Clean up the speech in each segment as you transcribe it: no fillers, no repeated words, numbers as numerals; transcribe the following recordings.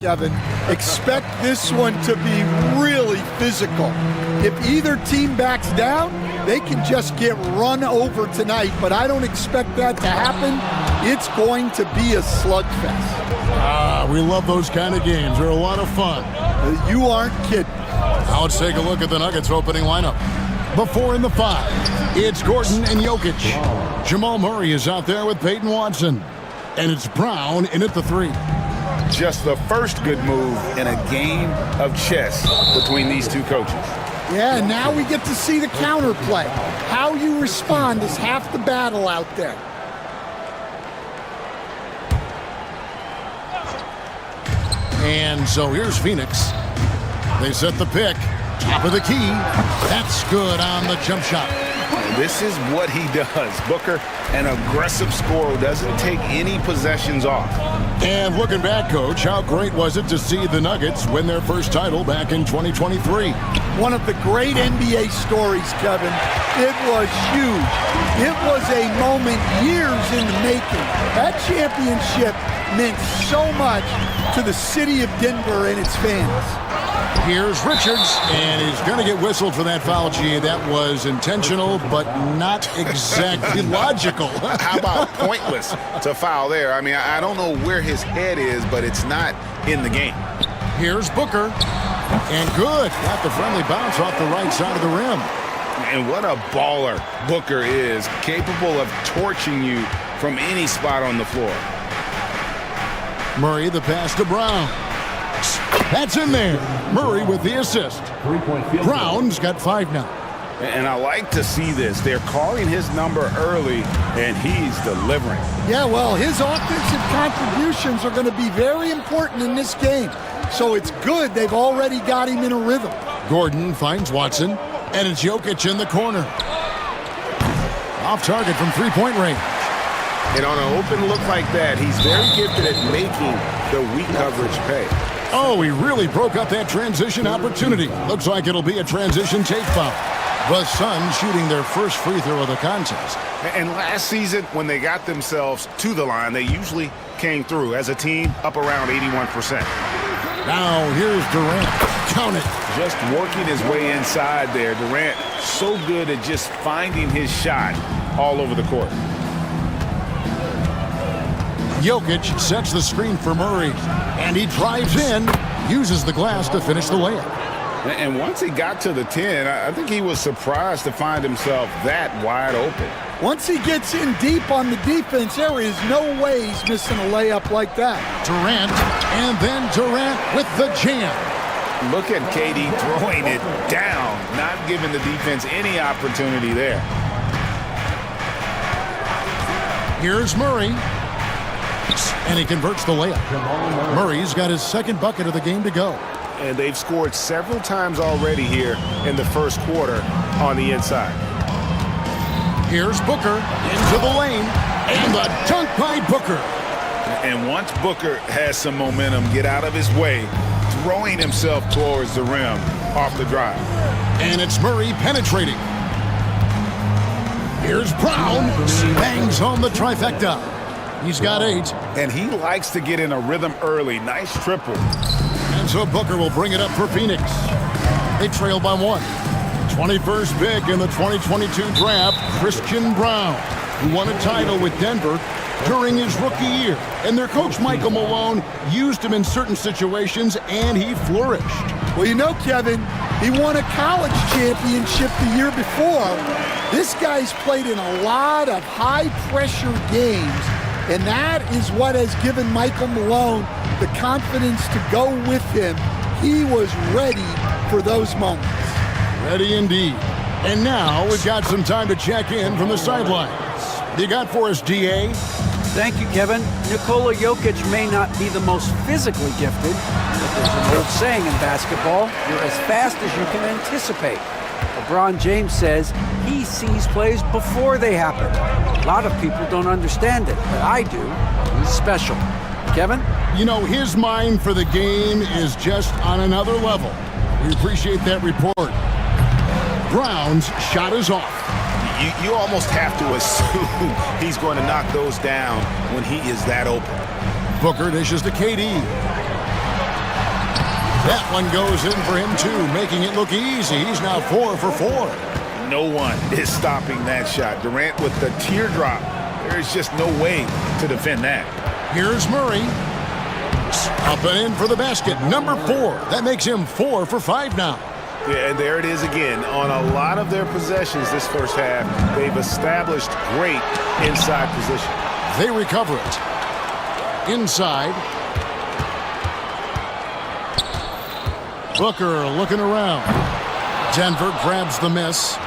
Kevin, expect this one to be really physical. If either team backs down, they can just get run over tonight, but I don't expect that to happen. It's going to be a slugfest. We love those kind of games. They're a lot of fun. You aren't kidding. Now let's take a look at the Nuggets opening lineup. Before in the 5, it's Gordon and Jokic. Jamal Murray is out there with Peyton Watson. And it's Brown in at the 3. Just the first good move in a game of chess between these two coaches. Yeah, and now we get to see the counterplay. How you respond is half the battle out there. And so here's Phoenix. They set the pick. Top of the key. That's good on the jump shot. This is what he does. Booker, an aggressive scorer, doesn't take any possessions off. And looking back, Coach, how great was it to see the Nuggets win their first title back in 2023? One of the great NBA stories, Kevin. It was huge. It was a moment years in the making. That championship meant so much to the city of Denver and its fans. Here's Richards, and he's going to get whistled for that foul, G. That was intentional, but not exactly logical. How about pointless to foul there? I mean, I don't know where his head is, but it's not in the game. Here's Booker, and good. Got the friendly bounce off the right side of the rim. And what a baller Booker is, capable of torching you from any spot on the floor. Murray, the pass to Brown. That's in there. Murray with the assist. Brown's got 5 now. And I like to see this. They're calling his number early, and he's delivering. Yeah, well, his offensive contributions are going to be very important in this game. So it's good they've already got him in a rhythm. Gordon finds Watson, and it's Jokic in the corner. Off target from three-point range. And on an open look like that, he's very gifted at making the weak coverage pay. Oh, he really broke up that transition opportunity. Looks like it'll be a transition take foul. The Suns shooting their first free throw of the contest. And last season, when they got themselves to the line, they usually came through as a team up around 81%. Now here's Durant. Count it. Just working his way inside there. Durant so good at just finding his shot all over the court. Jokic sets the screen for Murray, and he drives in, uses the glass to finish the layup. And once he got to the 10, I think he was surprised to find himself that wide open. Once he gets in deep on the defense, there is no way he's missing a layup like that. Durant, and then Durant with the jam. Look at KD throwing it down, not giving the defense any opportunity there. Here's Murray. And he converts the layup. Murray's got his second bucket of the game to go. And they've scored several times already here in the first quarter on the inside. Here's Booker into the lane. And the dunk by Booker. And once Booker has some momentum, get out of his way, throwing himself towards the rim off the drive. And it's Murray penetrating. Here's Brown. Bangs home the trifecta. He's got 8. And he likes to get in a rhythm early. Nice triple. And so Booker will bring it up for Phoenix. They trail by 1. 21st pick in the 2022 draft, Christian Brown, who won a title with Denver during his rookie year. And their coach, Michael Malone, used him in certain situations, and he flourished. Well, you know, Kevin, he won a college championship the year before. This guy's played in a lot of high-pressure games. And that is what has given Michael Malone the confidence to go with him. He was ready for those moments. Ready indeed. And now we've got some time to check in from the sidelines. You got for us, DA? Thank you, Kevin. Nikola Jokic may not be the most physically gifted, but there's an old saying in basketball, you're as fast as you can anticipate. LeBron James says he sees plays before they happen. A lot of people don't understand it, but I do. He's special. Kevin? You know, his mind for the game is just on another level. We appreciate that report. Brown's shot is off. You almost have to assume he's going to knock those down when he is that open. Booker dishes to KD. That one goes in for him, too, making it look easy. He's now 4 for 4. No one is stopping that shot. Durant with the teardrop. There's just no way to defend that. Here's Murray. Up and in for the basket. Number 4. That makes him 4 for 5 now. Yeah, and there it is again. On a lot of their possessions this first half, they've established great inside position. They recover it. Inside. Booker looking around. Denver grabs the miss.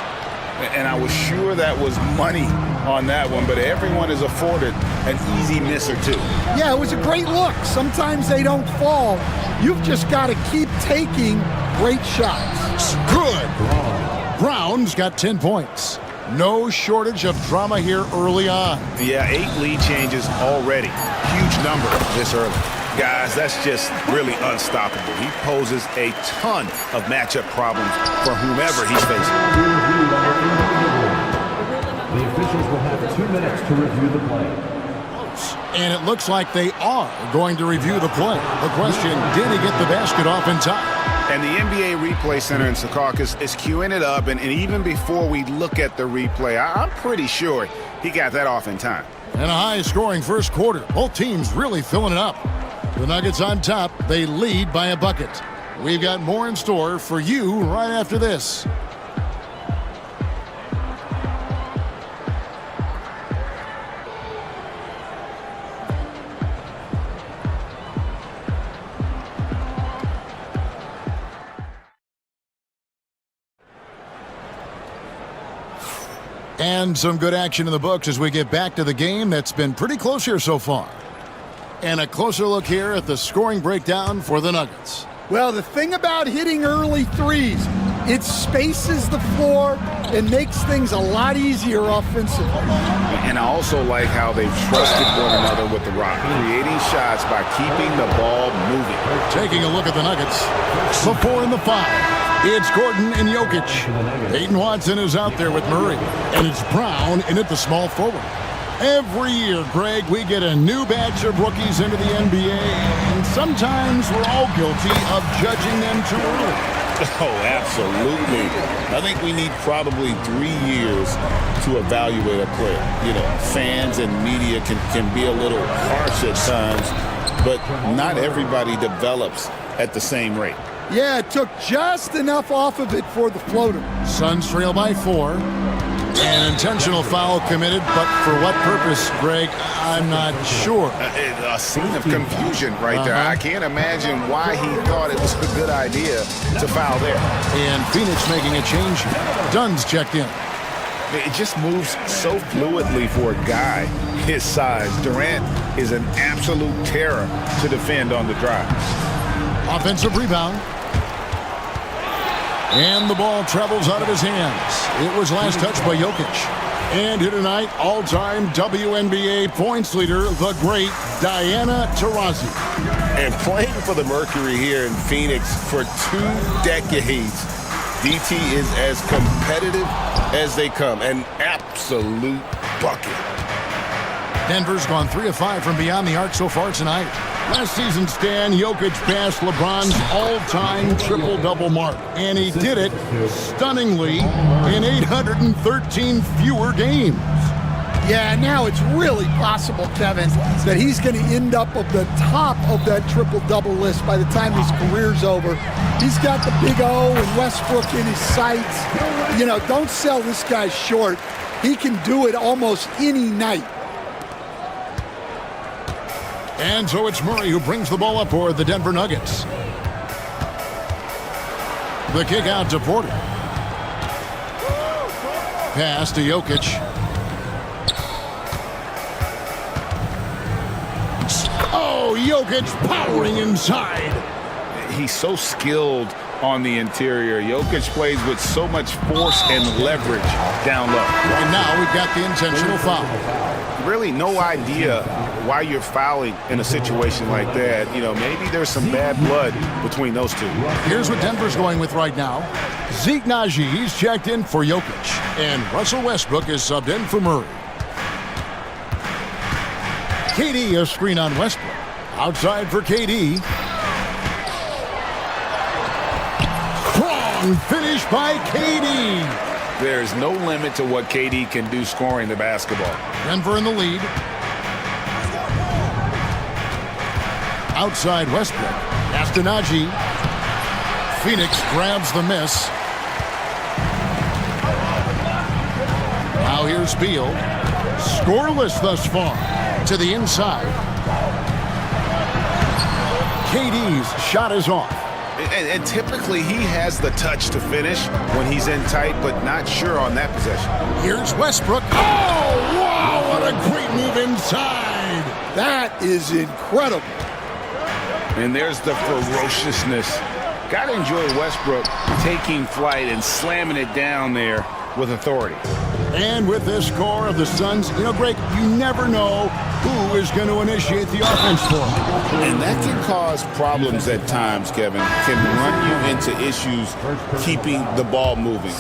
And I was sure that was money on that one, but everyone is afforded an easy miss or two. Yeah, it was a great look. Sometimes they don't fall. You've just got to keep taking great shots. Good. Brown's got 10 points. No shortage of drama here early on. Yeah, 8 lead changes already. Huge number this early. Guys, that's just really unstoppable. He poses a ton of matchup problems for whomever he's facing. The officials will have 2 minutes to review the play. And it looks like they are going to review the play. The question, did he get the basket off in time? And the NBA Replay Center in Secaucus is queuing it up, and even before we look at the replay, I'm pretty sure he got that off in time. And a high-scoring first quarter. Both teams really filling it up. The Nuggets on top. They lead by a bucket. We've got more in store for you right after this. And some good action in the books as we get back to the game that's been pretty close here so far. And a closer look here at the scoring breakdown for the Nuggets. Well, the thing about hitting early threes, it spaces the floor and makes things a lot easier offensively. And I also like how they've trusted one another with the rock, creating shots by keeping the ball moving. Taking a look at the Nuggets. The 4 and the 5. It's Gordon and Jokic. Peyton Watson is out there with Murray. And it's Brown in at the small forward. Every year, Greg, we get a new batch of rookies into the NBA, and sometimes we're all guilty of judging them too early. Oh, absolutely. I think we need probably 3 years to evaluate a player. You know, fans and media can be a little harsh at times, but not everybody develops at the same rate. Yeah, it took just enough off of it for the floater. Suns trail by 4. An intentional foul committed, but for what purpose, Greg? I'm not sure. A scene of confusion right there. I can't imagine why he thought it was a good idea to foul there. And Phoenix making a change. Dunn's checked in. It just moves so fluidly for a guy his size. Durant is an absolute terror to defend on the drive. Offensive rebound. And the ball travels out of his hands. It was last touched by Jokic. And here tonight, all-time WNBA points leader, the great Diana Taurasi. And playing for the Mercury here in Phoenix for 2 decades, DT is as competitive as they come. An absolute bucket. Denver's gone 3 of 5 from beyond the arc so far tonight. Last season, Stan, Jokic passed LeBron's all-time triple-double mark. And he did it stunningly in 813 fewer games. Yeah, now it's really possible, Kevin, that he's going to end up at the top of that triple-double list by the time his career's over. He's got the big O and Westbrook in his sights. You know, don't sell this guy short. He can do it almost any night. And so it's Murray who brings the ball up for the Denver Nuggets. The kick out to Porter. Pass to Jokic. Oh, Jokic powering inside. He's so skilled on the interior. Jokic plays with so much force and leverage down low. And now we've got the intentional foul. Really no idea why you're fouling in a situation like that. You know, maybe there's some bad blood between those two. Here's what Denver's going with right now. Zeke Naji, he's checked in for Jokic. And Russell Westbrook is subbed in for Murray. KD, a screen on Westbrook. Outside for KD. And finished by KD. There's no limit to what KD can do scoring the basketball. Denver in the lead. Outside Westbrook. Astanaji. Phoenix grabs the miss. Now here's Beal. Scoreless thus far. To the inside. KD's shot is off. And typically he has the touch to finish when he's in tight, but not sure on that possession. Here's Westbrook. Oh, wow, what a great move inside. That is incredible. And there's the ferociousness. Gotta enjoy Westbrook taking flight and slamming it down there with authority. And with this score of the Suns, you know, Greg, you never know who is going to initiate the offense for them. And that can cause problems at times, Kevin. Can run you into issues keeping the ball moving.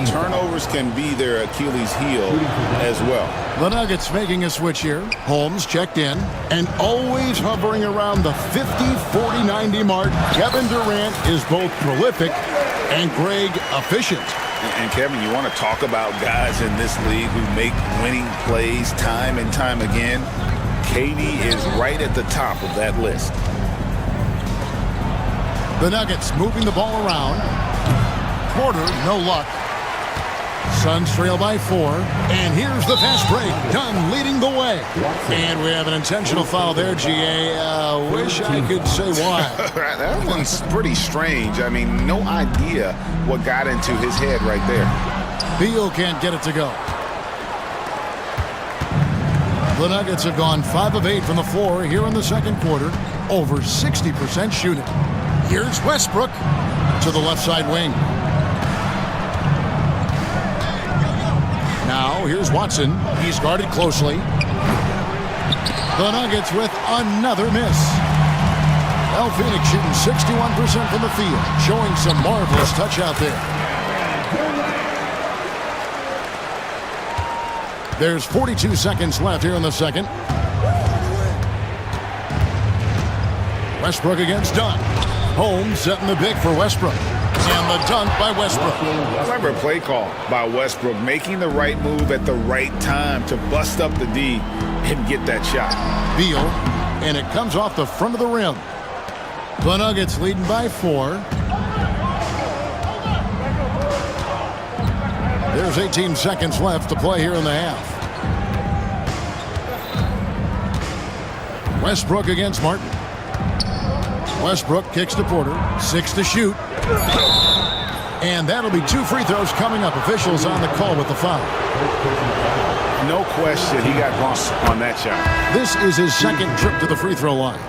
Turnovers can be their Achilles heel as well. The Nuggets making a switch here. Holmes checked in and always hovering around the 50-40-90 mark. Kevin Durant is both prolific and, Greg, efficient. And Kevin, you want to talk about guys in this league who make winning plays time and time again? KD is right at the top of that list. The Nuggets moving the ball around. Porter, no luck. Suns trail by 4. And here's the fast break. Dunn leading the way. And we have an intentional foul there, GA. Wish I could say why. That one's pretty strange. I mean, no idea what got into his head right there. Beal can't get it to go. The Nuggets have gone 5 of 8 from the floor here in the second quarter. Over 60% shooting. Here's Westbrook to the left side wing. Now, here's Watson. He's guarded closely. The Nuggets with another miss. Well, Phoenix shooting 61% from the field, showing some marvelous touch out there. There's 42 seconds left here in the second. Westbrook against Dunn. Holmes setting the big for Westbrook. And the dunk by Westbrook. Clever play call by Westbrook, making the right move at the right time to bust up the D and get that shot. Beal, and it comes off the front of the rim. The Nuggets leading by 4. There's 18 seconds left to play here in the half. Westbrook against Martin. Westbrook kicks to Porter. 6 to shoot. And that'll be 2 free throws coming up. Officials on the call with the foul. No question, he got bumped on that shot. This is his second trip to the free throw line.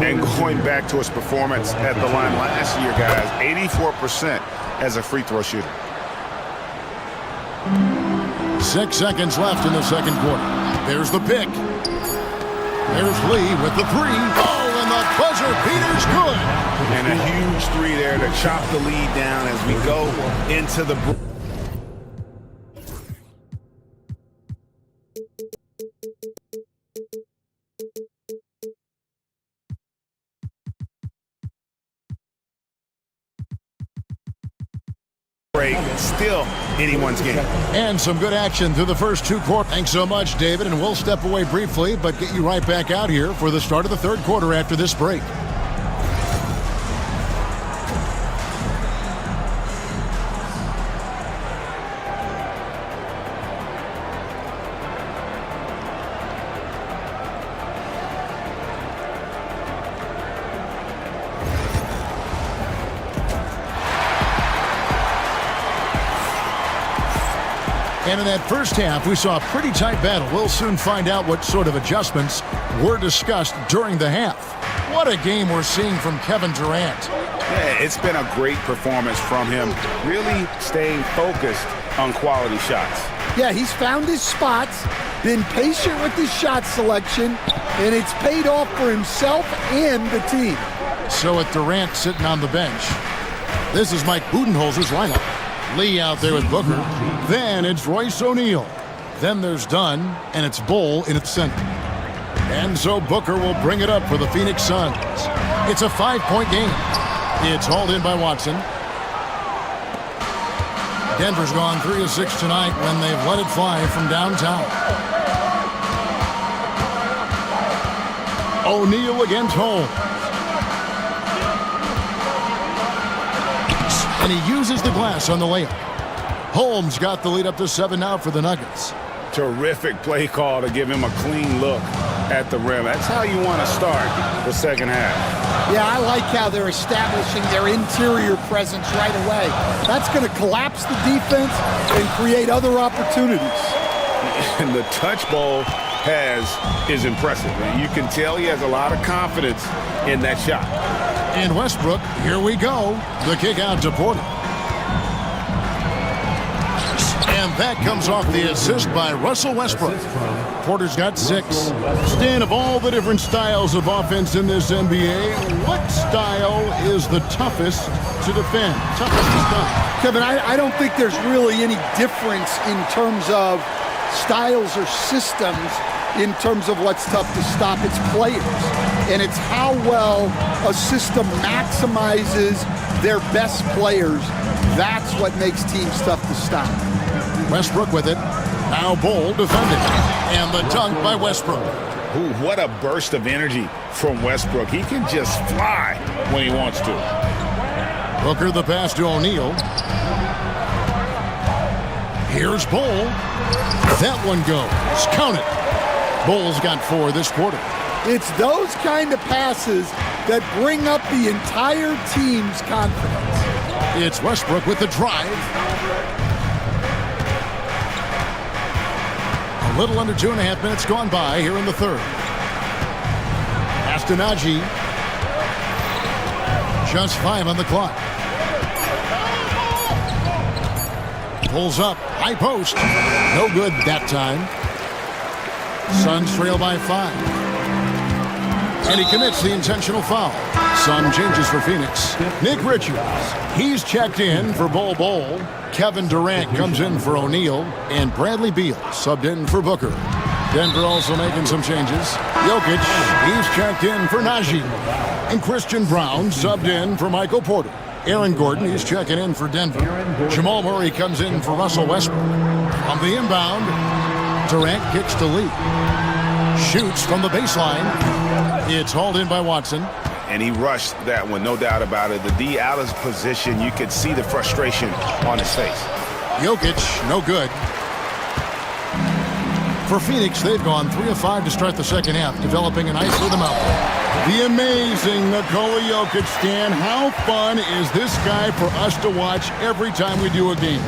And going back to his performance at the line last year, guys, 84% as a free throw shooter. 6 seconds left in the second quarter. There's the pick. There's Lee with the 3. Oh, and the buzzer beater's good. And a huge 3 there to chop the lead down as we go into the break. Still anyone's game. And some good action through the first 2 quarters. Thanks so much, David, and we'll step away briefly, but get you right back out here for the start of the third quarter after this break. And in that first half, we saw a pretty tight battle. We'll soon find out what sort of adjustments were discussed during the half. What a game we're seeing from Kevin Durant. Yeah, it's been a great performance from him, really staying focused on quality shots. Yeah, he's found his spots, been patient with his shot selection, and it's paid off for himself and the team. So with Durant sitting on the bench, this is Mike Budenholzer's lineup. Lee out there with Booker. Then it's Royce O'Neal. Then there's Dunn, and it's Bull in its center. And so Booker will bring it up for the Phoenix Suns. It's a 5-point game. It's hauled in by Watson. Denver's gone 3 of 6 tonight when they've let it fly from downtown. O'Neal against Holmes. And he uses the glass on the layup. Holmes got the lead up to 7 now for the Nuggets. Terrific play call to give him a clean look at the rim. That's how you want to start the second half. Yeah, I like how they're establishing their interior presence right away. That's going to collapse the defense and create other opportunities. And the touch ball is impressive. You can tell he has a lot of confidence in that shot. And Westbrook, here we go. The kick out to Porter. And that comes off the assist by Russell Westbrook. Porter's got 6. Stan, of all the different styles of offense in this NBA, what style is the toughest to defend? Toughest to stop? Kevin, I don't think there's really any difference in terms of styles or systems in terms of what's tough to stop. It's players. And it's how well a system maximizes their best players. That's what makes teams tough to stop. Westbrook with it. Now Bol defending. And the dunk by Westbrook. Ooh, what a burst of energy from Westbrook. He can just fly when he wants to. Booker the pass to O'Neal. Here's Bol. That one goes. Count it. Bol's got 4 this quarter. It's those kind of passes that bring up the entire team's confidence. It's Westbrook with the drive. A little under 2.5 minutes gone by here in the third. Astonagi. Just 5 on the clock. Pulls up. High post. No good that time. Suns trail by 5. And he commits the intentional foul. Sun changes for Phoenix. Nick Richards. He's checked in for Bol. Kevin Durant comes in for O'Neal. And Bradley Beal subbed in for Booker. Denver also making some changes. Jokic, he's checked in for Najee. And Christian Brown subbed in for Michael Porter. Aaron Gordon, he's checking in for Denver. Jamal Murray comes in for Russell Westbrook. On the inbound, Durant kicks to Lee. Shoots from the baseline. It's hauled in by Watson. And he rushed that one, no doubt about it. The D out of position, you could see the frustration on his face. Jokic, no good. For Phoenix, they've gone 3 of 5 to start the second half, developing a nice rhythm out there. The amazing Nikola Jokic, Stan. How fun is this guy for us to watch every time we do a game?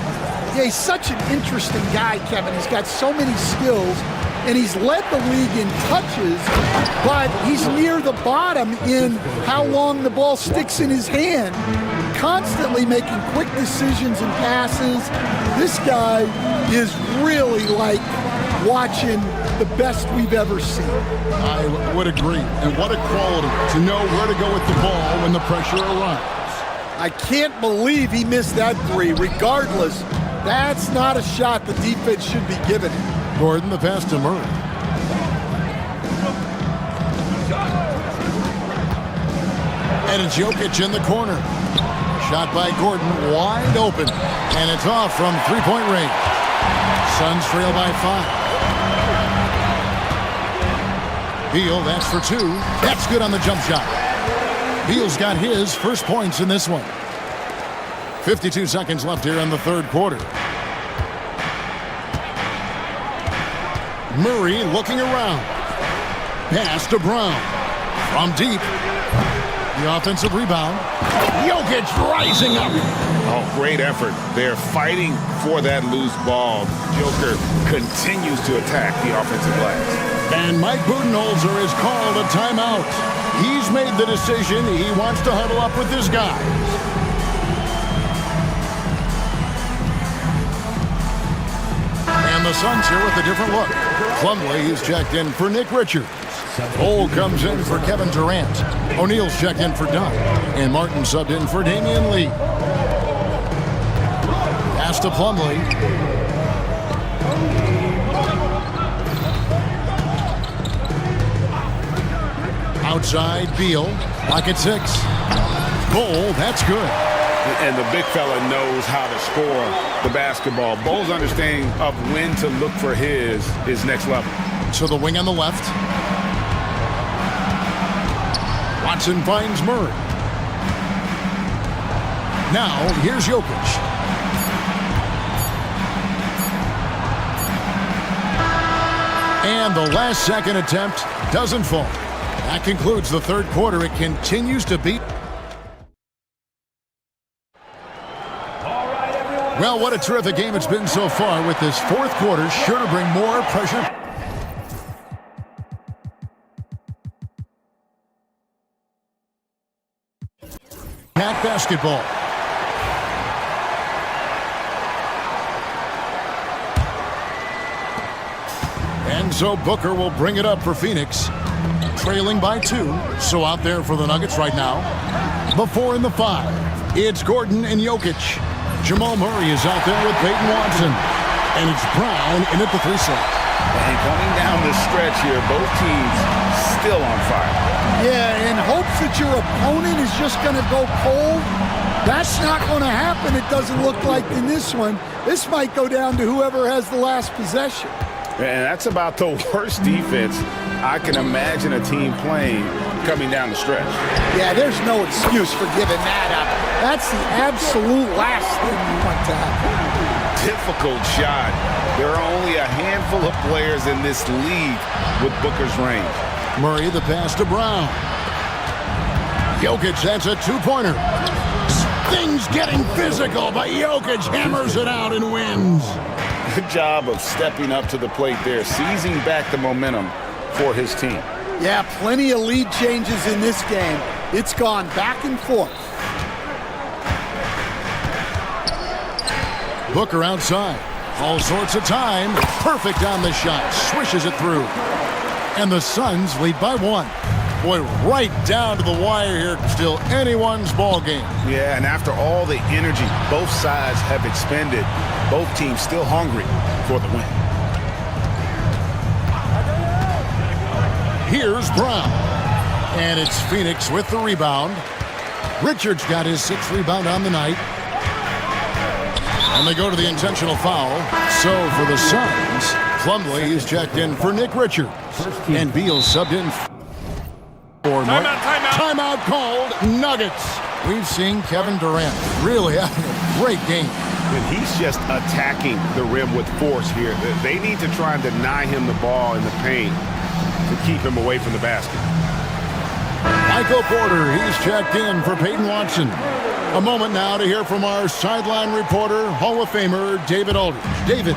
Yeah, he's such an interesting guy, Kevin. He's got so many skills, and he's led the league in touches, but he's near the bottom in how long the ball sticks in his hand, constantly making quick decisions and passes. This guy is really like watching the best we've ever seen. I would agree. And what a quality to know where to go with the ball when the pressure arrives. I can't believe he missed that 3. Regardless, that's not a shot the defense should be giving him. Gordon the pass to Murray. And it's Jokic in the corner. Shot by Gordon, wide open. And it's off from 3-point range. Suns trail by 5. Beal, that's for 2. That's good on the jump shot. Beal's got his first points in this one. 52 seconds left here in the third quarter. Murray looking around. Pass to Brown. From deep. The offensive rebound. Jokic rising up. Oh, great effort. They're fighting for that loose ball. Joker continues to attack the offensive glass. And Mike Budenholzer has called a timeout. He's made the decision. He wants to huddle up with his guys. And the Suns here with a different look. Plumlee is checked in for Nick Richards. Cole comes in for Kevin Durant. O'Neal's checked in for Dunn. And Martin subbed in for Damian Lee. Pass to Plumlee. Outside, Beal. Lock at 6. Cole, that's good. And the big fella knows how to score the basketball. Bo's understanding of when to look for his is next level. To the wing on the left. Watson finds Murray. Now, here's Jokic. And the last-second attempt doesn't fall. That concludes the third quarter. It continues to be... Well, what a terrific game it's been so far, with this fourth quarter sure to bring more pressure. At basketball. And so Booker will bring it up for Phoenix. Trailing by 2, so out there for the Nuggets right now. The 4 and the 5. It's Gordon and Jokic. Jamal Murray is out there with Peyton Watson. And it's Brown in at the 3 slot. And coming down the stretch here, both teams still on fire. Yeah, in hopes that your opponent is just going to go cold. That's not going to happen, it doesn't look like in this one. This might go down to whoever has the last possession. And that's about the worst defense I can imagine a team playing coming down the stretch. Yeah, there's no excuse for giving that up. That's the absolute last thing you want to happen. Difficult shot. There are only a handful of players in this league with Booker's range. Murray, the pass to Brown. Jokic, that's a 2-pointer. Things getting physical, but Jokic hammers it out and wins. Good job of stepping up to the plate there, seizing back the momentum for his team. Yeah, plenty of lead changes in this game. It's gone back and forth. Booker outside. All sorts of time. Perfect on the shot. Swishes it through. And the Suns lead by 1. Boy, right down to the wire here. Still anyone's ball game. Yeah, and after all the energy both sides have expended, both teams still hungry for the win. Here's Brown. And it's Phoenix with the rebound. Richards got his 6th rebound on the night. And they go to the intentional foul. So for the Suns, Plumlee is checked in for Nick Richards. And Beal subbed in for timeout called. Nuggets. We've seen Kevin Durant really having a great game. And he's just attacking the rim with force here. They need to try and deny him the ball in the paint to keep him away from the basket. Michael Porter, he's checked in for Peyton Watson. A moment now to hear from our sideline reporter, Hall of Famer David Aldridge. David.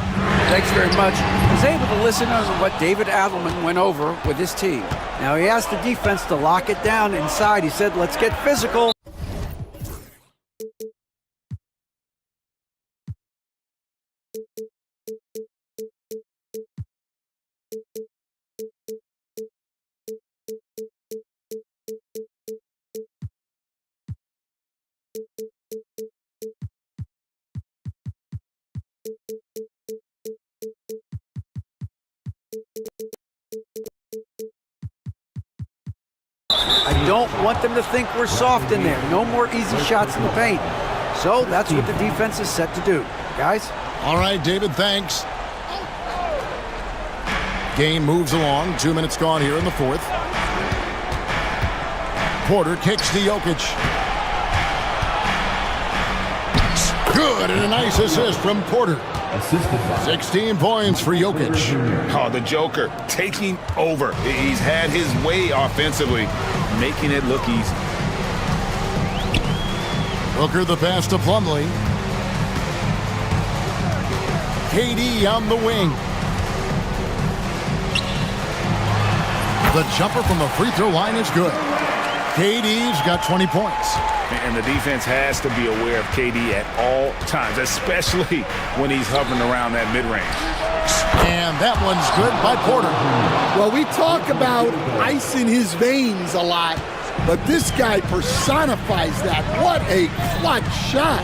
Thanks very much. I was able to listen to what David Adelman went over with his team. Now he asked the defense to lock it down inside. He said, let's get physical. I don't want them to think we're soft in there. No more easy shots in the paint. So that's what the defense is set to do. Guys? All right, David, thanks. Game moves along. 2 minutes gone here in the 4th. Porter kicks to Jokic. Good, and a nice assist from Porter. 16 points for Jokic. Oh, the Joker taking over. He's had his way offensively, making it look easy. Booker the pass to Plumlee. KD on the wing. The jumper from the free throw line is good. KD's got 20 points. And the defense has to be aware of KD at all times, especially when he's hovering around that mid-range. And that one's good by Porter. Well, we talk about ice in his veins a lot, but this guy personifies that. What a clutch shot.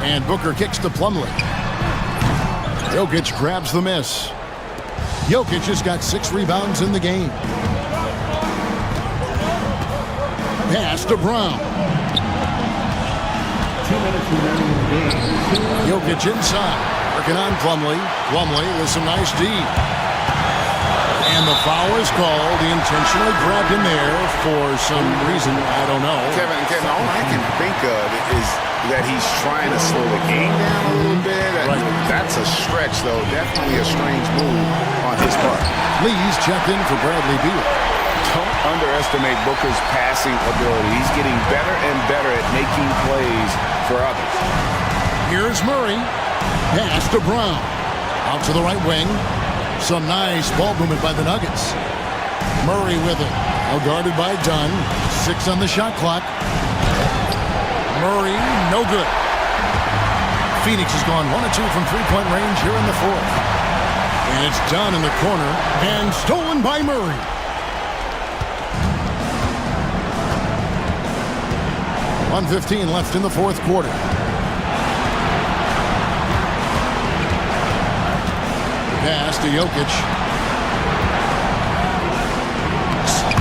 And Booker kicks to Plumlee. Jokic grabs the miss. Jokic has got 6 rebounds in the game. Pass to Brown. 2 minutes remaining in the game. Jokic inside, working on Plumlee. Plumlee with some nice D. And the foul is called. He intentionally grabbed him there for some reason. I don't know. Kevin, all I can think of is that he's trying to slow the game down a little bit. Right. That's a stretch, though. Definitely a strange move on his part. Lee's checked in for Bradley Beal. Don't underestimate Booker's passing ability. He's getting better and better at making plays for others. Here's Murray. Pass to Brown. Out to the right wing. Some nice ball movement by the Nuggets. Murray with it. Now guarded by Dunn. 6 on the shot clock. Murray, no good. Phoenix has gone 1 of 2 from three-point range here in the fourth. And it's Dunn in the corner and stolen by Murray. .115 left in the fourth quarter. Pass to Jokic.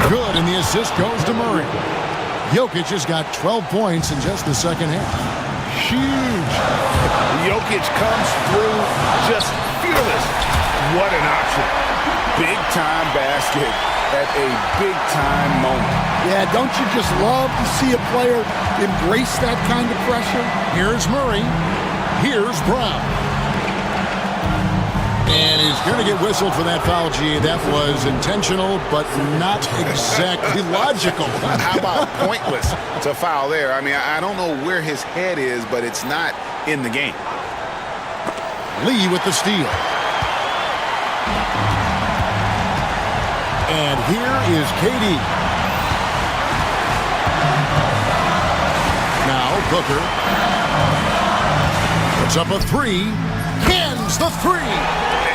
Good, and the assist goes to Murray. Jokic has got 12 points in just the second half. Huge. Jokic comes through just fearless. What an option. Big-time basket at a big-time moment. Yeah, don't you just love to see a player embrace that kind of pressure? Here's Murray. Here's Brown. And he's going to get whistled for that foul, G. That was intentional, but not exactly logical. How about pointless to foul there? I mean, I don't know where his head is, but it's not in the game. Lee with the steal. And here is KD. Now Booker puts up a three. Cans the three.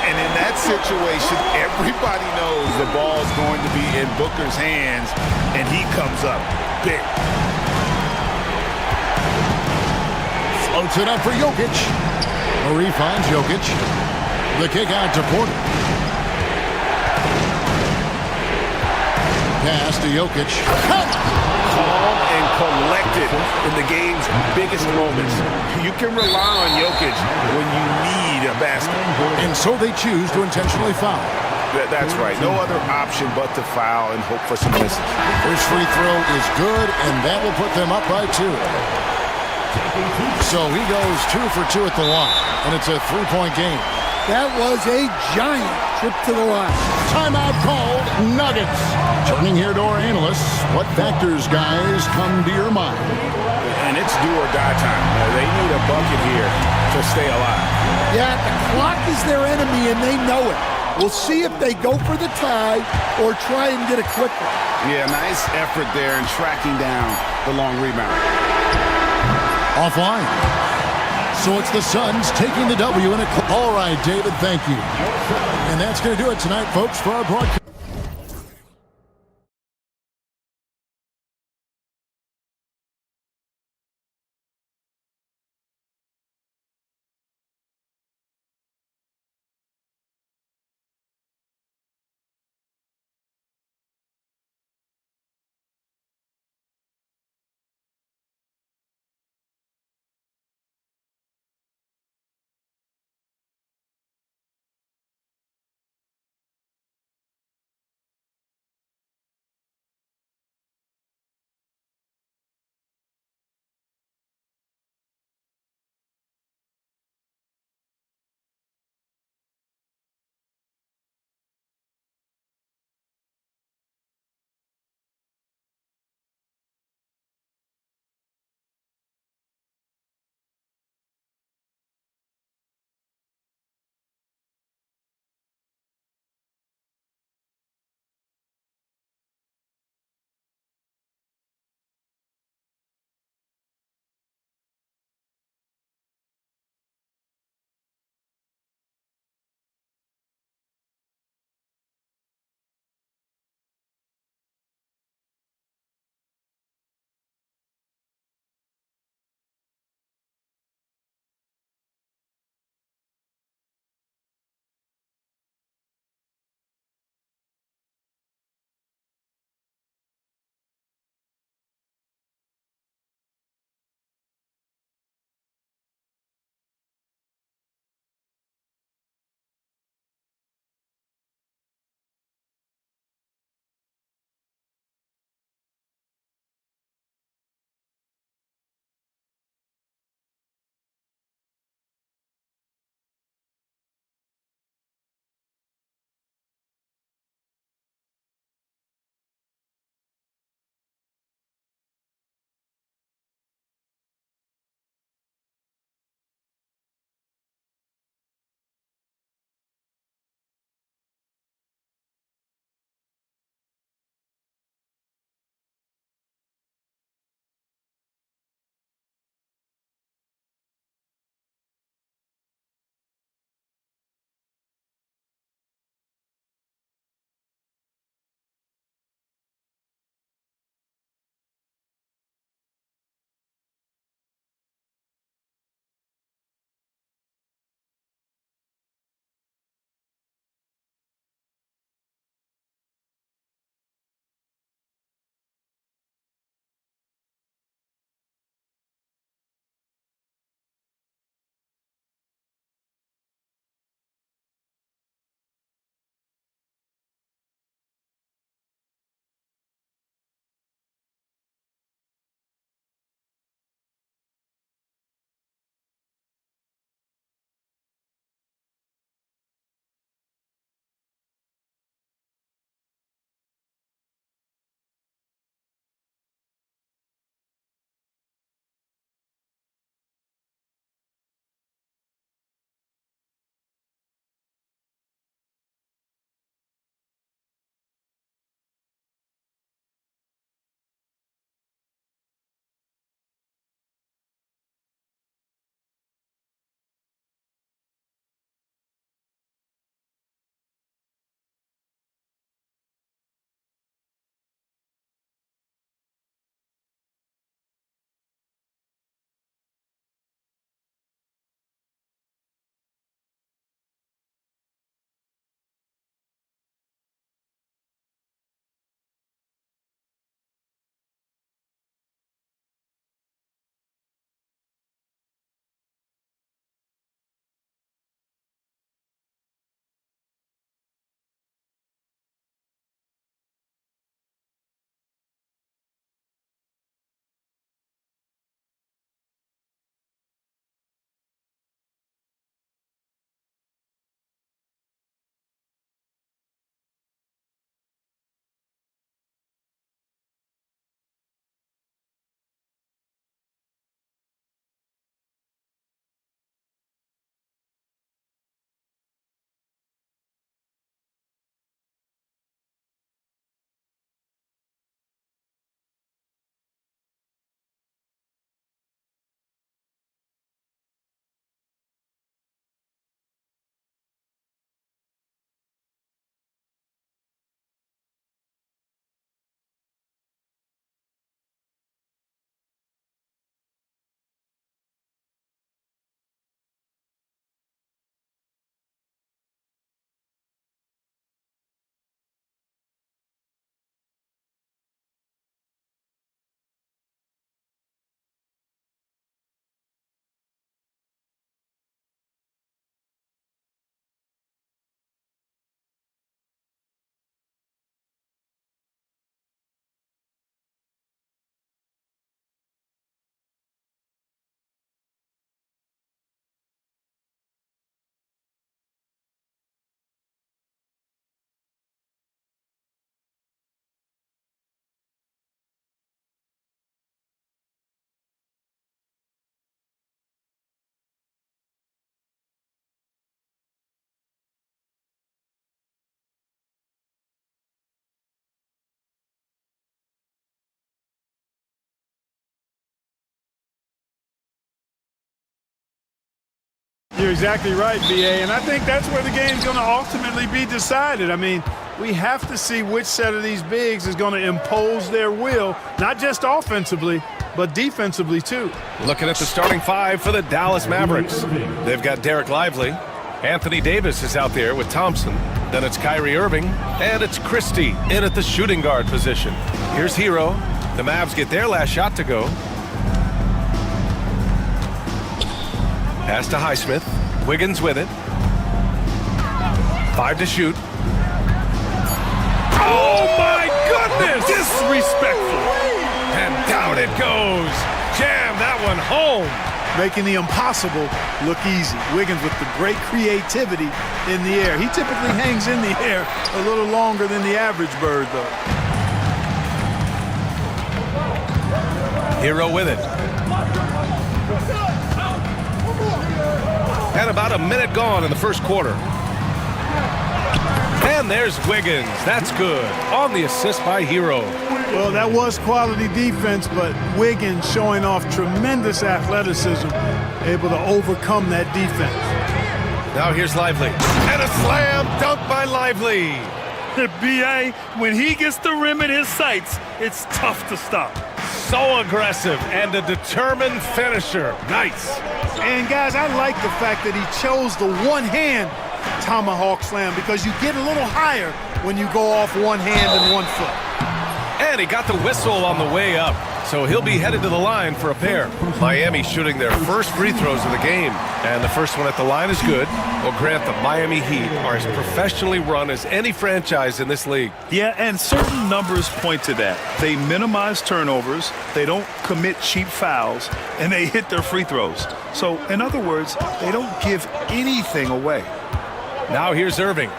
And in that situation, everybody knows the ball's going to be in Booker's hands, and he comes up big. Floats it up for Jokic. Murray finds Jokic. The kick out to Porter. Pass to Jokic. Calm and collected in the game's biggest moments. You can rely on Jokic when you need a basket. And so they choose to intentionally foul. That's right. No other option but to foul and hope for some misses. First free throw is good, and that will put them up by 2. So he goes 2 for 2 at the line, and it's a 3-point game. That was a giant trip to the line. Timeout called. Nuggets. Turning here to our analysts, what factors, guys, come to your mind? And it's do or die time. They need a bucket here to stay alive. Yeah, the clock is their enemy, and they know it. We'll see if they go for the tie or try and get a quick one. Yeah, nice effort there in tracking down the long rebound. Offline. So it's the Suns taking the W in a... All right, David, thank you. And that's going to do it tonight, folks, for our broadcast. You're exactly right, BA, and I think that's where the game's going to ultimately be decided. I mean, we have to see which set of these bigs is going to impose their will, not just offensively, but defensively too. Looking at the starting five for the Dallas Mavericks. They've got Derek Lively. Anthony Davis is out there with Thompson. Then it's Kyrie Irving, and it's Christie in at the shooting guard position. Here's Hero. The Mavs get their last shot to go. Pass to Highsmith. Wiggins with it. 5 to shoot. Oh my goodness! Disrespectful. And down it goes. Jam that one home. Making the impossible look easy. Wiggins with the great creativity in the air. He typically hangs in the air a little longer than the average bird, though. Hero with it. And about a minute gone in the first quarter. And there's Wiggins. That's good. On the assist by Hero. Well, that was quality defense, but Wiggins showing off tremendous athleticism, able to overcome that defense. Now here's Lively. And a slam dunk by Lively. The BA, when he gets the rim in his sights, it's tough to stop. So aggressive and a determined finisher. Nice. And guys, I like the fact that he chose the one-hand tomahawk slam because you get a little higher when you go off one hand and one foot. And he got the whistle on the way up, so he'll be headed to the line for a pair. Miami shooting their first free throws of the game, and the first one at the line is good. Well, Grant, the Miami Heat are as professionally run as any franchise in this league. Yeah, and certain numbers point to that. They minimize turnovers, they don't commit cheap fouls, and they hit their free throws. So, in other words, they don't give anything away. Now here's Irving.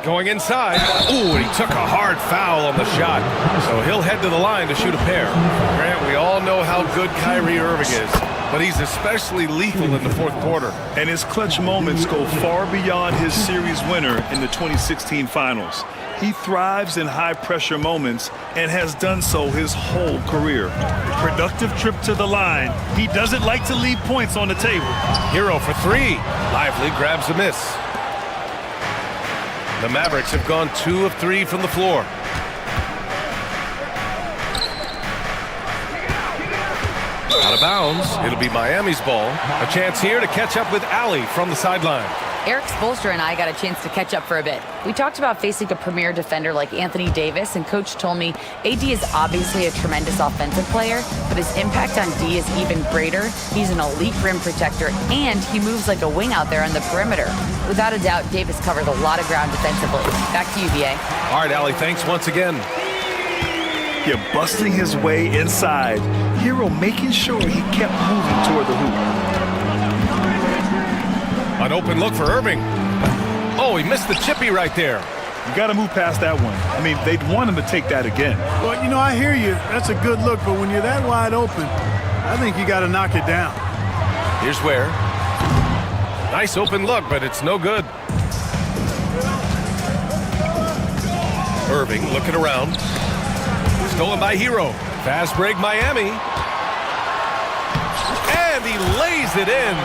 Going inside. Ooh, and he took a hard foul on the shot. So he'll head to the line to shoot a pair. Grant, we all know how good Kyrie Irving is, but he's especially lethal in the fourth quarter. And his clutch moments go far beyond his series winner in the 2016 finals. He thrives in high-pressure moments and has done so his whole career. Productive trip to the line. He doesn't like to leave points on the table. Hero for three. Lively grabs a miss. The Mavericks have gone 2 of 3 from the floor. Out of bounds. It'll be Miami's ball. A chance here to catch up with Allie from the sideline. Eric Spoelstra and I got a chance to catch up for a bit. We talked about facing a premier defender like Anthony Davis, and Coach told me AD is obviously a tremendous offensive player, but his impact on D is even greater. He's an elite rim protector, and he moves like a wing out there on the perimeter. Without a doubt, Davis covers a lot of ground defensively. Back to you, BA. All right, Allie, thanks once again. You're busting his way inside. Hero making sure he kept moving toward the hoop. An open look for Irving. Oh, he missed the chippy right there. You got to move past that one. I mean, they'd want him to take that again. Well, you know, I hear you. That's a good look, but when you're that wide open, I think you got to knock it down. Here's Ware. Nice open look, but it's no good. Irving looking around. Stolen by Hero. Fast break Miami. And he lays it in.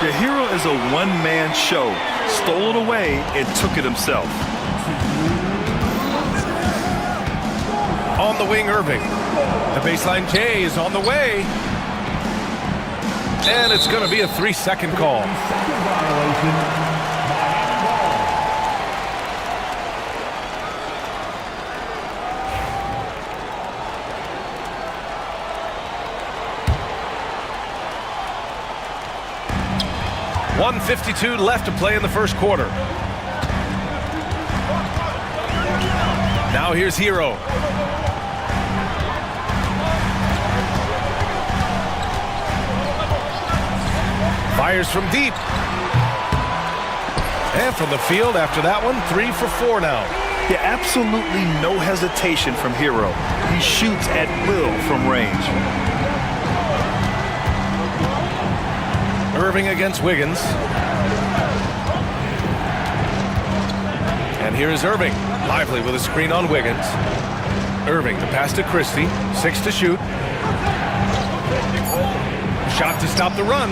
The Hero is a one-man show. Stole it away and took it himself. On the wing, Irving. The baseline J is on the way. And it's going to be a 3-second call. .152 left to play in the first quarter. Now here's Hero. Fires from deep. And from the field after that one, 3 for 4 now. Yeah, absolutely no hesitation from Hero. He shoots at will from range. Irving against Wiggins. And here is Irving. Lively with a screen on Wiggins. Irving, the pass to Christie. 6 to shoot. Shot to stop the run.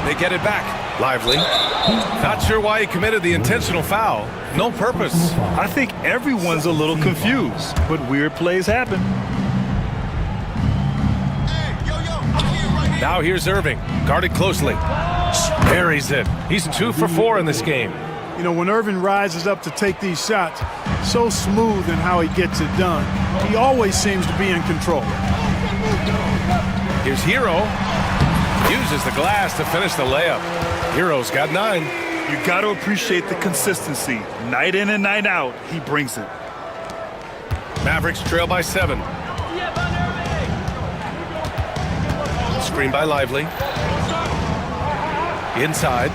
They get it back. Lively. Not sure why he committed the intentional foul. No purpose. I think everyone's a little confused, but weird plays happen. Now here's Irving, guarded closely. Buries it. He's 2 for 4 in this game. You know, when Irving rises up to take these shots, so smooth in how he gets it done. He always seems to be in control. Here's Hero. Uses the glass to finish the layup. Hero's got 9. You got to appreciate the consistency. Night in and night out, he brings it. Mavericks trail by 7. Screen by Lively. Inside.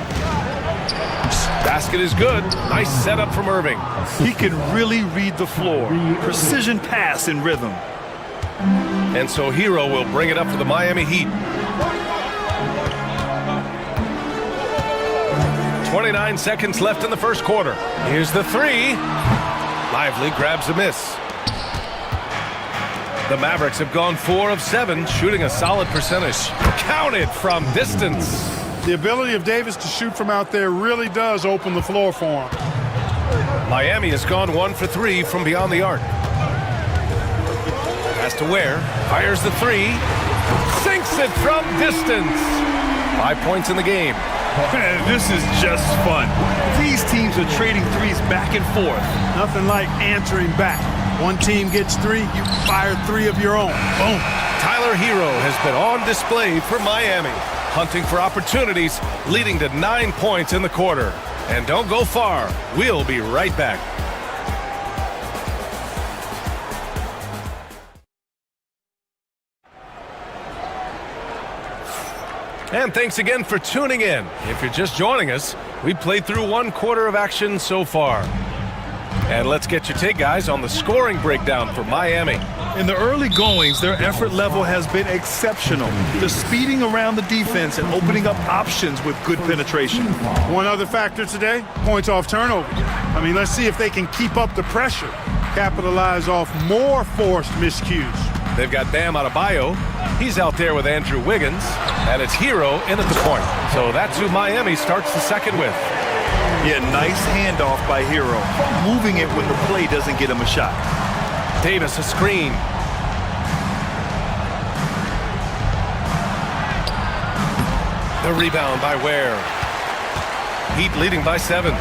Basket is good. Nice setup from Irving. He can really read the floor. Precision pass in rhythm. And so Hero will bring it up for the Miami Heat. 29 seconds left in the first quarter. Here's the 3. Lively grabs a miss. The Mavericks have gone 4 of 7, shooting a solid percentage. Counted from distance. The ability of Davis to shoot from out there really does open the floor for him. Miami has gone 1 for 3 from beyond the arc. Pass to Ware. Fires the 3. Sinks it from distance. 5 points in the game. This is just fun. These teams are trading threes back and forth. Nothing like answering back. One team gets 3, you fire 3 of your own. Boom. Tyler Hero has been on display for Miami, hunting for opportunities, leading to 9 points in the quarter. And don't go far. We'll be right back. And thanks again for tuning in. If you're just joining us, we played through 1 quarter of action so far. And let's get your take, guys, on the scoring breakdown for Miami. In the early goings, their effort level has been exceptional. The speeding around the defense and opening up options with good penetration. One other factor today, points off turnover. I mean, let's see if they can keep up the pressure, capitalize off more forced miscues. They've got Bam Adebayo. He's out there with Andrew Wiggins. And it's Hero in at the point. So that's who Miami starts the second with. Yeah, nice handoff by Hero. Moving it when the play doesn't get him a shot. Davis a screen. The rebound by Ware. Heat leading by 7.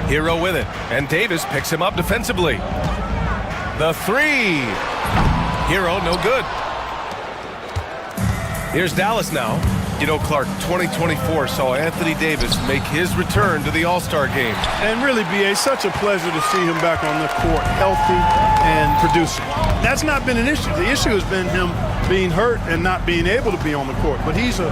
Hero with it. And Davis picks him up defensively. The 3. Hero no good. Here's Dallas now. You know, Clark, 2024 saw Anthony Davis make his return to the All-Star game. And really, B.A., such a pleasure to see him back on the court, healthy and producing. That's not been an issue. The issue has been him being hurt and not being able to be on the court. But he's a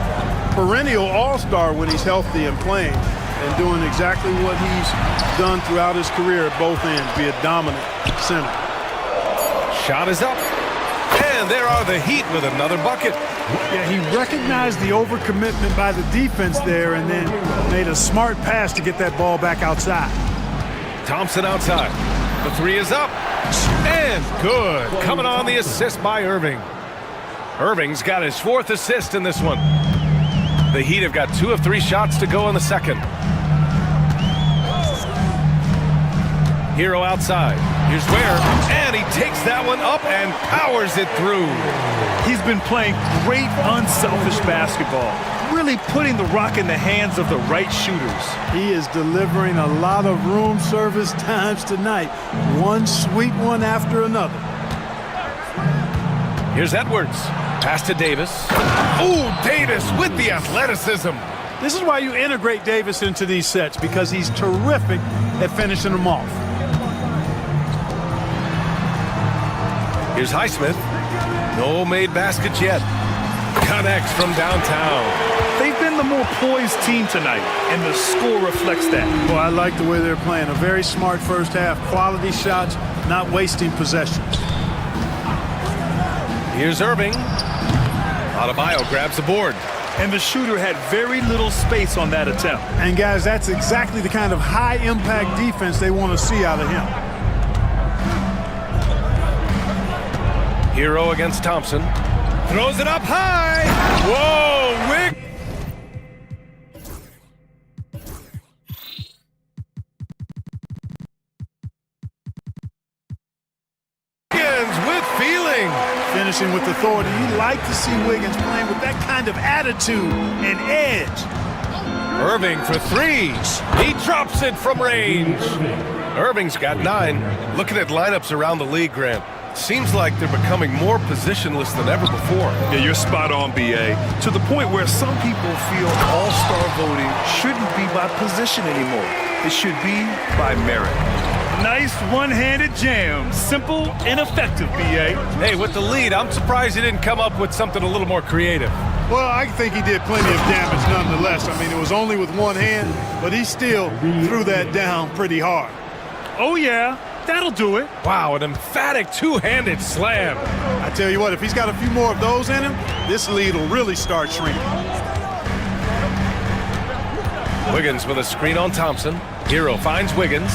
perennial All-Star when he's healthy and playing and doing exactly what he's done throughout his career at both ends, be a dominant center. Shot is up. And there are the Heat with another bucket. Yeah, he recognized the overcommitment by the defense there and then made a smart pass to get that ball back outside. Thompson outside. The 3 is up. And good. Coming on the assist by Irving. Irving's got his 4th assist in this one. The Heat have got 2 of 3 shots to go in the second. Hero outside. Here's Ware, and he takes that one up and powers it through. He's been playing great, unselfish basketball, really putting the rock in the hands of the right shooters. He is delivering a lot of room service times tonight, one sweet one after another. Here's Edwards. Pass to Davis. Ooh, Davis with the athleticism. This is why you integrate Davis into these sets, because he's terrific at finishing them off. Here's Highsmith. No made baskets yet. Connects from downtown. They've been the more poised team tonight, and the score reflects that. Well, I like the way they're playing. A very smart first half. Quality shots, not wasting possessions. Here's Irving. Adebayo grabs the board. And the shooter had very little space on that attempt. And, guys, that's exactly the kind of high-impact defense they want to see out of him. Hero against Thompson. Throws it up high. Whoa! finishing with authority. You like to see Wiggins playing with that kind of attitude and edge. Irving for three. He drops it from range. Irving's got 9. Looking at lineups around the league, Grant, seems like they're becoming more positionless than ever before. Yeah, you're spot on, BA. To the point where some people feel all-star voting shouldn't be by position anymore. It should be by merit. Nice one-handed jam. Simple and effective, BA. Hey, with the lead, I'm surprised he didn't come up with something a little more creative. Well, I think he did plenty of damage nonetheless. I mean, it was only with one hand, but he still threw that down pretty hard. Oh, yeah. That'll do it. Wow, an emphatic two-handed slam. I tell you what, if he's got a few more of those in him, this lead will really start shrinking. Wiggins with a screen on Thompson. Hero finds Wiggins.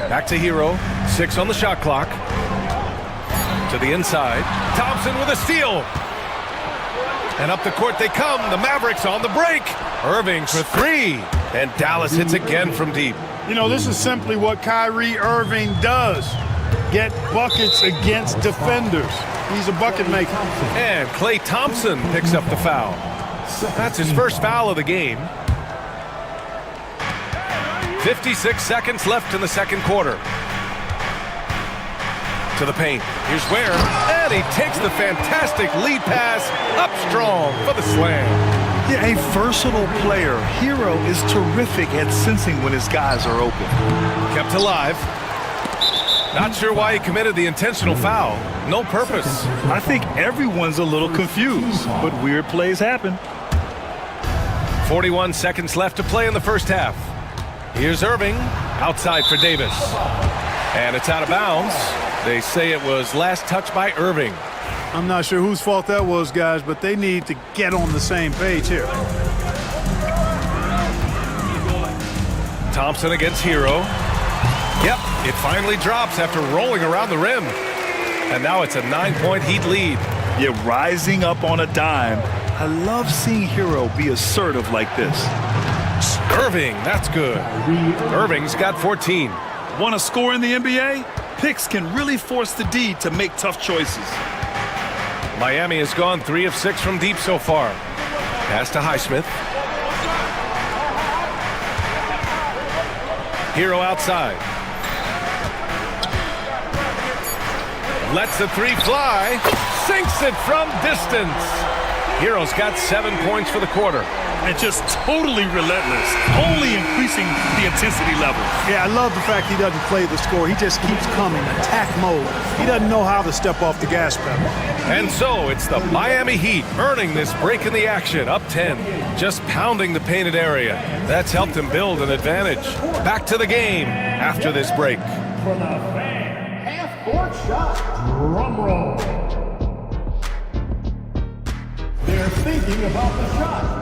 Back to Hero. 6 on the shot clock. To the inside. Thompson with a steal. And up the court they come. The Mavericks on the break. Irving for 3. And Dallas hits again from deep. You know, this is simply what Kyrie Irving does. Get buckets against defenders. He's a bucket maker. And Klay Thompson picks up the foul. That's his first foul of the game. 56 seconds left in the second quarter. To the paint. Here's Ware. And he takes the fantastic lead pass up strong for the slam. Yeah, a versatile player. Hero is terrific at sensing when his guys are open. Kept alive. Not sure why he committed the intentional foul. No purpose. I think everyone's a little confused, but weird plays happen. 41 seconds left to play in the first half. Here's Irving. Outside for Davis. And it's out of bounds. They say it was last touched by Irving. I'm not sure whose fault that was, guys, but they need to get on the same page here. Thompson against Hero. Yep, it finally drops after rolling around the rim. And now it's a 9-point Heat lead. Yeah, rising up on a dime. I love seeing Hero be assertive like this. Irving, that's good. Irving's got 14. Want to score in the NBA? Picks can really force the D to make tough choices. Miami has gone 3 of 6 from deep so far. Pass to Highsmith. Hero outside. Lets the 3 fly. Sinks it from distance. Hero's got 7 points for the quarter. And just totally relentless, only increasing the intensity level. Yeah, I love the fact he doesn't play the score. He just keeps coming, attack mode. He doesn't know how to step off the gas pedal. And so it's the Miami Heat earning this break in the action, up 10, just pounding the painted area. That's helped them build an advantage. Back to the game after this break. For the fan, half-court shot, drum roll. They're thinking about the shot.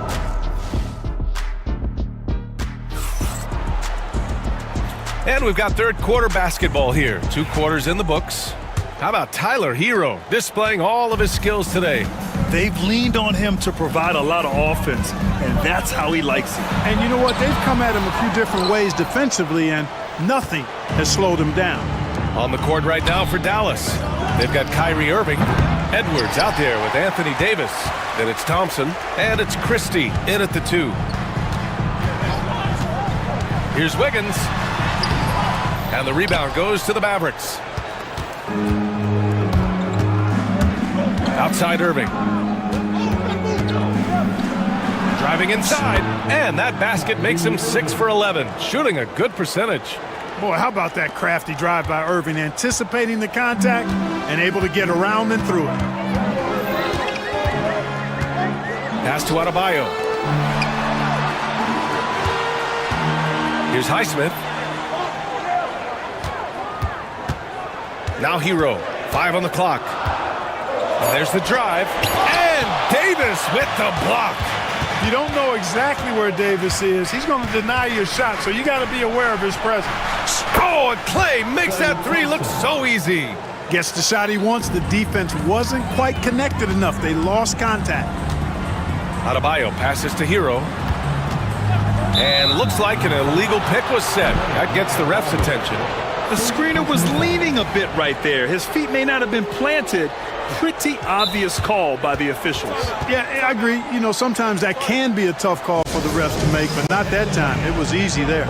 And we've got third quarter basketball here. 2 quarters in the books. How about Tyler Hero displaying all of his skills today? They've leaned on him to provide a lot of offense, and that's how he likes it. And you know what? They've come at him a few different ways defensively, and nothing has slowed him down. On the court right now for Dallas. They've got Kyrie Irving. Edwards out there with Anthony Davis. Then it's Thompson, and it's Christie in at the 2. Here's Wiggins. And the rebound goes to the Mavericks. Outside Irving. Driving inside, and that basket makes him 6 for 11, shooting a good percentage. Boy, how about that crafty drive by Irving, anticipating the contact and able to get around and through it. Pass to Adebayo. Here's Highsmith. Now Hero, 5 on the clock. And there's the drive, and Davis with the block. You don't know exactly where Davis is. He's going to deny your shot, so you got to be aware of his presence. Oh, and Klay makes that 3 look so easy. Gets the shot he wants. The defense wasn't quite connected enough. They lost contact. Adebayo passes to Hero. And looks like an illegal pick was set. That gets the ref's attention. The screener was leaning a bit right there. His feet may not have been planted. Pretty obvious call by the officials. Yeah, I agree. You know, sometimes that can be a tough call for the refs to make, but not that time. It was easy there.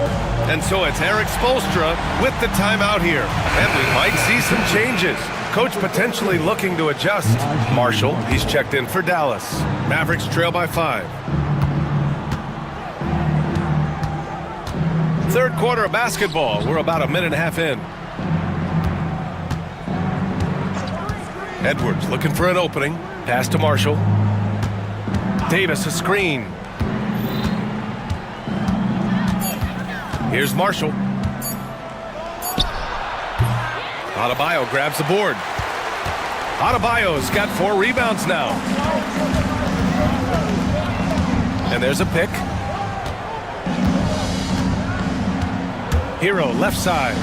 And so it's Eric Spoelstra with the timeout here. And we might see some changes. Coach potentially looking to adjust. Marshall, he's checked in for Dallas. Mavericks trail by 5. Third quarter of basketball. We're about a minute and a half in. Edwards looking for an opening. Pass to Marshall. Davis a screen. Here's Marshall. Adebayo grabs the board. Adebayo's got 4 rebounds now. And there's a pick. Hero left side.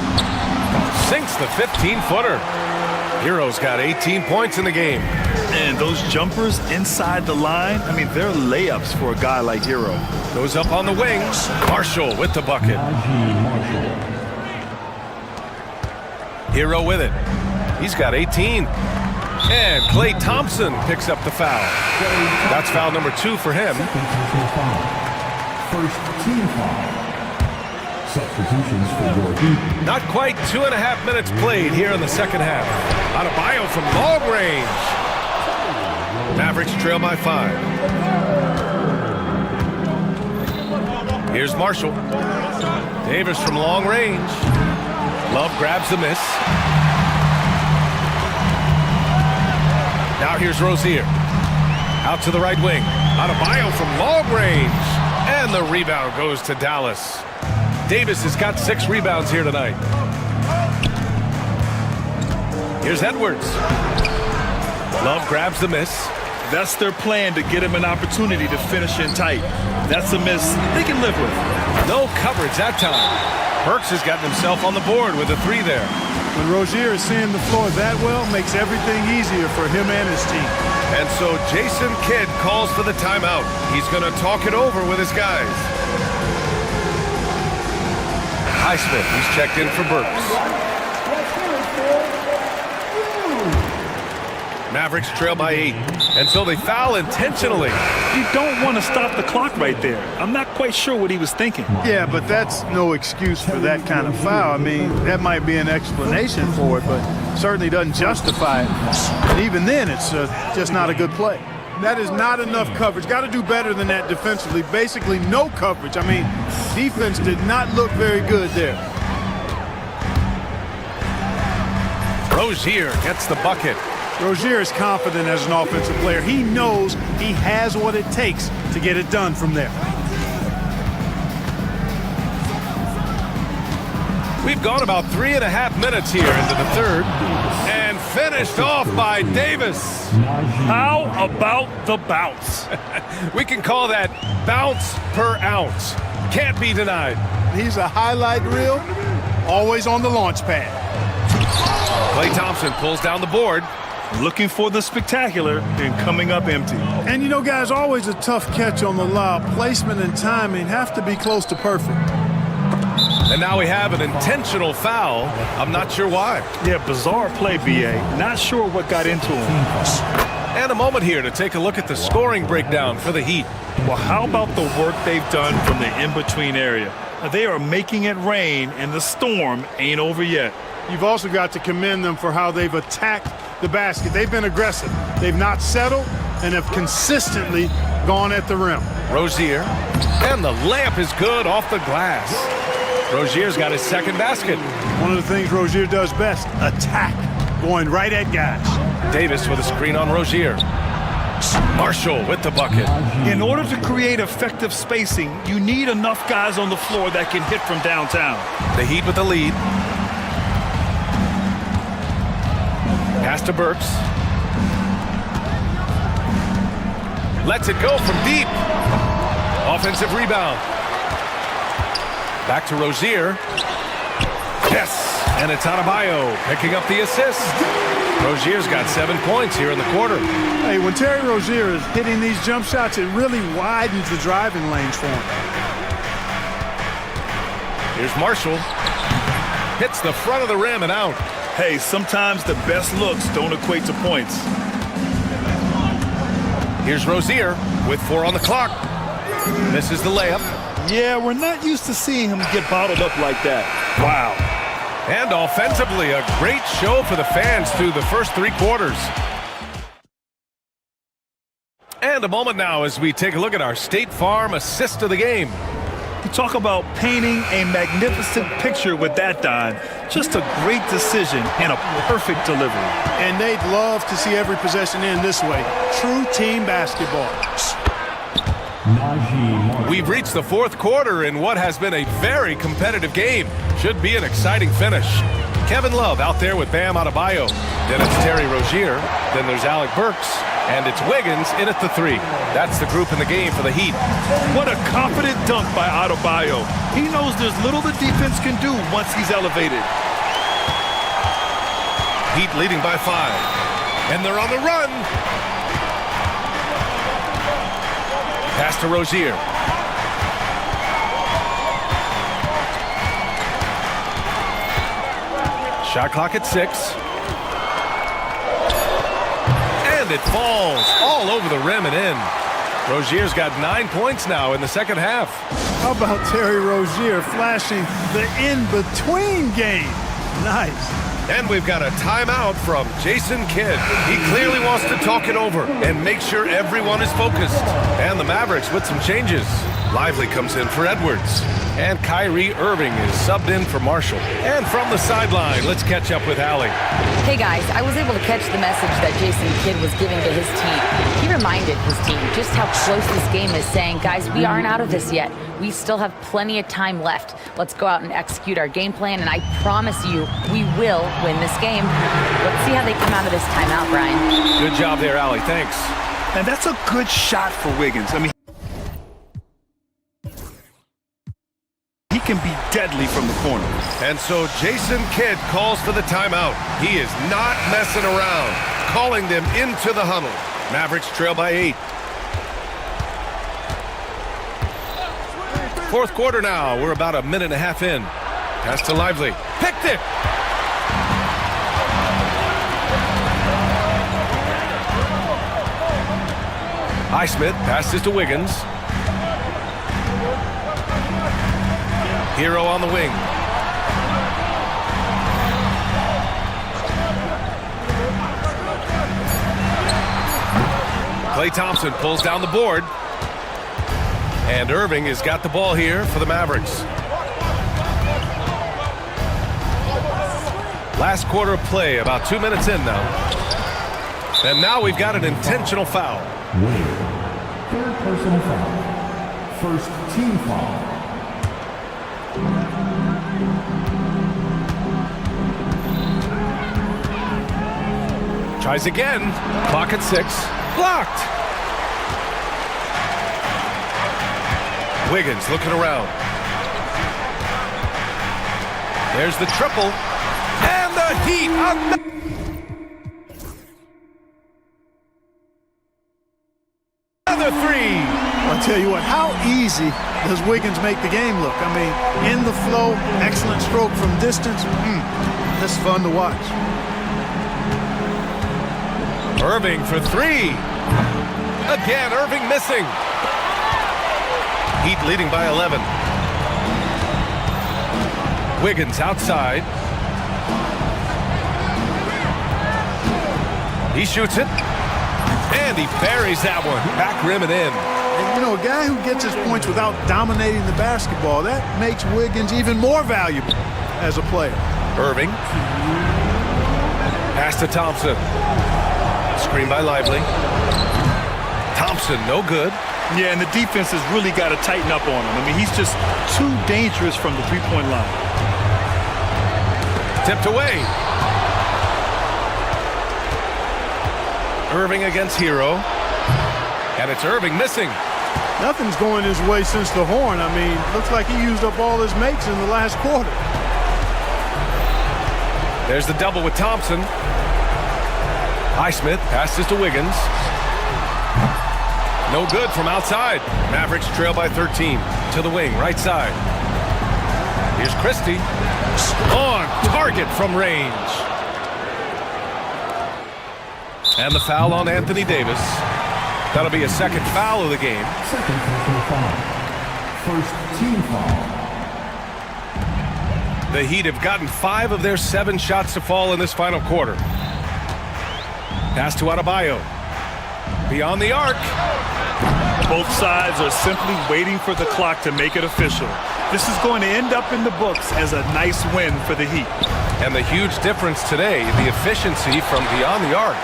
Sinks the 15-footer. Hero's got 18 points in the game. And those jumpers inside the line, I mean, they're layups for a guy like Hero. Goes up on the wings. Marshall with the bucket. Hero with it. He's got 18. And Klay Thompson picks up the foul. That's foul number 2 for him. First team foul. Substitutions for your team. Not quite 2.5 minutes played here in the second half. Adebayo from long range. Mavericks trail by 5. Here's Marshall. Davis from long range. Love grabs the miss. Now here's Rozier. Out to the right wing. Adebayo from long range. And the rebound goes to Dallas. Davis has got 6 rebounds here tonight. Here's Edwards. Love grabs the miss. That's their plan, to get him an opportunity to finish in tight. That's a miss they can live with. No coverage that time. Burks has gotten himself on the board with a 3 there. When Rozier is seeing the floor that well, makes everything easier for him and his team. And so Jason Kidd calls for the timeout. He's going to talk it over with his guys. Highsmith, he's checked in for Burks. Mavericks trail by 8. And so they foul intentionally. You don't want to stop the clock right there. I'm not quite sure what he was thinking. Yeah, but that's no excuse for that kind of foul. I mean, that might be an explanation for it, but certainly doesn't justify it. And even then, it's just not a good play. That is not enough coverage. Got to do better than that defensively. Basically, no coverage. I mean, defense did not look very good there. Rozier gets the bucket. Rozier is confident as an offensive player. He knows he has what it takes to get it done from there. We've gone about 3.5 minutes here into the third. And finished off by Davis. How about the bounce? We can call that bounce per ounce. Can't be denied. He's a highlight reel, always on the launch pad. Klay Thompson pulls down the board. Looking for the spectacular and coming up empty. And you know, guys, always a tough catch on the lob. Placement and timing have to be close to perfect. And now we have an intentional foul. I'm not sure why. Yeah, bizarre play, B.A. Not sure what got into him. And a moment here to take a look at the scoring breakdown for the Heat. Well, how about the work they've done from the in-between area? They are making it rain, and the storm ain't over yet. You've also got to commend them for how they've attacked the basket. They've been aggressive. They've not settled and have consistently gone at the rim. Rozier. And the layup is good off the glass. Rozier's got his second basket. One of the things Rozier does best, attack, going right at guys. Davis with a screen on Rozier. Marshall with the bucket. In order to create effective spacing, you need enough guys on the floor that can hit from downtown. The Heat with the lead. Pass to Burks. Lets it go from deep. Offensive rebound. Back to Rozier. Yes, and it's Adebayo picking up the assist. Rozier's got 7 points here in the quarter. Hey, when Terry Rozier is hitting these jump shots, it really widens the driving lanes for him. Here's Marshall. Hits the front of the rim and out. Hey, sometimes the best looks don't equate to points. Here's Rozier with 4 on the clock. Misses the layup. Yeah, we're not used to seeing him get bottled up like that. Wow. And offensively, a great show for the fans through the first 3 quarters. And a moment now as we take a look at our State Farm assist of the game. You talk about painting a magnificent picture with that, Don. Just a great decision and a perfect delivery. And they'd love to see every possession end this way. True team basketball. We've reached the 4th quarter in what has been a very competitive game. Should be an exciting finish. Kevin Love out there with Bam Adebayo. Then it's Terry Rozier. Then there's Alec Burks. And it's Wiggins in at the 3. That's the group in the game for the Heat. What a confident dunk by Adebayo. He knows there's little the defense can do once he's elevated. Heat leading by 5. And they're on the run. Pass to Rozier. Shot clock at 6. And it falls all over the rim and in. Rozier's got 9 points now in the second half. How about Terry Rozier flashing the in-between game? Nice. And we've got a timeout from Jason Kidd. He clearly wants to talk it over and make sure everyone is focused. And the Mavericks with some changes. Lively comes in for Edwards. And Kyrie Irving is subbed in for Marshall. And from the sideline, let's catch up with Allie. Hey guys, I was able to catch the message that Jason Kidd was giving to his team. He reminded his team just how close this game is, saying, guys, we aren't out of this yet. We still have plenty of time left. Let's go out and execute our game plan, and I promise you, we will win this game. Let's see how they come out of this timeout, Brian. Good job there, Allie. Thanks. And that's a good shot for Wiggins. I mean, he can be deadly from the corner. And so Jason Kidd calls for the timeout. He is not messing around, calling them into the huddle. Mavericks trail by 8. 4th quarter now. We're about a minute and a half in. Pass to Lively. Picked it! Highsmith passes to Wiggins. Hero on the wing. Klay Thompson pulls down the board. And Irving has got the ball here for the Mavericks. Last quarter of play, about 2 minutes in now. And now we've got an intentional foul. Wade. 3rd personal foul. 1st team foul. Tries again. Clock at 6. Blocked. Wiggins looking around. There's the triple. And the Heat on another 3. I'll tell you what, how easy does Wiggins make the game look? I mean, in the flow, excellent stroke from distance. This is fun to watch. Irving for 3. Again, Irving missing. Heat leading by 11. Wiggins outside. He shoots it. And he buries that one. Back rim and in. And, you know, a guy who gets his points without dominating the basketball, that makes Wiggins even more valuable as a player. Irving. Pass to Thompson. Screen by Lively. Thompson, no good. Yeah, and the defense has really got to tighten up on him. I mean, he's just too dangerous from the three-point line. Tipped away. Irving against Hero. And it's Irving missing. Nothing's going his way since the horn. I mean, looks like he used up all his makes in the last quarter. There's the double with Thompson. Highsmith passes to Wiggins. No good from outside. Mavericks trail by 13. To the wing, right side. Here's Christie. On target from range. And the foul on Anthony Davis. That'll be a second foul of the game. Second personal foul. First team foul. The Heat have gotten 5 of their 7 shots to fall in this final quarter. Pass to Adebayo. Beyond the arc. Both sides are simply waiting for the clock to make it official. This is going to end up in the books as a nice win for the Heat. And the huge difference today, the efficiency from beyond the arc.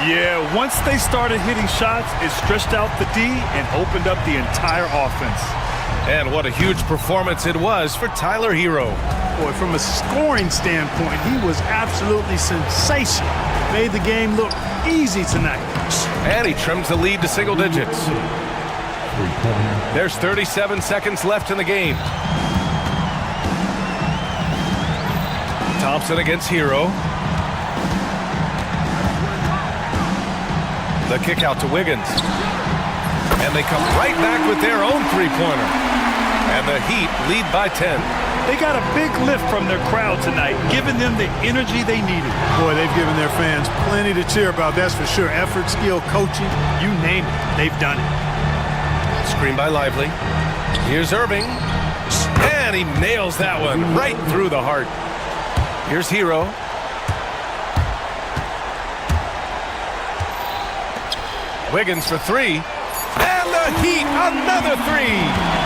Yeah, once they started hitting shots, it stretched out the D and opened up the entire offense. And what a huge performance it was for Tyler Hero. Boy, from a scoring standpoint, he was absolutely sensational. Made the game look easy tonight. And he trims the lead to single digits. There's 37 seconds left in the game. Thompson against Hero. The kick out to Wiggins. And they come right back with their own three-pointer. And the Heat lead by 10. They got a big lift from their crowd tonight, giving them the energy they needed. Boy, they've given their fans plenty to cheer about, that's for sure. Effort, skill, coaching, you name it, they've done it. Screen by Lively. Here's Irving. And he nails that one right through the heart. Here's Hero. Wiggins for 3. And the Heat, another 3.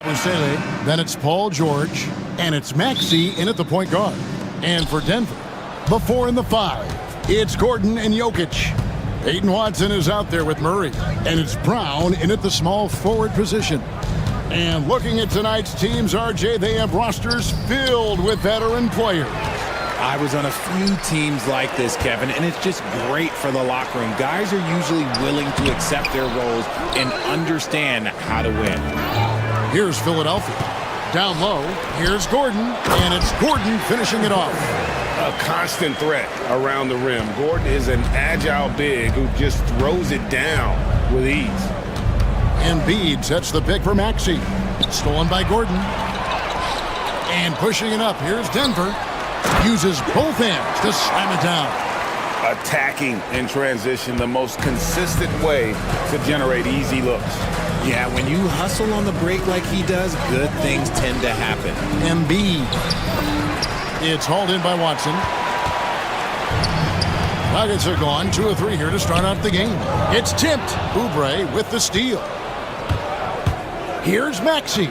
Then it's Paul George, and it's Maxey in at the point guard. And for Denver, the 4 and the 5, it's Gordon and Jokic. Peyton Watson is out there with Murray, and it's Brown in at the small forward position. And looking at tonight's teams, RJ, they have rosters filled with veteran players. I was on a few teams like this, Kevin, and it's just great for the locker room. Guys are usually willing to accept their roles and understand how to win. Here's Philadelphia. Down low, here's Gordon, and it's Gordon finishing it off. A constant threat around the rim. Gordon is an agile big who just throws it down with ease. Embiid sets the pick for Maxey. Stolen by Gordon. And pushing it up, here's Denver. Uses both hands to slam it down. Attacking in transition, the most consistent way to generate easy looks. Yeah, when you hustle on the break like he does, good things tend to happen. Embiid. It's hauled in by Watson. Nuggets are gone. 2 of 3 here to start out the game. It's tipped. Oubre with the steal. Here's Maxey.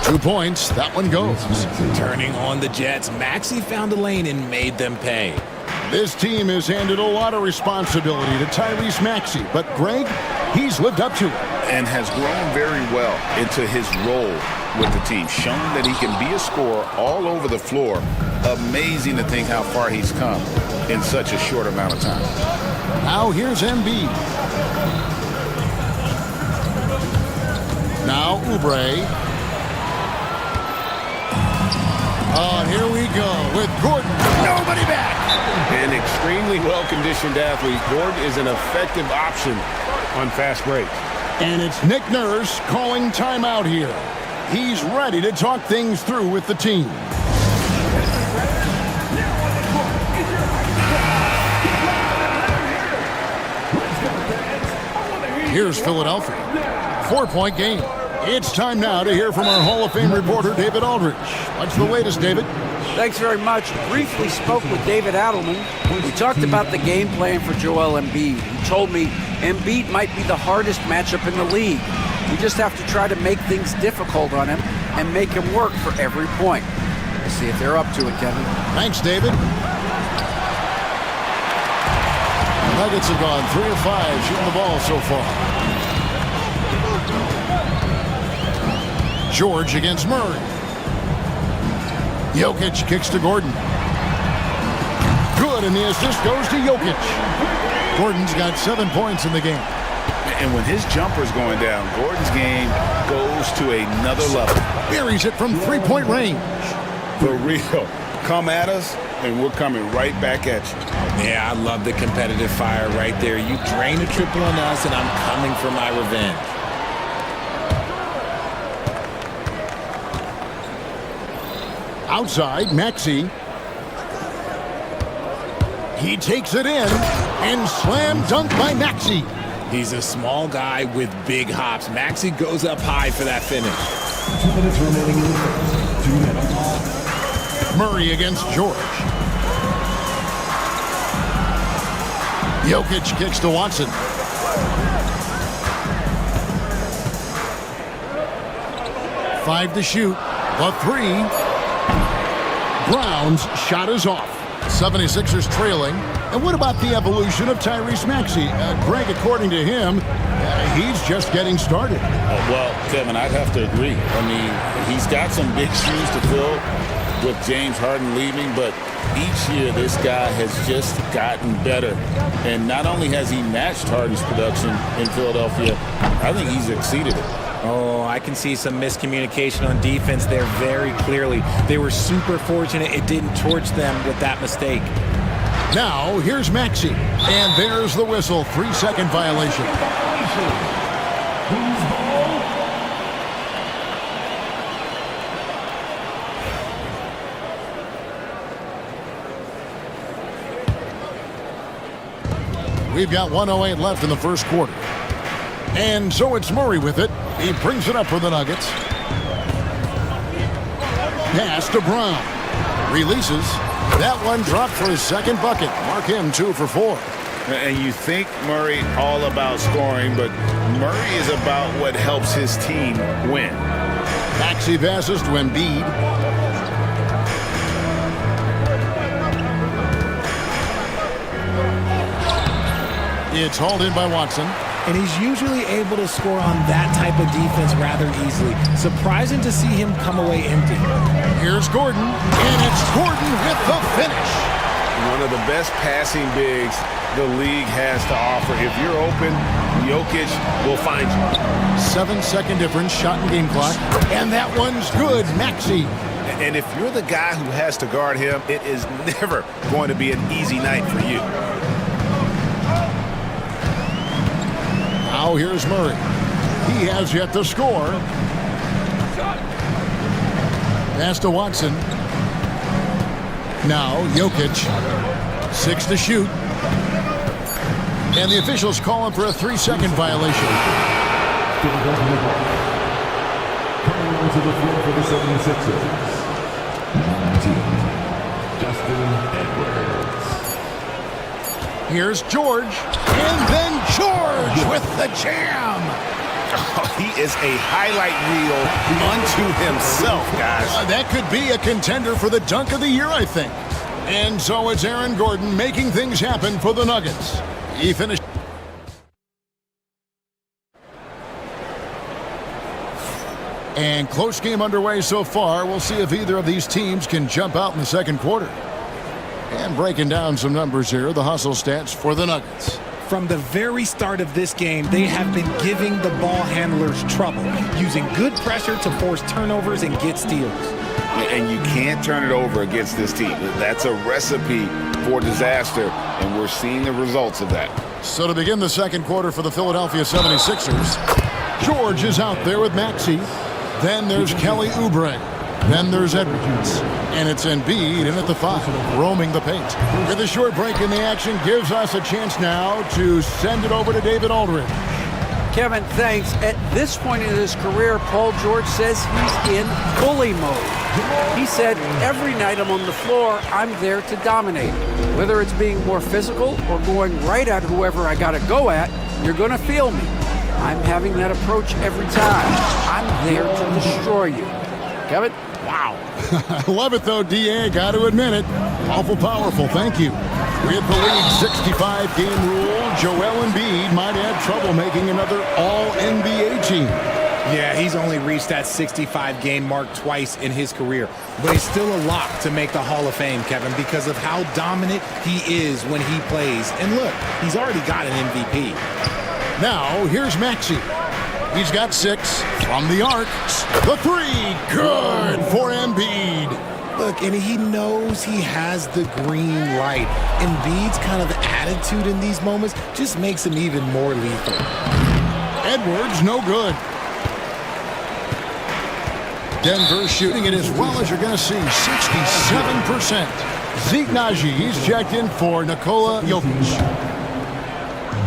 2 points. That one goes. Turning on the Jets, Maxey found a lane and made them pay. This team has handed a lot of responsibility to Tyrese Maxey, but Greg, he's lived up to it. And has grown very well into his role with the team, shown that he can be a scorer all over the floor. Amazing to think how far he's come in such a short amount of time. Now here's Embiid. Now Oubre. Oh, here we go with Gordon. Nobody back. An extremely well-conditioned athlete. Gordon is an effective option on fast breaks. And it's Nick Nurse calling timeout here. He's ready to talk things through with the team. Here's Philadelphia. 4-point game. It's time now to hear from our Hall of Fame reporter, David Aldridge. What's the latest, David? Thanks very much. Briefly spoke with David Adelman. We talked about the game plan for Joel Embiid. He told me Embiid might be the hardest matchup in the league. We just have to try to make things difficult on him and make him work for every point. We'll see if they're up to it, Kevin. Thanks, David. The Nuggets have gone 3 of 5 shooting the ball so far. George against Murray. Jokic kicks to Gordon. Good, and the assist goes to Jokic. Gordon's got 7 points in the game. And when his jumper's going down, Gordon's game goes to another level. Buries it from 3-point range. For real. Come at us, and we're coming right back at you. Yeah, I love the competitive fire right there. You drain a triple on us, and I'm coming for my revenge. Outside, Maxey. He takes it in, and slam dunk by Maxey. He's a small guy with big hops. Maxey goes up high for that finish. 2 minutes remaining in the first. 2 minutes. Murray against George. Jokic kicks to Watson. Five to shoot. The 3. Brown's shot is off. 76ers trailing. And what about the evolution of Tyrese Maxey? Greg, according to him, he's just getting started. Well, Kevin, I'd have to agree. I mean, he's got some big shoes to fill with James Harden leaving, but each year this guy has just gotten better. And not only has he matched Harden's production in Philadelphia, I think he's exceeded it. Oh, I can see some miscommunication on defense there very clearly. They were super fortunate it didn't torch them with that mistake. Now, here's Maxey. And there's the whistle. 3-second violation. We've got 1:08 left in the first quarter. And so it's Murray with it. He brings it up for the Nuggets. Pass to Brown. Releases. That one dropped for his second bucket. Mark him 2 for 4. And you think Murray all about scoring, but Murray is about what helps his team win. Maxey passes to Embiid. It's hauled in by Watson. And he's usually able to score on that type of defense rather easily. Surprising to see him come away empty. Here's Gordon, and it's Gordon with the finish. One of the best passing bigs the league has to offer. If you're open, Jokic will find you. 7-second difference, shot and game clock. And that one's good, Maxey. And if you're the guy who has to guard him, it is never going to be an easy night for you. Now here's Murray. He has yet to score. Pass to Watson. Now Jokic. 6 to shoot. And the officials call him for a 3-second violation. Coming onto the floor for the 76ers. 19, Justin Edwards. Here's George. And then George with the jam. Oh, he is a highlight reel unto himself, guys. That could be a contender for the dunk of the year, I think. And so it's Aaron Gordon making things happen for the Nuggets. He finished. And close game underway so far. We'll see if either of these teams can jump out in the second quarter. And breaking down some numbers here, the hustle stats for the Nuggets. From the very start of this game, they have been giving the ball handlers trouble, using good pressure to force turnovers and get steals. And you can't turn it over against this team. That's a recipe for disaster, and we're seeing the results of that. So to begin the second quarter for the Philadelphia 76ers, George is out there with Maxey. Then there's Kelly Oubre. Then there's Edwards. And it's Embiid in at the 5, roaming the paint. With a short break in the action, gives us a chance now to send it over to David Aldridge. Kevin, thanks. At this point in his career, Paul George says he's in bully mode. He said, every night I'm on the floor, I'm there to dominate. Whether it's being more physical or going right at whoever I got to go at, you're going to feel me. I'm having that approach every time. I'm there to destroy you. Kevin? Wow. I love it, though, D.A. Got to admit it. Awful powerful. Thank you. With the league's 65-game rule, Joel Embiid might have trouble making another All-NBA team. Yeah, he's only reached that 65-game mark twice in his career. But he's still a lock to make the Hall of Fame, Kevin, because of how dominant he is when he plays. And look, he's already got an MVP. Now, here's Maxey. He's got 6 from the arc. The 3, good for Embiid. Look, and he knows he has the green light. Embiid's kind of attitude in these moments just makes him even more lethal. Edwards, no good. Denver shooting it as well as you're going to see, 67%. Zeke Naji, he's checked in for Nikola Jokic.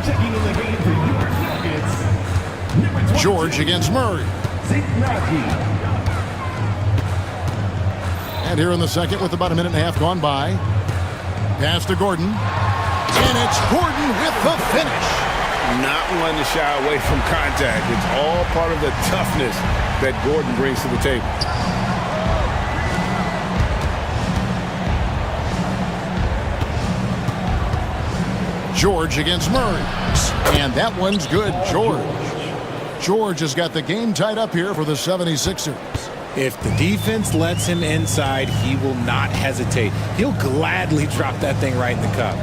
Checking in the game for your Nuggets. George against Murray. And here in the second with about a minute and a half gone by. Pass to Gordon. And it's Gordon with the finish. Not one to shy away from contact. It's all part of the toughness that Gordon brings to the table. George against Murray. And that one's good, George. George has got the game tied up here for the 76ers. If the defense lets him inside, he will not hesitate. He'll gladly drop that thing right in the cup.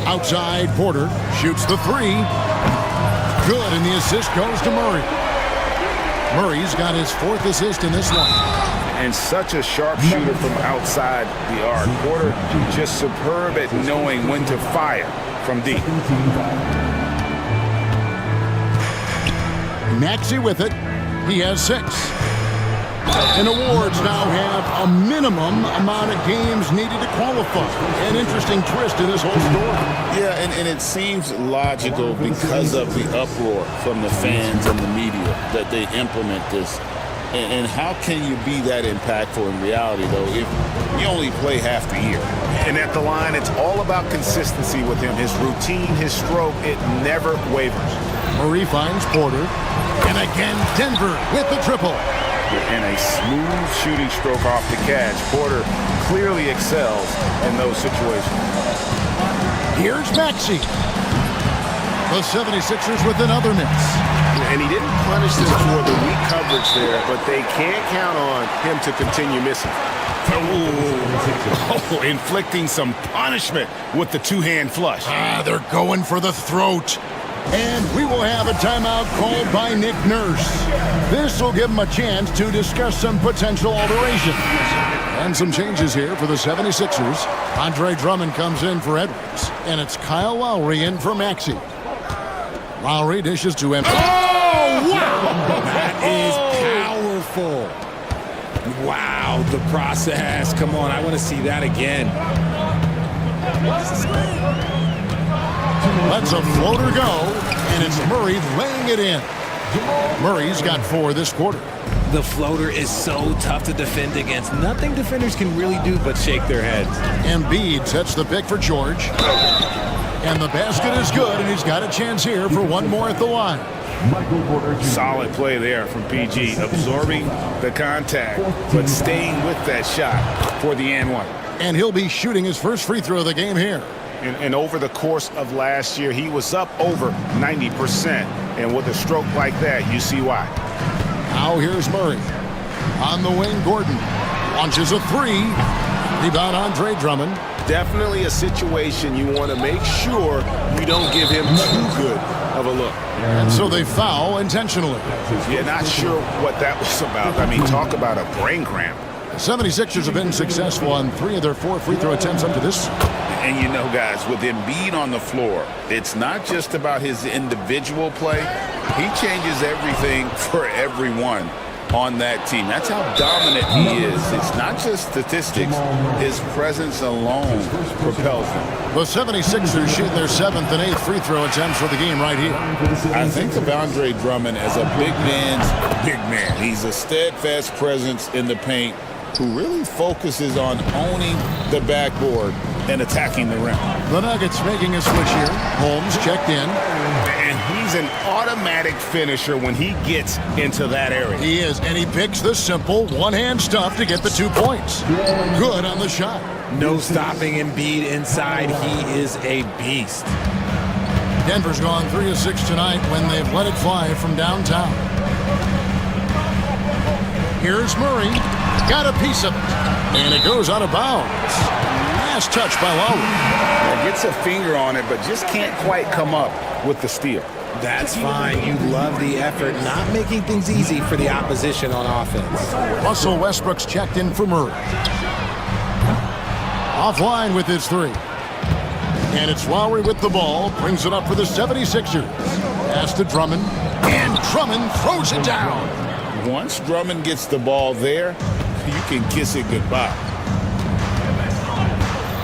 Outside, Porter shoots the 3. Good, and the assist goes to Murray. Murray's got his 4th assist in this one. And such a sharp shooter from outside the arc. Porter just superb at knowing when to fire from deep. Maxey with it. He has 6. And awards now have a minimum amount of games needed to qualify. An interesting twist to this whole story. Yeah, and it seems logical because of the uproar from the fans and the media that they implement this. And how can you be that impactful in reality, though, if you only play half the year? And at the line, it's all about consistency with him. His routine, his stroke, it never wavers. Murray finds Porter. And again, Denver with the triple. and a smooth shooting stroke off the catch. Porter clearly excels in those situations. Here's Maxey. The 76ers with another miss. And he didn't punish them for the weak coverage there, but they can't count on him to continue missing. Oh, inflicting some punishment with the two-hand flush. They're going for the throat. And we will have a timeout called by Nick Nurse. This will give him a chance to discuss some potential alterations. And some changes here for the 76ers. Andre Drummond comes in for Edwards. And it's Kyle Lowry in for Maxey. Lowry dishes to him. Oh, wow! That is powerful. Wow, the process. Come on, I want to see that again. Lets a floater go, and it's Murray laying it in. Murray's got 4 this quarter. The floater is so tough to defend against. Nothing defenders can really do but shake their heads. Embiid sets the pick for George. And the basket is good, and he's got a chance here for one more at the line. Solid play there from PG, absorbing the contact, but staying with that shot for the and one. And he'll be shooting his first free throw of the game here. And over the course of last year, he was up over 90%. And with a stroke like that, you see why. Now here's Murray. On the wing, Gordon launches a 3. Rebound Andre Drummond. Definitely a situation you want to make sure you don't give him too good of a look. And so they foul intentionally. Yeah, not sure what that was about. I mean, talk about a brain cramp. The 76ers have been successful on 3 of their 4 free throw attempts up to this. And you know, guys, with Embiid on the floor, it's not just about his individual play. He changes everything for everyone on that team. That's how dominant he is. It's not just statistics. His presence alone propels them. The 76ers shoot their 7th and 8th free throw attempts for the game right here. I think of Andre Drummond as a big man's big man. He's a steadfast presence in the paint who really focuses on owning the backboard and attacking the rim. The Nuggets making a switch here. Holmes checked in. And he's an automatic finisher when he gets into that area. He is, and he picks the simple one-hand stuff to get the 2 points. Good on the shot. No stopping Embiid inside. He is a beast. Denver's gone 3 of 6 tonight when they've let it fly from downtown. Here's Murray. Got a piece of it. And it goes out of bounds. Last touch by Lowry. Gets a finger on it, but just can't quite come up with the steal. That's fine. You love the effort, not making things easy for the opposition on offense. Russell Westbrook's checked in for Murray. Offline with his 3. And it's Lowry with the ball. Brings it up for the 76ers. Pass to Drummond. And Drummond throws it down. Once Drummond gets the ball there, you can kiss it goodbye.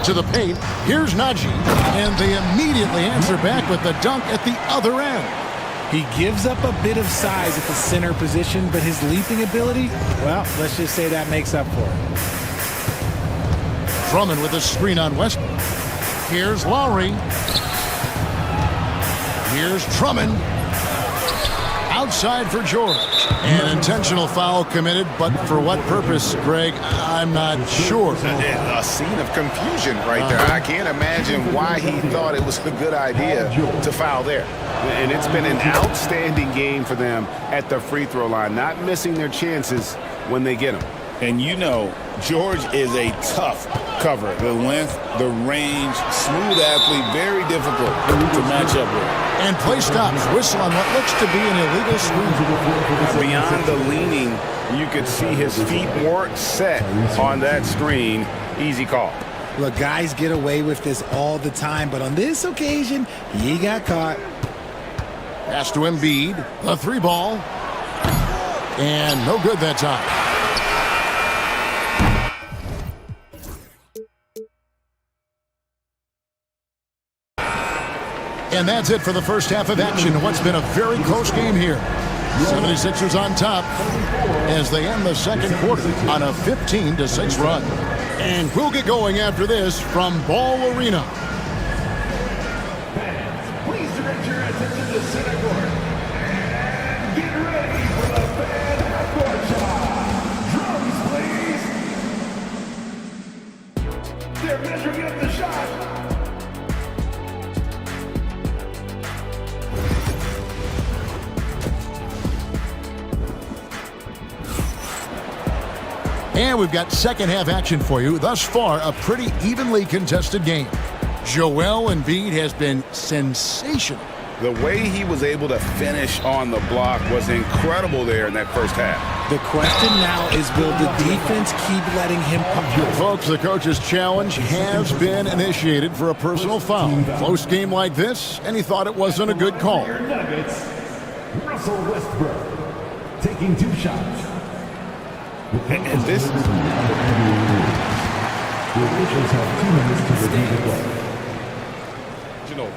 To the paint, here's Najee, and they immediately answer back with the dunk at the other end. He gives up a bit of size at the center position, but his leaping ability, well, let's just say that makes up for it. Drummond with a screen on Westbrook. Here's Lowry. Here's Drummond. Outside for George. An intentional foul committed, but for what purpose, Greg? I'm not sure. A scene of confusion right there. I can't imagine why he thought it was a good idea to foul there. And it's been an outstanding game for them at the free throw line, not missing their chances when they get them. And you know, George is a tough cover. The length, the range, smooth athlete, very difficult to match up with. And play stops. Whistle on what looks to be an illegal screen. Beyond the leaning, you could see his feet weren't set on that screen. Easy call. Look, guys get away with this all the time, but on this occasion, he got caught. Pass to Embiid. The 3 ball. And no good that time. And that's it for the first half of action in what's been a very close game here. 76ers on top as they end the second quarter on a 15-6 run. And we'll get going after this from Ball Arena. Please direct your attention to center court. And get ready for the fan half-court shot. And we've got second half action for you. Thus far, a pretty evenly contested game. Joel Embiid has been sensational. The way he was able to finish on the block was incredible there in that first half. The question now is, will the defense keep letting him pump? Folks, the coach's challenge has been initiated for a personal foul. Close game like this, and he thought it wasn't a good call. Nuggets, Russell Westbrook taking 2 shots. And this is... The officials have 2 minutes to review the play.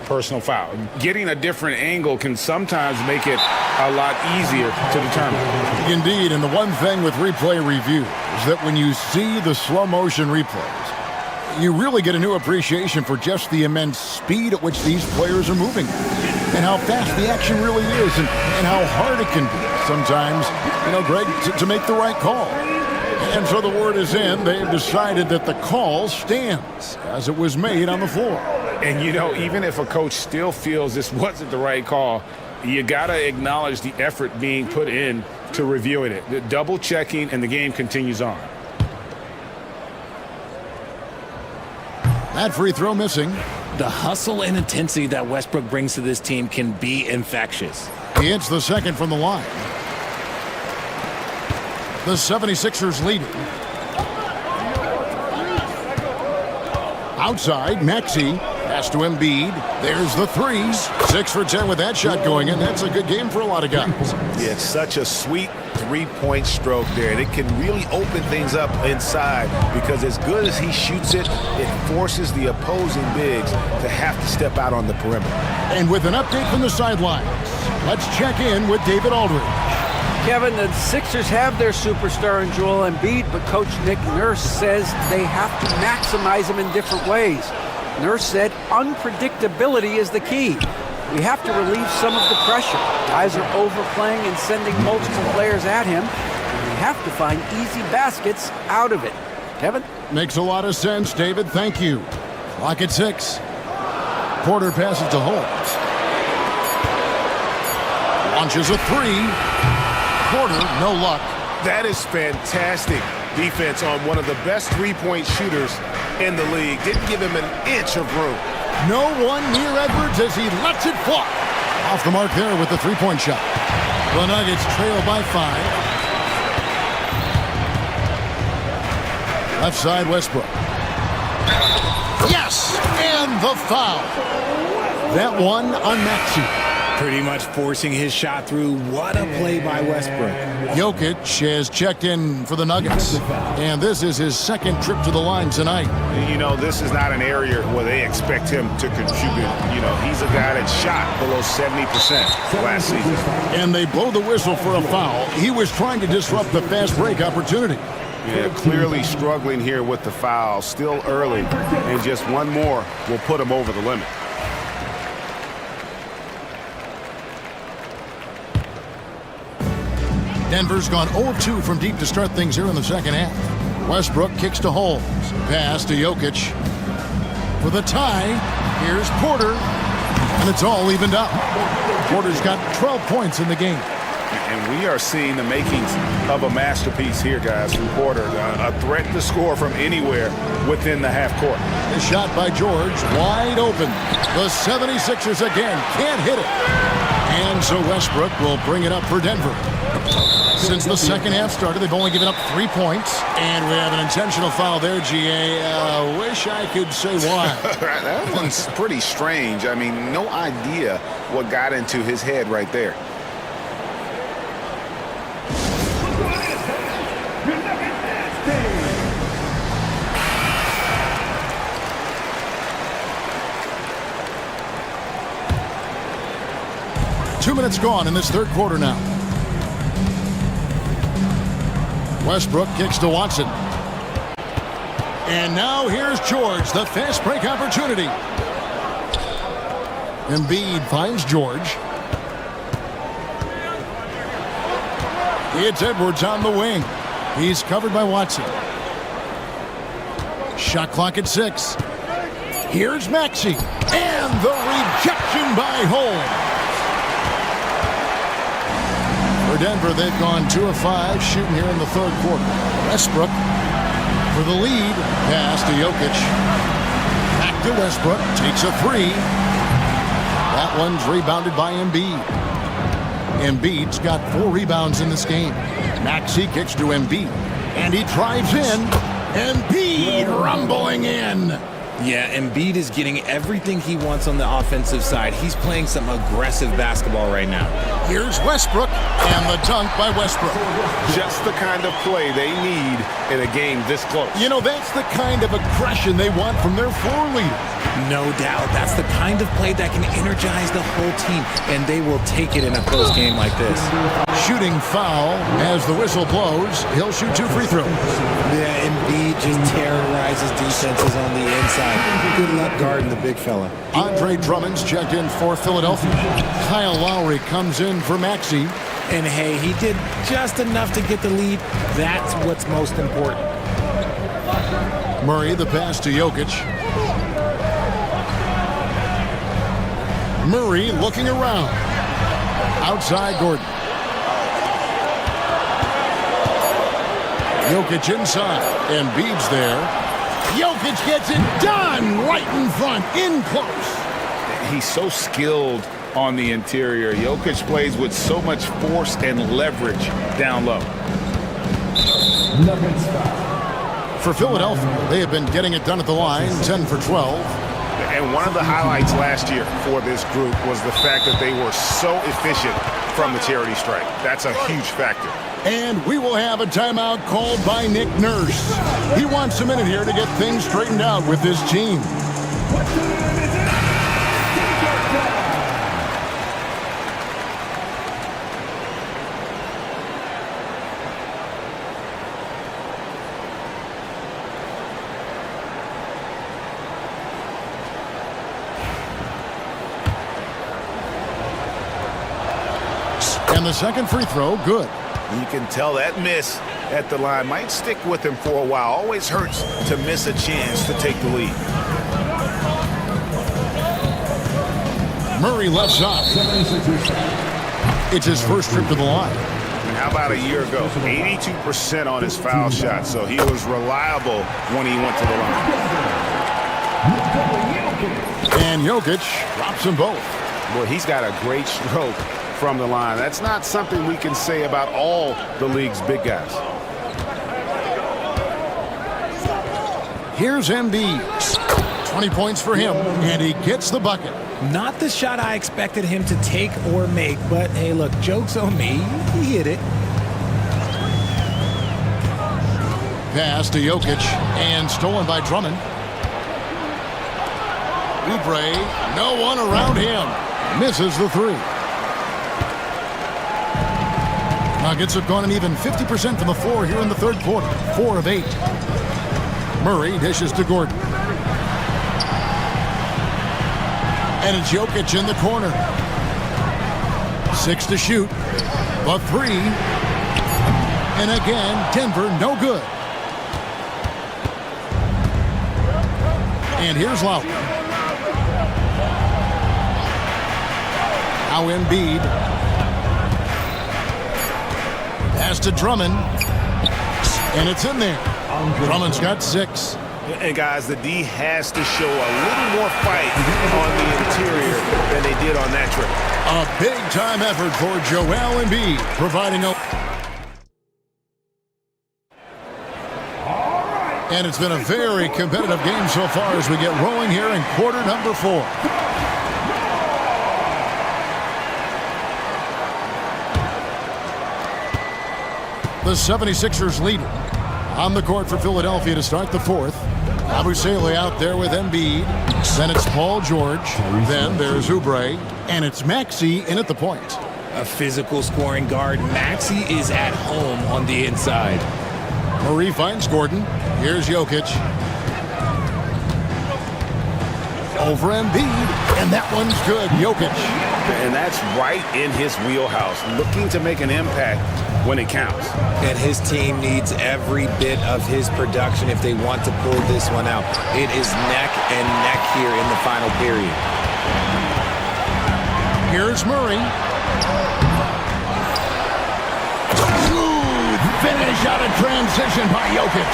Personal foul. Getting a different angle can sometimes make it a lot easier to determine. Indeed, and the one thing with replay review is that when you see the slow motion replays, you really get a new appreciation for just the immense speed at which these players are moving and how fast the action really is and how hard it can be sometimes, Greg, to make the right call. And so the word is in. They've decided that the call stands as it was made on the floor. And, even if a coach still feels this wasn't the right call, you got to acknowledge the effort being put in to reviewing it. The double checking, and the game continues on. That free throw missing. The hustle and intensity that Westbrook brings to this team can be infectious. He hits the second from the line. The 76ers leading. Outside, Maxey. Pass to Embiid. There's the 3. 6 for 10 with that shot going in. That's a good game for a lot of guys. Yeah, it's such a sweet three-point stroke there. And it can really open things up inside because as good as he shoots it, it forces the opposing bigs to have to step out on the perimeter. And with an update from the sidelines, let's check in with David Aldridge. Kevin, the Sixers have their superstar in Joel Embiid, but Coach Nick Nurse says they have to maximize him in different ways. Nurse said unpredictability is the key. We have to relieve some of the pressure. Guys are overplaying and sending multiple players at him. And we have to find easy baskets out of it. Kevin? Makes a lot of sense, David. Thank you. Clock at 6. Porter passes to Holmes. Launches a 3. Porter, no luck. That is fantastic defense on one of the best three-point shooters in the league. Didn't give him an inch of room. No one near Edwards as he lets it fly. Off the mark there with the three-point shot. The Nuggets trail by 5. Left side, Westbrook. Yes! And the foul. That one on Maxey. Pretty much forcing his shot through. What a play by Westbrook. Jokic has checked in for the Nuggets. And this is his second trip to the line tonight. This is not an area where they expect him to contribute. He's a guy that shot below 70% last season. And they blow the whistle for a foul. He was trying to disrupt the fast break opportunity. Yeah, clearly struggling here with the foul. Still early. And just one more will put him over the limit. Denver's gone 0-2 from deep to start things here in the second half. Westbrook kicks to Holmes. Pass to Jokic. For the tie, here's Porter. And it's all evened up. Porter's got 12 points in the game. And we are seeing the makings of a masterpiece here, guys, from Porter. A threat to score from anywhere within the half court. The shot by George, wide open. The 76ers again can't hit it. And so Westbrook will bring it up for Denver. Since the second half started, they've only given up 3 points. And we have an intentional foul there, GA. Wish I could say why. That one's pretty strange. I mean, no idea what got into his head right there. Two minutes gone in this third quarter now. Westbrook kicks to Watson. And now here's George, the fast break opportunity. Embiid finds George. It's Edwards on the wing. He's covered by Watson. Shot clock at 6. Here's Maxey. And the rejection by Holmes. For Denver. They've gone 2 of 5 shooting here in the third quarter. Westbrook for the lead. Pass to Jokic. Back to Westbrook. Takes a 3. That one's rebounded by Embiid. Embiid's got 4 rebounds in this game. Maxey kicks to Embiid. And he drives in. Embiid rumbling in. Yeah, Embiid is getting everything he wants on the offensive side. He's playing some aggressive basketball right now. Here's Westbrook, and the dunk by Westbrook. Just the kind of play they need in a game this close. You know, that's the kind of aggression they want from their floor leader. No doubt. That's the kind of play that can energize the whole team, and they will take it in a close game like this. Shooting foul as the whistle blows. He'll shoot 2 free throws. Yeah, Embiid just terrorizes defenses on the inside. Good luck guarding the big fella. Andre Drummond's checked in for Philadelphia. Kyle Lowry comes in for Maxey. And hey, he did just enough to get the lead. That's what's most important. Murray, the pass to Jokic. Murray looking around. Outside Gordon. Jokic inside. Embiid's there. Jokic gets it done right in front, in close. He's so skilled on the interior. Jokic plays with so much force and leverage down low. For Philadelphia, they have been getting it done at the line, 10 for 12. And one of the highlights last year for this group was the fact that they were so efficient from the charity stripe. That's a huge factor. And we will have a timeout called by Nick Nurse. He wants a minute here to get things straightened out with this team. And the second free throw, good. You can tell that miss at the line might stick with him for a while. Always hurts to miss a chance to take the lead. Murray left side. It's his first trip to the line. And how about a year ago? 82% on his foul shot, so he was reliable when he went to the line. And Jokic drops them both. Well, he's got a great stroke from the line. That's not something we can say about all the league's big guys. Here's Embiid. 20 points for him, and he gets the bucket. Not the shot I expected him to take or make, but hey, look, joke's on me. He hit it. Pass to Jokic, and stolen by Drummond. Oubre, no one around him. Misses the 3. Nuggets have gone an even 50% from the floor here in the third quarter. 4 of 8. Murray dishes to Gordon. And it's Jokic in the corner. 6 to shoot. The 3. And again, Denver no good. And here's Lowry. Now Embiid. Pass to Drummond. And it's in there. Drummond's got 6. And guys, the D has to show a little more fight on the interior than they did on that trip. A big-time effort for Joel Embiid, providing a... And it's been a very competitive game so far as we get rolling here in quarter number 4. The 76ers lead it. On the court for Philadelphia to start the 4th. Abusele out there with Embiid. Then it's Paul George. Then there's Oubre. And it's Maxey in at the point. A physical scoring guard. Maxey is at home on the inside. Murray finds Gordon. Here's Jokic. Over Embiid. And that one's good. Jokic. And that's right in his wheelhouse. Looking to make an impact when it counts. And his team needs every bit of his production if they want to pull this one out. It is neck and neck here in the final period. Here's Murray. finish out of transition by Jokic.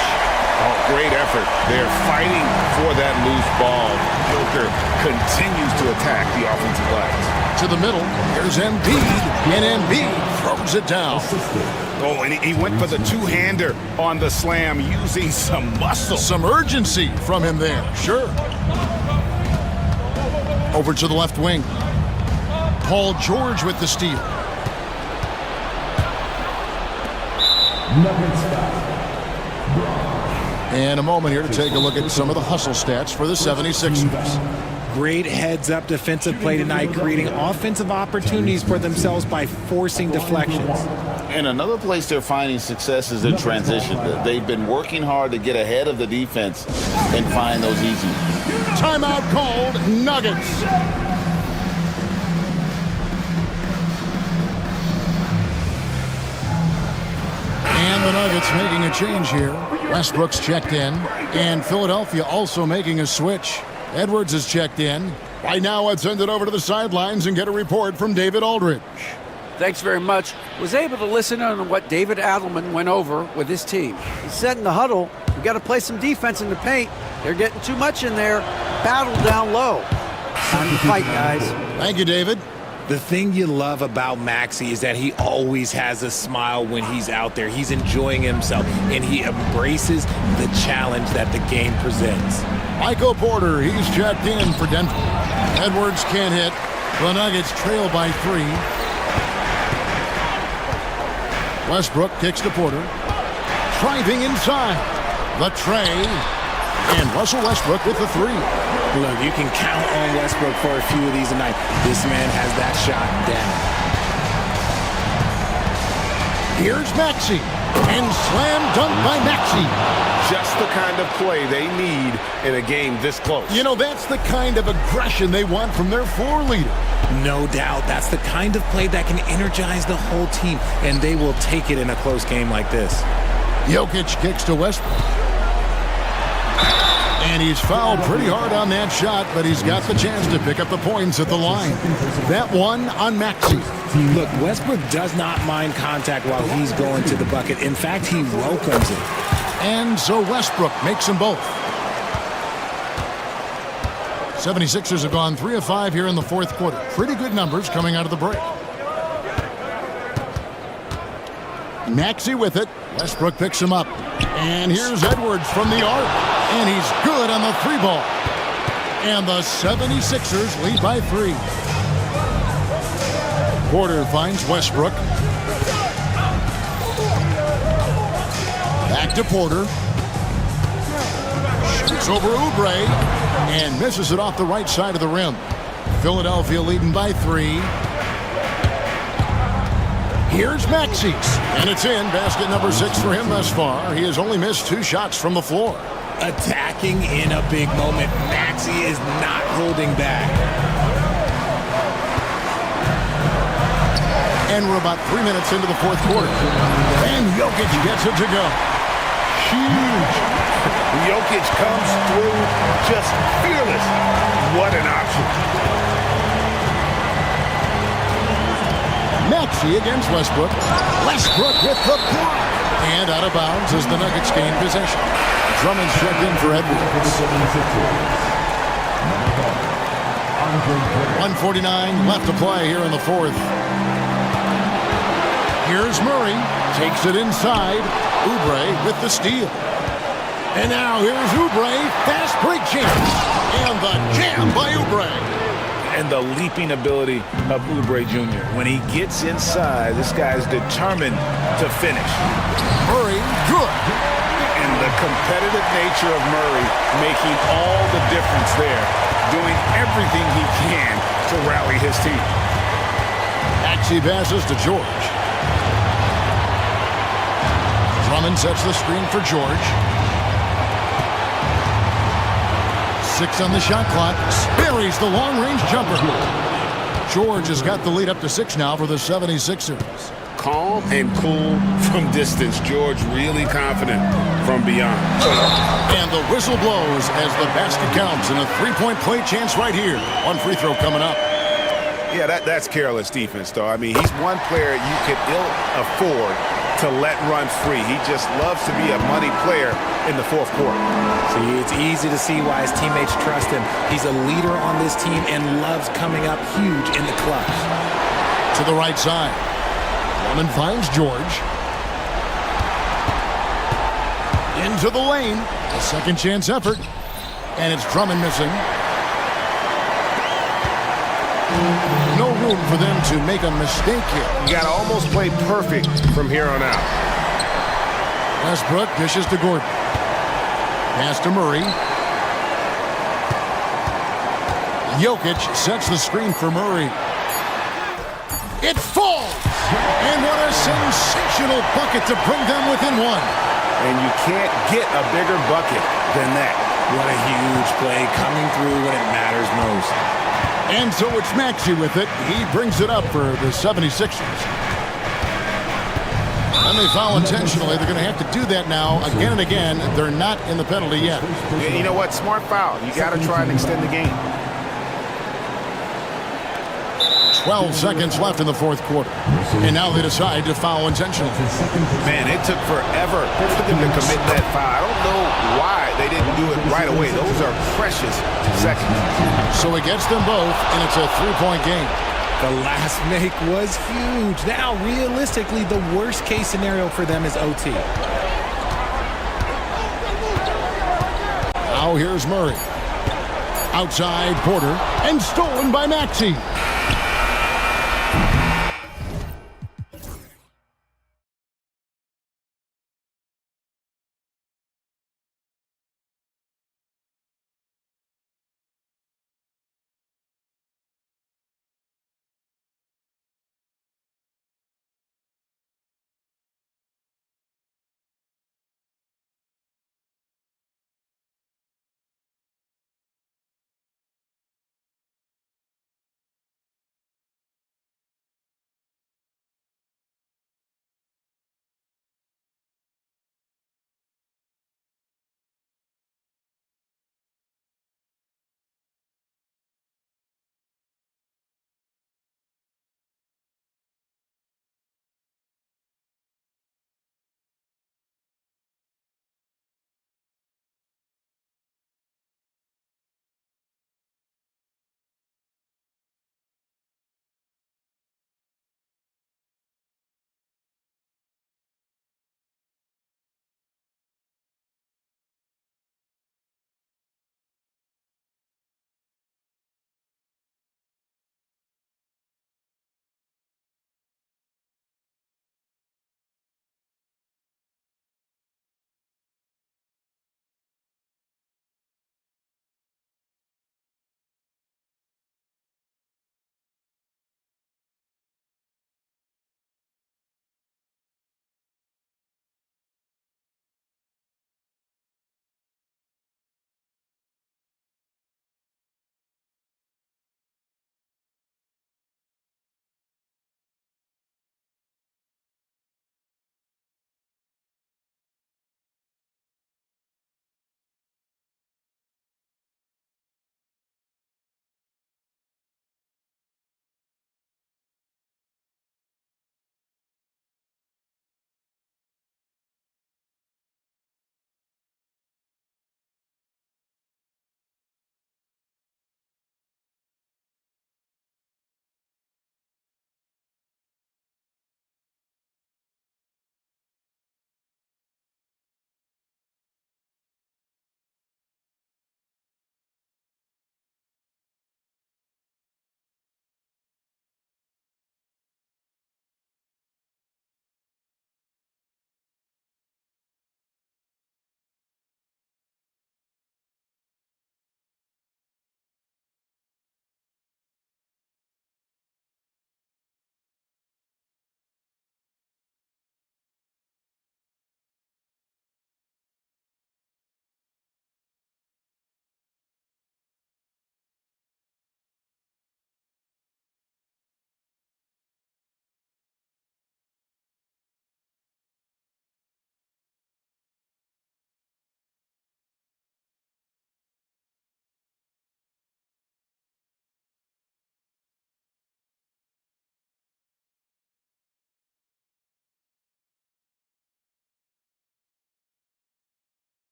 Oh, great effort. They're fighting for that loose ball. Joker continues to attack the offensive glass. To the middle, here's Embiid, and Embiid throws it down. Oh, and he went for the two-hander on the slam using some muscle. Some urgency from him there, sure. Over to the left wing. Paul George with the steal. And a moment here to take a look at some of the hustle stats for the 76ers. Great heads-up defensive play tonight, creating offensive opportunities for themselves by forcing deflections. And another place they're finding success is in transition. They've been working hard to get ahead of the defense and find those easy. Timeout called, Nuggets. And the Nuggets making a change here. Westbrook's checked in, and Philadelphia also making a switch. Edwards is checked in. Right now, let's send it over to the sidelines and get a report from David Aldridge. Thanks very much. Was able to listen in on what David Adelman went over with his team. He said in the huddle, we got to play some defense in the paint. They're getting too much in there. Battle down low. Time to fight, guys. Thank you, David. The thing you love about Maxey is that he always has a smile when he's out there. He's enjoying himself, and he embraces the challenge that the game presents. Michael Porter, he's checked in for Denver. Edwards can't hit. The Nuggets trail by 3. Westbrook kicks to Porter. Driving inside. The tray. And Russell Westbrook with the 3. Look, you can count on Westbrook for a few of these tonight. This man has that shot down. Here's Maxey. And slam dunk by Maxey. Just the kind of play they need in a game this close. You know, that's the kind of aggression they want from their floor leader. No doubt. That's the kind of play that can energize the whole team, and they will take it in a close game like this. Jokic kicks to Westbrook. And he's fouled pretty hard on that shot, but he's got the chance to pick up the points at the line. That one on Maxey. Look, Westbrook does not mind contact while he's going to the bucket. In fact, he welcomes it. And so Westbrook makes them both. 76ers have gone 3 of 5 here in the fourth quarter. Pretty good numbers coming out of the break. Maxey with it. Westbrook picks him up. And here's Edwards from the arc. And he's good on the 3-ball. And the 76ers lead by 3. Porter finds Westbrook. Back to Porter. Shoots over Oubre. And misses it off the right side of the rim. Philadelphia leading by 3. Here's Maxey. And it's in. Basket number 6 for him thus far. He has only missed 2 shots from the floor. Attacking in a big moment. Maxey is not holding back. And we're about 3 minutes into the fourth quarter. And Jokic gets it to go. Huge. Jokic comes through just fearless. What an option. Maxey against Westbrook. Westbrook with the block. And out of bounds as the Nuggets gain possession. Drummond's checked in for Edwards. 1:49 left to play here in the fourth. Here's Murray. Takes it inside. Oubre with the steal. And now here's Oubre. Fast break chance. And the jam by Oubre. And the leaping ability of Oubre Jr. When he gets inside, this guy's determined to finish. Murray, good. And the competitive nature of Murray making all the difference there, doing everything he can to rally his team. Maxey passes to George. Drummond sets the screen for George. 6 on the shot clock. Buries the long-range jumper. George has got the lead up to 6 now for the 76ers. Calm and cool from distance. George really confident from beyond. And the whistle blows as the basket counts, and a 3-point play chance right here. One free throw coming up. Yeah, that's careless defense, though. I mean, he's one player you could ill afford to let run free. He just loves to be a money player in the fourth quarter. See, it's easy to see why his teammates trust him. He's a leader on this team and loves coming up huge in the clutch. To the right side. Drummond finds George. Into the lane. A second chance effort. And it's Drummond missing. No room for them to make a mistake here. You got to almost play perfect from here on out. Westbrook dishes to Gordon. Pass to Murray. Jokic sets the screen for Murray. It falls! And what a sensational bucket to bring them within one. And you can't get a bigger bucket than that. What a huge play coming through when it matters most. And so it's Maxey with it. He brings it up for the 76ers. And they foul intentionally. They're going to have to do that now again and again. They're not in the penalty yet. You know what? Smart foul. You got to try and extend the game. 12 seconds left in the fourth quarter. And now they decide to foul intentionally. Man, it took forever for them to commit that foul. I don't know why they didn't do it right away. Those are precious seconds. So he gets them both, and it's a three-point game. The last make was huge. Now, realistically, the worst-case scenario for them is OT. Now here's Murray. Outside Porter, and stolen by Maxey.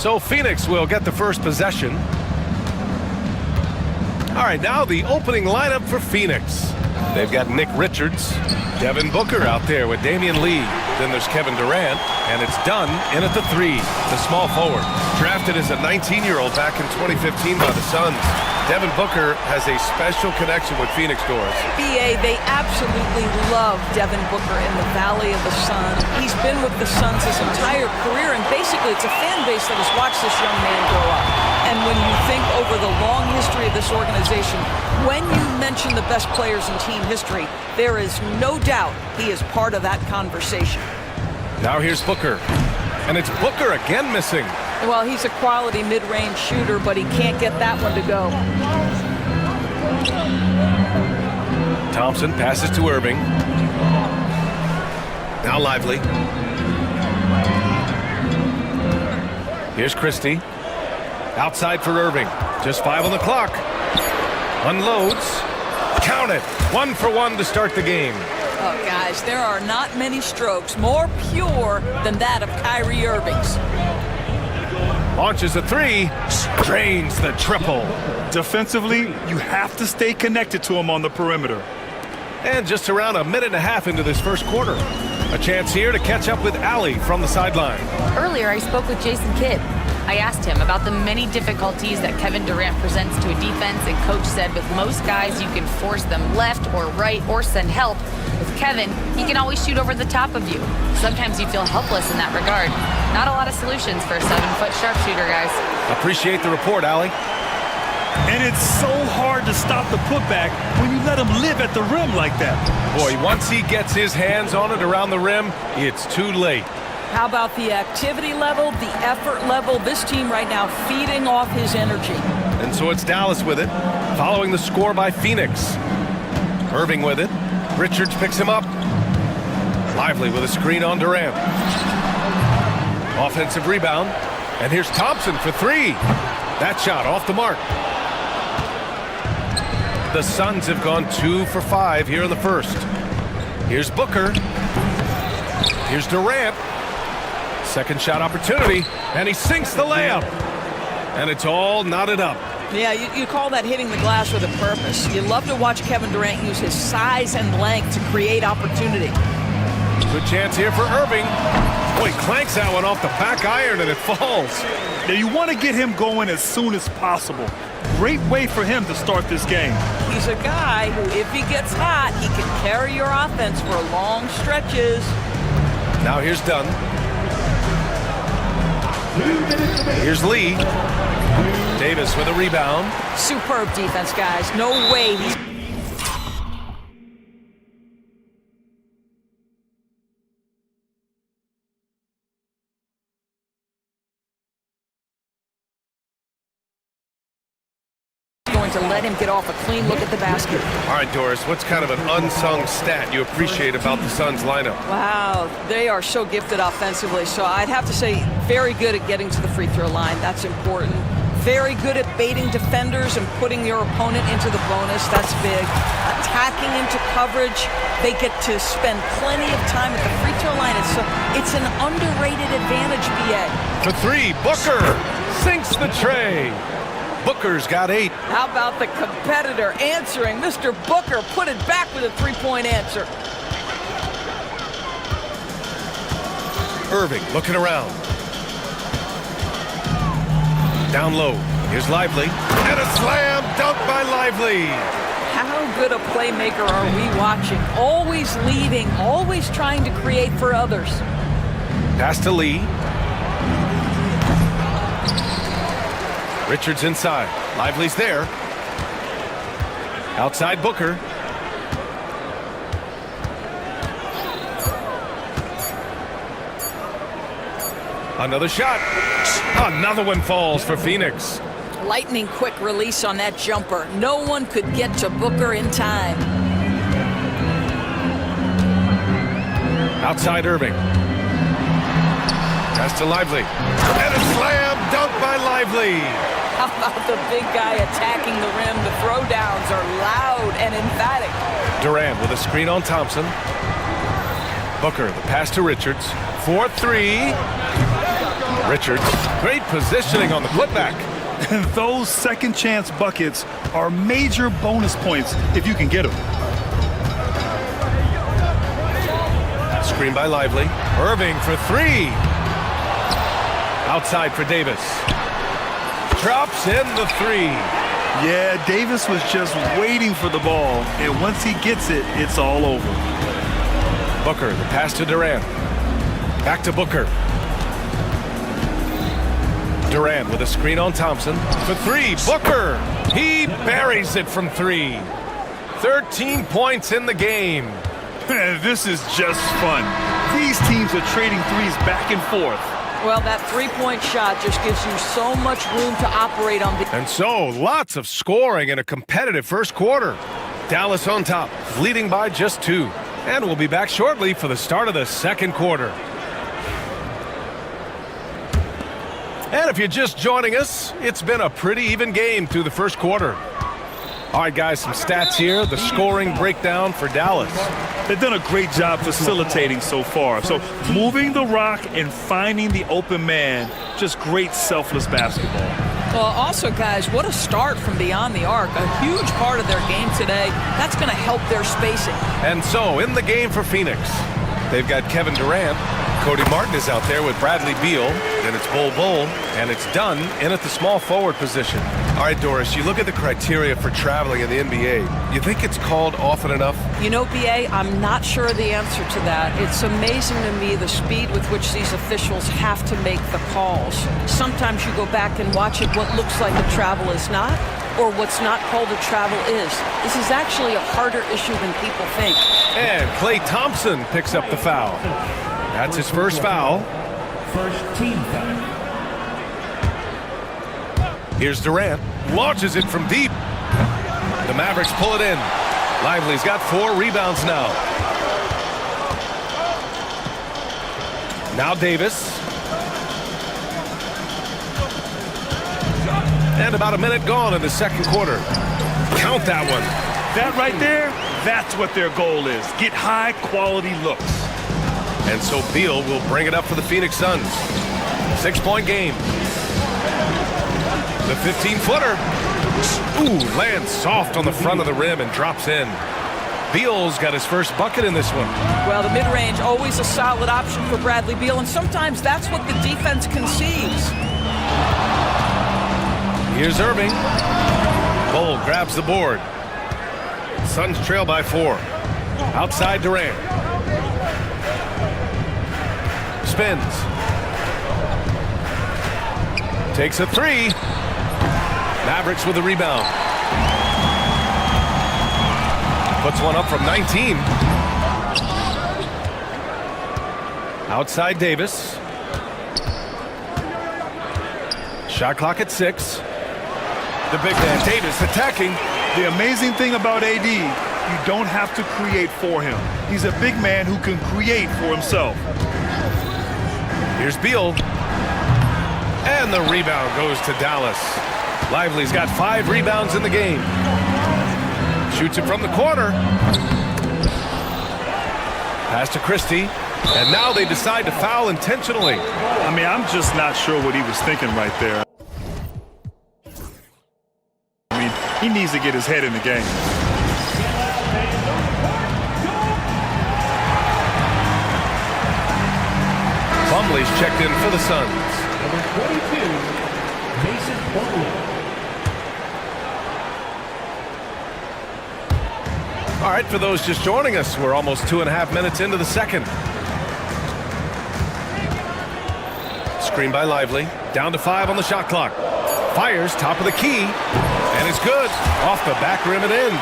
So Phoenix will get the first possession. All right, now the opening lineup for Phoenix. They've got Nick Richards, Devin Booker out there with Damian Lee. Then there's Kevin Durant, and it's Dunn in at the 3, the small forward. Drafted as a 19-year-old back in 2015 by the Suns. Devin Booker has a special connection with Phoenix, Doris. BA, they absolutely love Devin Booker in the Valley of the Sun. He's been with the Suns his entire career, and basically it's a fan base that has watched this young man grow up. And when you think over the long history of this organization, when you mention the best players in team history, there is no doubt he is part of that conversation. Now here's Booker. And it's Booker again missing. Well, he's a quality mid-range shooter, but he can't get that one to go. Thompson passes to Irving. Now Lively. Here's Christie. Outside for Irving. Just 5 on the clock. Unloads. Count it. 1 for 1 to start the game. Oh, guys, there are not many strokes more pure than that of Kyrie Irving's. Launches a 3. Drains the triple. Defensively, you have to stay connected to him on the perimeter. And just around a minute and a half into this first quarter. A chance here to catch up with Allie from the sideline. Earlier, I spoke with Jason Kidd. I asked him about the many difficulties that Kevin Durant presents to a defense, and Coach said with most guys, you can force them left or right or send help. With Kevin, he can always shoot over the top of you. Sometimes you feel helpless in that regard. Not a lot of solutions for a 7-foot sharpshooter, guys. Appreciate the report, Allie. And it's so hard to stop the putback when you let him live at the rim like that. Boy, once he gets his hands on it around the rim, it's too late. How about the activity level, the effort level? This team right now feeding off his energy. And so it's Dallas with it, following the score by Phoenix. Irving with it. Richards picks him up. Lively with a screen on Durant. Offensive rebound. And here's Thompson for 3. That shot off the mark. The Suns have gone 2 for 5 here in the first. Here's Booker. Here's Durant. Second shot opportunity, and he sinks the layup. And it's all knotted up. Yeah, you call that hitting the glass with a purpose. You love to watch Kevin Durant use his size and length to create opportunity. Good chance here for Irving. Boy, he clanks that one off the back iron, and it falls. Now you want to get him going as soon as possible. Great way for him to start this game. He's a guy who, if he gets hot, he can carry your offense for long stretches. Now here's Dunn. Here's Lee. Davis with a rebound. Superb defense, guys. No way he's... going to let him get off a clean look at the basket. All right, Doris, what's kind of an unsung stat you appreciate about the Suns lineup? Wow, they are so gifted offensively. So I'd have to say very good at getting to the free throw line. That's important. Very good at baiting defenders and putting your opponent into the bonus. That's big. Attacking into coverage. They get to spend plenty of time at the free throw line. It's an underrated advantage, BA. For 3, Booker sinks the tray. Booker's got 8. How about the competitor answering? Mr. Booker put it back with a 3-point answer. Irving looking around. Down low. Here's Lively. And a slam dunk by Lively. How good a playmaker are we watching? Always leading, always trying to create for others. Pass to Lee. Richards inside. Lively's there. Outside Booker. Another shot. Another one falls for Phoenix. Lightning quick release on that jumper. No one could get to Booker in time. Outside Irving. Pass to Lively. And a slam dunk by Lively. How about the big guy attacking the rim? The throwdowns are loud and emphatic. Durant with a screen on Thompson. Booker, the pass to Richards. 4-3. Richards, great positioning on the putback. And those second chance buckets are major bonus points if you can get them. Screen by Lively. Irving for three. Outside for Davis. Drops in the three. Yeah, Davis was just waiting for the ball, and once he gets it, it's all over. Booker, the pass to Durant. Back to Booker. Durant with a screen on Thompson. For three, Booker! He buries it from three. 13 points in the game. This is just fun. These teams are trading threes back and forth. Well, that three-point shot just gives you so much room to operate on the... And so, lots of scoring in a competitive first quarter. Dallas on top, leading by just 2. And we'll be back shortly for the start of the second quarter. And if you're just joining us, it's been a pretty even game through the first quarter. All right, guys, some stats here. The scoring breakdown for Dallas. They've done a great job facilitating so far. So moving the rock and finding the open man, just great selfless basketball. Well, also, guys, what a start from beyond the arc. A huge part of their game today. That's going to help their spacing. And so, in the game for Phoenix, they've got Kevin Durant. Cody Martin is out there with Bradley Beal. Then it's Bol, and it's Dunn in at the small forward position. All right, Doris, you look at the criteria for traveling in the NBA. You think it's called often enough? You know, BA, I'm not sure of the answer to that. It's amazing to me the speed with which these officials have to make the calls. Sometimes you go back and watch it, what looks like a travel is not, or what's not called a travel is. This is actually a harder issue than people think. And Klay Thompson picks up the foul. That's his first foul. First team foul. Here's Durant. Launches it from deep. The Mavericks pull it in. Lively's got 4 rebounds now. Now Davis. And about a minute gone in the second quarter. Count that one. That right there, that's what their goal is. Get high-quality looks. And so Beal will bring it up for the Phoenix Suns. 6-point game. The 15-footer. Ooh, lands soft on the front of the rim and drops in. Beal's got his first bucket in this one. Well, the mid-range, always a solid option for Bradley Beal, and sometimes that's what the defense concedes. Here's Irving. Bol grabs the board. Suns trail by 4. Outside Durant. Spins. Takes a 3. Mavericks with the rebound. Puts one up from 19. Outside Davis. Shot clock at 6. The big man Davis attacking. The amazing thing about AD, you don't have to create for him. He's a big man who can create for himself. Here's Beal. And the rebound goes to Dallas. Lively's got 5 rebounds in the game. Shoots it from the corner. Pass to Christie. And now they decide to foul intentionally. I mean, I'm just not sure what he was thinking right there. I mean, he needs to get his head in the game. Plumlee's checked in for the Suns. Number 22, Mason Plumlee. All right, for those just joining us, we're almost 2.5 minutes into the second. Screen by Lively. Down to 5 on the shot clock. Fires, top of the key. And it's good. Off the back rim and in.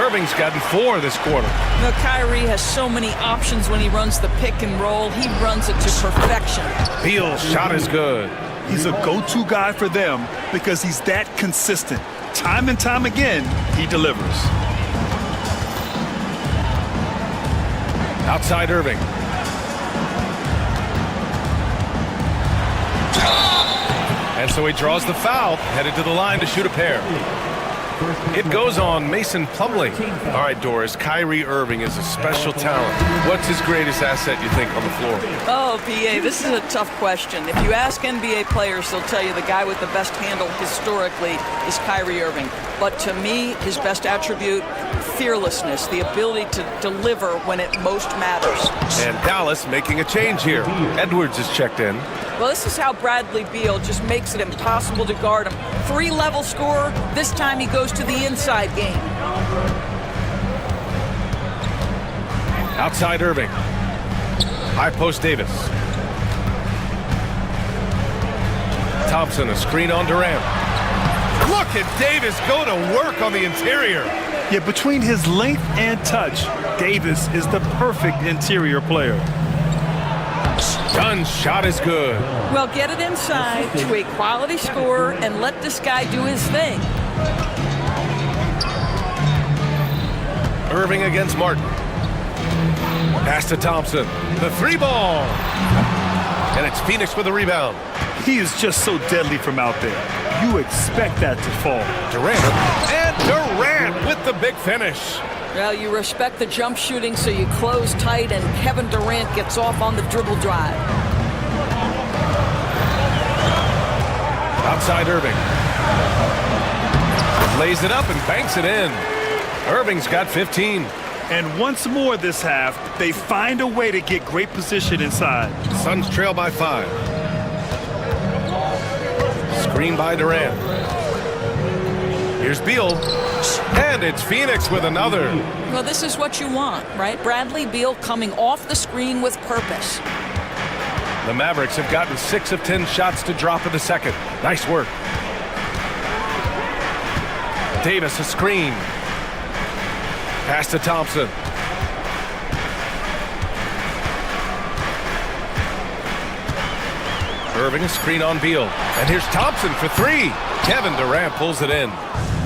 Irving's gotten 4 this quarter. Now, Kyrie has so many options when he runs the pick and roll. He runs it to perfection. Beal's shot is good. He's a go-to guy for them because he's that consistent. Time and time again, he delivers. Outside Irving. And so he draws the foul, headed to the line to shoot a pair. It goes on Mason Plumlee. All right, Doris, Kyrie Irving is a special talent. What's his greatest asset, you think, on the floor? Oh, PA, this is a tough question. If you ask NBA players, they'll tell you the guy with the best handle historically is Kyrie Irving. But to me, his best attribute, fearlessness, the ability to deliver when it most matters. And Dallas making a change here. Edwards is checked in. Well, this is how Bradley Beal just makes it impossible to guard him. 3-level scorer, this time he goes to the inside game. Outside Irving. High post Davis. Thompson, a screen on Durant. Look at Davis go to work on the interior. Yeah, between his length and touch, Davis is the perfect interior player. Dunn's shot is good. Well, get it inside to a quality scorer and let this guy do his thing. Irving against Martin. Pass to Thompson. The 3-ball. And it's Phoenix with the rebound. He is just so deadly from out there. You expect that to fall. Durant. And Durant with the big finish. Well, you respect the jump shooting, so you close tight, and Kevin Durant gets off on the dribble drive. Outside Irving. Lays it up and banks it in. Irving's got 15. And once more this half, they find a way to get great position inside. Suns trail by 5. Screen by Durant. Here's Beal. And it's Phoenix with another. Well, this is what you want, right? Bradley Beal coming off the screen with purpose. The Mavericks have gotten 6 of 10 shots to drop in the second. Nice work. Davis, a screen. Pass to Thompson. Irving, a screen on Beal. And here's Thompson for 3. Kevin Durant pulls it in.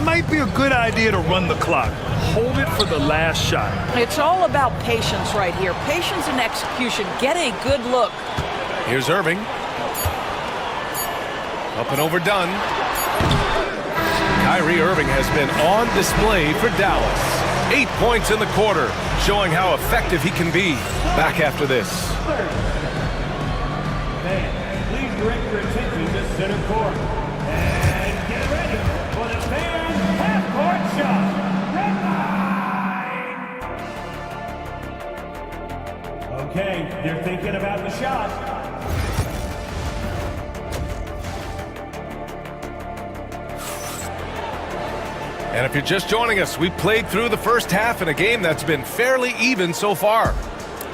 Might be a good idea to run the clock. Hold it for the last shot. It's all about patience right here. Patience and execution. Get a good look. Here's Irving. Up and overdone. Kyrie Irving has been on display for Dallas. 8 points in the quarter, showing how effective he can be. Back after this. Please direct your attention to center court. And get ready for the fan half-court shot. Red line. Okay, they're thinking about the shot. And if you're just joining us, we played through the first half in a game that's been fairly even so far.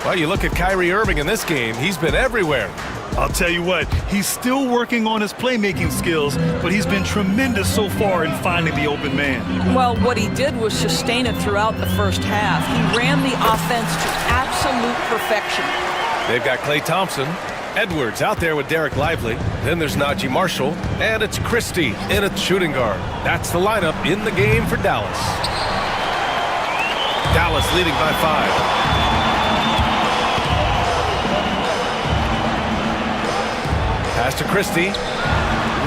Well, you look at Kyrie Irving in this game, he's been everywhere. I'll tell you what, he's still working on his playmaking skills, but he's been tremendous so far in finding the open man. Well, what he did was sustain it throughout the first half. He ran the offense to absolute perfection. They've got Klay Thompson, Edwards out there with Derek Lively. Then there's Najee Marshall, and it's Christie in at shooting guard. That's the lineup in the game for Dallas. Dallas leading by 5. Pass to Christie.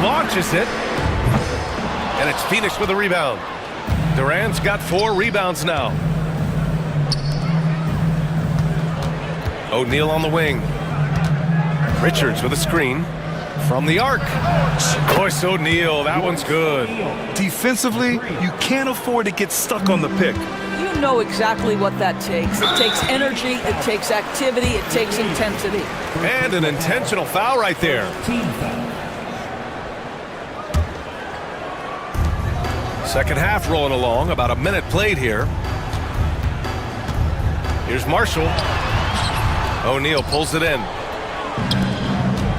Launches it. And it's Phoenix with a rebound. Durant's got 4 rebounds now. O'Neal on the wing. Richards with a screen from the arc. Royce O'Neal, that one's good. Defensively, you can't afford to get stuck on the pick. You know exactly what that takes. It takes energy, it takes activity, it takes intensity. And an intentional foul right there. Second half rolling along, about a minute played here. Here's Marshall. O'Neal pulls it in.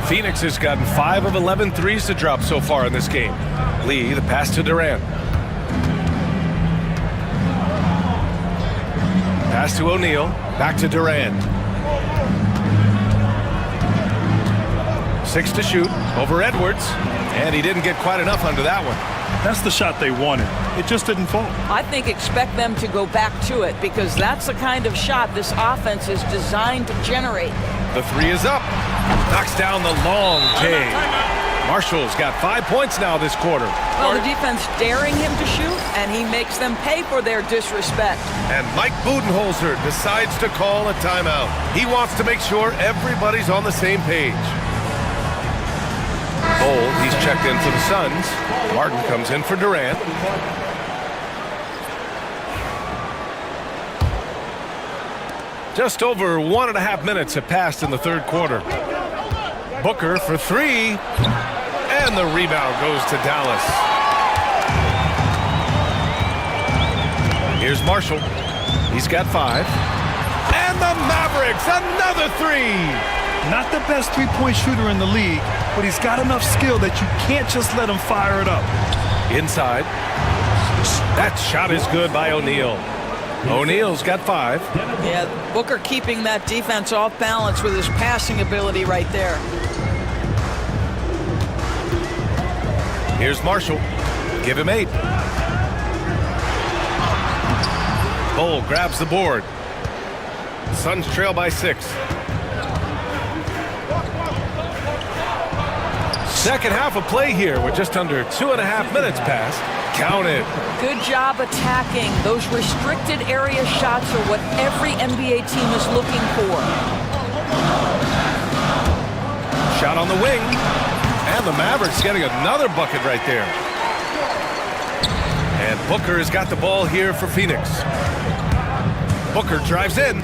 Phoenix has gotten 5 of 11 threes to drop so far in this game. Lee, the pass to Durant. Pass to O'Neal, back to Durant. 6 to shoot, over Edwards, and he didn't get quite enough under that one. That's the shot they wanted. It just didn't fall. I think expect them to go back to it because that's the kind of shot this offense is designed to generate. The 3 is up. Knocks down the long J. Marshall's got 5 points now this quarter. Well, the defense daring him to shoot, and he makes them pay for their disrespect. And Mike Budenholzer decides to call a timeout. He wants to make sure everybody's on the same page. Bol, he's checked in for the Suns. Martin comes in for Durant. Just over 1.5 minutes have passed in the third quarter. Booker for three, and the rebound goes to Dallas. Here's Marshall. He's got 5. And the Mavericks, another three. Not the best three-point shooter in the league, but he's got enough skill that you can't just let him fire it up. Inside. That shot is good by O'Neal. O'Neal's got 5. Yeah, Booker keeping that defense off balance with his passing ability right there. Here's Marshall. Give him 8. Bol grabs the board. Suns trail by 6. Second half of play here with just under 2.5 minutes passed. Count it. Good job attacking. Those restricted area shots are what every NBA team is looking for. Shot on the wing. And the Mavericks getting another bucket right there. And Booker has got the ball here for Phoenix. Booker drives in.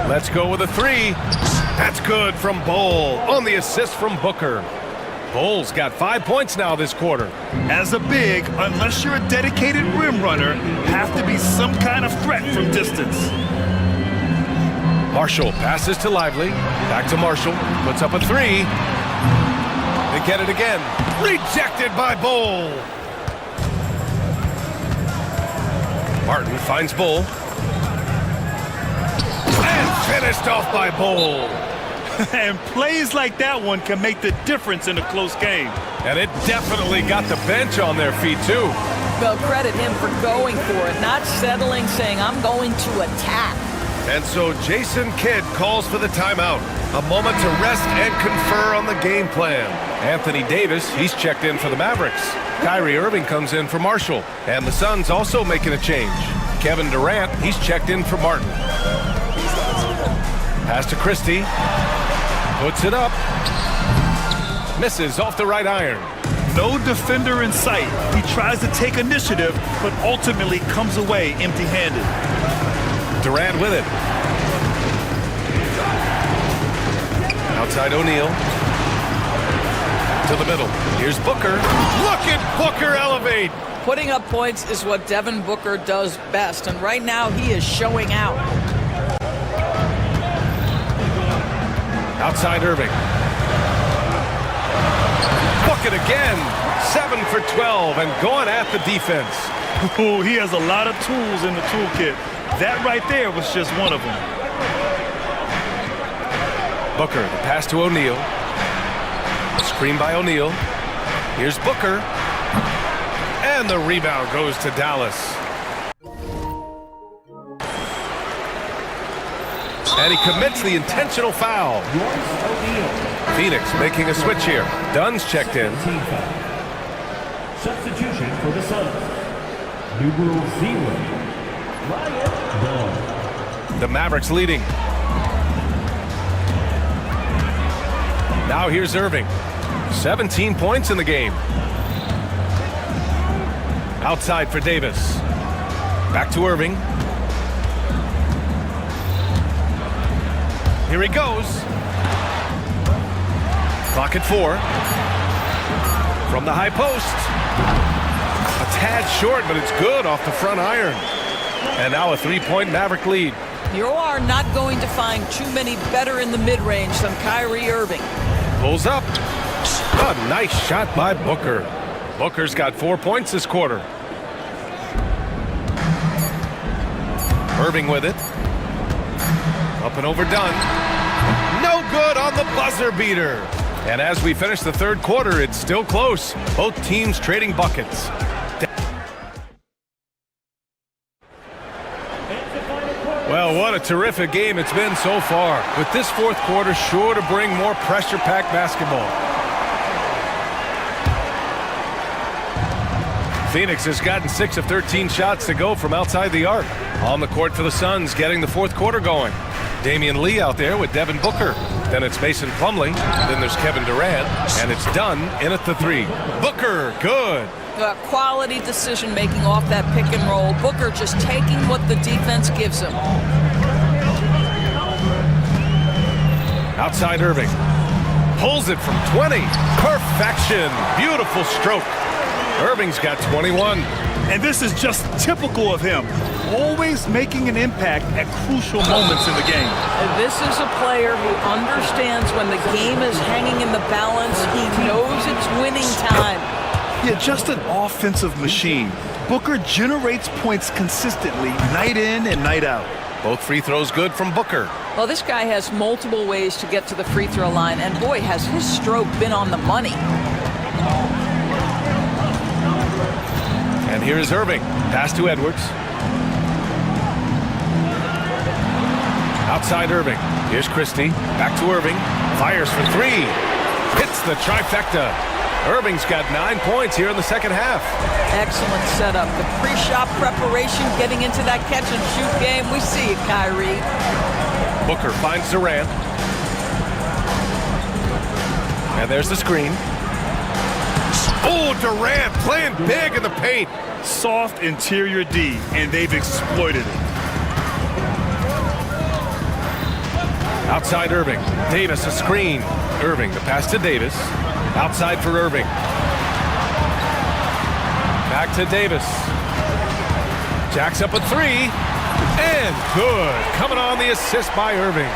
Let's go with a 3. That's good from Bol on the assist from Booker. Bol's got 5 points now this quarter. As a big, unless you're a dedicated rim runner, have to be some kind of threat from distance. Marshall passes to Lively. Back to Marshall. Puts up a 3. They get it again. Rejected by Bol. Martin finds Bol. And finished off by Bol. And plays like that one can make the difference in a close game. And it definitely got the bench on their feet, too. Well, credit him for going for it, not settling, saying, I'm going to attack. And so Jason Kidd calls for the timeout. A moment to rest and confer on the game plan. Anthony Davis, he's checked in for the Mavericks. Kyrie Irving comes in for Marshall. And the Suns also making a change. Kevin Durant, he's checked in for Martin. Pass to Christie. Puts it up. Misses off the right iron. No defender in sight. He tries to take initiative, but ultimately comes away empty-handed. Durant with it. Outside O'Neal. To the middle. Here's Booker. Look at Booker elevate. Putting up points is what Devin Booker does best, and right now he is showing out. Outside Irving. Bucket again. 7 for 12 and going at the defense. Ooh, he has a lot of tools in the toolkit. That right there was just one of them. Booker, the pass to O'Neal. Screen by O'Neal. Here's Booker. And the rebound goes to Dallas. And he commits the intentional foul. Phoenix making a switch here. Dunn's checked in. Substitution for the Suns. Numero 0. Ryan Ball. The Mavericks leading. Now here's Irving. 17 points in the game. Outside for Davis. Back to Irving. Here he goes. Clock at 4. From the high post. A tad short, but it's good off the front iron. And now a 3-point Maverick lead. You are not going to find too many better in the mid-range than Kyrie Irving. Pulls up. A nice shot by Booker. Booker's got 4 points this quarter. Irving with it. Up and over Dunn. No good on the buzzer beater. And as we finish the third quarter, it's still close. Both teams trading buckets. Well, what a terrific game it's been so far. With this fourth quarter sure to bring more pressure-packed basketball. Phoenix has gotten 6 of 13 shots to go from outside the arc. On the court for the Suns, getting the fourth quarter going. Damian Lee out there with Devin Booker. Then it's Mason Plumlee. Then there's Kevin Durant. And it's done in at the 3. Booker, good. Quality decision-making off that pick and roll. Booker just taking what the defense gives him. Outside Irving. Pulls it from 20. Perfection. Beautiful stroke. Irving's got 21. And this is just typical of him. Always making an impact at crucial moments in the game. This is a player who understands when the game is hanging in the balance. He knows it's winning time. Yeah, just an offensive machine. Booker generates points consistently, night in and night out. Both free throws good from Booker. Well, this guy has multiple ways to get to the free throw line, and boy, has his stroke been on the money. And here is Irving. Pass to Edwards. Outside Irving. Here's Christie. Back to Irving. Fires for 3. Hits the trifecta. Irving's got 9 points here in the second half. Excellent setup. The pre-shot preparation, getting into that catch-and-shoot game. We see it, Kyrie. Booker finds Durant. And there's the screen. Oh, Durant playing big in the paint. Soft interior D, and they've exploited it. Outside Irving. Davis a screen. Irving the pass to Davis. Outside for Irving. Back to Davis. Jacks up a 3. And good. Coming on the assist by Irving.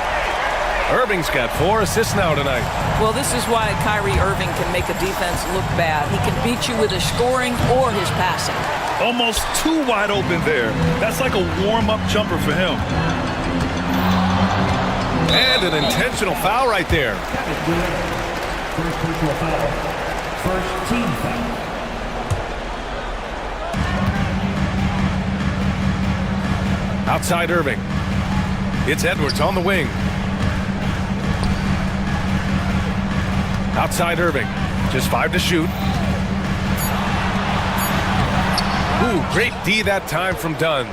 Irving's got 4 assists now tonight. Well, this is why Kyrie Irving can make a defense look bad. He can beat you with his scoring or his passing. Almost too wide open there. That's like a warm-up jumper for him. And an intentional foul right there. First personal foul. First team foul. Outside Irving. It's Edwards on the wing. Outside Irving. Just 5 to shoot. Ooh, great D that time from Dunn.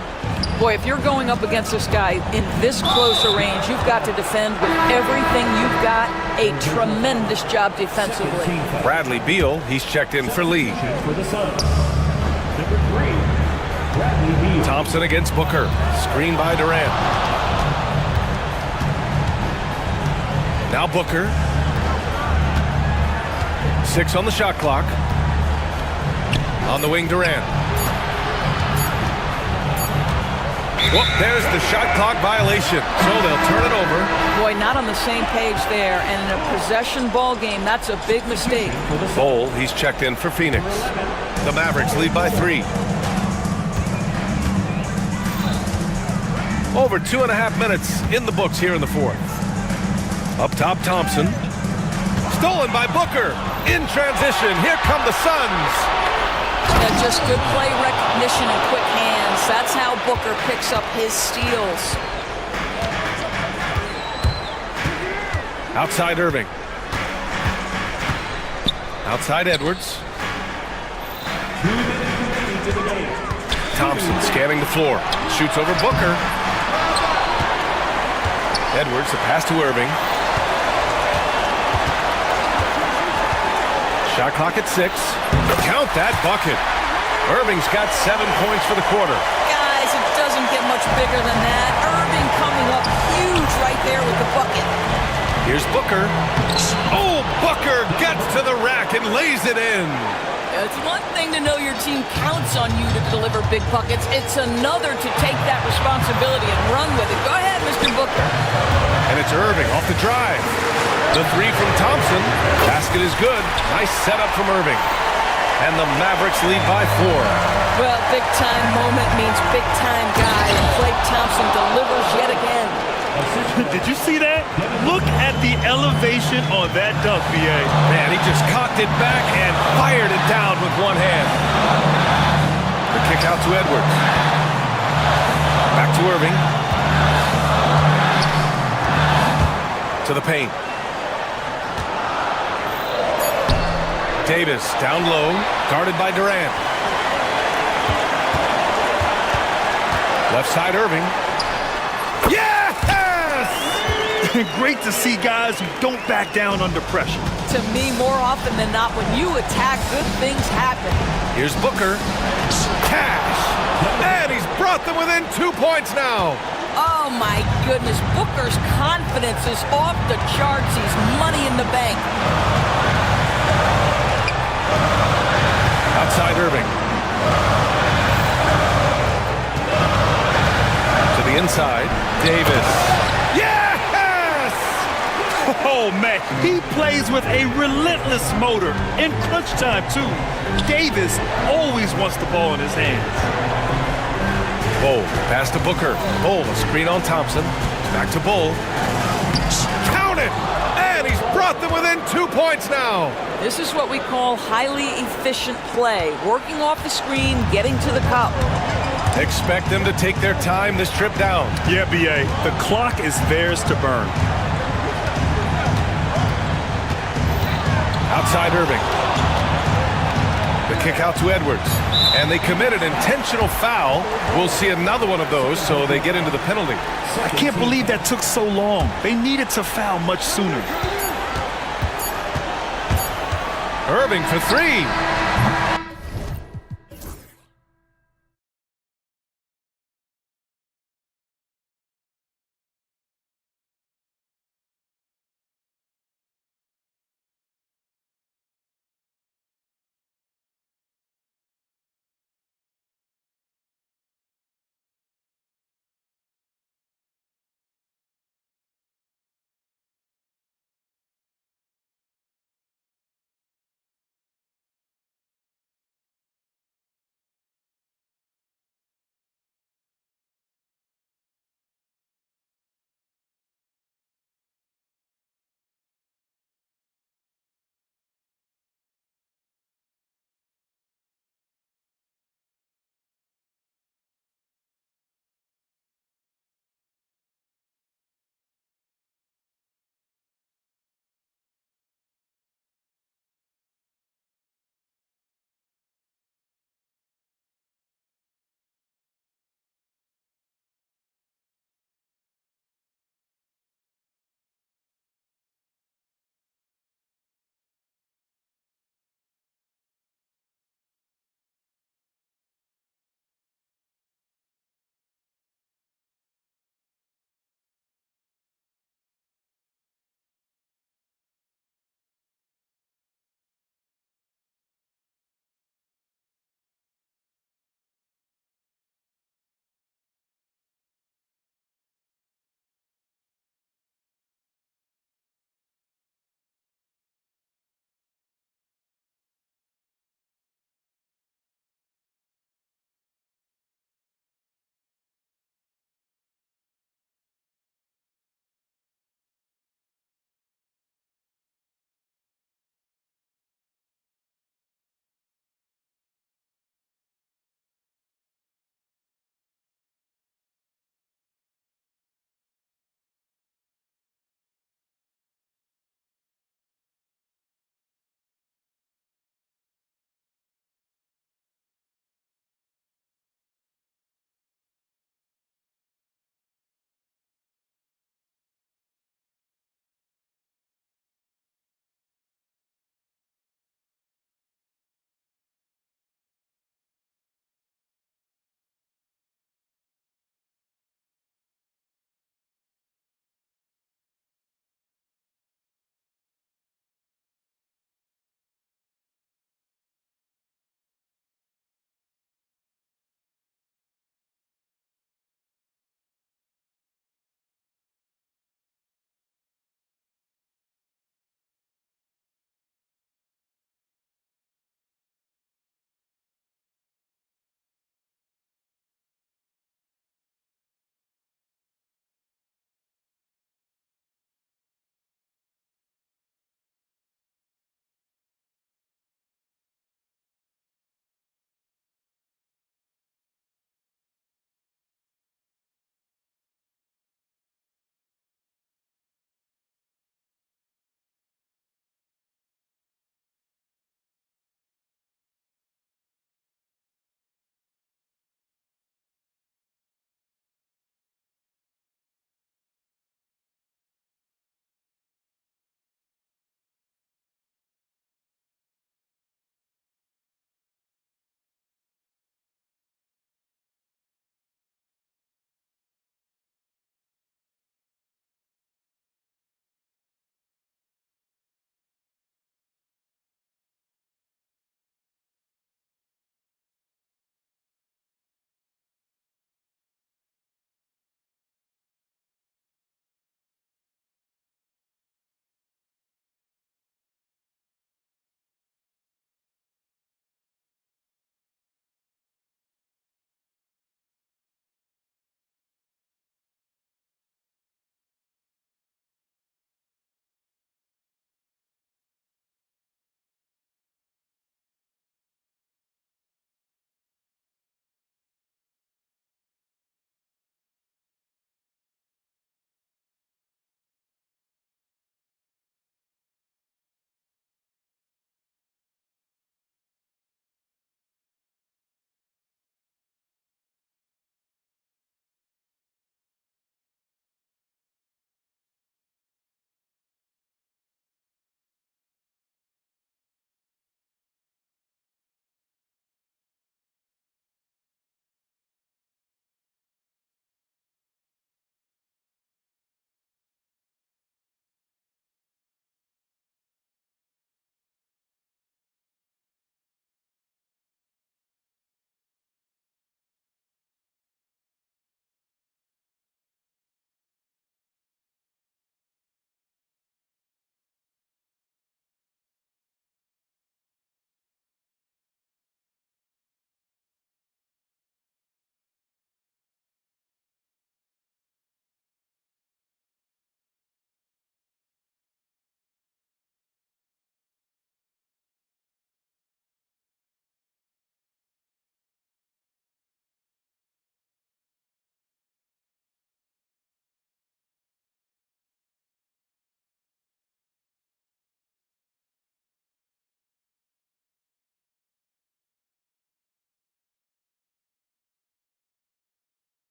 Boy, if you're going up against this guy in this close a range, you've got to defend with everything you've got. A tremendous job defensively. Bradley Beal, he's checked in for Lee. For the Suns. Number 3, Bradley Beal. Thompson against Booker. Screen by Durant. Now Booker. 6 on the shot clock. On the wing, Durant. Well, there's the shot clock violation, so they'll turn it over. Boy, not on the same page there, and in a possession ball game, that's a big mistake. Bol, he's checked in for Phoenix. The Mavericks lead by 3. Over 2.5 minutes in the books here in the fourth. Up top, Thompson. Stolen by Booker. In transition, here come the Suns. Yeah, just good play recognition and quick hands. That's how Booker picks up his steals. Outside Irving. Outside Edwards. Thompson scanning the floor. Shoots over Booker. Edwards, the pass to Irving. Shot clock at 6. Count that bucket. Irving's got 7 points for the quarter. Guys, it doesn't get much bigger than that. Irving coming up huge right there with the bucket. Here's Booker. Oh, Booker gets to the rack and lays it in. It's one thing to know your team counts on you to deliver big buckets. It's another to take that responsibility and run with it. Go ahead, Mr. Booker. And it's Irving off the drive. The 3 from Thompson. Basket is good. Nice setup from Irving. And the Mavericks lead by 4. Well, big-time moment means big-time guy, and Klay Thompson delivers yet again. Did you see that? Look at the elevation on that dunk, B.A. Man, he just cocked it back and fired it down with one hand. The kick out to Edwards. Back to Irving. To the paint. Davis down low, guarded by Durant. Left side, Irving. Yes! Great to see guys who don't back down under pressure. To me, more often than not, when you attack, good things happen. Here's Booker. Cash! And he's brought them within 2 points now. Oh my goodness, Booker's confidence is off the charts. He's money in the bank. Outside Irving. To the inside, Davis. Yes! Oh, man, he plays with a relentless motor. In crunch time, too. Davis always wants the ball in his hands. Bull, pass to Booker. Bull, a screen on Thompson. Back to Bull. Count it! And he's brought them within 2 points now. This is what we call highly efficient play. Working off the screen, getting to the cup. Expect them to take their time this trip down. Yeah, B.A., the clock is theirs to burn. Outside Irving. The kick out to Edwards. And they committed intentional foul. We'll see another one of those, so they get into the penalty. I can't believe that took so long. They needed to foul much sooner. Irving for three.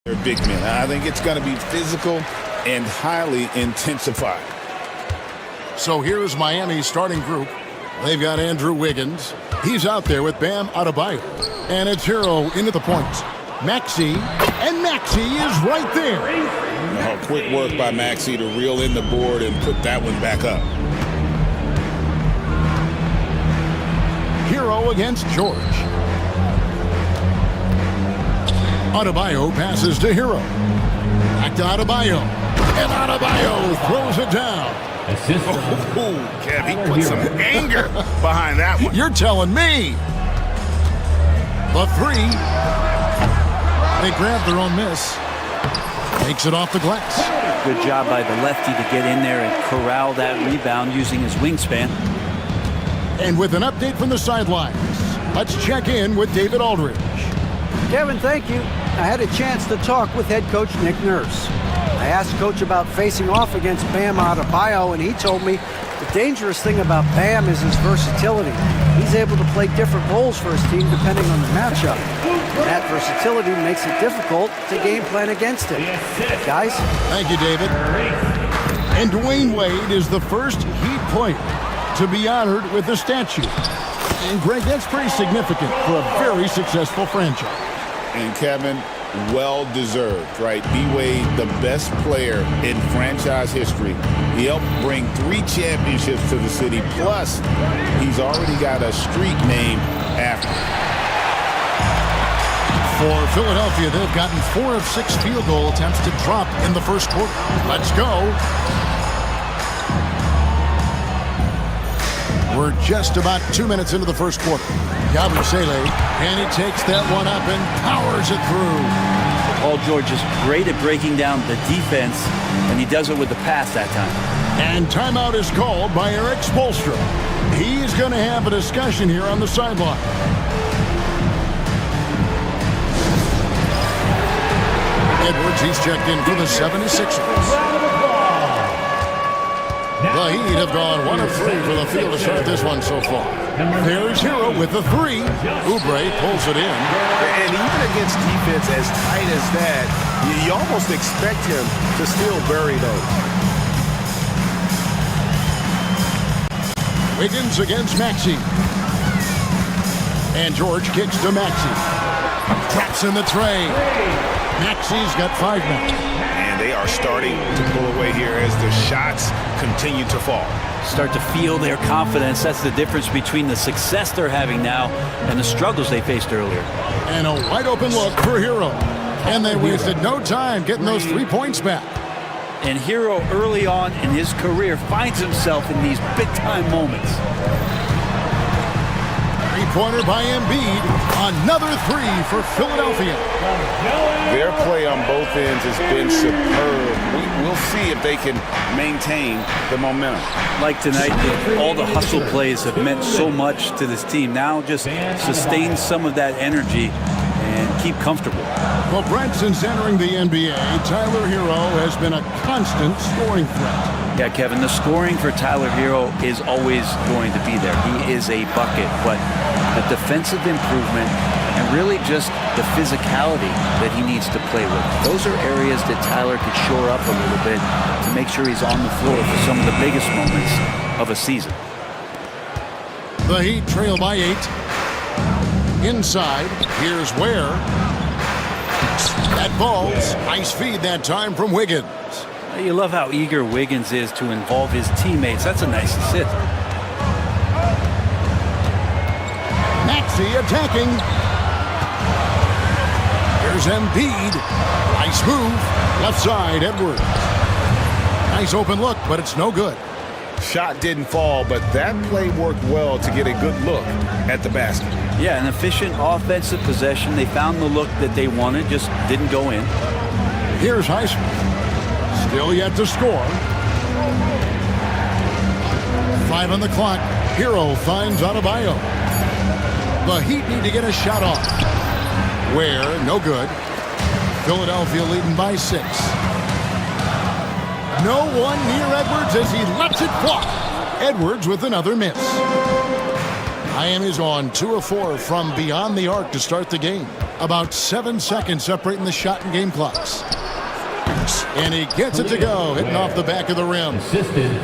They're big men. I think it's going to be physical and highly intensified. So here's Miami's starting group. They've got Andrew Wiggins. He's out there with Bam Adebayo. And it's Hero into the points. Maxey, and Maxey is right there. Oh, quick work by Maxey to reel in the board and put that one back up. Hero against George. Adebayo passes to Hero. Back to Adebayo. And Adebayo throws it down. Oh, Kev, he put some anger behind that one. You're telling me. The three. They grab their own miss. Takes it off the glass. Good job by the lefty to get in there and corral that rebound using his wingspan. And with an update from the sidelines, let's check in with David Aldridge. Kevin, thank you. I had a chance to talk with head coach Nick Nurse. I asked Coach about facing off against Bam Adebayo, and he told me the dangerous thing about Bam is his versatility. He's able to play different roles for his team depending on the matchup. And that versatility makes it difficult to game plan against him. Guys? Thank you, David. And Dwayne Wade is the first Heat player to be honored with a statue. And Greg, that's pretty significant for a very successful franchise. And Kevin, well-deserved, right? D-Wade, the best player in franchise history. He helped bring 3 championships to the city, plus he's already got a street named after him. For Philadelphia, they've gotten 4 of 6 field goal attempts to drop in the first quarter. Let's go. We're just about 2 minutes into the first quarter. Yabusele, and he takes that one up and powers it through. Paul George is great at breaking down the defense, and he does it with the pass that time. And timeout is called by Eric Spoelstra. He's going to have a discussion here on the sideline. Edwards, he's checked in for the 76ers. The Heat have gone 1 of 3 for the field to start this one so far. There's Hero with the 3. Oubre pulls it in. And even against defense as tight as that, you almost expect him to still bury those. Wiggins against Maxey. And George kicks to Maxey. Traps in the tray. Maxey's got 5 now. And they are starting to pull away here as the shots continue to fall. Start to feel their confidence. That's the difference between the success they're having now and the struggles they faced earlier. And a wide open look for Hero. And they wasted no time getting those 3 points back. And Hero early on in his career finds himself in these big-time moments. Three-pointer by Embiid. Another 3 for Philadelphia. Their play on both ends has been superb. We'll see if they can maintain the momentum. Like tonight, all the hustle plays have meant so much to this team. Now just sustain some of that energy and keep comfortable. Well, Brent, since entering the NBA, Tyler Hero has been a constant scoring threat. Yeah, Kevin, the scoring for Tyler Hero is always going to be there. He is a bucket, but the defensive improvement and really just the physicality that he needs to play with. Those are areas that Tyler could shore up a little bit to make sure he's on the floor for some of the biggest moments of a season. The Heat trail by 8. Inside, here's Ware. That ball's nice feed that time from Wiggins. You love how eager Wiggins is to involve his teammates. That's a nice assist. Maxey attacking. Here's Embiid. Nice move. Left side, Edwards. Nice open look, but it's no good. Shot didn't fall, but that play worked well to get a good look at the basket. Yeah, an efficient offensive possession. They found the look that they wanted, just didn't go in. Here's Highsmith. Still yet to score. 5 on the clock. Hero finds Adebayo. The Heat need to get a shot off. Ware, no good. Philadelphia leading by 6. No one near Edwards as he lets it fly. Edwards with another miss. Miami's on 2 of 4 from beyond the arc to start the game. About 7 seconds separating the shot and game clocks. And he gets it to go, hitting off the back of the rim.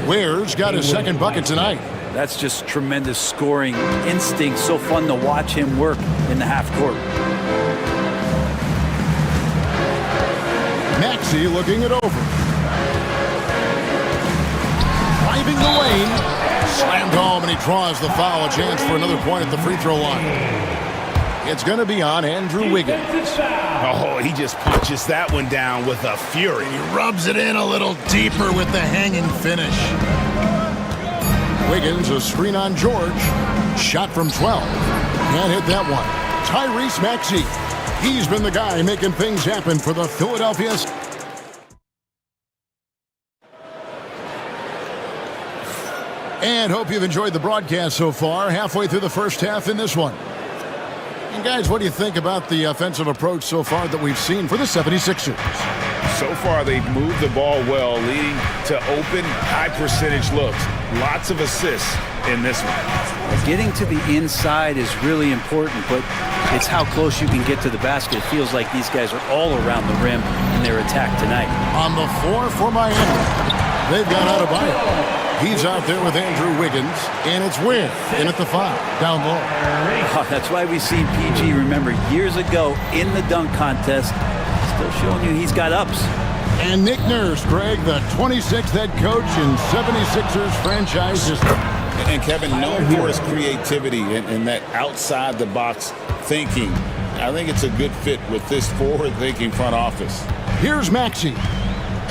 Ware's got his second bucket tonight. That's just tremendous scoring instinct. So fun to watch him work in the half court. Maxey looking it over. Driving the lane. Slammed home, and he draws the foul. A chance for another point at the free throw line. It's going to be on Andrew Wiggins. Oh, he just punches that one down with a fury. He rubs it in a little deeper with the hanging finish. Wiggins, a screen on George. Shot from 12. Can't hit that one. Tyrese Maxey. He's been the guy making things happen for the Philadelphia. And hope you've enjoyed the broadcast so far. Halfway through the first half in this one. And guys, what do you think about the offensive approach so far that we've seen for the 76ers? So far, they've moved the ball well, leading to open, high-percentage looks. Lots of assists in this one. Getting to the inside is really important, but it's how close you can get to the basket. It feels like these guys are all around the rim in their attack tonight. On the floor for Miami, they've got Adebayo. He's out there with Andrew Wiggins, and it's Ware in at the 5, down low. Oh, that's why we see PG, remember, years ago in the dunk contest, still showing you he's got ups. And Nick Nurse, Greg, the 26th head coach in 76ers franchise history. And Kevin, known for his creativity and that outside-the-box thinking, I think it's a good fit with this forward-thinking front office. Here's Maxey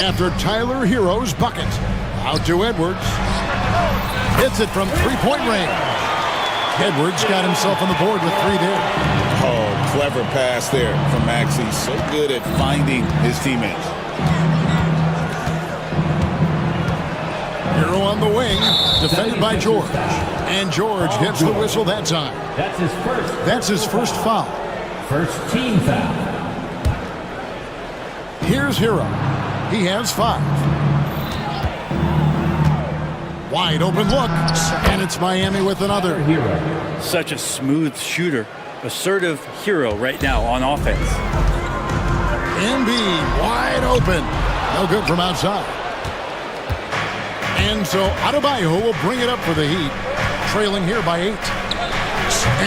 after Tyler Hero's bucket. Out to Edwards. Hits it from three-point range. Edwards got himself on the board with 3 there. Oh, clever pass there from Maxey. So good at finding his teammates. Hero on the wing, defended by George. And George hits the whistle that time. That's his first foul. First team foul. Here's Hero. He has 5. Wide open look, and it's Miami with another. Such a smooth shooter. Assertive Hero right now on offense. Embiid wide open. No good from outside. And so Adebayo will bring it up for the Heat, trailing here by 8.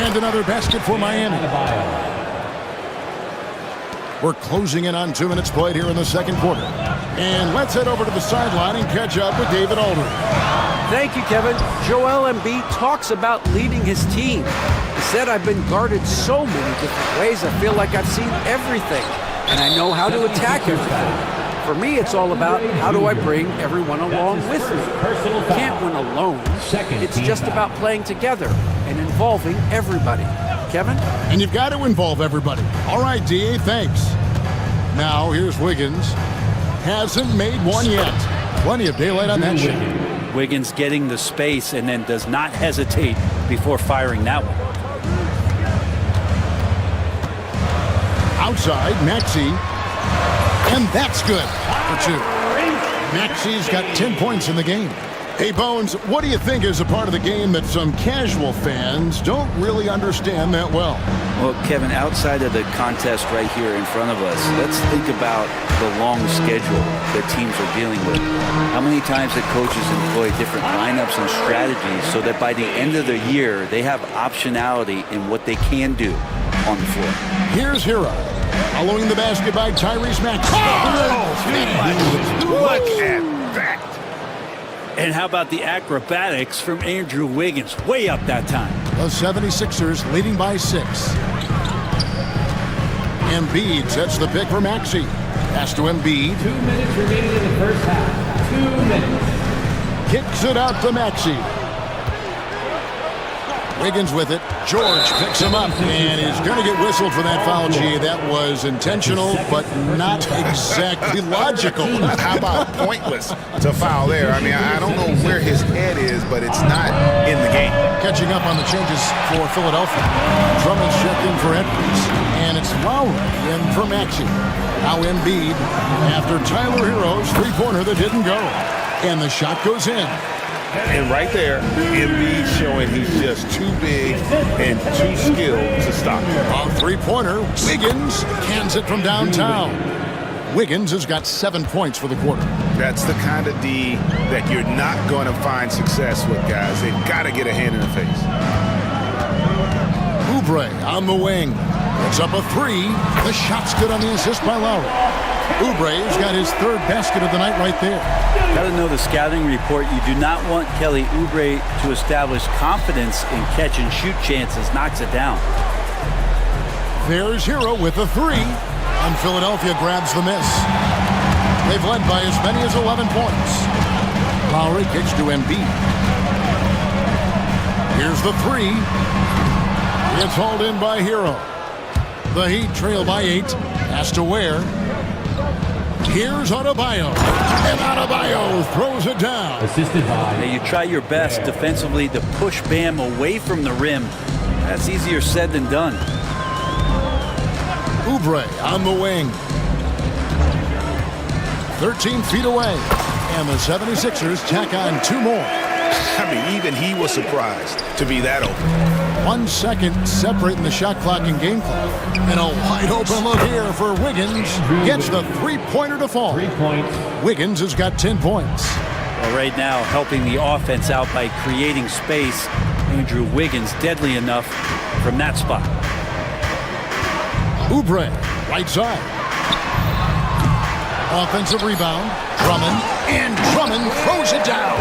And another basket for Miami. We're closing in on 2 minutes played here in the second quarter. And let's head over to the sideline and catch up with David Aldridge. Thank you, Kevin. Joel Embiid talks about leading his team. He said, I've been guarded so many different ways, I feel like I've seen everything, and I know how to attack everything. For me, it's all about how do I bring everyone along with me. You can't win alone. It's just about playing together and involving everybody. Kevin? And you've got to involve everybody. All right, D.A., thanks. Now, here's Wiggins. Hasn't made one yet. Plenty of daylight on that shot. Wiggins getting the space and then does not hesitate before firing that one. Outside, Maxey. And that's good for 2. Maxey's got 10 points in the game. Hey, Bones, what do you think is a part of the game that some casual fans don't really understand that well? Well, Kevin, outside of the contest right here in front of us, let's think about the long schedule that teams are dealing with. How many times that coaches employ different lineups and strategies so that by the end of the year, they have optionality in what they can do on the floor. Here's Hero. Following the basket by Tyrese Maxey. Look at that. And how about the acrobatics from Andrew Wiggins? Way up that time. The 76ers leading by 6. Embiid sets the pick for Maxey. Pass to Embiid. 2 minutes remaining in the first half. 2 minutes. Kicks it out to Maxey. Wiggins with it. George picks him up, and he's going to get whistled for that foul, G. That was intentional, but not exactly logical. How about pointless to foul there? I mean, I don't know where his head is, but it's not in the game. Catching up on the changes for Philadelphia. Drummond's checked in for Edwards, and it's Lowry in for Maxey. Now Embiid after Tyler Hero's three-pointer that didn't go. And the shot goes in. And right there, Embiid showing he's just too big and too skilled to stop. On three-pointer, Wiggins cans it from downtown. Wiggins has got 7 points for the quarter. That's the kind of D that you're not going to find success with, guys. They've got to get a hand in the face. Oubre on the wing. Puts up a three. The shot's good on the assist by Lowry. Oubre's got his third basket of the night right there. Got to know the scouting report. You do not want Kelly Oubre to establish confidence in catch and shoot chances. Knocks it down. There's Hero with a three. And Philadelphia grabs the miss. They've led by as many as 11 points. Lowry kicks to Embiid. Here's the three. It's hauled in by Hero. The Heat trail by 8. Has to Ware. Here's Adebayo. And Adebayo throws it down. Assisted by. Now you try your best defensively to push Bam away from the rim. That's easier said than done. Oubre on the wing. 13 feet away. And the 76ers tack on 2 more. I mean, even he was surprised to be that open. 1 second separating the shot clock and game clock. And a wide open look here for Wiggins. Gets the three-pointer to fall. 3 points. Wiggins has got 10 points. Well, right now, helping the offense out by creating space. Andrew Wiggins deadly enough from that spot. Oubre, right side. Offensive rebound. Drummond. And Drummond throws it down.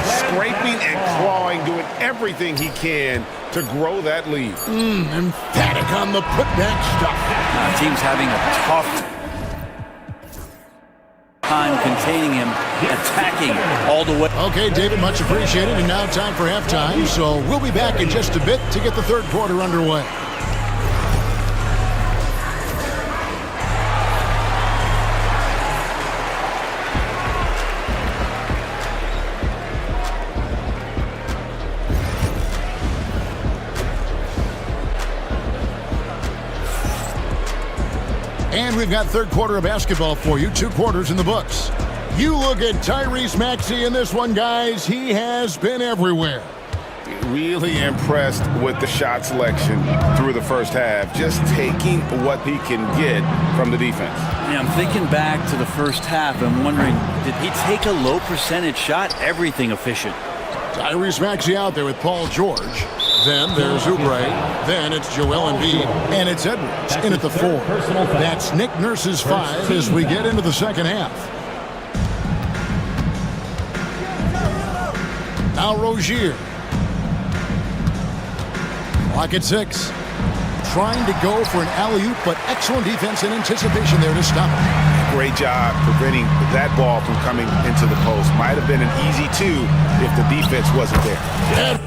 Scraping and clawing, doing everything he can to grow that lead. Emphatic on the putback stuff. Team's having a tough time containing him, attacking all the way. Okay, David, much appreciated. And now time for halftime. So we'll be back in just a bit to get the third quarter underway. And we've got third quarter of basketball for you. 2 quarters in the books. You look at Tyrese Maxey in this one, guys. He has been everywhere. Really impressed with the shot selection through the first half. Just taking what he can get from the defense. Yeah, I'm thinking back to the first half. I'm wondering, did he take a low percentage shot? Everything efficient. Tyrese Maxey out there with Paul George. Then there's Oubre. Then it's Joel Embiid. And it's Edwards in at the 4. That's Nick Nurse's 5 as we get into the second half. Now Rozier. Clock at 6. Trying to go for an alley-oop, but excellent defense and anticipation there to stop it. Great job preventing that ball from coming into the post. Might have been an easy 2 if the defense wasn't there. Good.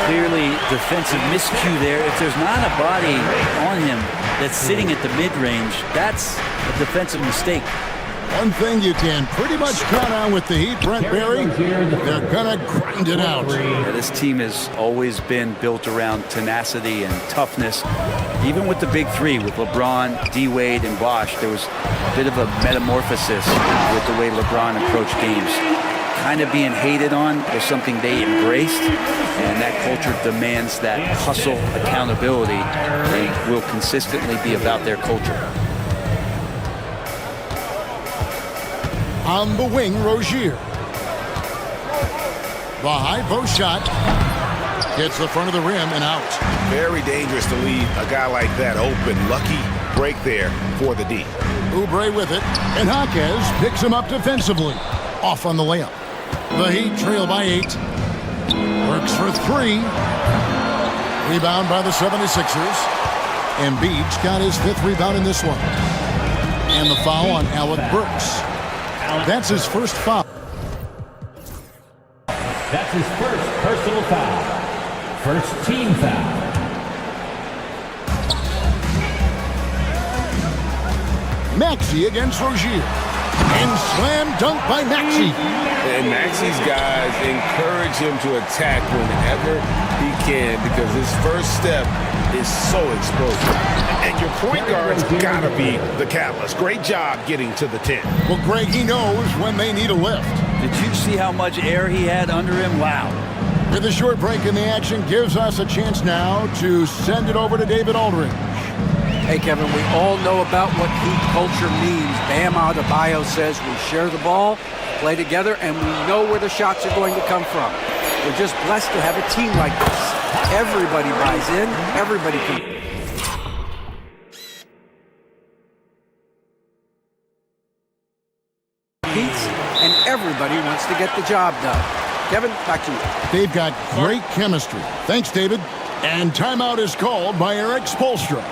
Clearly defensive miscue there. If there's not a body on him that's sitting at the mid-range, that's a defensive mistake. One thing you can pretty much count on with the Heat, Brent Berry, they're going to grind it out. Yeah, this team has always been built around tenacity and toughness. Even with the big 3, with LeBron, D-Wade, and Bosh, there was a bit of a metamorphosis with the way LeBron approached games. Kind of being hated on was something they embraced, and that culture demands that hustle, accountability. They will consistently be about their culture. On the wing, Rozier. The high post shot hits the front of the rim and out. Very dangerous to leave a guy like that open. Lucky break there for the D. Oubre with it, and Jaquez picks him up defensively. Off on the layup. The Heat trail by 8. Works for 3. Rebound by the 76ers. Embiid's got his 5th rebound in this one. And the foul on Alec Burks. That's his first foul. That's his first personal foul. First team foul. Maxey against Rozier. And slam dunk by Maxey. And Maxey's guys encourage him to attack whenever he can because his first step is so explosive. And your point guard's got to be the catalyst. Great job getting to the 10. Well, Greg, he knows when they need a lift. Did you see how much air he had under him? Wow. With a short break in the action, gives us a chance now to send it over to David Aldridge. Hey, Kevin, we all know about what Heat culture means. Bam Adebayo says we share the ball, play together, and we know where the shots are going to come from. We're just blessed to have a team like this. Everybody buys in, everybody competes, and everybody wants to get the job done. Kevin, back to you. They've got great chemistry. Thanks, David. And timeout is called by Eric Spoelstra.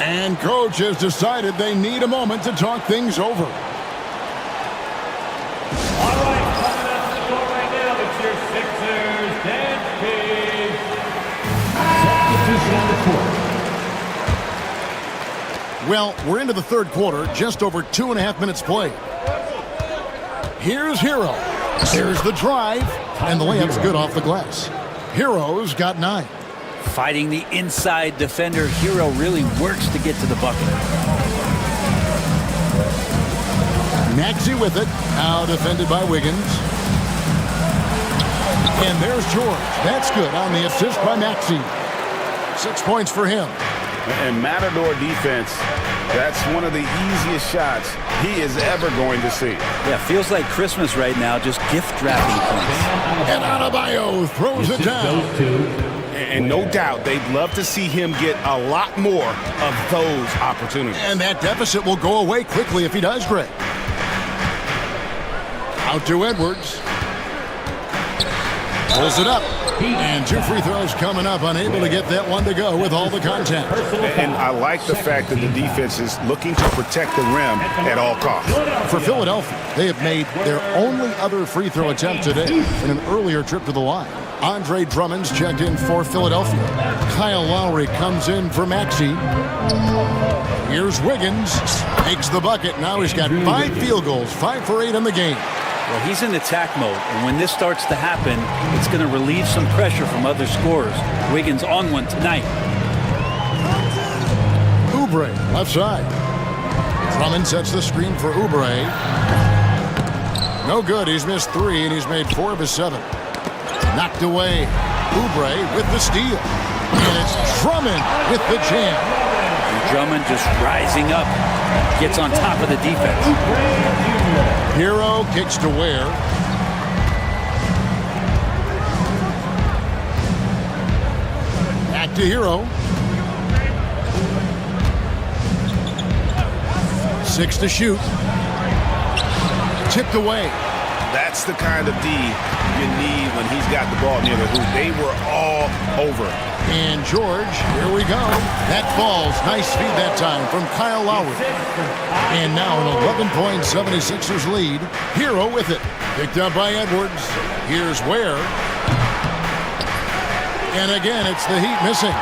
And coach has decided they need a moment to talk things over. All right, coming up to the floor right now, it's your Sixers dance page. Substitution on the court. Well, we're into the third quarter, just over 2.5 minutes played. Here's Hero. There's the drive, and the layup's good off the glass. Hero's got 9. Fighting the inside defender, Hero really works to get to the bucket. Maxey with it, now defended by Wiggins. And there's George. That's good on the assist by Maxey. 6 points for him. And Matador defense, that's one of the easiest shots he is ever going to see. Yeah, feels like Christmas right now, just gift wrapping points. And Adebayo throws it down. And no doubt they'd love to see him get a lot more of those opportunities. And that deficit will go away quickly if he does, Greg. Out to Edwards. Pulls it up. And 2 free throws coming up, unable to get that one to go with all the contact. And I like the fact that the defense is looking to protect the rim at all costs. For Philadelphia, they have made their only other free throw attempt today in an earlier trip to the line. Andre Drummond's checked in for Philadelphia. Kyle Lowry comes in for Maxey. Here's Wiggins. Makes the bucket. Now he's got 5 field goals, 5 for 8 in the game. Well, he's in attack mode, and when this starts to happen, it's going to relieve some pressure from other scorers. Wiggins on one tonight. Oubre, left side. Drummond sets the screen for Oubre. No good. He's missed 3, and he's made 4 of his 7. Knocked away. Oubre with the steal. And it's Drummond with the jam. And Drummond just rising up. Gets on top of the defense. Hero kicks to Ware. Back to Hero. 6 to shoot. Tipped away. That's the kind of D you need when he's got the ball near the hoop. They were all over. And George, here we go. That falls. Nice feed that time from Kyle Lowry. And now an 11-point 76ers lead. Hero with it. Picked up by Edwards. Here's Ware. And again, it's the Heat missing.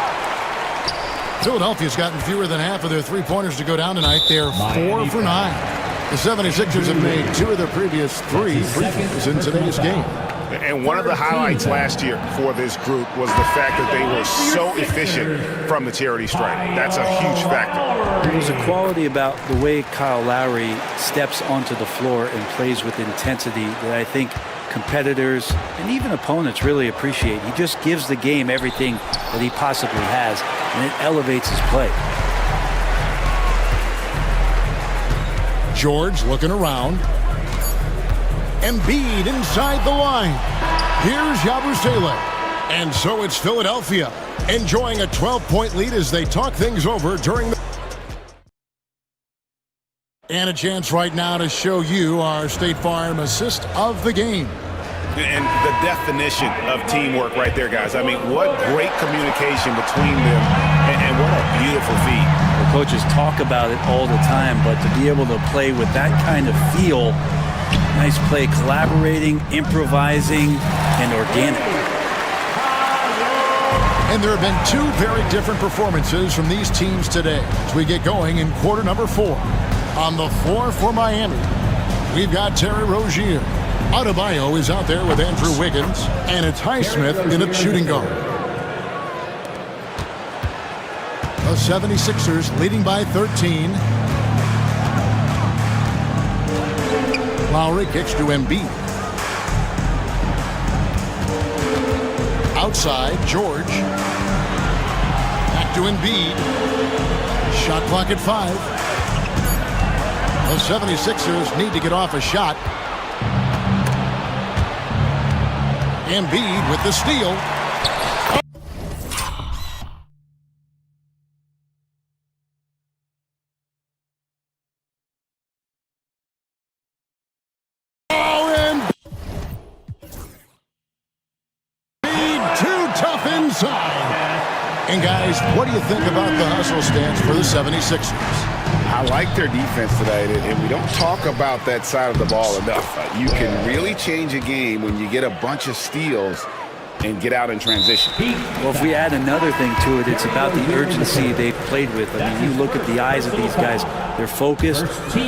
Philadelphia's gotten fewer than half of their 3-pointers to go down tonight. They're 4 for 9. The 76ers have made 2 of their previous 3 free throws in today's game. And one of the highlights last year for this group was the fact that they were so efficient from the charity stripe. That's a huge factor. There's a quality about the way Kyle Lowry steps onto the floor and plays with intensity that I think competitors and even opponents really appreciate. He just gives the game everything that he possibly has, and it elevates his play. George looking around. Embiid inside the line. Here's Yabusele. And so it's Philadelphia enjoying a 12-point lead as they talk things over during the... And a chance right now to show you our State Farm assist of the game. And the definition of teamwork right there, guys. I mean, what great communication between them, and what a beautiful feed. The coaches talk about it all the time, but to be able to play with that kind of feel, nice play, collaborating, improvising, and organic. And there have been 2 very different performances from these teams today as we get going in quarter number 4. On the floor for Miami, we've got Terry Rozier. Adebayo is out there with Andrew Wiggins, and it's Highsmith in at shooting guard. The 76ers leading by 13. Lowry kicks to Embiid. Outside, George. Back to Embiid. Shot clock at 5. The 76ers need to get off a shot. Embiid with the steal. And guys, what do you think about the hustle stance for the 76ers? I like their defense tonight, and we don't talk about that side of the ball enough. You can really change a game when you get a bunch of steals and get out in transition. Well, if we add another thing to it, it's about the urgency they've played with. I mean, you look at the eyes of these guys, they're focused,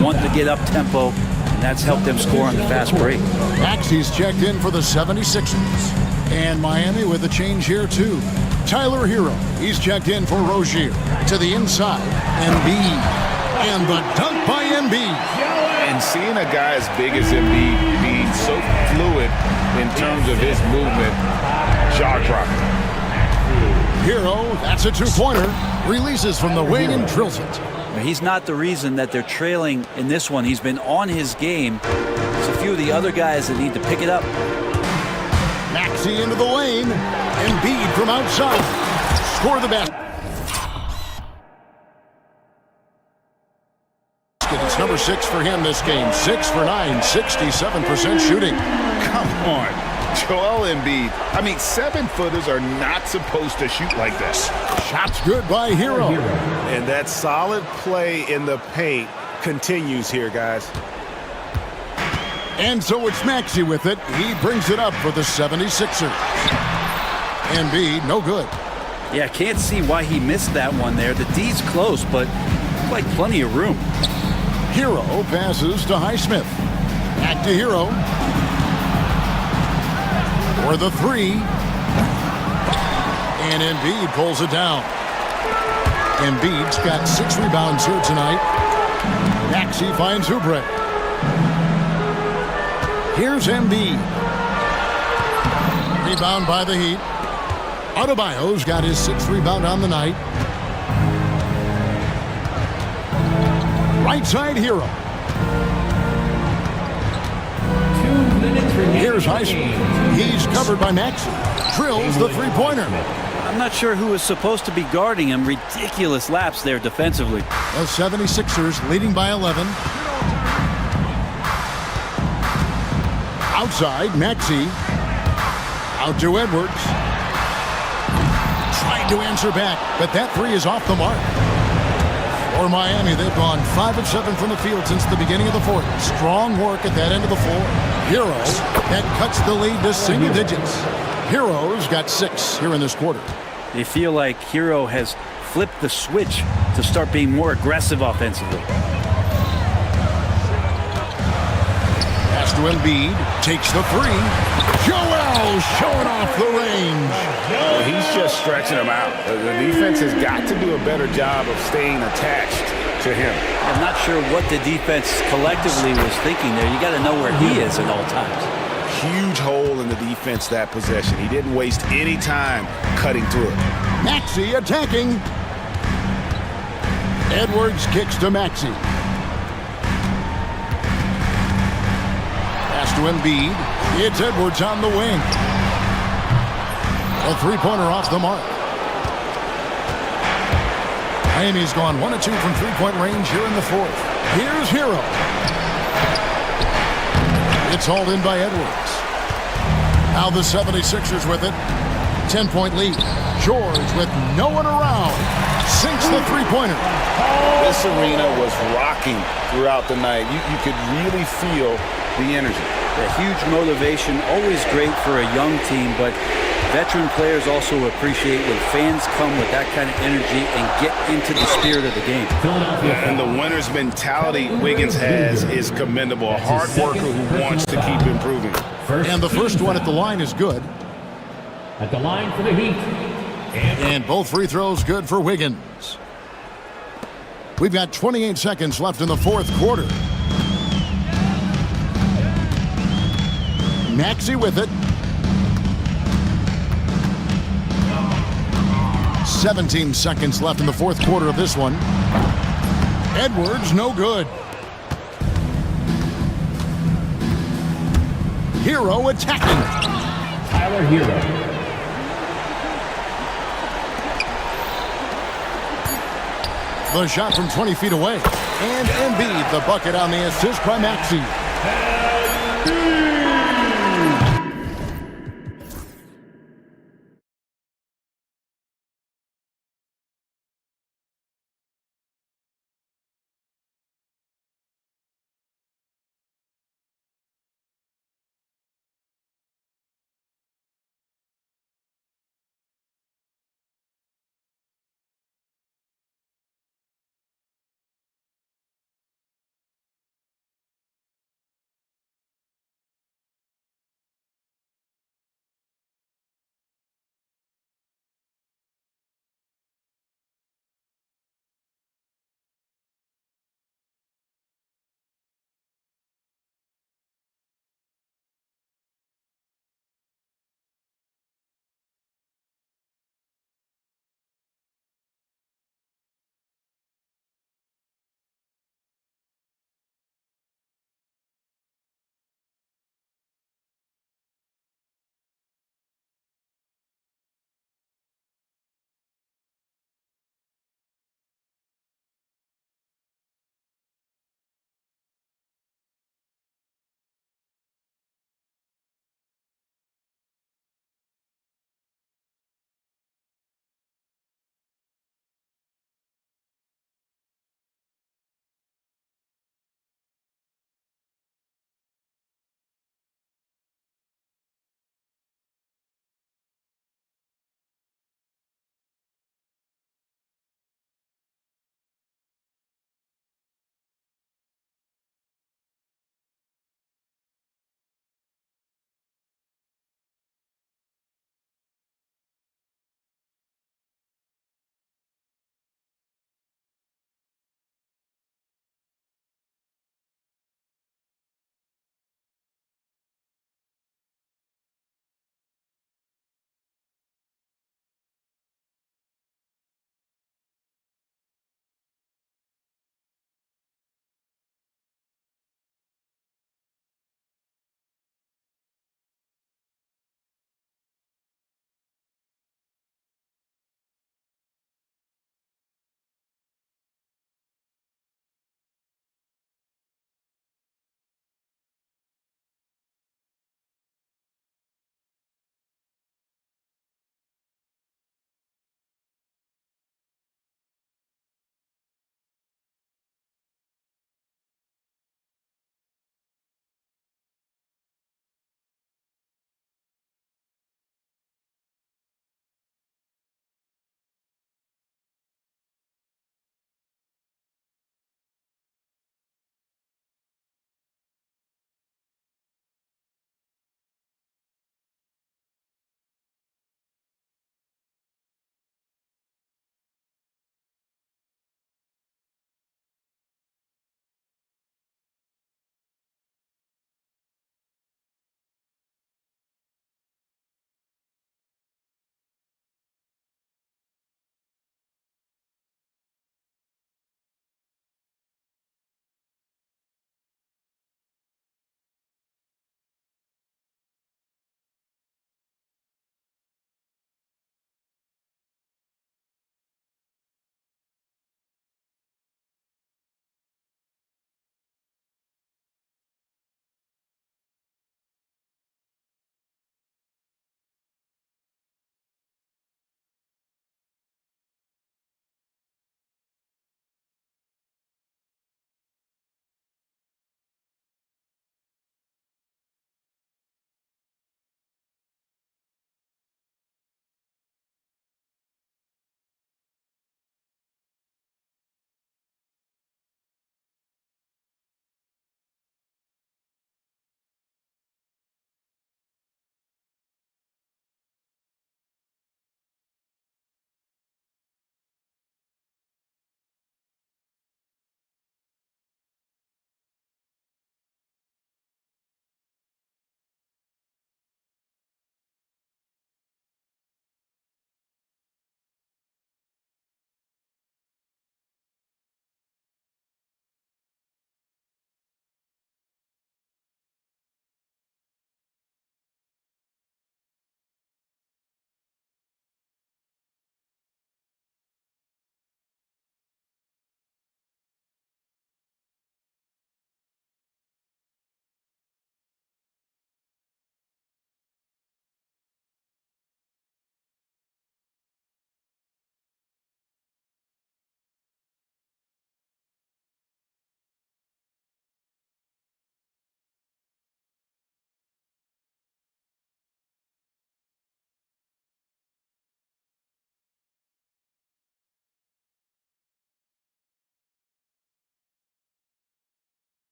wanting to get up tempo, and that's helped them score on the fast break. Maxey's checked in for the 76ers. And Miami with a change here, too. Tyler Hero, he's checked in for Rozier. To the inside, Embiid. And the dunk by Embiid. And seeing a guy as big as Embiid being so fluid in terms of his movement, jaw-dropping. Hero, that's a two-pointer. Releases from the wing and drills it. He's not the reason that they're trailing in this one. He's been on his game. There's a few of the other guys that need to pick it up. Maxey into the lane. Embiid from outside. Score the basket. It's number 6 for him this game. 6 for 9, 67% shooting. Come on. Joel Embiid. I mean, 7-footers are not supposed to shoot like this. Shot's good by Hero. And that solid play in the paint continues here, guys. And so it's Maxey with it. He brings it up for the 76ers. Embiid, no good. Yeah, can't see why he missed that one there. The D's close, but like plenty of room. Hero passes to Highsmith. Back to Hero. For the 3. And Embiid pulls it down. Embiid's got 6 rebounds here tonight. Maxey finds Oubre. Here's Embiid. Rebound by the Heat. Adebayo's got his 6th rebound on the night. Right side Hero. 2 minutes remaining. Here's Highsmith. He's covered by Maxey. Drills the three-pointer. I'm not sure who was supposed to be guarding him. Ridiculous lapse there defensively. The 76ers leading by 11. Outside, Maxey. Out to Edwards. Trying to answer back, but that 3 is off the mark. For Miami, they've gone 5 of 7 from the field since the beginning of the 4th. Strong work at that end of the floor. Hero, that cuts the lead to single digits. Hero's got 6 here in this quarter. They feel like Hero has flipped the switch to start being more aggressive offensively. Pass to Embiid, takes the 3. Joel showing off the range. Well, he's just stretching him out. The defense has got to do a better job of staying attached to him. I'm not sure what the defense collectively was thinking there. You got to know where he is at all times. Huge hole in the defense that possession. He didn't waste any time cutting through it. Maxey attacking. Edwards kicks to Maxey. Pass to Embiid. It's Edwards on the wing. A three-pointer off the mark. Miami's gone 1 of 2 from three-point range here in the 4th. Here's Hero. It's hauled in by Edwards. Now the 76ers with it. 10-point lead. George with no one around. Sinks the three-pointer. This arena was rocking throughout the night. You could really feel the energy. A huge motivation, always great for a young team, but Veteran players also appreciate when fans come with that kind of energy and get into the spirit of the game. And the winner's mentality Wiggins has is commendable. A hard worker who wants to keep improving. And the first one at the line is good. At the line for the Heat. And both free throws good for Wiggins. We've got 28 seconds left in the fourth quarter. Maxey with it. 17 seconds left in the fourth quarter of this one. Edwards, no good. Hero attacking it. Tyler Hero. The shot from 20 feet away. And Embiid, the bucket on the assist by Maxey.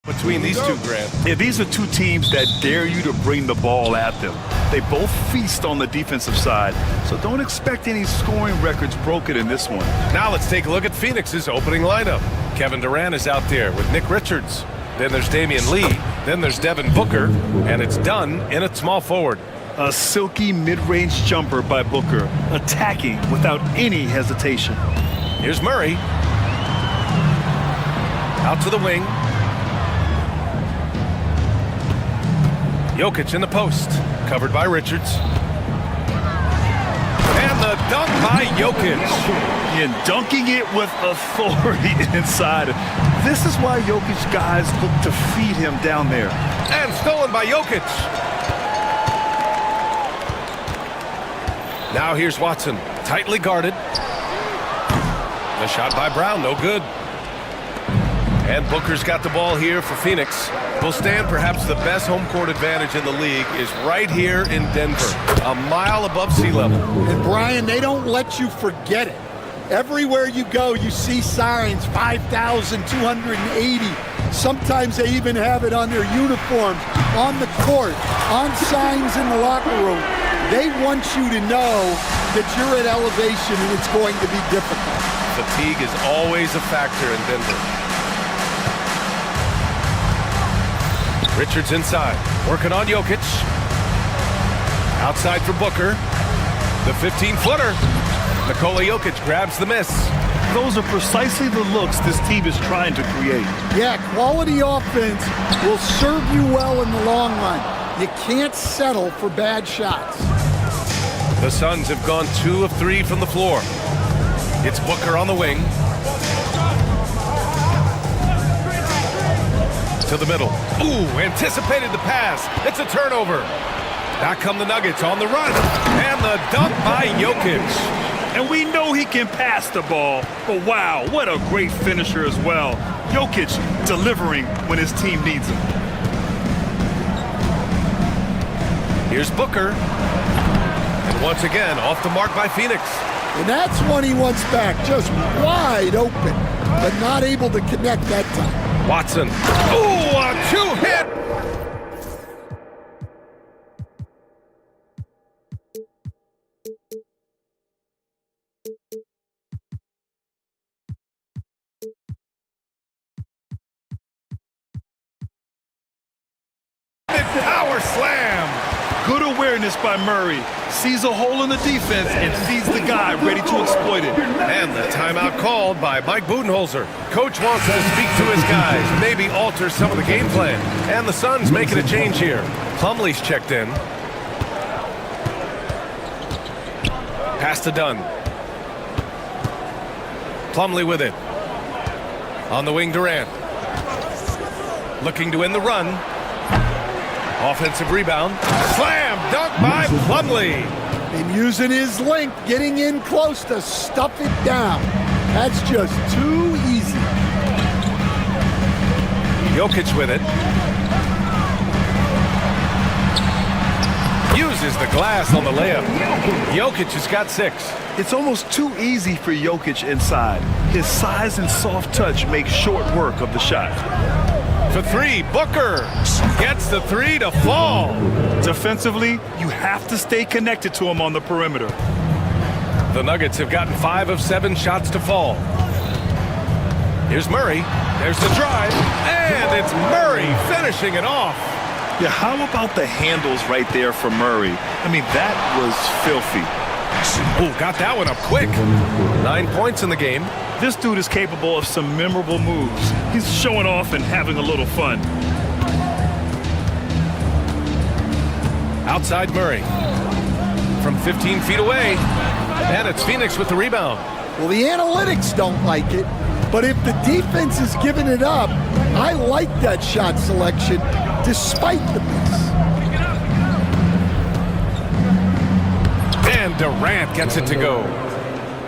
between these two, Grant. Yeah, these are two teams that dare you to bring the ball at them. They both feast on the defensive side, so don't expect any scoring records broken in this one. Now let's take a look at Phoenix's opening lineup. Kevin Durant is out there with Nick Richards. Then there's Damian Lee. Then there's Devin Booker. And it's done in a small forward. A silky mid-range jumper by Booker, attacking without any hesitation. Here's Murray. Out to the wing. Jokic in the post, covered by Richards. And the dunk by Jokic. And dunking it with authority inside. This is why Jokic guys look to feed him down there. And stolen by Jokic. Now here's Watson, tightly guarded. The shot by Brown, no good. And Booker's got the ball here for Phoenix. Will stand perhaps the best home court advantage in the league is right here in Denver, a mile above sea level. And Brian, they don't let you forget it. Everywhere you go, you see signs, 5,280. Sometimes they even have it on their uniforms, on the court, on signs in the locker room. They want you to know that you're at elevation and it's going to be difficult. Fatigue is always a factor in Denver. Richards inside, working on Jokic. Outside for Booker. The 15-footer. Nikola Jokic grabs the miss. Those are precisely the looks this team is trying to create. Yeah, quality offense will serve you well in the long run. You can't settle for bad shots. The Suns have gone 2 of 3 from the floor. It's Booker on the wing. To the middle. Ooh, anticipated the pass. It's a turnover. Back come the Nuggets on the run. And the dunk by Jokic. And we know he can pass the ball, but wow, what a great finisher as well. Jokic delivering when his team needs him. Here's Booker. And once again, off the mark by Phoenix. And that's one he wants back, just wide open, but not able to connect that time. Watson. Ooh, a two-hit. Power slam. Good awareness by Murray. Sees a hole in the defense and sees the guy ready to exploit it. And the timeout called by Mike Budenholzer. Coach wants to speak to his guys, maybe alter some of the game plan. And the Suns making a change here. Plumlee's checked in. Pass to Dunn. Plumlee with it. On the wing, Durant. Looking to end the run. Offensive rebound. Slam dunk by Plumlee. And using his length, getting in close to stuff it down. That's just too easy. Jokic with it. Uses the glass on the layup. Jokic has got 6. It's almost too easy for Jokic inside. His size and soft touch make short work of the shot. For 3, Booker gets the 3 to fall. Defensively, you have to stay connected to him on the perimeter. The Nuggets have gotten 5 of 7 shots to fall. Here's Murray. There's the drive. And it's Murray finishing it off. Yeah, how about the handles right there for Murray? I mean, that was filthy. Ooh, got that one up quick. 9 points in the game. This dude is capable of some memorable moves. He's showing off and having a little fun. Outside Murray. From 15 feet away. And it's Phoenix with the rebound. Well, the analytics don't like it, but if the defense is giving it up, I like that shot selection despite the miss. And Durant gets it to go.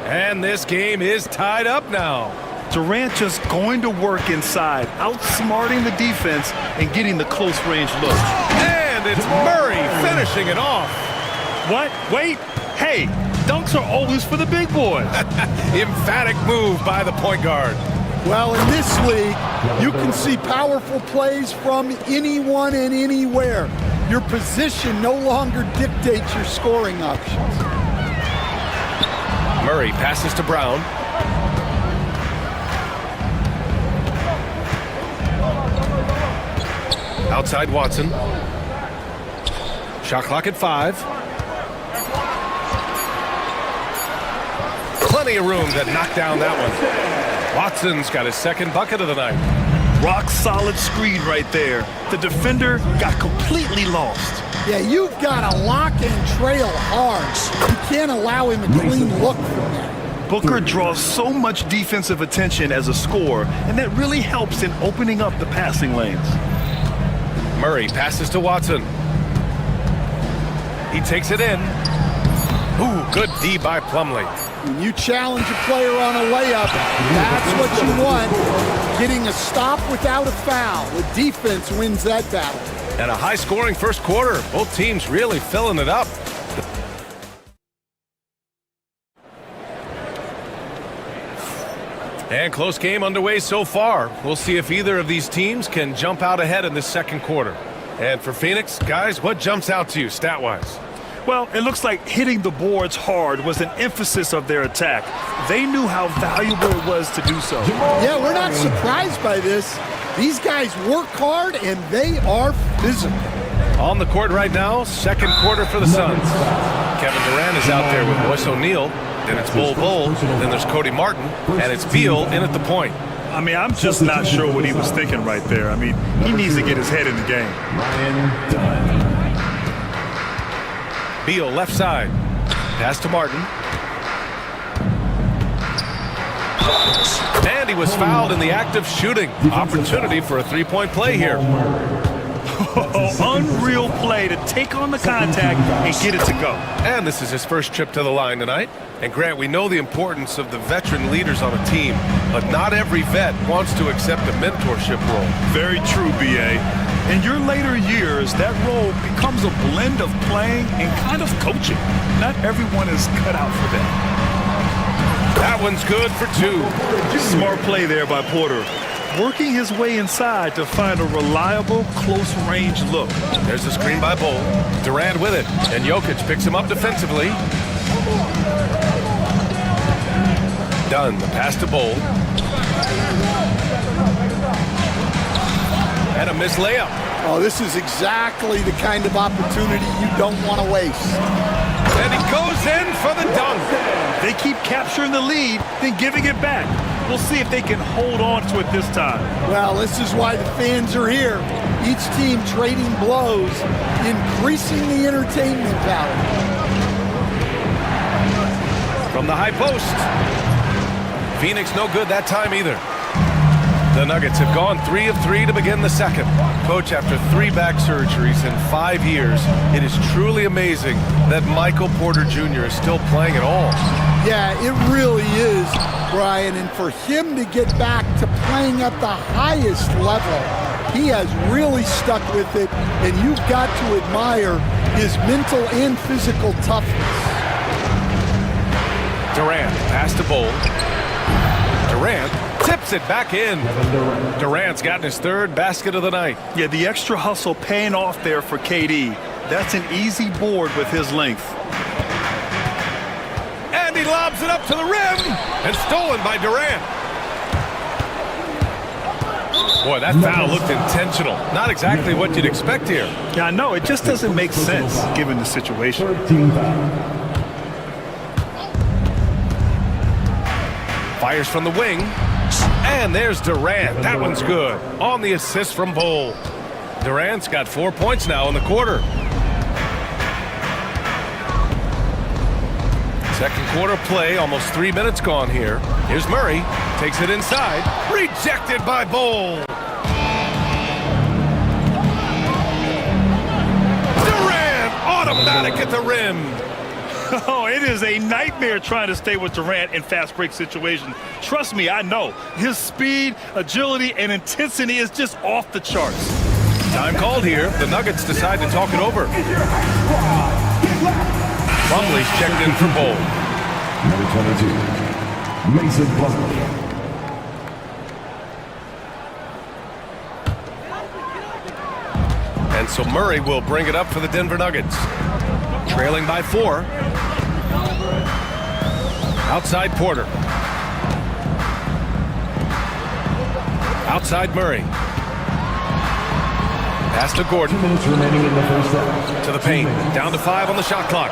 And this game is tied up now. Durant just going to work inside, outsmarting the defense and getting the close range look. And it's Murray finishing it off. What? Wait. Hey, dunks are always for the big boys. Emphatic move by the point guard. Well, in this league, you can see powerful plays from anyone and anywhere. Your position no longer dictates your scoring options. Murray passes to Brown. Outside Watson. Shot clock at 5. Plenty of room to knock down that one. Watson's got his second bucket of the night. Rock solid screen right there. The defender got completely lost. Yeah, you've got to lock and trail hard. You can't allow him a clean look from that. Booker draws so much defensive attention as a scorer, and that really helps in opening up the passing lanes. Murray passes to Watson. He takes it in. Ooh, good D by Plumlee. When you challenge a player on a layup, that's what you want. Getting a stop without a foul. The defense wins that battle. And a high-scoring first quarter. Both teams really filling it up. And close game underway so far. We'll see if either of these teams can jump out ahead in this second quarter. And for Phoenix, guys, what jumps out to you stat-wise? Well, it looks like hitting the boards hard was an emphasis of their attack. They knew how valuable it was to do so. Yeah, we're not surprised by this. These guys work hard, and they are physical. On the court right now, second quarter for the Suns. Kevin Durant is out there with Royce O'Neal. Then it's Bol, then there's Cody Martin, and it's Beal in at the point. I mean, I'm just not sure what he was thinking right there. I mean, he needs to get his head in the game. Beal left side. Pass to Martin. And he was fouled in the act of shooting. Opportunity for a three-point play here. Unreal play to take on the contact and get it to go. And this is his first trip to the line tonight. And Grant, we know the importance of the veteran leaders on a team, but not every vet wants to accept a mentorship role. Very true, B.A. In your later years, that role becomes a blend of playing and kind of coaching. Not everyone is cut out for that. That one's good for 2. Smart play there by Porter. Working his way inside to find a reliable, close-range look. There's the screen by Bol. Durant with it, and Jokic picks him up defensively. Dunn, the pass to Bol. And a missed layup. Oh, this is exactly the kind of opportunity you don't want to waste. And he goes in for the dunk. They keep capturing the lead, then giving it back. We'll see if they can hold on to it this time. Well, this is why the fans are here. Each team trading blows, increasing the entertainment value. From the high post. Phoenix no good that time either. The Nuggets have gone 3 of 3 to begin the second. Coach, after 3 back surgeries in 5 years, it is truly amazing that Michael Porter Jr. is still playing at all. Yeah, it really is, Brian. And for him to get back to playing at the highest level, he has really stuck with it. And you've got to admire his mental and physical toughness. Durant, pass to Bol. Durant tips it back in. Durant's gotten his 3rd basket of the night. Yeah, the extra hustle paying off there for KD. That's an easy board with his length. And he lobs it up to the rim and stolen by Durant. Boy, that foul looked intentional. Not exactly what you'd expect here. Yeah, I know. It just doesn't make sense given the situation. Fires from the wing. And there's Durant. That one's good. On the assist from Bol. Durant's got 4 points now in the quarter. Second quarter play, almost 3 minutes gone here. Here's Murray. Takes it inside. Rejected by Bol. Durant, automatic at the rim. Oh, it is a nightmare trying to stay with Durant in fast break situations. Trust me, I know. His speed, agility, and intensity is just off the charts. Time called here. The Nuggets decide to talk it over. Plumlee's checked in for Bol. Number 22, Mason Plumlee. And so Murray will bring it up for the Denver Nuggets. Trailing by 4. Outside Porter. Outside Murray. Pass to Gordon. 2 minutes remaining in the first half. To the paint. Down to 5 on the shot clock.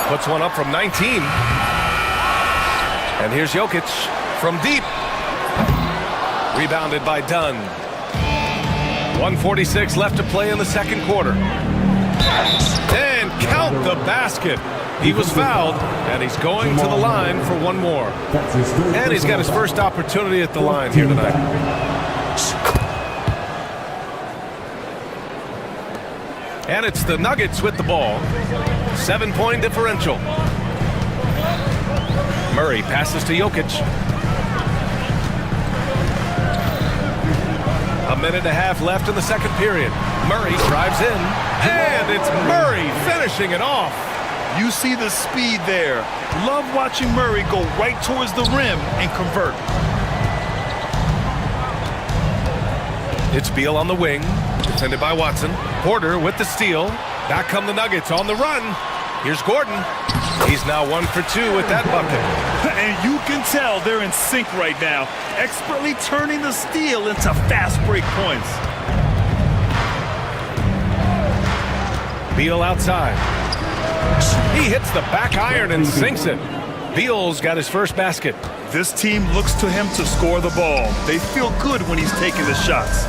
Puts one up from 19. And here's Jokic from deep. Rebounded by Dunn. 1:46 left to play in the second quarter. And count the basket. He was fouled, and he's going to the line for one more. And he's got his first opportunity at the line here tonight. And it's the Nuggets with the ball. 7-point differential. Murray passes to Jokic. A minute and a half left in the second period. Murray drives in, and it's Murray finishing it off. You see the speed there. Love watching Murray go right towards the rim and convert. It's Beal on the wing, defended by Watson. Porter with the steal. Back come the Nuggets on the run. Here's Gordon. He's now 1 for 2 with that bucket. And you can tell they're in sync right now, expertly turning the steal into fast break points. Beal outside. He hits the back iron and sinks it. Beal's got his first basket. This team looks to him to score the ball. They feel good when he's taking the shots.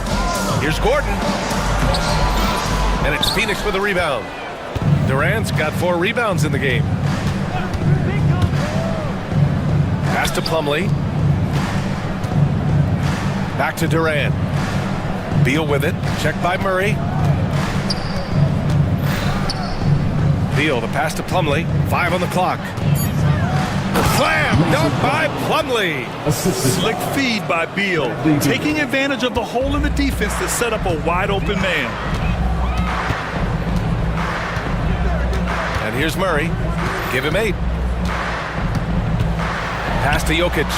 Here's Gordon. And it's Phoenix with the rebound. Durant's got 4 rebounds in the game. Pass to Plumlee. Back to Durant. Beal with it. Checked by Murray. Beal, the pass to Plumlee. 5 on the clock. Slam dunk by Plumlee. Slick feed by Beal, taking advantage of the hole in the defense to set up a wide open man. And here's Murray. Give him 8. Pass to Jokic.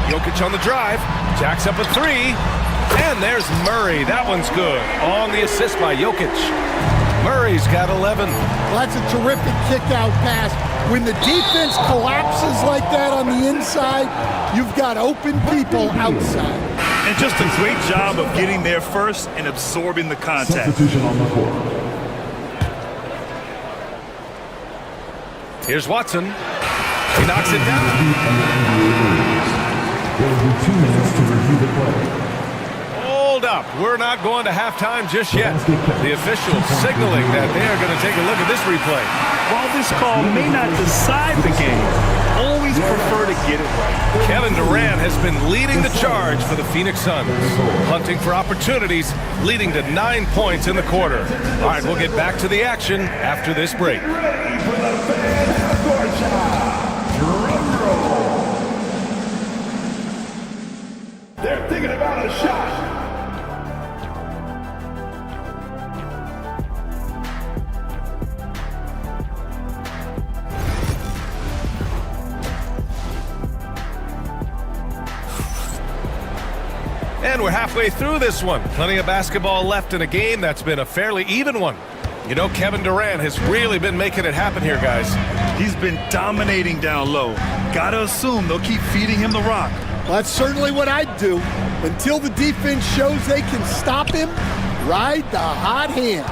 Jokic on the drive. Jacks up a 3. And there's Murray. That one's good. On the assist by Jokic. Murray's got 11. Well, that's a terrific kick-out pass. When the defense collapses like that on the inside, you've got open people outside. And just a great job of getting there first and absorbing the contact. Substitution on the court. Here's Watson. He knocks it down. There will be 2 minutes to review the play. Hold up. We're not going to halftime just yet. The officials signaling that they are going to take a look at this replay. While this call may not decide the game, always prefer to get it right. Kevin Durant has been leading the charge for the Phoenix Suns, hunting for opportunities, leading to 9 points in the quarter. All right, we'll get back to the action after this break. They're thinking about a shot. And we're halfway through this one. Plenty of basketball left in a game that's been a fairly even one. You know, Kevin Durant has really been making it happen here, guys. He's been dominating down low. Gotta assume they'll keep feeding him the rock. Well, that's certainly what I'd do. Until the defense shows they can stop him, ride the hot hand.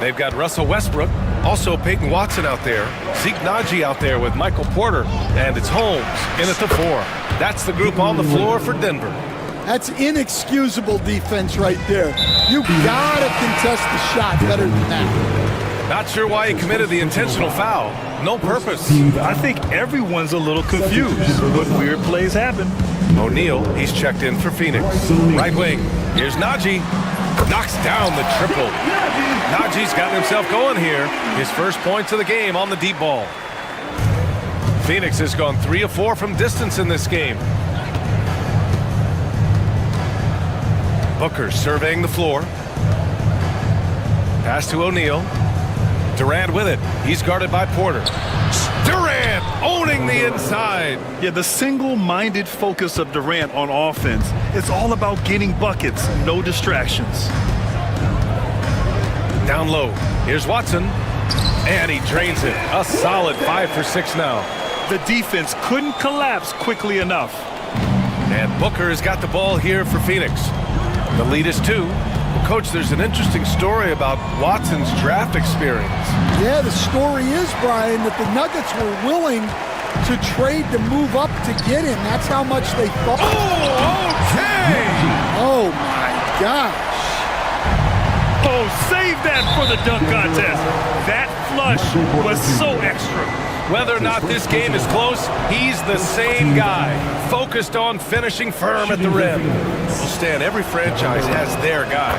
They've got Russell Westbrook, also Peyton Watson out there, Zeke Naji out there with Michael Porter, and it's Holmes in at the 4. That's the group on the floor for Denver. That's inexcusable defense right there. You gotta contest the shot better than that. Not sure why he committed the intentional foul. No purpose. I think everyone's a little confused, but weird plays happen. O'Neal, he's checked in for Phoenix. Right wing, here's Naji. Knocks down the triple. Naji's gotten himself going here. His first points of the game on the deep ball. Phoenix has gone 3 of 4 from distance in this game. Booker surveying the floor. Pass to O'Neal. Durant with it. He's guarded by Porter. Durant owning the inside. Yeah, the single-minded focus of Durant on offense, it's all about getting buckets, no distractions. Down low. Here's Watson. And he drains it. A solid 5 for 6 now. The defense couldn't collapse quickly enough. And Booker has got the ball here for Phoenix. The lead is 2. Well, Coach, there's an interesting story about Watson's draft experience. Yeah, the story is, Brian, that the Nuggets were willing to trade to move up to get him. That's how much they thought. Oh, okay! Oh, my gosh. Oh, save that for the dunk contest. That flush was so extra. Whether or not this game is close, he's the same guy, focused on finishing firm at the rim. Well, Stan, every franchise has their guy.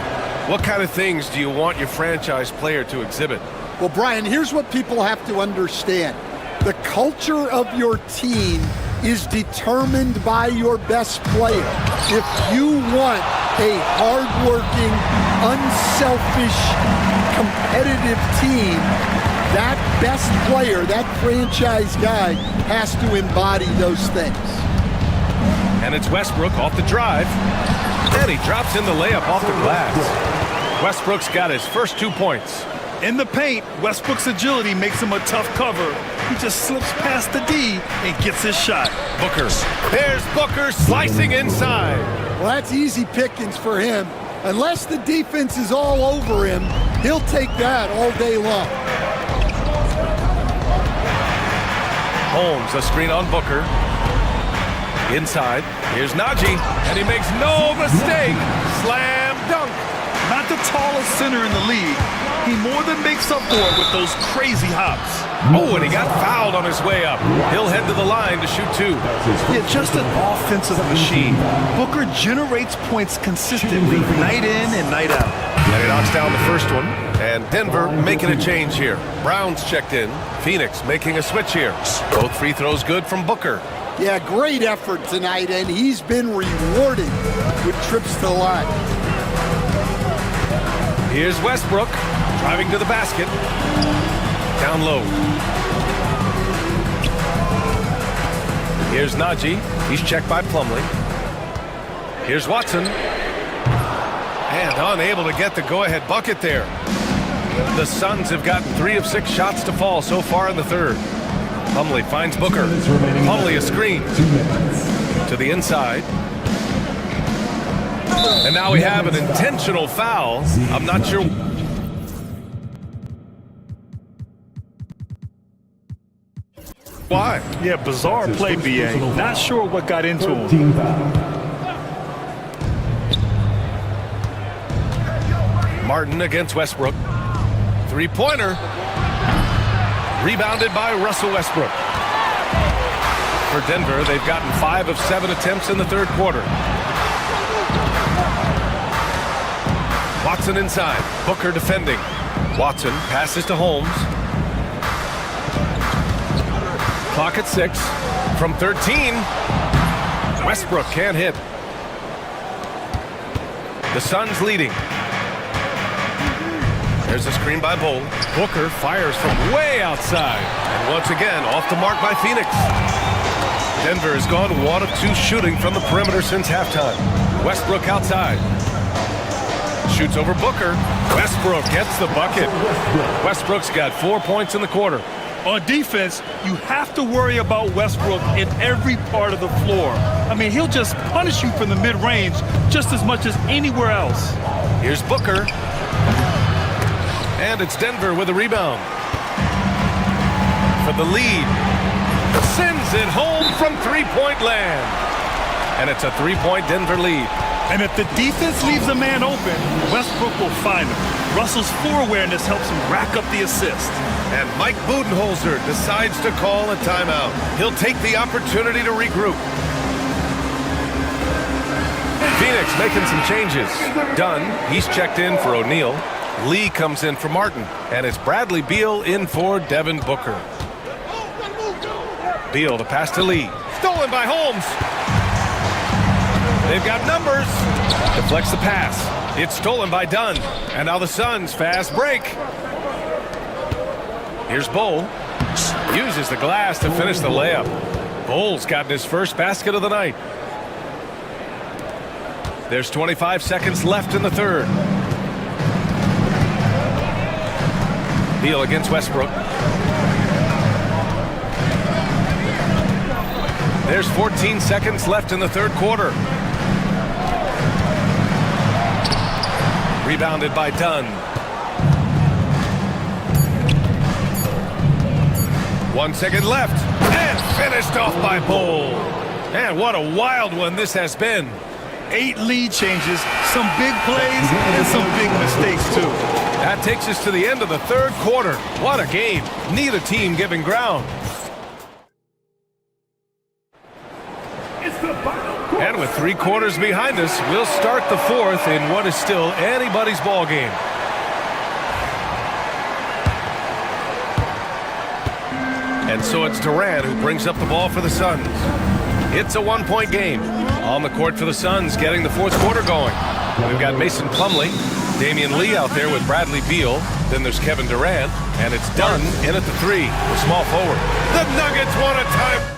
What kind of things do you want your franchise player to exhibit? Well, Brian, here's what people have to understand. The culture of your team is determined by your best player. If you want a hardworking, unselfish, competitive team, that best player, that franchise guy, has to embody those things. And it's Westbrook off the drive. And he drops in the layup off the glass. Westbrook's got his first 2 points. In the paint, Westbrook's agility makes him a tough cover. He just slips past the D and gets his shot. Booker. There's Booker slicing inside. Well, that's easy pickings for him. Unless the defense is all over him, he'll take that all day long. Holmes, a screen on Booker. Inside, here's Najee, and he makes no mistake. Slam dunk. Not the tallest center in the league. He more than makes up for it with those crazy hops. Oh, and he got fouled on his way up. He'll head to the line to shoot 2. Yeah, just an offensive machine. Booker generates points consistently, night in and night out. And he knocks down the first one. And Denver making a change here. Brown's checked in. Phoenix making a switch here. Both free throws good from Booker. Yeah, great effort tonight, and he's been rewarded with trips to the line. Here's Westbrook driving to the basket. Down low. Here's Najee. He's checked by Plumlee. Here's Watson. And unable to get the go-ahead bucket there. The Suns have gotten 3 of 6 shots to fall so far in the third. Plumlee finds Booker. Plumlee a screen. To the inside. And now we have an intentional foul. I'm not sure. Why? Yeah, bizarre play, BA. Not sure what got into him. Martin against Westbrook. Three-pointer. Rebounded by Russell Westbrook. For Denver, they've gotten 5 of 7 attempts in the third quarter. Watson inside. Booker defending. Watson passes to Holmes. Clock at 6. From 13. Westbrook can't hit. The Suns leading. There's a screen by Bowl. Booker fires from way outside. And once again, off the mark by Phoenix. Denver has gone 1 of 2 shooting from the perimeter since halftime. Westbrook outside. Shoots over Booker. Westbrook gets the bucket. Westbrook's got 4 points in the quarter. On defense, you have to worry about Westbrook in every part of the floor. I mean, he'll just punish you from the mid-range just as much as anywhere else. Here's Booker. And it's Denver with a rebound. For the lead. Sends it home from three-point land. And it's a 3-point Denver lead. And if the defense leaves a man open, Westbrook will find him. Russell's floor awareness helps him rack up the assist. And Mike Budenholzer decides to call a timeout. He'll take the opportunity to regroup. Phoenix making some changes. Dunn, he's checked in for O'Neal. Lee comes in for Martin. And it's Bradley Beal in for Devin Booker. Beal to pass to Lee. Stolen by Holmes. They've got numbers. Deflects the pass. It's stolen by Dunn. And now the Suns fast break. Here's Bowl. Uses the glass to finish the layup. Bowl's gotten his first basket of the night. There's 25 seconds left in the third. Beal against Westbrook. There's 14 seconds left in the third quarter. Rebounded by Dunn. 1 second left. And finished off by Bowl. And what a wild one this has been. 8 lead changes, some big plays, and some big mistakes, too. That takes us to the end of the third quarter. What a game. Neither team giving ground. And with 3 quarters behind us, we'll start the fourth in what is still anybody's ball game. And so it's Durant who brings up the ball for the Suns. It's a 1-point game. On the court for the Suns, getting the fourth quarter going. We've got Mason Plumlee, Damian Lee out there with Bradley Beal. Then there's Kevin Durant, and it's Dunn in at the 3, the small forward. The Nuggets want a time.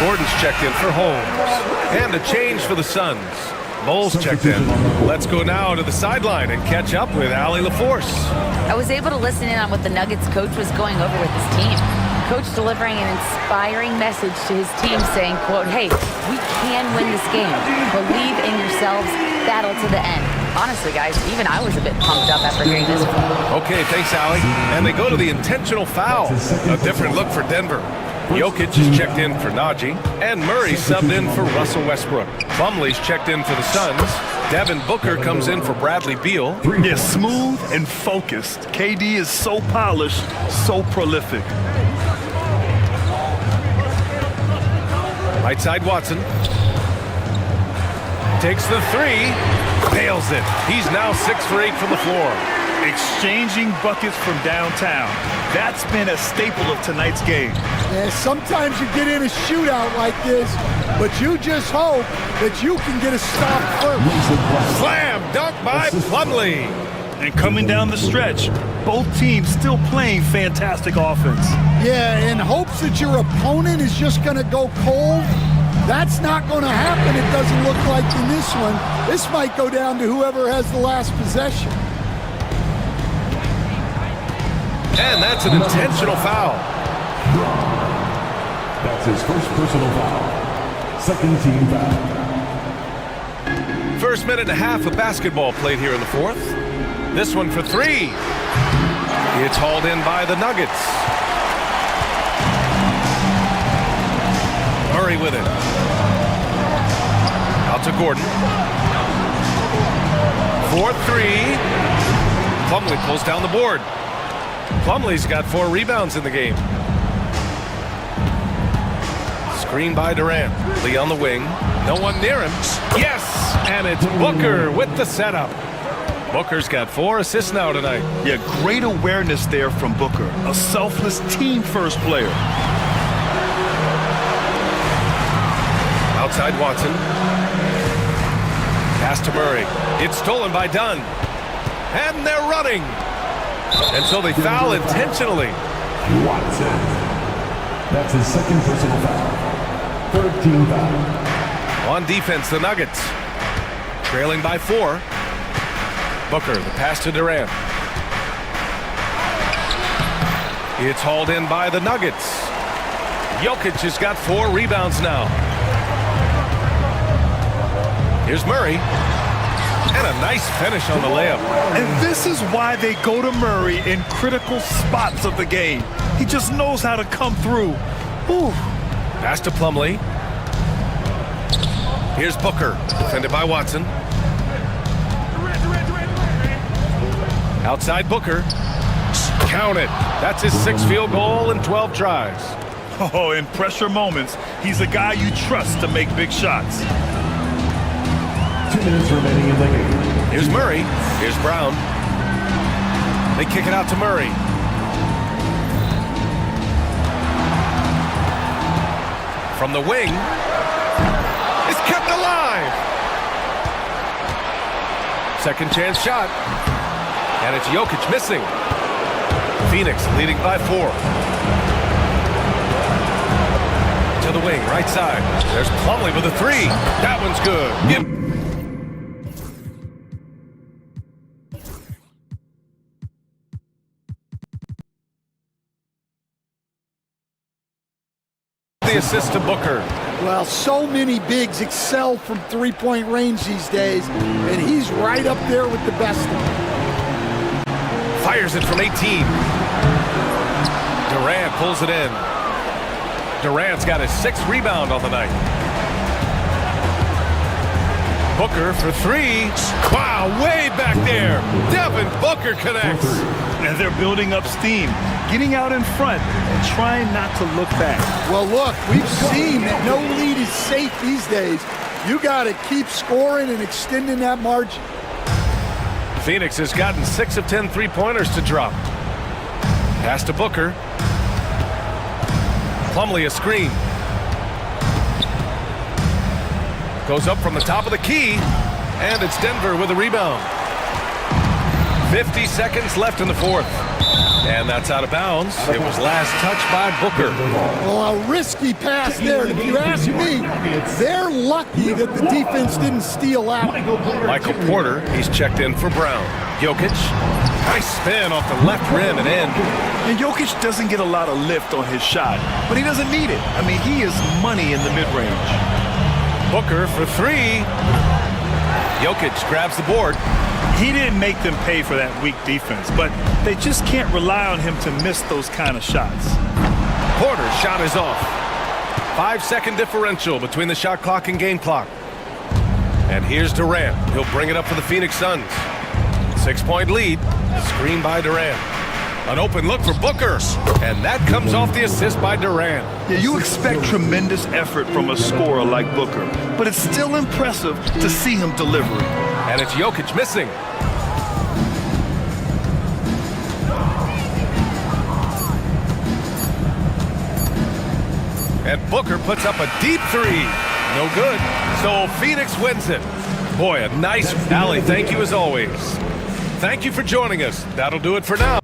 Gordon's checked in for Holmes. And a change for the Suns. Bowles checked in. Let's go now to the sideline and catch up with Allie LaForce. I was able to listen in on what the Nuggets coach was going over with his team. Coach delivering an inspiring message to his team saying, quote, hey, we can win this game. Believe in yourselves. Battle to the end. Honestly, guys, even I was a bit pumped up after hearing this one. Okay, thanks, Allie. And they go to the intentional foul. A different look for Denver. Jokic is checked in for Najee, and Murray subbed in for Russell Westbrook. Plumlee's checked in for the Suns. Devin Booker comes in for Bradley Beal. They're smooth and focused. KD is so polished, so prolific. Right side Watson. Takes the 3. Nails it. He's now 6 for 8 from the floor. Exchanging buckets from downtown. That's been a staple of tonight's game. And sometimes you get in a shootout like this, but you just hope that you can get a stop first. Slam dunk by Plumlee. And coming down the stretch, both teams still playing fantastic offense. Yeah, in hopes that your opponent is just going to go cold. That's not going to happen, it doesn't look like in this one. This might go down to whoever has the last possession. And that's an intentional foul. That's his first personal foul. Second team foul. First minute and a half of basketball played here in the fourth. This one for 3. It's hauled in by the Nuggets. Murray with it. Out to Gordon. 4-3. Plumlee pulls down the board. Plumlee's got 4 rebounds in the game. Screen by Durant. Lee on the wing. No one near him. Yes! And it's Booker with the setup. Booker's got 4 assists now tonight. Yeah, great awareness there from Booker. A selfless team-first player. Outside Watson. Pass to Murray. It's stolen by Dunn. And they're running. And so they foul intentionally. Watson. That's his second personal foul. Third team foul. On defense, the Nuggets. Trailing by 4. Booker, the pass to Durant. It's hauled in by the Nuggets. Jokic has got 4 rebounds now. Here's Murray. And a nice finish on the layup. And this is why they go to Murray in critical spots of the game. He just knows how to come through. Ooh. Pass to Plumlee. Here's Booker, defended by Watson. Outside Booker. Count it. That's his 6th field goal in 12 tries. Oh, in pressure moments, he's a guy you trust to make big shots. 2 minutes remaining in the game. Here's Murray. Here's Brown. They kick it out to Murray. From the wing. It's kept alive. Second chance shot. And it's Jokic missing. Phoenix leading by 4. To the wing, right side. There's Plumlee with a 3. That one's good. The assist to Booker. Well, so many bigs excel from three-point range these days, and he's right up there with the best of them. Fires it from 18. Durant pulls it in. Durant's got his 6th rebound on the night. Booker for 3. Wow, way back there. Devin Booker connects. And they're building up steam, getting out in front and trying not to look back. Well, look, we've seen that no lead is safe these days. You got to keep scoring and extending that margin. Phoenix has gotten 6 of 10 three-pointers to drop. Pass to Booker. Plumlee a screen. Goes up from the top of the key, and it's Denver with a rebound. 50 seconds left in the 4th. And that's out of bounds. It was last touched by Booker. Well, a risky pass there. If you ask me, they're lucky that the defense didn't steal out. Michael Porter, he's checked in for Brown. Jokic, nice spin off the left rim and in. And Jokic doesn't get a lot of lift on his shot, but he doesn't need it. I mean, he is money in the mid-range. Booker for 3. Jokic grabs the board. He didn't make them pay for that weak defense, but they just can't rely on him to miss those kind of shots. Porter's shot is off. 5-second differential between the shot clock and game clock. And here's Durant. He'll bring it up for the Phoenix Suns. 6-point lead. Screen by Durant. An open look for Booker. And that comes off the assist by Durant. Yeah, you expect tremendous effort from a scorer like Booker, but it's still impressive to see him delivering. And it's Jokic missing. And Booker puts up a deep 3. No good. So Phoenix wins it. Boy, a nice rally. Thank you as always. Thank you for joining us. That'll do it for now.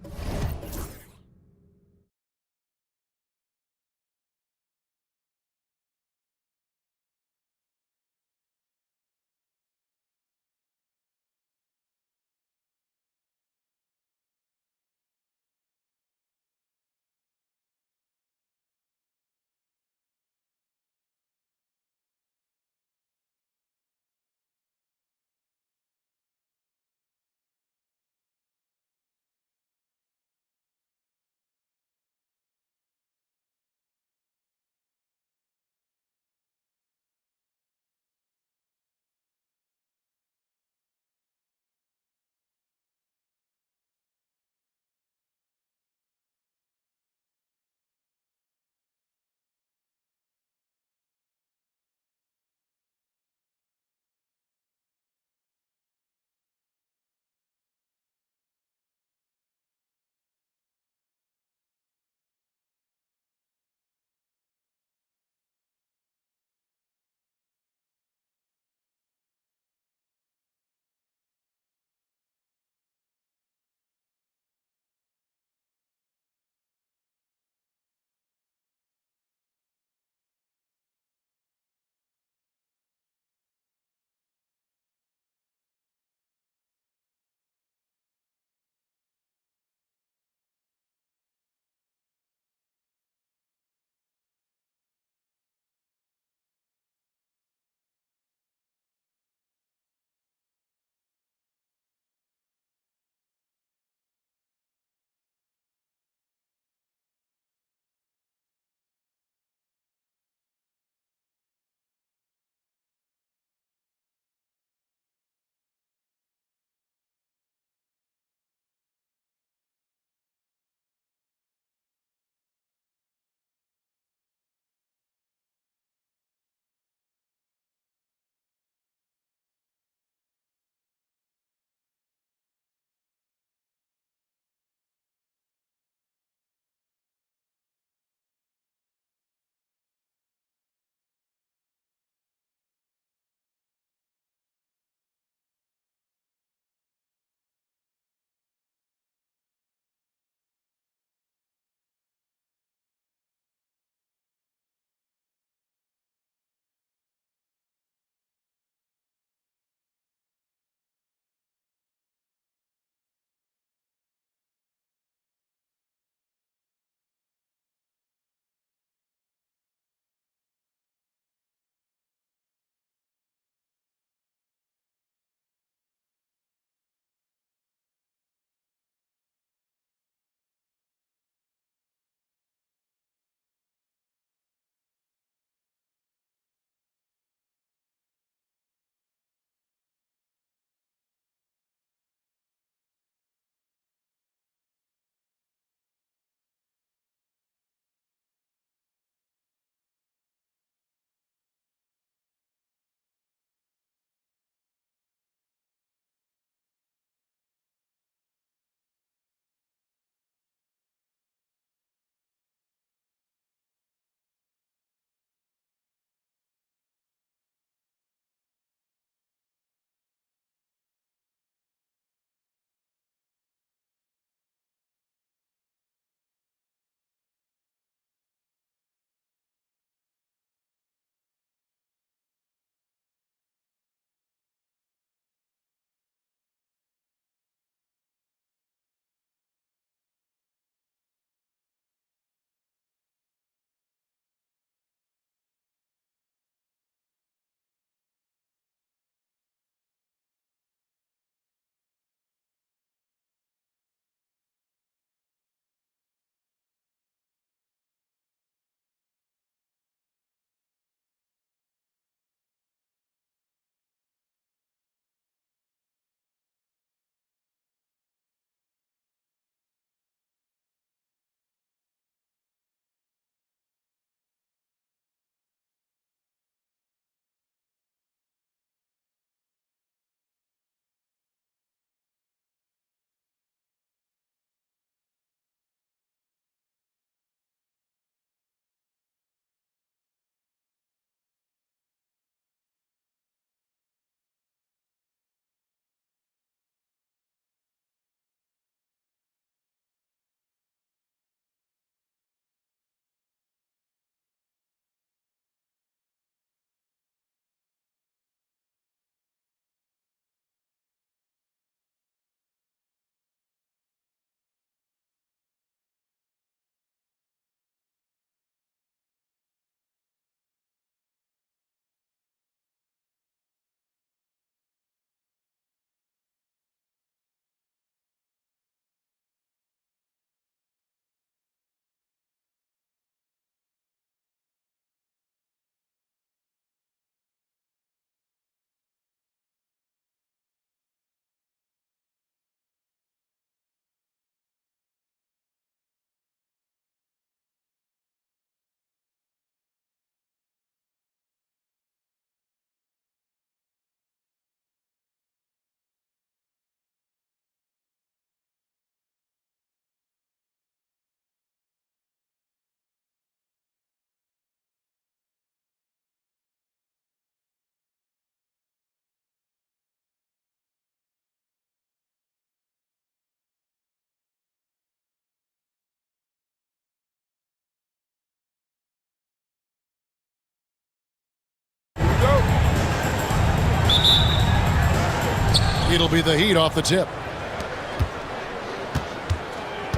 It'll be the Heat off the tip.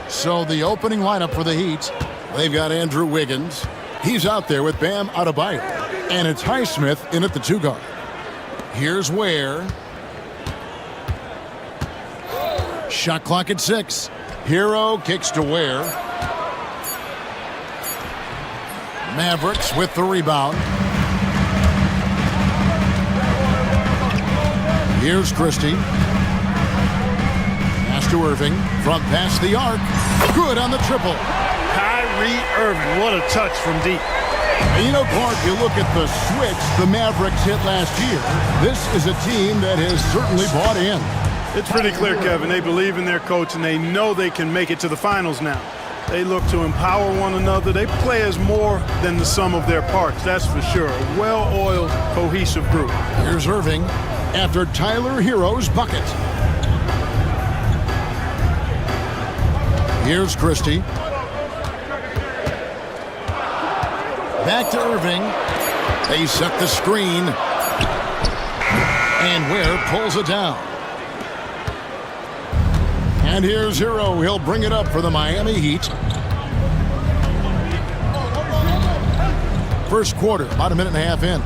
So the opening lineup for the Heat, they've got Andrew Wiggins. He's out there with Bam Adebayo. And it's Highsmith in at the 2 guard. Here's Ware. Shot clock at 6. Hero kicks to Ware. Mavericks with the rebound. Here's Christie. Pass to Irving. Front pass the arc. Good on the triple. Kyrie Irving, what a touch from deep. And you know, Clark, you look at the switch the Mavericks hit last year. This is a team that has certainly bought in. It's pretty clear, Kevin. They believe in their coach, and they know they can make it to the finals now. They look to empower one another. They play as more than the sum of their parts, that's for sure. A well-oiled, cohesive group. Here's Irving after Tyler Hero's bucket. Here's Christie. Back to Irving. They set the screen. And Ware pulls it down. And here's Hero. He'll bring it up for the Miami Heat. First quarter, about a minute and a half in.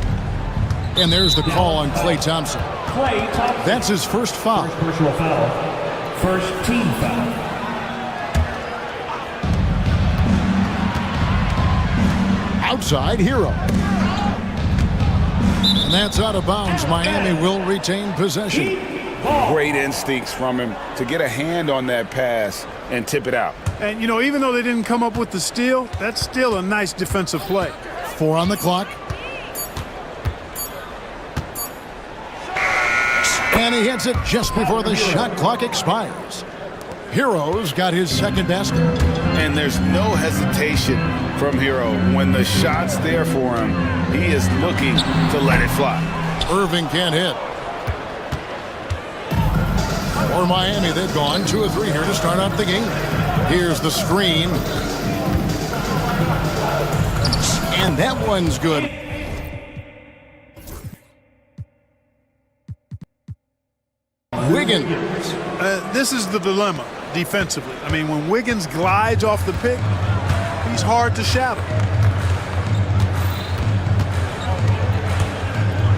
And there's the call on Klay Thompson. That's his first foul. First personal foul. First team foul. Outside Hero. And that's out of bounds. Miami will retain possession. Great instincts from him to get a hand on that pass and tip it out. And, you know, even though they didn't come up with the steal, that's still a nice defensive play. 4 on the clock. And he hits it just before the shot clock expires. Hero's got his second basket. And there's no hesitation from Hero. When the shot's there for him, he is looking to let it fly. Irving can't hit. For Miami, they've gone 2 of 3 here to start out the game. Here's the screen. And that one's good. Wiggins. This is the dilemma defensively. I mean, when Wiggins glides off the pick, he's hard to shadow.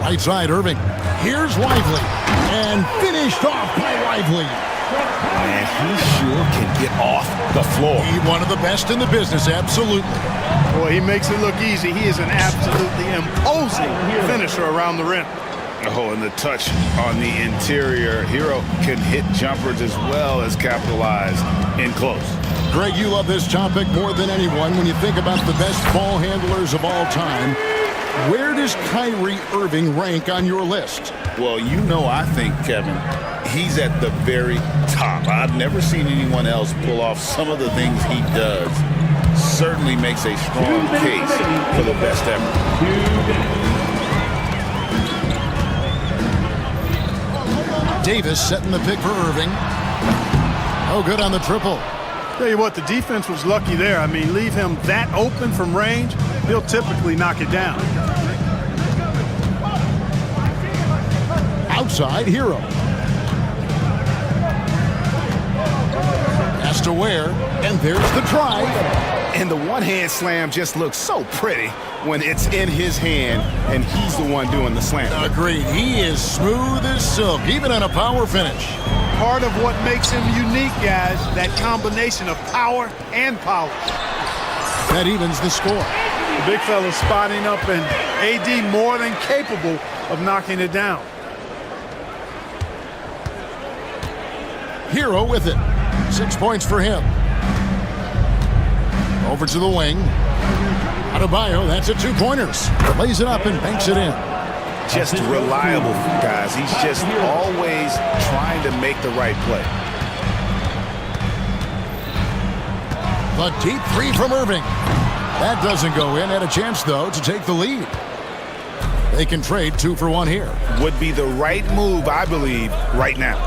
Right side, Irving. Here's Lively. And finished off by Lively. Man, he sure can get off the floor. He's one of the best in the business, absolutely. Boy, he makes it look easy. He is an absolutely imposing finisher around the rim. Oh, and the touch on the interior. Hero can hit jumpers as well as capitalize in close. Greg, you love this topic more than anyone. When you think about the best ball handlers of all time, where does Kyrie Irving rank on your list? Well, you know, I think, Kevin, he's at the very top. I've never seen anyone else pull off some of the things he does. Certainly makes a strong case for the best ever. Davis setting the pick for Irving. Oh, good on the triple. Tell you what, the defense was lucky there. I mean, leave him that open from range, he'll typically knock it down. Outside, Hero. Pass to Ware, and there's the drive. And the one-hand slam just looks so pretty when it's in his hand and he's the one doing the slam. Agreed. He is smooth as silk, even on a power finish. Part of what makes him unique, guys, that combination of power and polish. That evens the score. The big fella spotting up, and AD more than capable of knocking it down. Hero with it. 6 points for him. Over to the wing. Adebayo, that's a 2-pointers. Lays it up and banks it in. Just reliable, guys. He's just always trying to make the right play. The deep 3 from Irving. That doesn't go in. Had a chance, though, to take the lead. They can trade 2 for 1 here. Would be the right move, I believe, right now.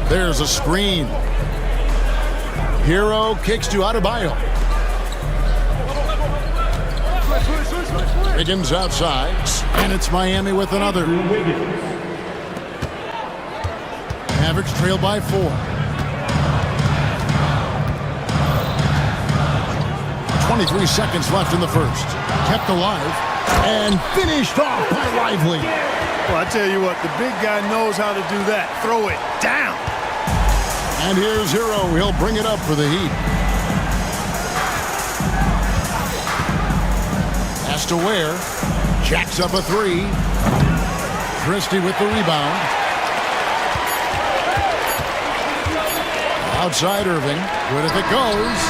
There's a screen. Hero kicks to Adebayo. Wiggins outside, and it's Miami with another. Mavericks trail by 4. 23 seconds left in the first. Kept alive and finished off by Lively. Well, I tell you what, the big guy knows how to do that. Throw it down. And here's Hero. He'll bring it up for the Heat. Pass to Ware. Jacks up a 3. Christie with the rebound. Outside Irving. Good if it goes.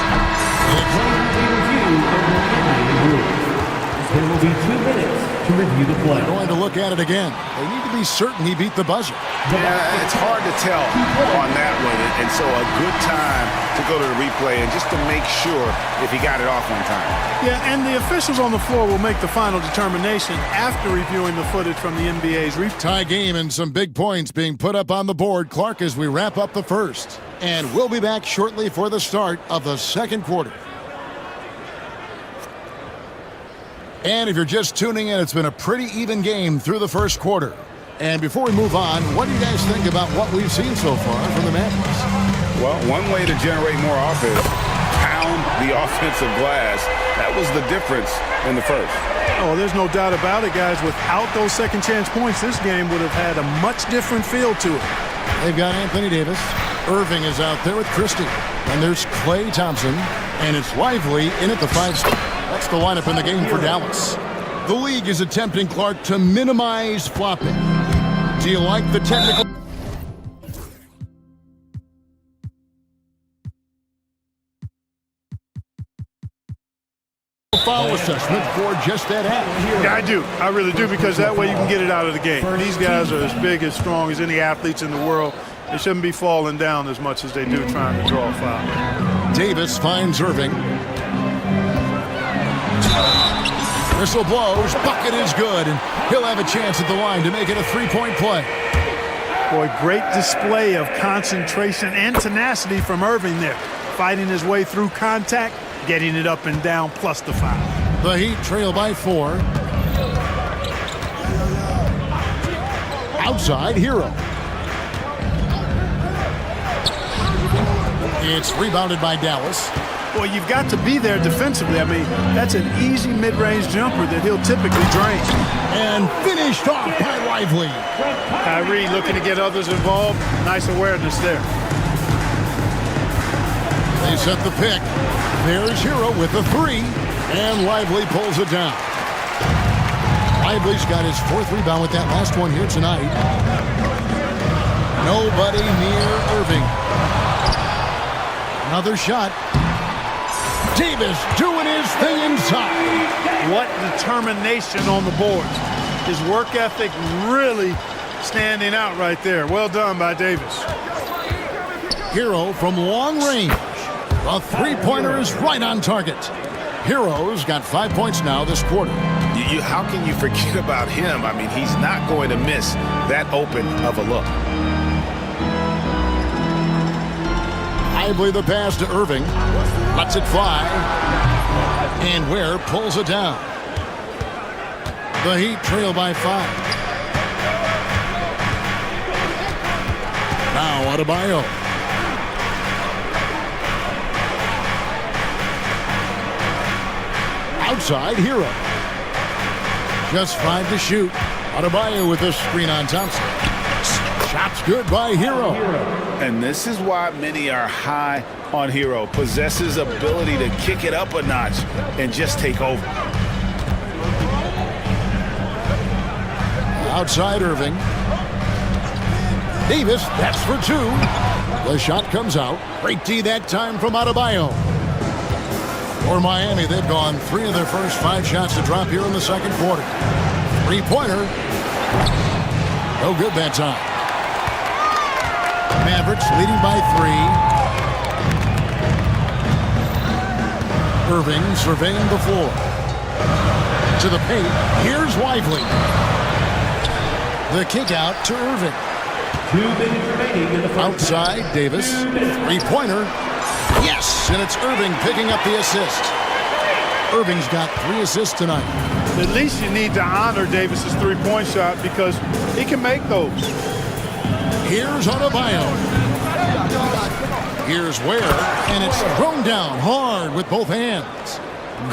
There will be 2 minutes to review the play. They're going to look at it again. They need to be certain he beat the buzzer. Yeah, it's hard to tell on that one, and so a good time to go to the replay and just to make sure if he got it off on time. Yeah, and the officials on the floor will make the final determination after reviewing the footage from the NBA's replay. Tie game and some big points being put up on the board. Clark, as we wrap up the first. And we'll be back shortly for the start of the second quarter. And if you're just tuning in, it's been a pretty even game through the first quarter. And before we move on, what do you guys think about what we've seen so far from the Mavericks? Well, one way to generate more offense, pound the offensive glass. That was the difference in the first. Oh, there's no doubt about it, guys. Without those second chance points, this game would have had a much different feel to it. They've got Anthony Davis. Irving is out there with Christie. And there's Klay Thompson. And it's Lively in at the 5 spot. That's the lineup in the game for Dallas. The league is attempting, Clark, to minimize flopping. Do you like the technical? Foul assessment for just that act. Yeah, I do. I really do, because that way you can get it out of the game. These guys are as big, as strong as any athletes in the world. They shouldn't be falling down as much as they do trying to draw a foul. Davis finds Irving. Whistle blows. Bucket is good, and he'll have a chance at the line to make it a 3-point play. Boy, great display of concentration and tenacity from Irving there. Fighting his way through contact, getting it up and down, plus the foul. The Heat trail by 4. Outside, Hero. It's rebounded by Dallas. Well, you've got to be there defensively. I mean, that's an easy mid-range jumper that he'll typically drain. And finished off by Lively. Kyrie looking to get others involved. Nice awareness there. They set the pick. There's Hero with the 3. And Lively pulls it down. Lively's got his 4th rebound with that last one here tonight. Nobody near Irving. Another shot. Davis doing his thing inside. What determination on the boards. His work ethic really standing out right there. Well done by Davis. Hero from long range. A 3-pointer is right on target. Hero's got 5 points now this quarter. How can you forget about him? I mean, he's not going to miss that open of a look. Lively the pass to Irving. Lets it fly. And Ware pulls it down. The Heat trail by 5. Now Adebayo. Outside, Hero. Just 5 to shoot. Adebayo with a screen on Thompson. Shot's good by Hero. And this is why many are high on Hero. Possesses ability to kick it up a notch and just take over. Outside Irving. Davis, that's for 2. The shot comes out. Great D that time from Adebayo. For Miami, they've gone 3 of their first 5 shots to drop here in the second quarter. 3-pointer. No good that time. Mavericks leading by 3. Irving surveying the floor. To the paint. Here's Lively. The kick out to Irving. 2 minutes remaining in the first. Outside, Davis. 3-pointer. Yes, and it's Irving picking up the assist. Irving's got 3 assists tonight. At least you need to honor Davis's 3-point shot because he can make those. Here's Adebayo. Here's Ware, and it's thrown down hard with both hands.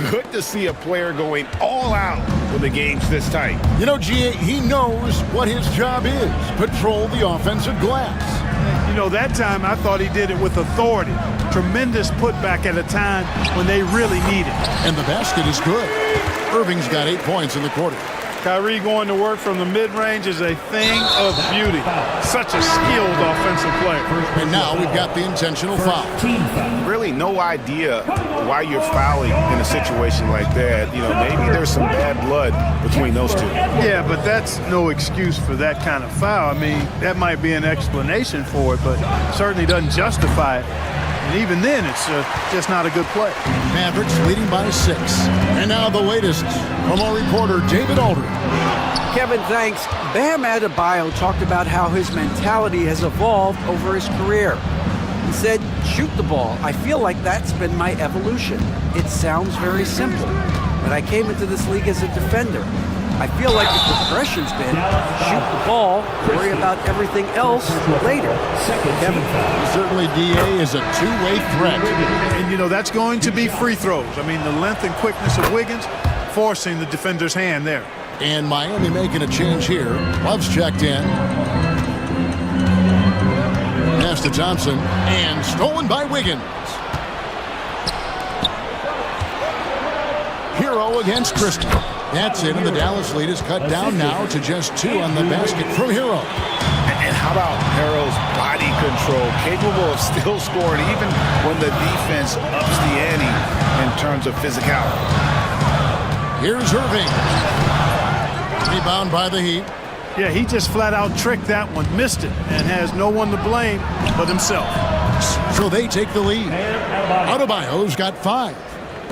Good to see a player going all out when the game's this tight. You know, GA, he knows what his job is. Patrol the offensive glass. You know, that time I thought he did it with authority. Tremendous putback at a time when they really need it. And the basket is good. Irving's got 8 points in the quarter. Kyrie going to work from the mid-range is a thing of beauty. Such a skilled offensive player. And now we've got the intentional foul. Really no idea why you're fouling in a situation like that. You know, maybe there's some bad blood between those two. Yeah, but that's no excuse for that kind of foul. I mean, that might be an explanation for it, but certainly doesn't justify it. And even then, it's just not a good play. Mavericks leading by 6. And now the latest from our reporter, David Aldridge. Kevin, thanks. Bam Adebayo talked about how his mentality has evolved over his career. He said, shoot the ball. I feel like that's been my evolution. It sounds very simple, but I came into this league as a defender. I feel like the progression's been shoot the ball, worry about everything else later. Kevin. Certainly DA is a two-way threat. And, you know, that's going to be free throws. I mean, the length and quickness of Wiggins forcing the defender's hand there. And Miami making a change here. Love's checked in. Pass to Thompson. And stolen by Wiggins. Hero against Christie. That's it, and the Dallas lead is cut down now to just 2 on the basket from Hero. And how about Hero's body control, capable of still scoring even when the defense ups the ante in terms of physicality. Here's Irving. Rebound by the Heat. Yeah, he just flat out tricked that one, missed it, and has no one to blame but himself. So they take the lead. Adebayo's got 5.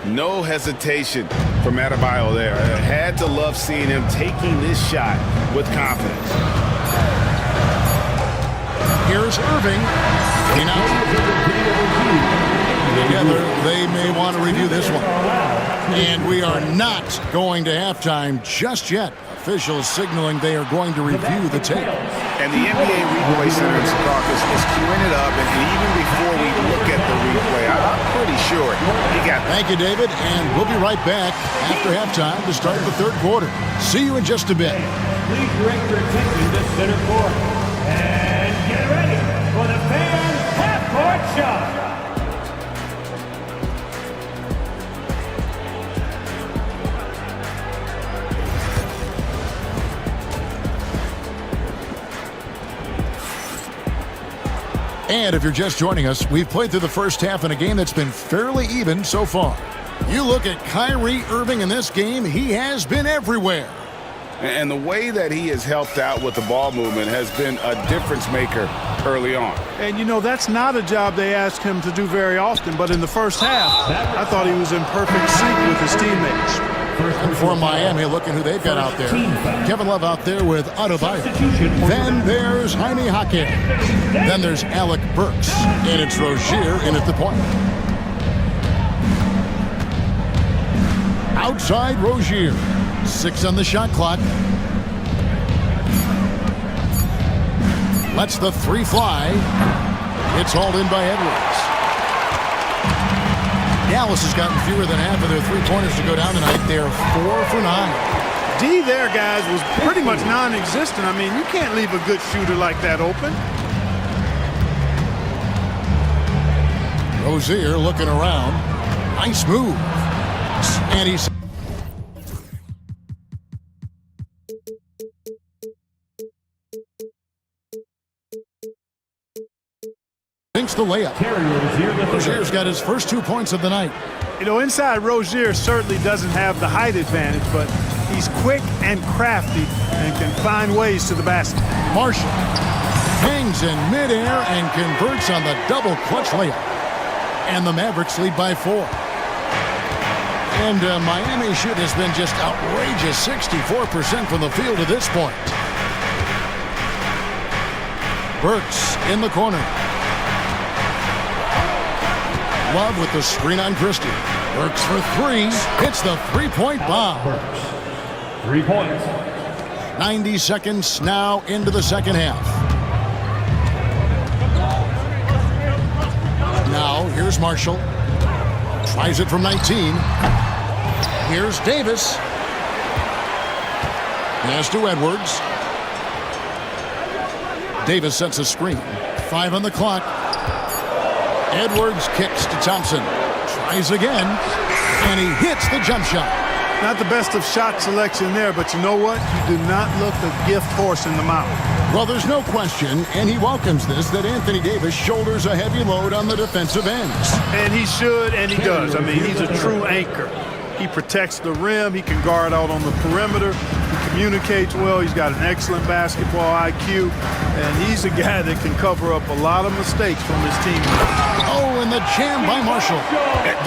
No hesitation from Adebayo there. I had to love seeing him taking this shot with confidence. Here's Irving. Together, they may want to review this one. And we are not going to halftime just yet. Officials signaling they are going to review the tape. And the NBA Replay Center in Secaucus is queuing it up, and even before we look at the replay, I'm pretty sure he got. Thank you, David, and we'll be right back after halftime to start the third quarter. See you in just a bit. Please direct your attention to center court. And get ready for the fan half-court shot. And if you're just joining us, we've played through the first half in a game that's been fairly even so far. You look at Kyrie Irving in this game, he has been everywhere. And the way that he has helped out with the ball movement has been a difference maker early on. And, you know, that's not a job they ask him to do very often, but in the first half, I thought he was in perfect sync with his teammates. And for Miami, looking who they've got out there. Kevin Love out there with Adebayo. Then there's Jaime Jaquez. Then there's Alec Burks. And it's Rozier in at the point. Outside Rozier. 6 on the shot clock. Lets the 3 fly. It's hauled in by Edwards. Dallas has gotten fewer than half of their 3-pointers to go down tonight. They're 4 for 9. D there, guys, was pretty much non-existent. I mean, you can't leave a good shooter like that open. Rozier looking around. Nice move. And he's... thinks the layup. Rozier's got his first 2 points of the night. You know, inside Rozier certainly doesn't have the height advantage, but he's quick and crafty and can find ways to the basket. Marshall hangs in midair and converts on the double clutch layup. And the Mavericks lead by 4. And Miami's shoot has been just outrageous, 64% from the field at this point. Burks in the corner. Love with the screen on Christie. Burks for 3. Hits the 3-point bomb. 3 points. 90 seconds now into the second half. Here's Marshall. Tries it from 19. Here's Davis. Pass to Edwards. Davis sets a screen. 5 on the clock. Edwards kicks to Thompson. Tries again. And he hits the jump shot. Not the best of shot selection there, but you know what? You do not look a gift horse in the mouth. Well, there's no question, and he welcomes this, that Anthony Davis shoulders a heavy load on the defensive ends. And he should, and he does. I mean, he's a true anchor. He protects the rim. He can guard out on the perimeter. He communicates well. He's got an excellent basketball IQ. And he's a guy that can cover up a lot of mistakes from his team. Oh, and the jam by Marshall.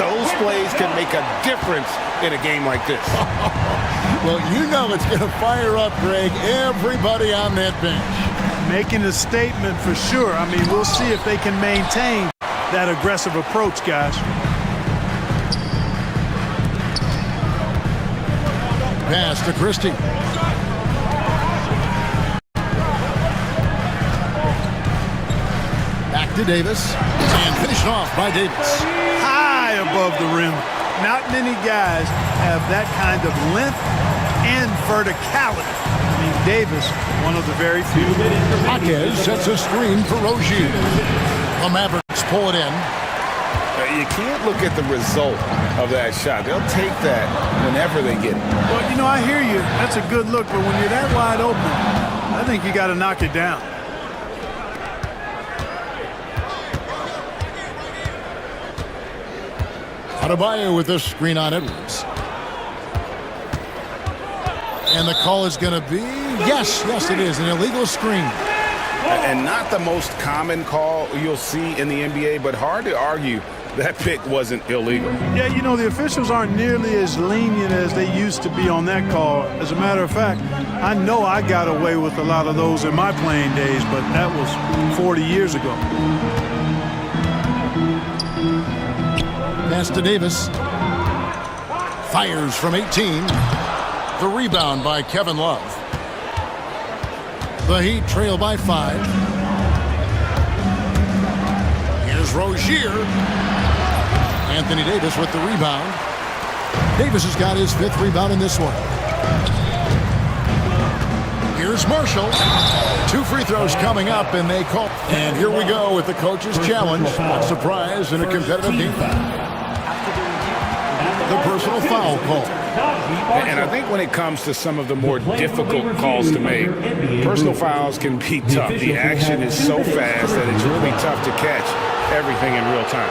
Those plays can make a difference in a game like this. Well, you know it's going to fire up, Greg, everybody on that bench. Making a statement for sure. I mean, we'll see if they can maintain that aggressive approach, guys. Pass to Christie. Back to Davis. And finished off by Davis. High above the rim. Not many guys have that kind of length and verticality. I mean, Davis, one of the very few. Jaquez sets a screen for Rozier. The Mavericks pull it in. You can't look at the result of that shot. They'll take that whenever they get it. Well, you know, I hear you. That's a good look, but when you're that wide open, I think you got to knock it down. Adebayo with this screen on Edwards. And the call is going to be, yes, it is, an illegal screen. And not the most common call you'll see in the NBA, but hard to argue that pick wasn't illegal. Yeah, you know, the officials aren't nearly as lenient as they used to be on that call. As a matter of fact, I know I got away with a lot of those in my playing days, but that was 40 years ago. Pass to Davis. Fires from 18. The rebound by Kevin Love. The Heat trail by 5. Here's Rozier. Anthony Davis with the rebound. Davis has got his 5th rebound in this one. Here's Marshall. 2 free throws coming up, and they call. And here we go with the coach's challenge. What surprise in a competitive game. The personal foul call. And I think when it comes to some of the more difficult calls to make, personal fouls can be tough. The action is so fast that it's really tough to catch everything in real time.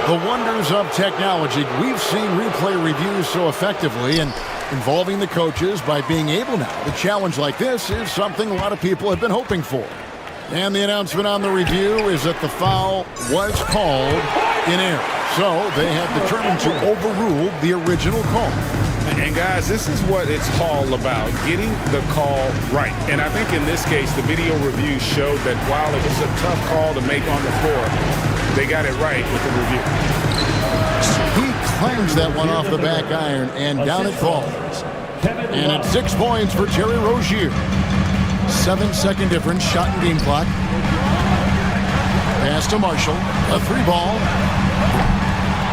The wonders of technology. We've seen replay reviews so effectively, and involving the coaches by being able now to challenge like this is something a lot of people have been hoping for. And the announcement on the review is that the foul was called in error. So they have determined to overrule the original call. And guys, this is what it's all about, getting the call right. And I think in this case, the video review showed that while it was a tough call to make on the floor, they got it right with the review. He claims that one off the back iron, and down it falls. And it's 6 points for Terry Rozier. 7-second difference, shot and game clock. Pass to Marshall, a 3-ball.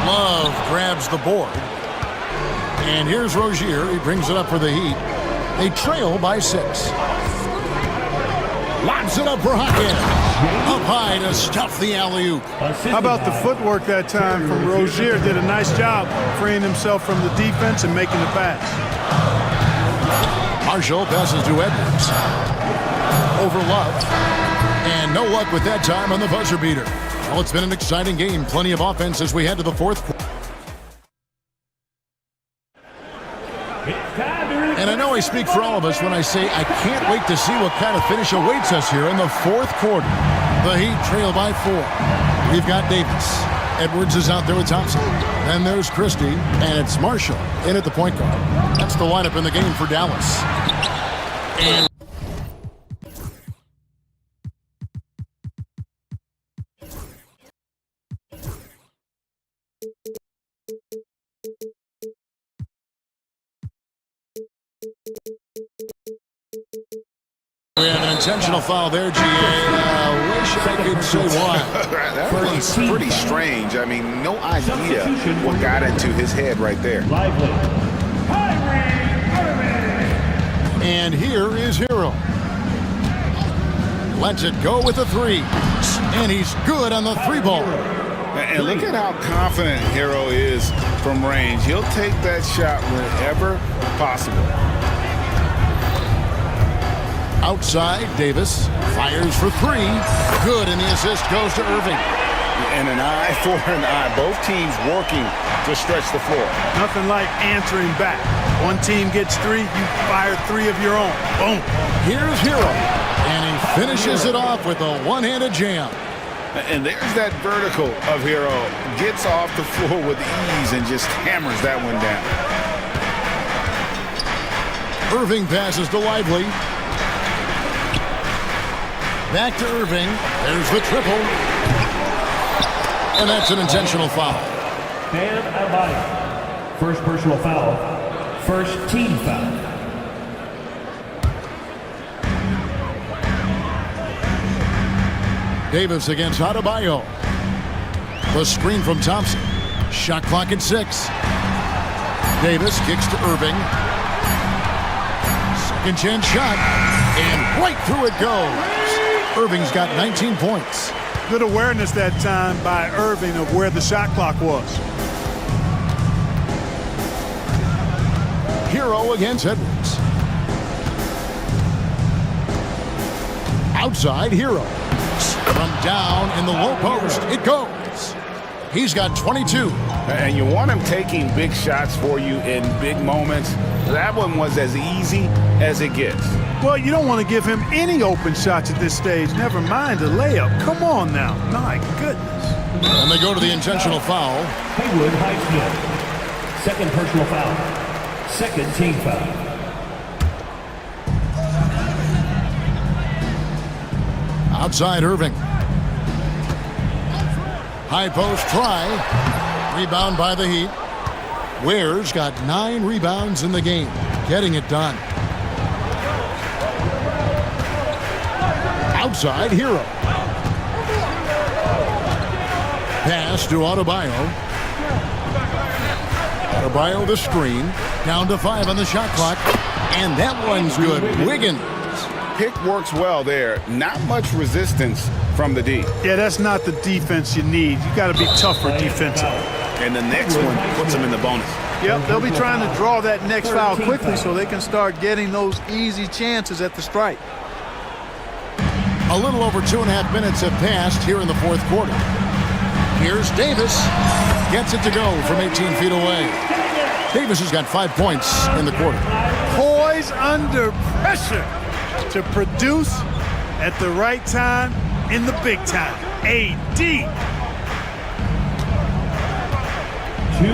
Love grabs the board. And here's Rozier. He brings it up for the Heat. They trail by 6. Lobs it up for Jaquez. Up high to stuff the alley-oop. How about the footwork that time from Rozier? Did a nice job freeing himself from the defense and making the pass. Marshall passes to Edwards. Over Love. And no luck with that time on the buzzer beater. Well, it's been an exciting game. Plenty of offense as we head to the 4th quarter. And I know I speak for all of us when I say I can't wait to see what kind of finish awaits us here in the 4th quarter. The Heat trail by 4. We've got Davis. Edwards is out there with Thompson. Then there's Christie, and it's Marshall in at the point guard. That's the lineup in the game for Dallas. And we have an intentional foul there, GA. I could say why. That was pretty strange. I mean, no idea what got into his head right there. And here is Hero. Lets it go with the three. And he's good on the three ball. And look at how confident Hero is from range. He'll take that shot wherever possible. Outside, Davis fires for three. Good, and the assist goes to Irving. And an eye for an eye. Both teams working to stretch the floor. Nothing like answering back. One team gets three, you fire three of your own. Boom. Here's Hero. And he finishes it off with a one-handed jam. And there's that vertical of Hero. Gets off the floor with ease and just hammers that one down. Irving passes to Lively. Back to Irving. There's the triple. And that's an intentional foul. Man out of body. First personal foul. First team foul. Davis against Adebayo. The screen from Thompson. Shot clock at 6. Davis kicks to Irving. Second chance shot. And right through it goes. Irving's got 19 points. Good awareness that time by Irving of where the shot clock was. Hero against Edwards. Outside, Hero. From down in the low post, it goes. He's got 22. And you want him taking big shots for you in big moments. That one was as easy as it gets. Well, you don't want to give him any open shots at this stage. Never mind a layup. Come on now. My goodness. And they go to the intentional foul. Haywood Highsmith. Second personal foul. Second team foul. Outside Irving. High post try. Rebound by the Heat. Ware's got 9 rebounds in the game. Getting it done. Outside Hero. Pass to Adebayo. Adebayo the screen. Down to 5 on the shot clock. And that one's good. Wiggins. Pick works well there. Not much resistance from the D. Yeah, that's not the defense you need. You got to be tougher defensively. And the next one puts them in the bonus. Yep, they'll be trying to draw that next foul quickly so they can start getting those easy chances at the stripe. A little over 2.5 minutes have passed here in the fourth quarter. Here's Davis. Gets it to go from 18 feet away. Davis has got 5 points in the quarter. Poise under pressure to produce at the right time in the big time. AD.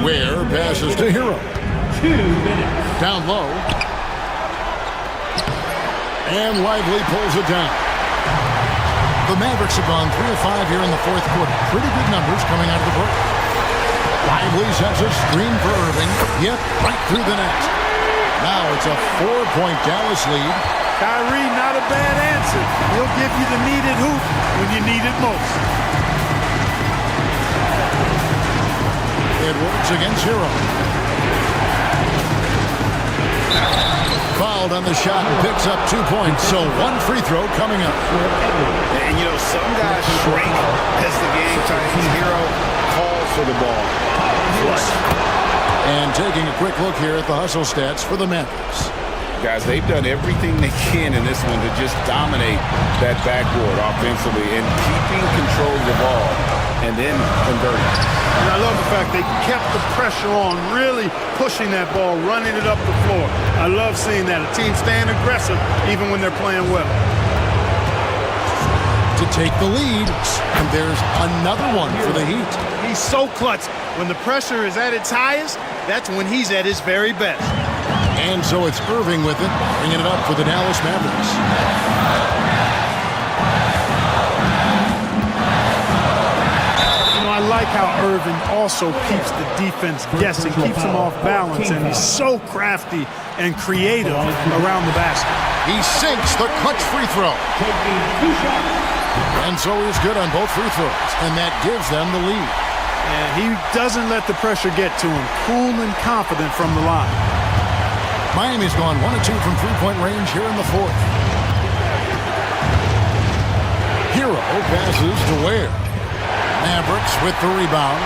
Ware passes to Hero. 2 minutes. Down low. And Lively pulls it down. The Mavericks have gone 3 of 5 here in the fourth quarter. Pretty good numbers coming out of the break. Lively sets a screen for Irving. Yep, right through the net. Now it's a 4-point Dallas lead. Kyrie, not a bad answer. He'll give you the needed hoop when you need it most. Edwards against Hero. Fouled on the shot and picks up 2 points. So 1 free throw coming up. And you know, some guys shrink as the game tightens. Hero calls for the ball. And taking a quick look here at the hustle stats for the Mavericks. Guys, they've done everything they can in this one to just dominate that backboard offensively and keeping control of the ball and then converting. And I love the fact they kept the pressure on, really pushing that ball, running it up the floor. I love seeing that. A team staying aggressive even when they're playing well. To take the lead, and there's another one for the Heat. He's so clutch. When the pressure is at its highest, that's when he's at his very best. And so it's Irving with it, bringing it up for the Dallas Mavericks. You know, I like how Irving also keeps the defense guessing, keeps them off balance, and he's so crafty and creative around the basket. He sinks the clutch free throw. Taking 2 shots. And so he's good on both free throws, and that gives them the lead. And he doesn't let the pressure get to him. Cool and confident from the line. Miami's gone 1 of 2 from three-point range here in the fourth. Hero passes to Ware. Mavericks with the rebound.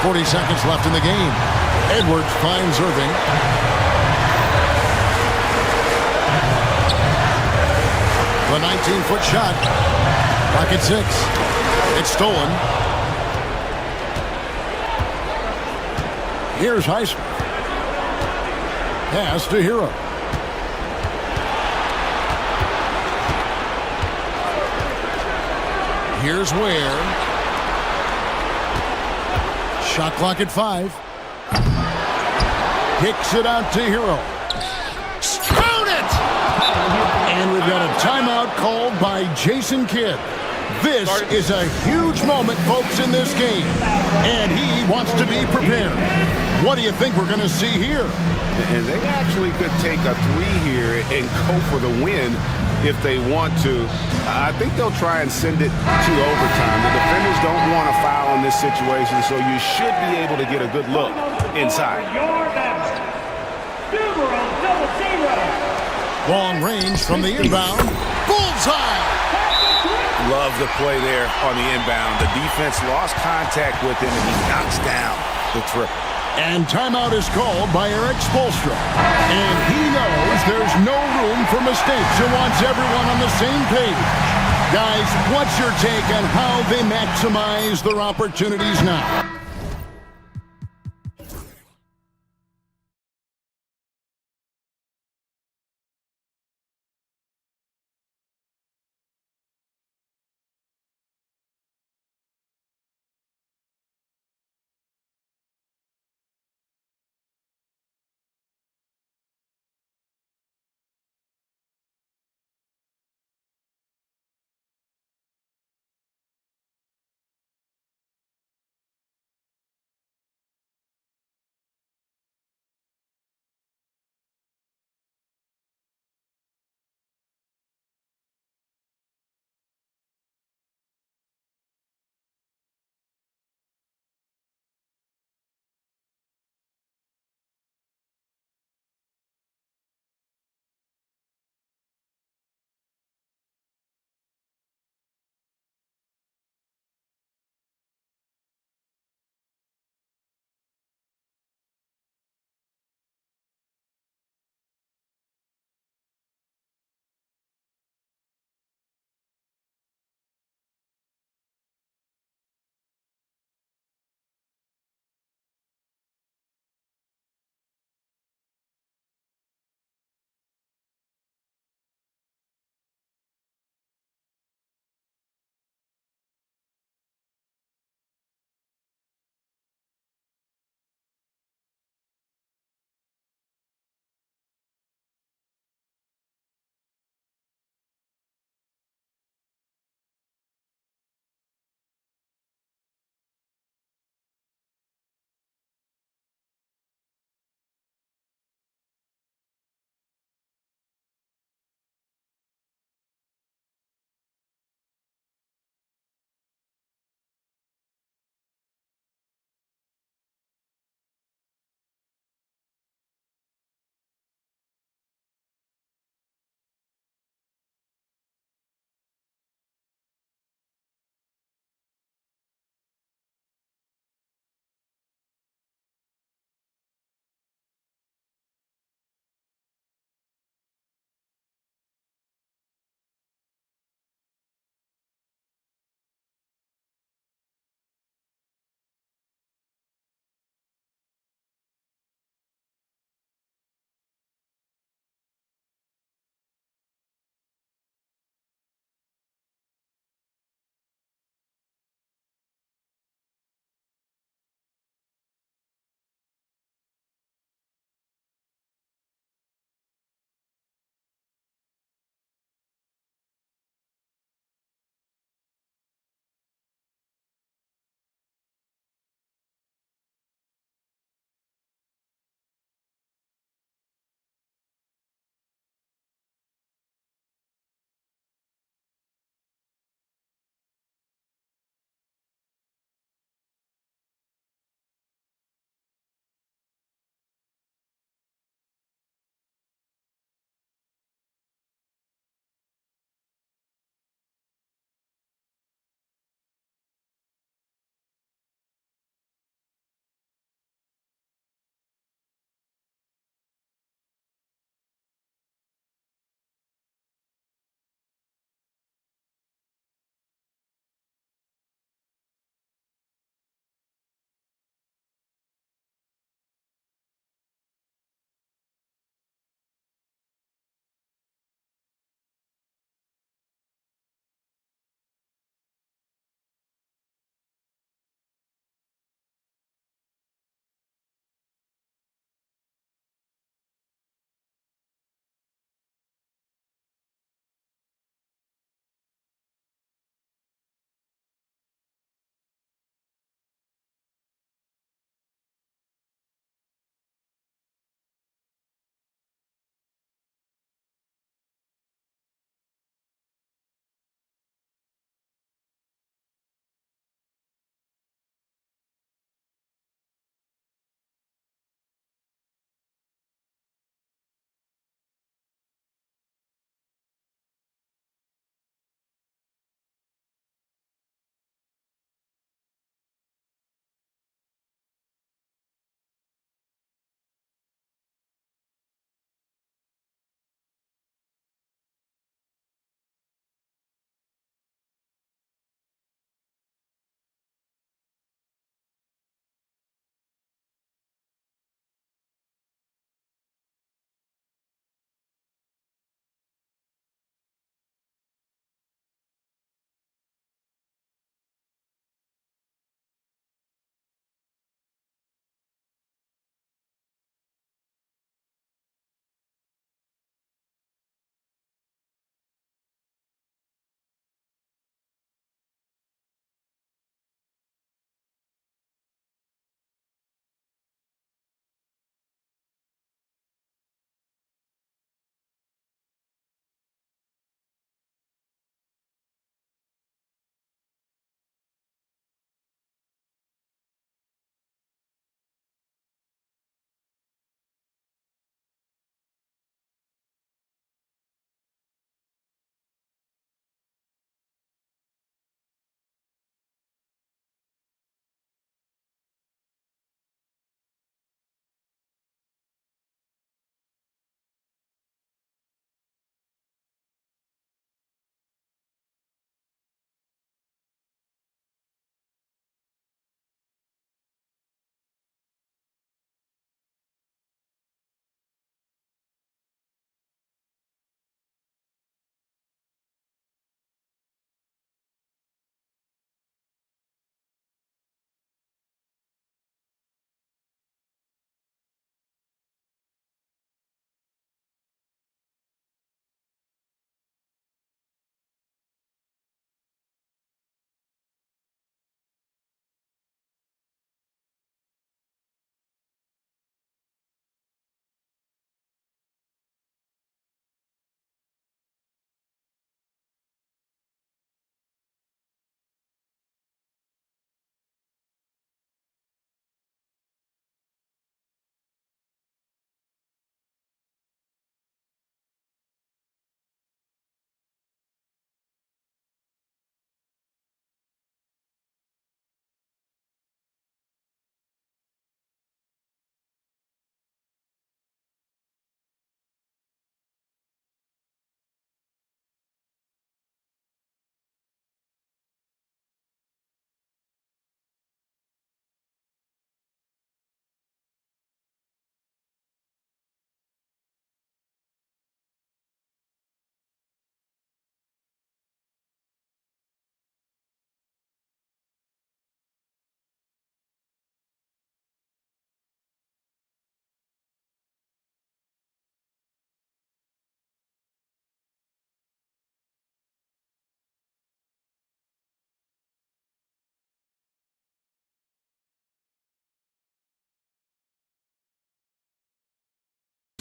.40 seconds left in the game. Edwards finds Irving. The 19-foot shot. Clock at 6. It's stolen. Here's Highsmith. Pass to Hero. Here's Ware. Shot clock at 5. Kicks it out to Hero. Count it! And we've got a timeout called by Jason Kidd. This is a huge moment, folks, in this game. And he wants to be prepared. What do you think we're going to see here? And they actually could take a 3 here and go for the win if they want to. I think they'll try and send it to overtime. The defenders don't want to foul in this situation, so you should be able to get a good look inside. Long range from the inbound. Bullseye! Love the play there on the inbound. The defense lost contact with him, and he knocks down the triple. And timeout is called by Eric Spoelstra. And he knows there's no room for mistakes and wants everyone on the same page. Guys, what's your take on how they maximize their opportunities now?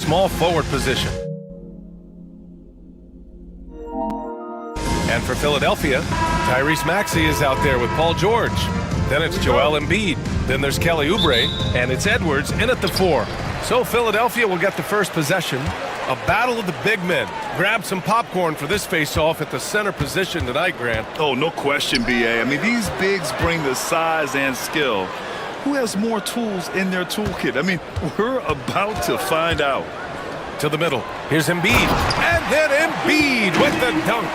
small forward position. And for Philadelphia, Tyrese Maxey is out there with Paul George. Then it's Joel Embiid. Then there's Kelly Oubre, and it's Edwards in at the 4. So Philadelphia will get the first possession. A battle of the big men. Grab some popcorn for this face-off at the center position tonight, Grant. Oh, no question, B.A. I mean, these bigs bring the size and skill. Who has more tools in their toolkit? I mean, we're about to find out. To the middle. Here's Embiid. And then Embiid with the dunk.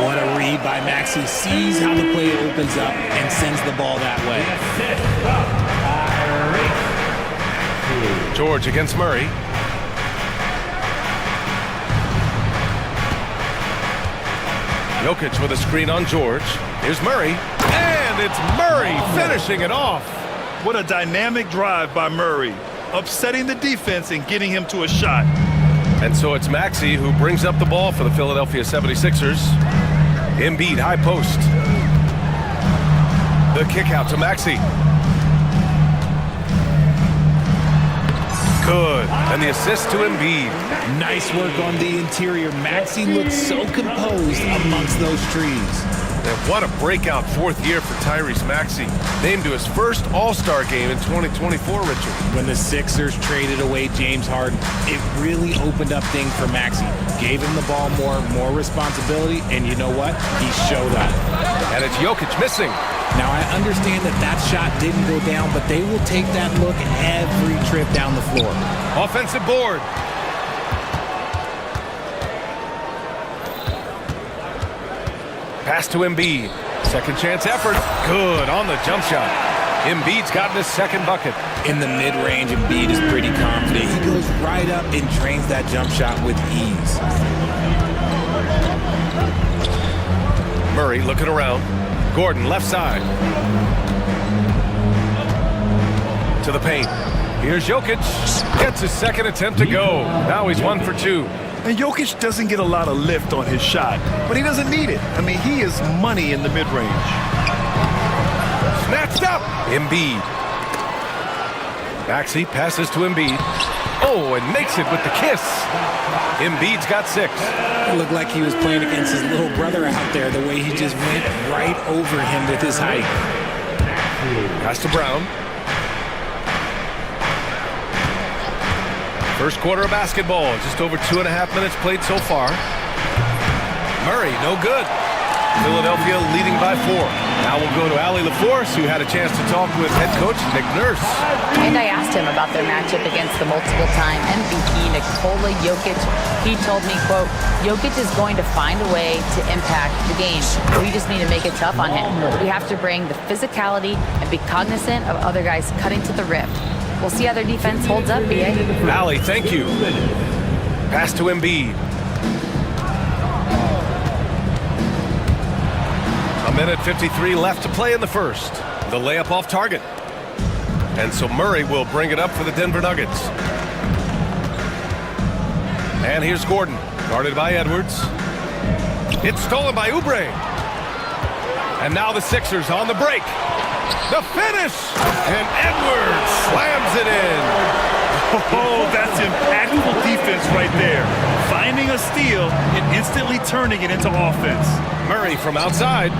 What a read by Maxey. Sees how the play opens up and sends the ball that way. George against Murray. Jokic with a screen on George. Here's Murray. And it's Murray finishing it off. What a dynamic drive by Murray. Upsetting the defense and getting him to a shot. And so it's Maxey who brings up the ball for the Philadelphia 76ers. Embiid, high post. The kick out to Maxey. Good. And the assist to Embiid. Nice work on the interior. Maxey looks so composed amongst those trees. And what a breakout fourth year for Tyrese Maxey. Named to his first All-Star game in 2024, Richard. When the Sixers traded away James Harden, it really opened up things for Maxey. Gave him the ball more responsibility, and you know what? He showed up. And it's Jokic missing. Now, I understand that shot didn't go down, but they will take that look every trip down the floor. Offensive board. Pass to Embiid. Second chance effort. Good on the jump shot. Embiid's gotten his second bucket. In the mid-range, Embiid is pretty confident. He goes right up and drains that jump shot with ease. Murray looking around. Gordon left side. To the paint. Here's Jokic. Gets his second attempt to go. Now he's 1 for 2. And Jokic doesn't get a lot of lift on his shot, but he doesn't need it. I mean, he is money in the mid-range. Snatched up. Embiid. Maxey passes to Embiid. Oh, and makes it with the kiss. Embiid's got 6. It looked like he was playing against his little brother out there, the way he just went right over him with his height. Pass to Brown. First quarter of basketball, just over 2.5 minutes played so far. Murray, no good. Philadelphia leading by 4. Now we'll go to Allie LaForce, who had a chance to talk with head coach Nick Nurse. And I asked him about their matchup against the multiple-time MVP Nikola Jokic. He told me, quote, Jokic is going to find a way to impact the game. We just need to make it tough on him. We have to bring the physicality and be cognizant of other guys cutting to the rim. We'll see how their defense holds up, B.A. Allie, thank you. Pass to Embiid. A minute 53 left to play in the first. The layup off target. And so Murray will bring it up for the Denver Nuggets. And here's Gordon, guarded by Edwards. It's stolen by Oubre. And now the Sixers on the break. The finish! And Edwards slams it in. Oh, that's impactful defense right there. Finding a steal and instantly turning it into offense. Murray from outside.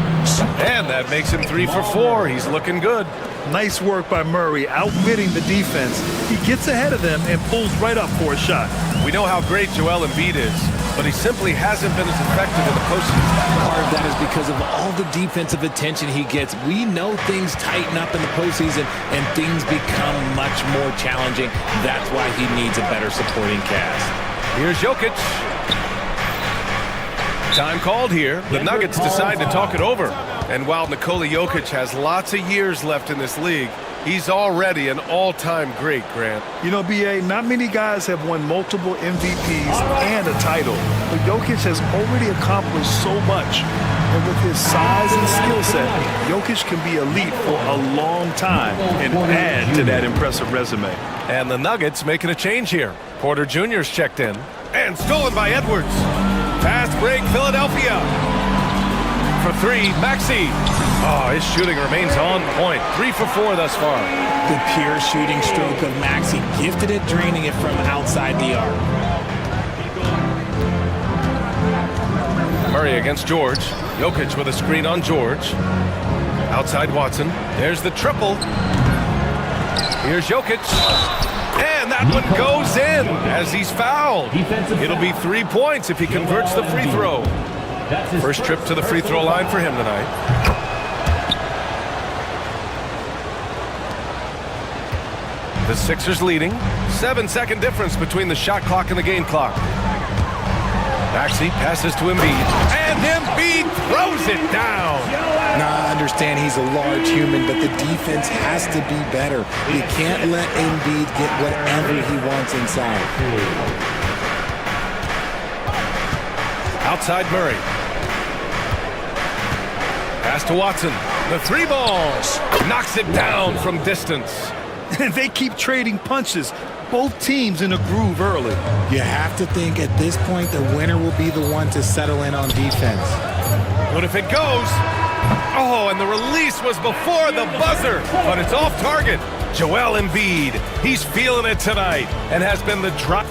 And that makes him 3 for 4. He's looking good. Nice work by Murray, outbidding the defense. He gets ahead of them and pulls right up for a shot. We know how great Joel Embiid is, but he simply hasn't been as effective in the postseason. Part of that is because of all the defensive attention he gets. We know things tighten up in the postseason and things become much more challenging. That's why he needs a better supporting cast. Here's Jokic. Time called here. The Nuggets decide to talk it over. And while Nikola Jokic has lots of years left in this league, he's already an all-time great, Grant. You know, B.A., not many guys have won multiple MVPs and a title. But Jokic has already accomplished so much. And with his size and skill set, Jokic can be elite for a long time and add to that impressive resume. And the Nuggets making a change here. Porter Jr.'s checked in. And stolen by Edwards. Fast break, Philadelphia. For 3, Maxey. Oh, his shooting remains on point. 3 for 4 thus far. The pure shooting stroke of Maxey, gifted at draining it from outside the arc. Murray against George. Jokic with a screen on George. Outside Watson. There's the triple. Here's Jokic. And that one goes in as he's fouled. It'll be 3 points if he converts the free throw. First trip to the free throw line for him tonight. The Sixers leading. 7-second difference between the shot clock and the game clock. Maxey passes to Embiid. And Embiid throws it down. Now, I understand he's a large human, but the defense has to be better. You can't let Embiid get whatever he wants inside. Outside Murray. Pass to Watson. The 3 ball. Knocks it down from distance. And they keep trading punches. Both teams in a groove early. You have to think at this point the winner will be the one to settle in on defense. What if it goes? Oh, and the release was before the buzzer, but it's off target. Joel Embiid, he's feeling it tonight and has been the drop.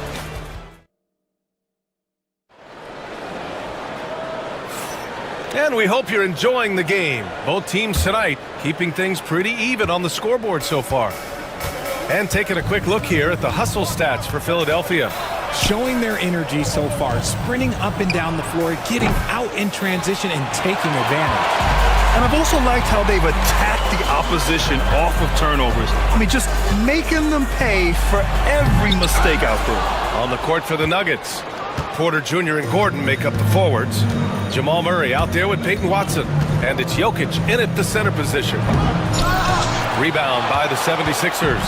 And we hope you're enjoying the game. Both teams tonight keeping things pretty even on the scoreboard so far. And taking a quick look here at the hustle stats for Philadelphia. Showing their energy so far, sprinting up and down the floor, getting out in transition and taking advantage. And I've also liked how they've attacked the opposition off of turnovers. I mean, just making them pay for every mistake out there. On the court for the Nuggets, Porter Jr. and Gordon make up the forwards. Jamal Murray out there with Peyton Watson. And it's Jokic in at the center position. Rebound by the 76ers.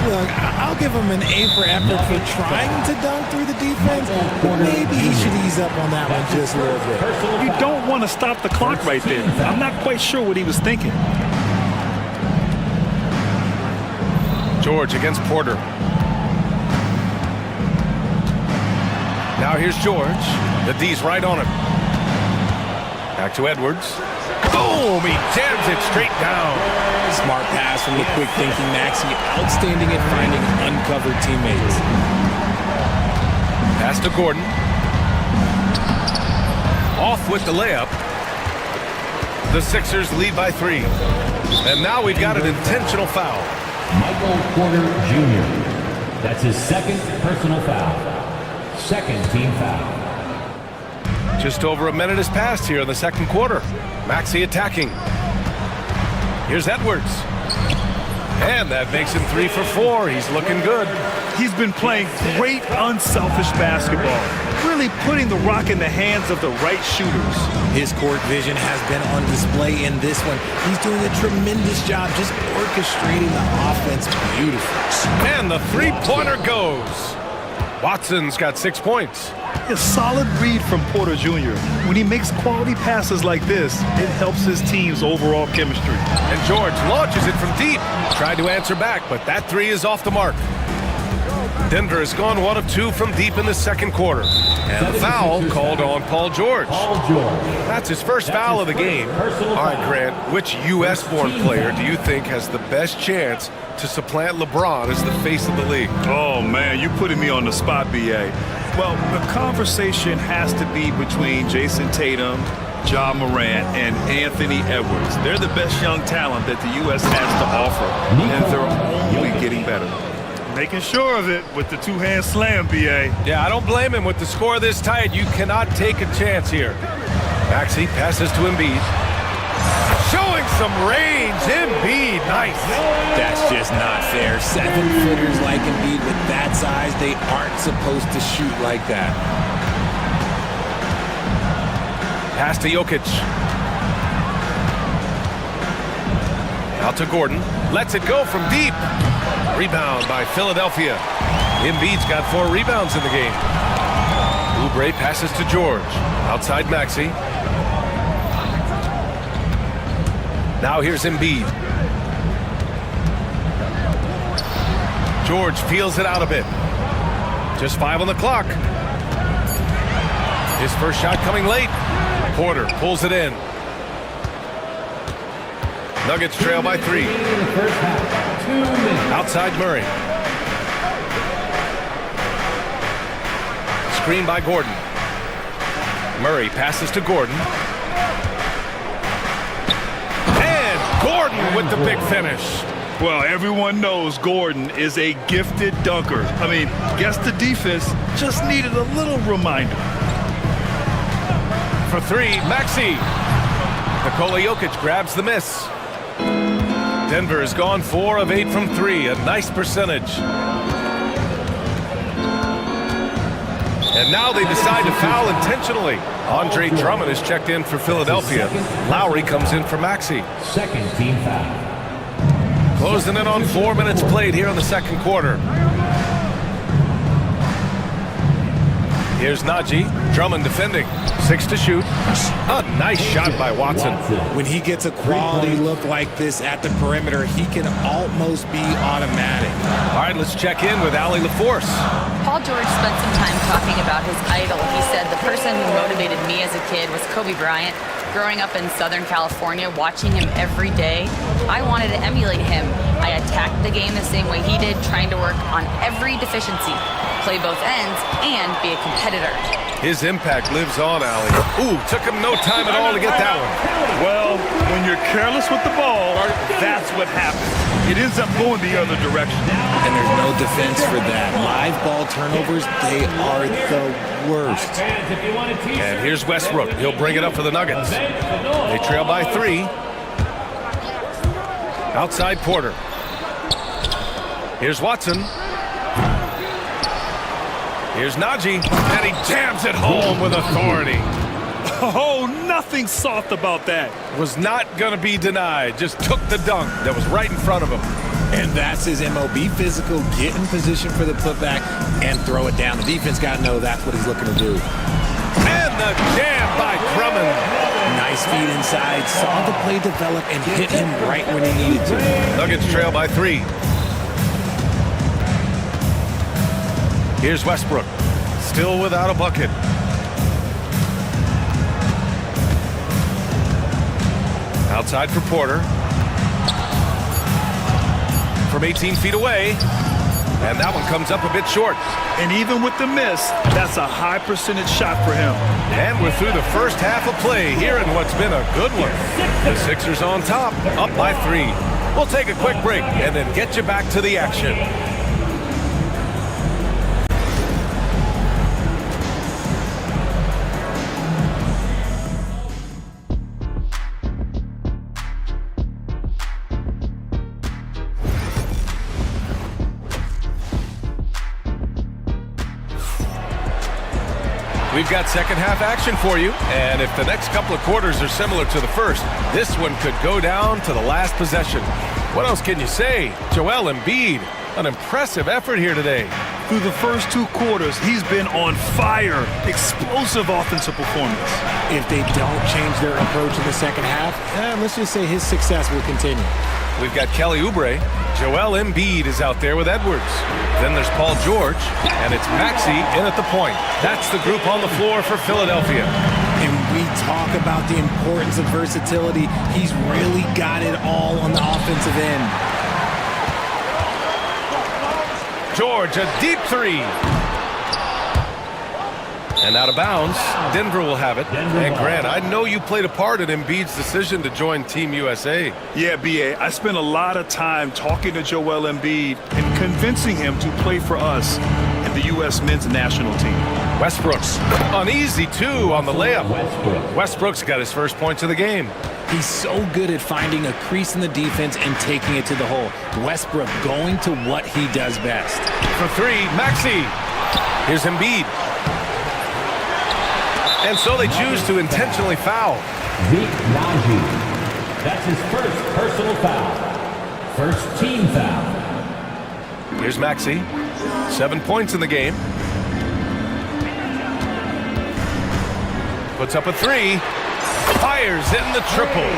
Look, I'll give him an A for effort for trying to dunk through the defense, but maybe he should ease up on that one just a little bit. You don't want to stop the clock right there. I'm not quite sure what he was thinking. George against Porter. Now here's George. The D's right on him. Back to Edwards. Boom! He jams it straight down. Smart pass from the quick-thinking Maxey. Outstanding at finding uncovered teammates. Pass to Gordon. Off with the layup. The Sixers lead by 3. And now we've got an intentional foul. Michael Porter Jr. That's his second personal foul. Second team foul. Just over a minute has passed here in the second quarter. Maxey attacking. Here's Edwards. And that makes him 3 for 4. He's looking good. He's been playing great unselfish basketball. Really putting the rock in the hands of the right shooters. His court vision has been on display in this one. He's doing a tremendous job just orchestrating the offense beautifully. And the 3-pointer goes. Watson's got 6 points. A solid read from Porter Jr. When he makes quality passes like this, it helps his team's overall chemistry. And George launches it from deep. Tried to answer back, but that 3 is off the mark. Denver has gone 1 of 2 from deep in the second quarter. And the foul called on Paul George. That's his first foul of the game. All right, Grant, which U.S.-born player do you think has the best chance to supplant LeBron as the face of the league? Oh, man, you're putting me on the spot, B.A. Well, the conversation has to be between Jason Tatum, Ja Morant, and Anthony Edwards. They're the best young talent that the U.S. has to offer, and they're only getting better. Making sure of it with the two-hand slam, B.A. Yeah, I don't blame him. With the score this tight, you cannot take a chance here. Maxey passes to Embiid. Showing some range. Embiid, nice. That's just not fair. 7-footers like Embiid with that size, they aren't supposed to shoot like that. Pass to Jokic. Out to Gordon. Lets it go from deep. Rebound by Philadelphia. Embiid's got 4 rebounds in the game. Oubre passes to George. Outside Maxey. Now here's Embiid. George feels it out a bit. Just 5 on the clock. His first shot coming late. Porter pulls it in. Nuggets trail by 3. Outside Murray. Screen by Gordon. Murray passes to Gordon. And Gordon with the big finish. Well, everyone knows Gordon is a gifted dunker. I mean, guess the defense just needed a little reminder. For 3, Maxey. Nikola Jokic grabs the miss. Denver has gone 4 of 8 from 3, a nice percentage. And now they decide to foul intentionally. Andre Drummond is checked in for Philadelphia. Lowry comes in for Maxey. Second team foul. Closing in on 4 minutes played here in the second quarter. Here's Najee. Drummond defending. 6 to shoot. A nice shot by Watson. When he gets a quality look like this at the perimeter, he can almost be automatic. All right, let's check in with Allie LaForce. Paul George spent some time talking about his idol. He said, the person who motivated me as a kid was Kobe Bryant. Growing up in Southern California, watching him every day, I wanted to emulate him. I attacked the game the same way he did, trying to work on every deficiency, play both ends, and be a competitor. His impact lives on, Allie. Ooh, took him no time at all to get that one. Well, when you're careless with the ball, that's what happens. It ends up going the other direction. And there's no defense for that. Live ball turnovers, they are the worst. And here's Westbrook. He'll bring it up for the Nuggets. They trail by 3. Outside Porter. Here's Watson. Here's Najee, and he jams it home with authority. Oh, nothing soft about that. Was not going to be denied. Just took the dunk that was right in front of him. And that's his MO. Be physical, get in position for the putback, and throw it down. The defense got to know that's what he's looking to do. And the jam by Drummond. Nice feed inside. Saw the play develop and hit him right when he needed to. Nuggets trail by 3. Here's Westbrook. Still without a bucket. Outside for Porter. From 18 feet away. And that one comes up a bit short. And even with the miss, that's a high percentage shot for him. And we're through the first half of play here in what's been a good one. The Sixers on top, up by 3. We'll take a quick break and then get you back to the action. We've got second half action for you, and if the next couple of quarters are similar to the first, this one could go down to the last possession. What else can you say? Joel Embiid, an impressive effort here today. Through the first 2 quarters, he's been on fire. Explosive offensive performance. If they don't change their approach in the second half, let's just say his success will continue. We've got Kelly Oubre. Joel Embiid is out there with Edwards. Then there's Paul George, and it's Maxey in at the point. That's the group on the floor for Philadelphia. And we talk about the importance of versatility. He's really got it all on the offensive end. George, a deep 3. And out of bounds, Denver will have it. And Grant, I know you played a part in Embiid's decision to join Team USA. Yeah, B.A., I spent a lot of time talking to Joel Embiid and convincing him to play for us and the U.S. men's national team. Westbrook's an easy 2 on the layup. Westbrook's got his first points of the game. He's so good at finding a crease in the defense and taking it to the hole. Westbrook going to what he does best. For 3, Maxey. Here's Embiid. And so they choose to intentionally foul. Najee. That's his first personal foul. First team foul. Here's Maxey. 7 points in the game. Puts up a 3. Fires in the triple.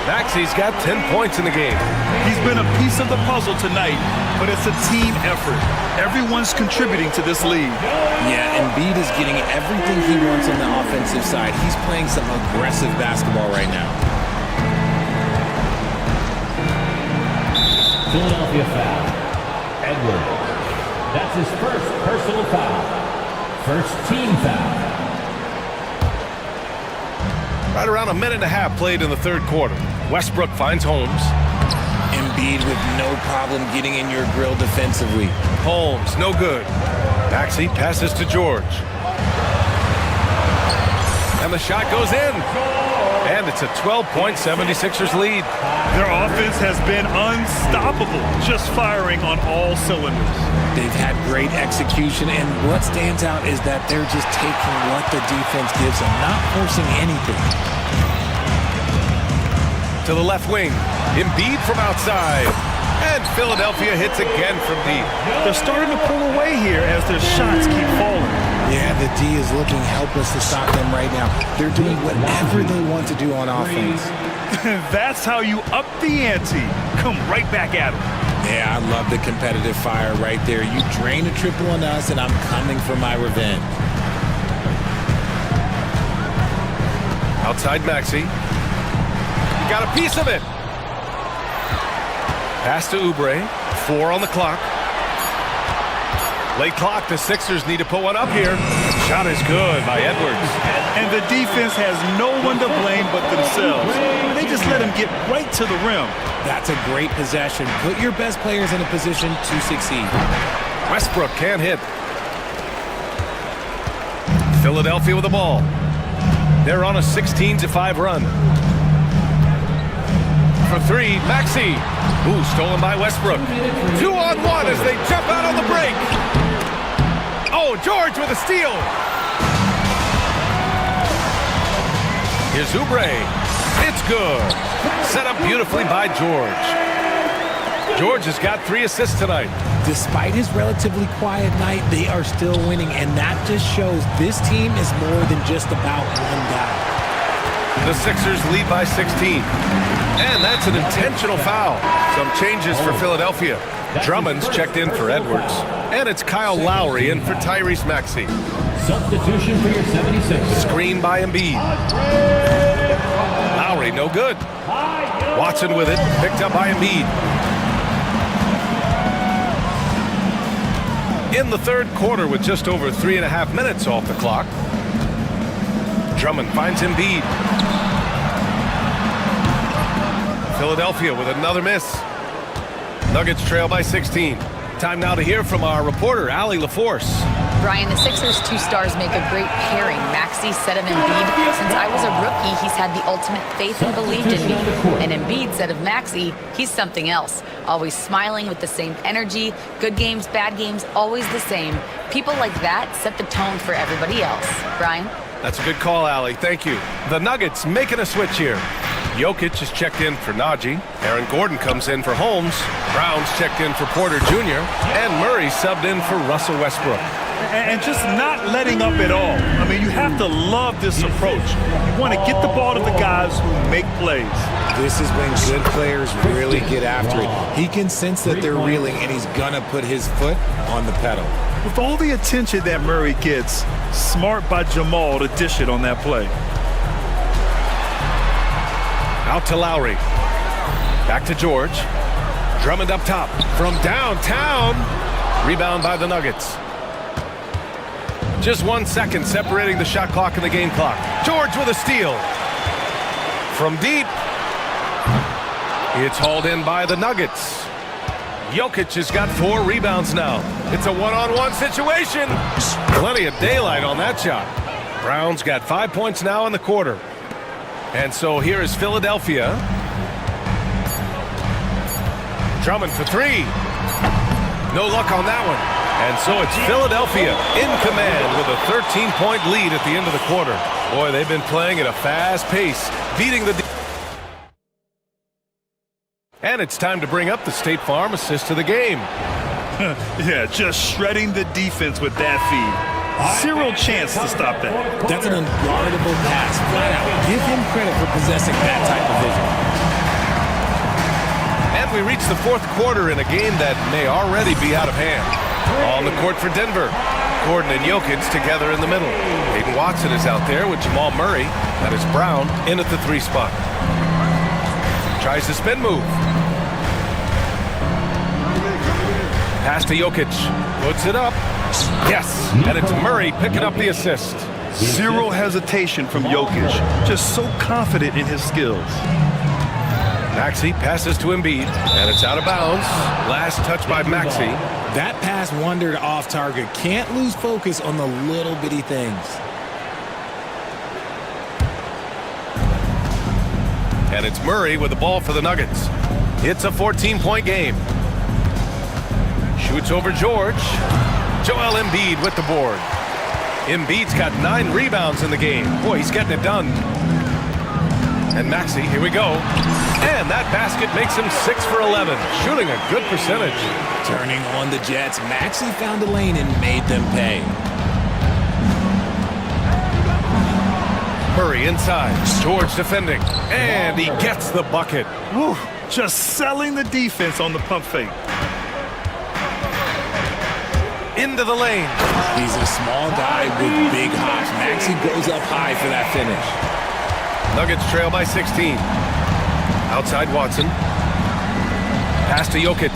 Maxey's got 10 points in the game. He's been a piece of the puzzle tonight, but it's a team effort. Everyone's contributing to this lead. Yeah, Embiid is getting everything he wants on the offensive side. He's playing some aggressive basketball right now. Philadelphia foul. Edwards. That's his first personal foul. First team foul. Right around a minute and a half played in the third quarter. Westbrook finds Holmes. Embiid with no problem getting in your grill defensively. Holmes, no good. Maxey passes to George. And the shot goes in. And it's a 12-point 76ers lead. Their offense has been unstoppable, just firing on all cylinders. They've had great execution, and what stands out is that they're just taking what the defense gives them, not forcing anything. To the left wing. Embiid from outside. And Philadelphia hits again from deep. They're starting to pull away here as their shots keep falling. Yeah, the D is looking helpless to stop them right now. They're doing whatever they want to do on offense. That's how you up the ante. Come right back at them. Yeah, I love the competitive fire right there. You drain a triple on us, and I'm coming for my revenge. Outside Maxey. Got a piece of it. Pass to Oubre. 4 on the clock. Late clock. The Sixers need to put one up here. Shot is good by Edwards. And the defense has no one to blame but themselves. They just let him get right to the rim. That's a great possession. Put your best players in a position to succeed. Westbrook can't hit. Philadelphia with the ball. They're on a 16-5 run. For 3, Maxey. Ooh, stolen by Westbrook. 2-on-1 as they jump out on the break. Oh, George with a steal. Here's Oubre. It's good. Set up beautifully by George. George has got 3 assists tonight. Despite his relatively quiet night, they are still winning, and that just shows this team is more than just about one guy. The Sixers lead by 16. And that's an intentional foul. Some changes for Philadelphia. Drummond's checked in for Edwards. And it's Kyle Lowry in for Tyrese Maxey. Substitution for your 76ers. Screen by Embiid. Lowry, no good. Watson with it, picked up by Embiid. In the third quarter with just over 3.5 minutes off the clock. Drummond finds Embiid. Philadelphia with another miss. Nuggets trail by 16. Time now to hear from our reporter, Allie LaForce. Brian, the Sixers' 2 stars make a great pairing. Maxey said of Embiid, since I was a rookie, he's had the ultimate faith and believed in me. And Embiid said of Maxey, he's something else. Always smiling with the same energy. Good games, bad games, always the same. People like that set the tone for everybody else. Brian? That's a good call, Allie. Thank you. The Nuggets making a switch here. Jokic is checked in for Najee. Aaron Gordon comes in for Holmes. Brown's checked in for Porter Jr. And Murray subbed in for Russell Westbrook. And just not letting up at all. I mean, you have to love this approach. You want to get the ball to the guys who make plays. This is when good players really get after it. He can sense that they're reeling, and he's going to put his foot on the pedal. With all the attention that Murray gets, smart by Jamal to dish it on that play. Out to Lowry. Back to George. Drummond up top. From downtown. Rebound by the Nuggets. Just 1 second separating the shot clock and the game clock. George with a steal. From deep. It's hauled in by the Nuggets. Jokic has got 4 rebounds now. It's a one-on-one situation. Plenty of daylight on that shot. Brown's got 5 points now in the quarter. And so here is Philadelphia. Drummond for 3. No luck on that one. And so it's Philadelphia in command with a 13-point lead at the end of the quarter. Boy, they've been playing at a fast pace, beating the... And it's time to bring up the State Farm assist of the game. Yeah, just shredding the defense with that feed. Zero chance to stop that. That's an unguardable pass. Flat out. Give him credit for possessing that type of vision. And we reach the fourth quarter in a game that may already be out of hand. On the court for Denver. Gordon and Jokic together in the middle. Hayden Watson is out there with Jamal Murray. That is Brown in at the 3 spot. Tries the spin move. Pass to Jokic. Puts it up. Yes, and it's Murray picking up the assist. Zero hesitation from Jokic. Just so confident in his skills. Maxey passes to Embiid, and it's out of bounds. Last touch by Maxey. That pass wandered off target. Can't lose focus on the little bitty things. And it's Murray with the ball for the Nuggets. It's a 14-point game. Shoots over George. Joel Embiid with the board. Embiid's got 9 rebounds in the game. Boy, he's getting it done. And Maxey, here we go. And that basket makes him 6 for 11, shooting a good percentage. Turning on the Jets, Maxey found a lane and made them pay. Murray inside, George defending, and he gets the bucket. Whew, just selling the defense on the pump fake. Into the lane. He's a small guy with big hops. Maxey goes up high for that finish. Nuggets trail by 16. Outside Watson. Pass to Jokic.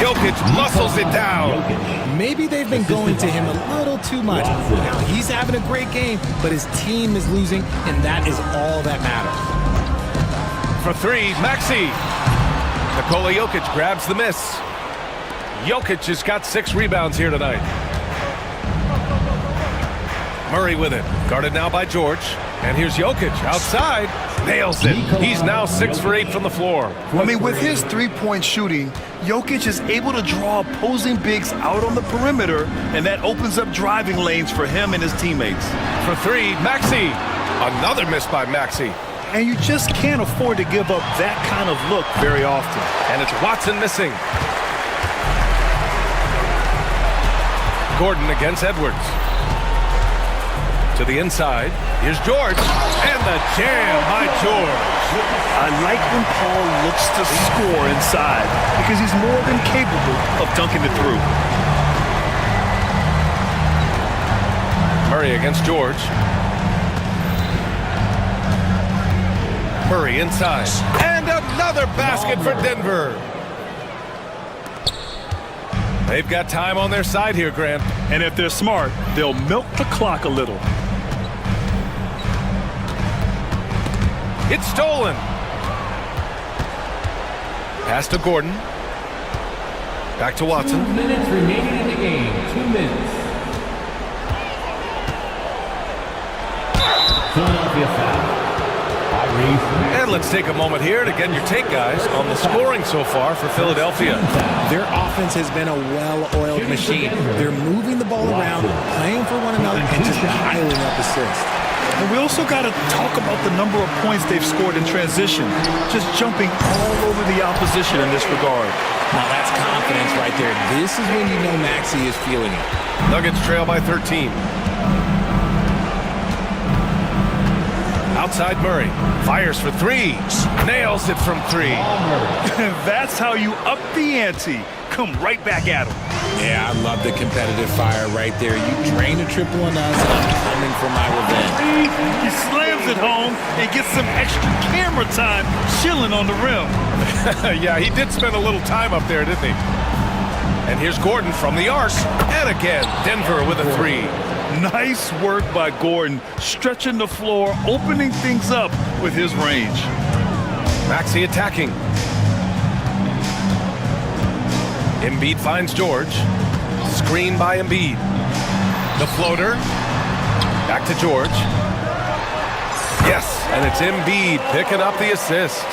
Jokic muscles it down. Maybe they've been going to him a little too much. Now he's having a great game, but his team is losing, and that is all that matters. For 3, Maxey. Nikola Jokic grabs the miss. Jokic has got 6 rebounds here tonight. Murray with it. Guarded now by George. And here's Jokic outside. Nails it. He's now 6 for 8 from the floor. I mean, with his three-point shooting, Jokic is able to draw opposing bigs out on the perimeter, and that opens up driving lanes for him and his teammates. For 3, Maxey. Another miss by Maxey. And you just can't afford to give up that kind of look very often. And it's Watson missing. Gordon against Edwards. To the inside. Here's George. And the jam by George. I like when Paul looks to score inside because he's more than capable of dunking it through. Murray against George. Murray inside. And another basket for Denver. They've got time on their side here, Grant. And if they're smart, they'll milk the clock a little. It's stolen. Pass to Gordon. Back to Watson. 2 minutes remaining in the game. 2 minutes. Philadelphia foul. And let's take a moment here to get your take, guys, on the scoring so far for Philadelphia. Their offense has been a well-oiled machine. They're moving the ball around, playing for one another, and just piling up assists. And we also got to talk about the number of points they've scored in transition, just jumping all over the opposition in this regard. Now that's confidence right there. This is when you know Maxey is feeling it. Nuggets trail by 13. Outside Murray. Fires for 3. Nails it from 3. That's how you up the ante. Come right back at him. Yeah, I love the competitive fire right there. You drain a triple on us, and I'm coming for my revenge. He slams it home and gets some extra camera time chilling on the rim. Yeah, he did spend a little time up there, didn't he? And here's Gordon from the arc. And again, Denver with a 3. Nice work by Gordon, stretching the floor, opening things up with his range. Maxey attacking. Embiid finds George. Screen by Embiid. The floater. Back to George. Yes, and it's Embiid picking up the assist.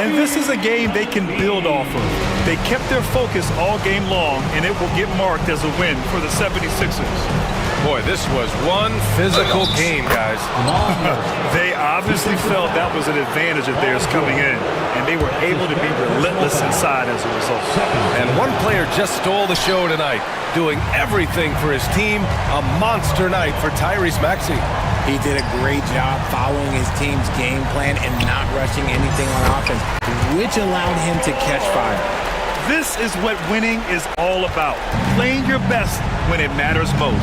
And this is a game they can build off of. They kept their focus all game long, and it will get marked as a win for the 76ers. Boy, this was one physical game, guys. They obviously felt that was an advantage of theirs coming in, and they were able to be relentless inside as a result. And one player just stole the show tonight, doing everything for his team. A monster night for Tyrese Maxey. He did a great job following his team's game plan and not rushing anything on offense, which allowed him to catch fire. This is what winning is all about, playing your best when it matters most.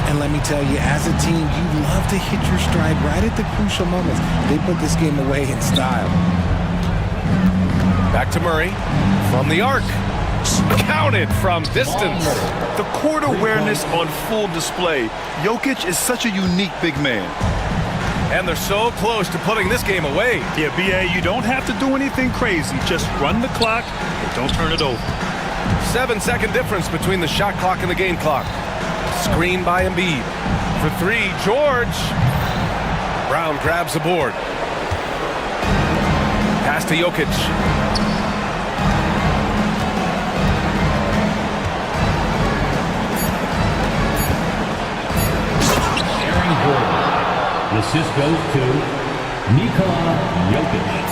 And let me tell you, as a team, you love to hit your stride right at the crucial moments. They put this game away in style. Back to Murray from the arc. Counted from distance. The court awareness on full display. Jokic is such a unique big man. And they're so close to putting this game away. Yeah, BA, you don't have to do anything crazy. Just run the clock and don't turn it over. 7-second difference between the shot clock and the game clock. Screen by Embiid. For three, George. Brown grabs the board. Pass to Jokic. Aaron Gordon. The assist goes to Nikola Jokic.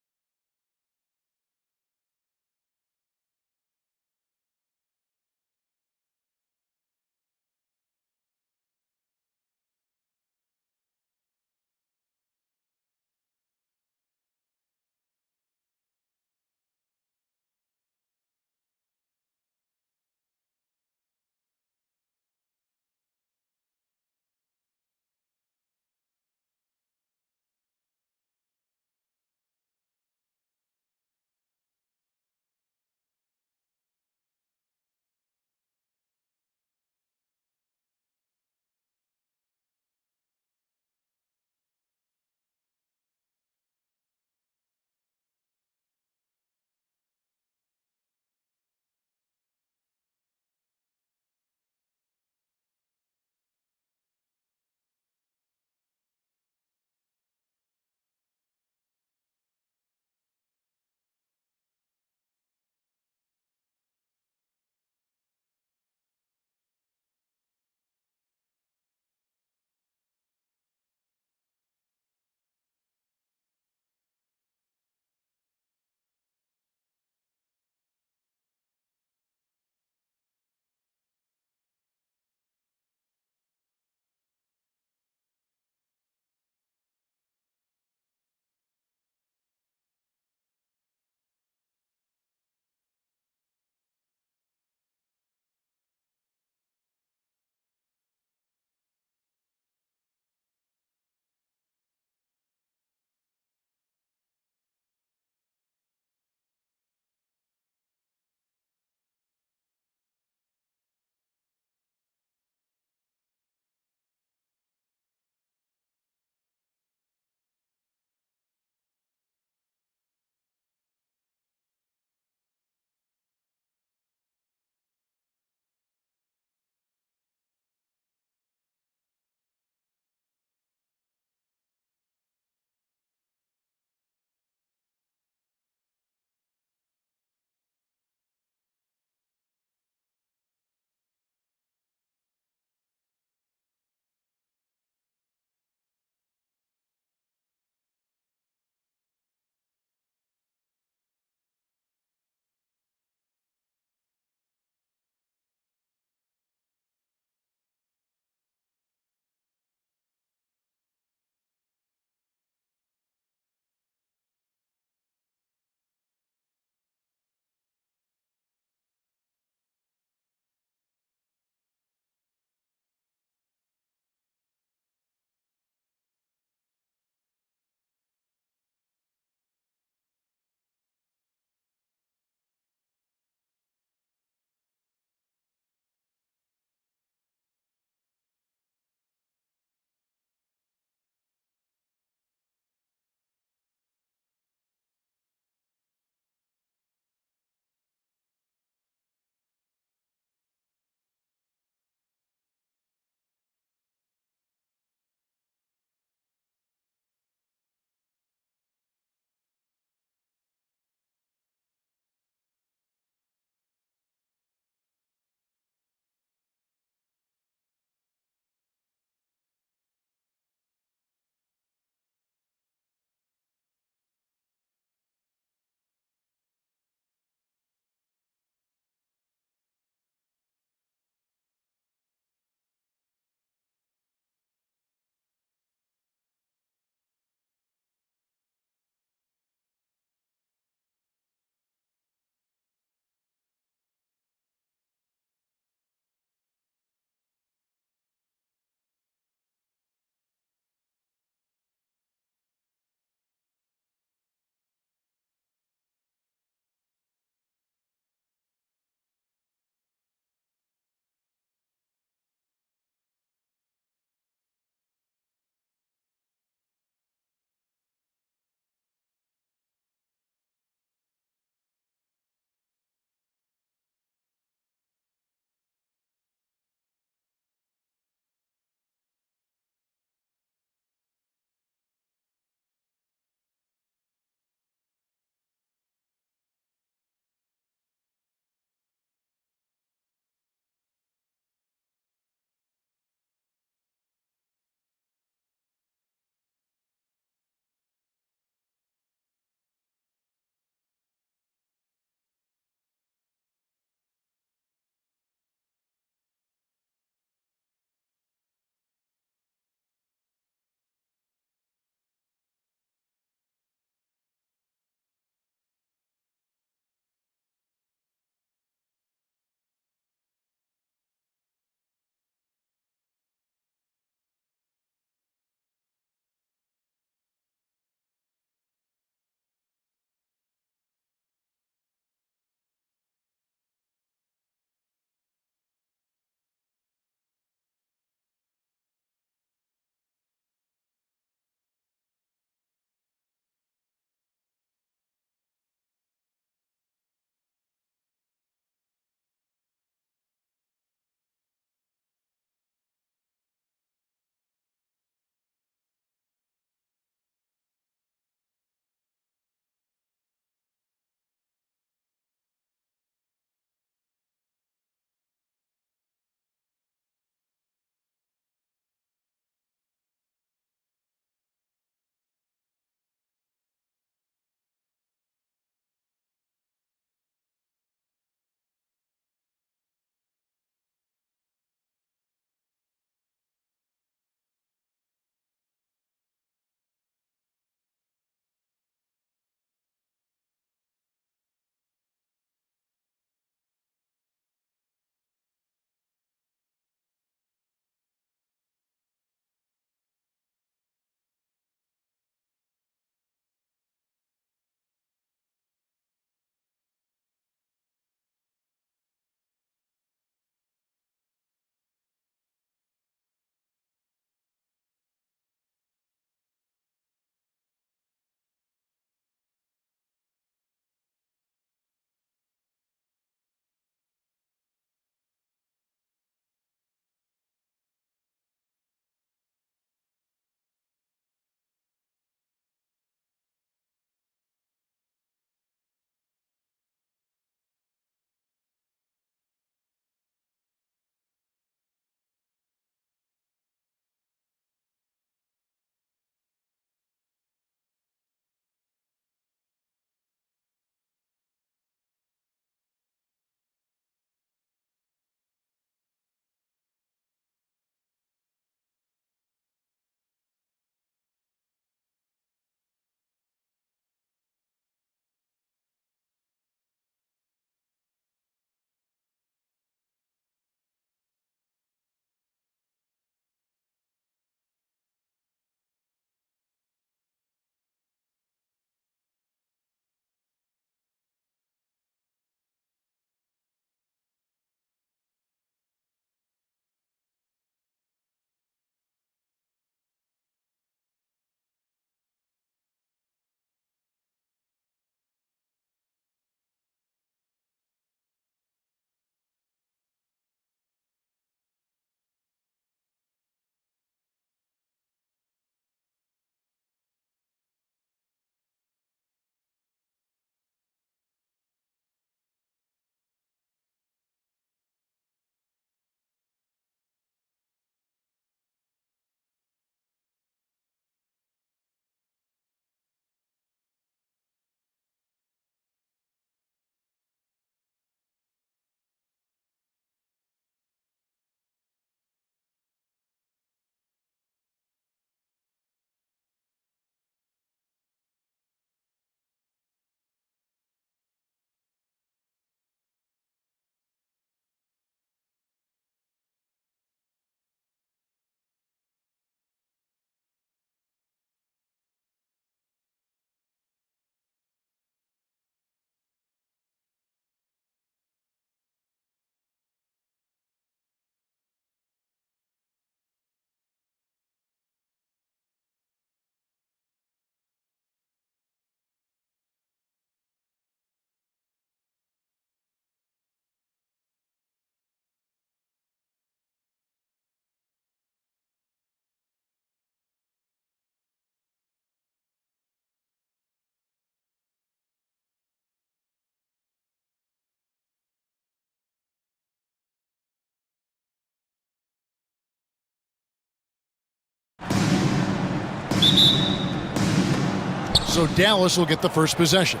So Dallas will get the first possession.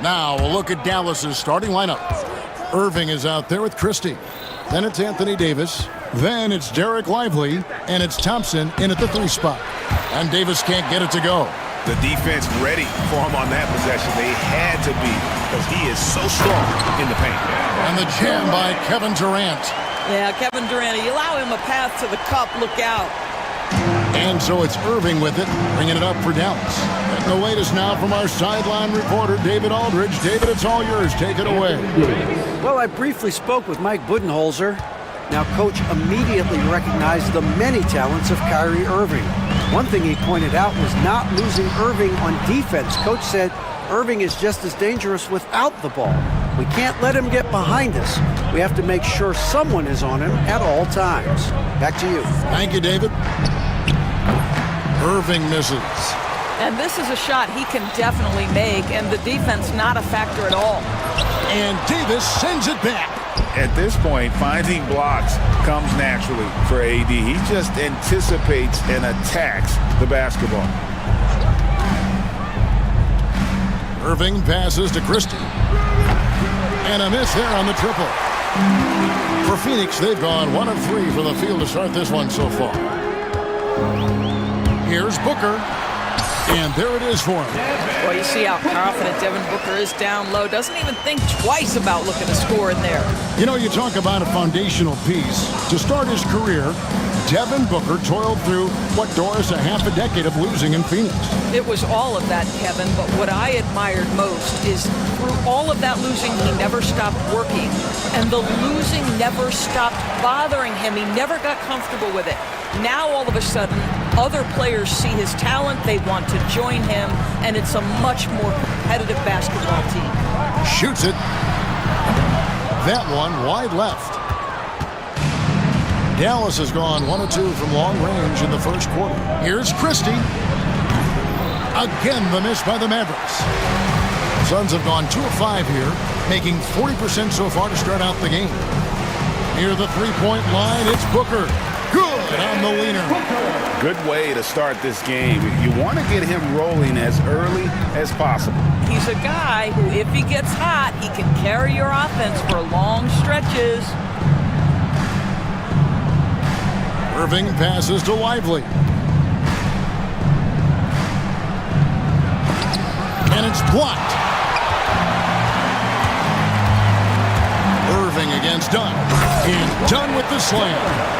Now a look at Dallas's starting lineup. Irving is out there with Christie. Then it's Anthony Davis. Then it's Derek Lively. And it's Thompson in at the 3 spot. And Davis can't get it to go. The defense ready for him on that possession. They had to be, because he is so strong in the paint. And the jam by Kevin Durant. Yeah, Kevin Durant, you allow him a path to the cup, look out. And so it's Irving with it, bringing it up for Dallas. And the latest now from our sideline reporter, David Aldridge. David, it's all yours. Take it away. Well, I briefly spoke with Mike Budenholzer. Now, Coach immediately recognized the many talents of Kyrie Irving. One thing he pointed out was not losing Irving on defense. Coach said Irving is just as dangerous without the ball. We can't let him get behind us. We have to make sure someone is on him at all times. Back to you. Thank you, David. Irving misses. And this is a shot he can definitely make, and the defense not a factor at all. And Davis sends it back. At this point, finding blocks comes naturally for AD. He just anticipates and attacks the basketball. Irving passes to Christie. And a miss there on the triple. For Phoenix, they've gone 1 of 3 from the field to start this one so far. Here's Booker. And there it is for him. Well, you see how confident Devin Booker is down low. Doesn't even think twice about looking to score in there. You know, you talk about a foundational piece. To start his career, Devin Booker toiled through, what, Doris, a half a decade of losing in Phoenix. It was all of that, Kevin, but what I admired most is through all of that losing, he never stopped working. And the losing never stopped bothering him. He never got comfortable with it. Now, all of a sudden, other players see his talent, they want to join him, and it's a much more competitive basketball team. Shoots it. That one wide left. Dallas has gone 1 of 2 from long range in the first quarter. Here's Christie. Again, the miss by the Mavericks. Suns have gone 2 of 5 here, making 40% so far to start out the game. Near the three-point line, it's Booker. Good on the leaner. Good way to start this game. You want to get him rolling as early as possible. He's a guy who, if he gets hot, he can carry your offense for long stretches. Irving passes to Lively. And it's blocked. Irving against Dunn. And Dunn with the slam.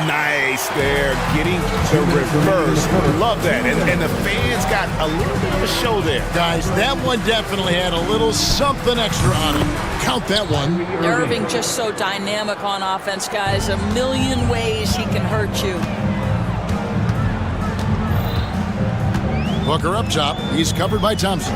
Nice there, getting the reverse. Love that. And the fans got a little bit of a show there. Guys, that one definitely had a little something extra on it. Count that one. Irving just so dynamic on offense, guys. A million ways he can hurt you. Booker up top. He's covered by Thompson.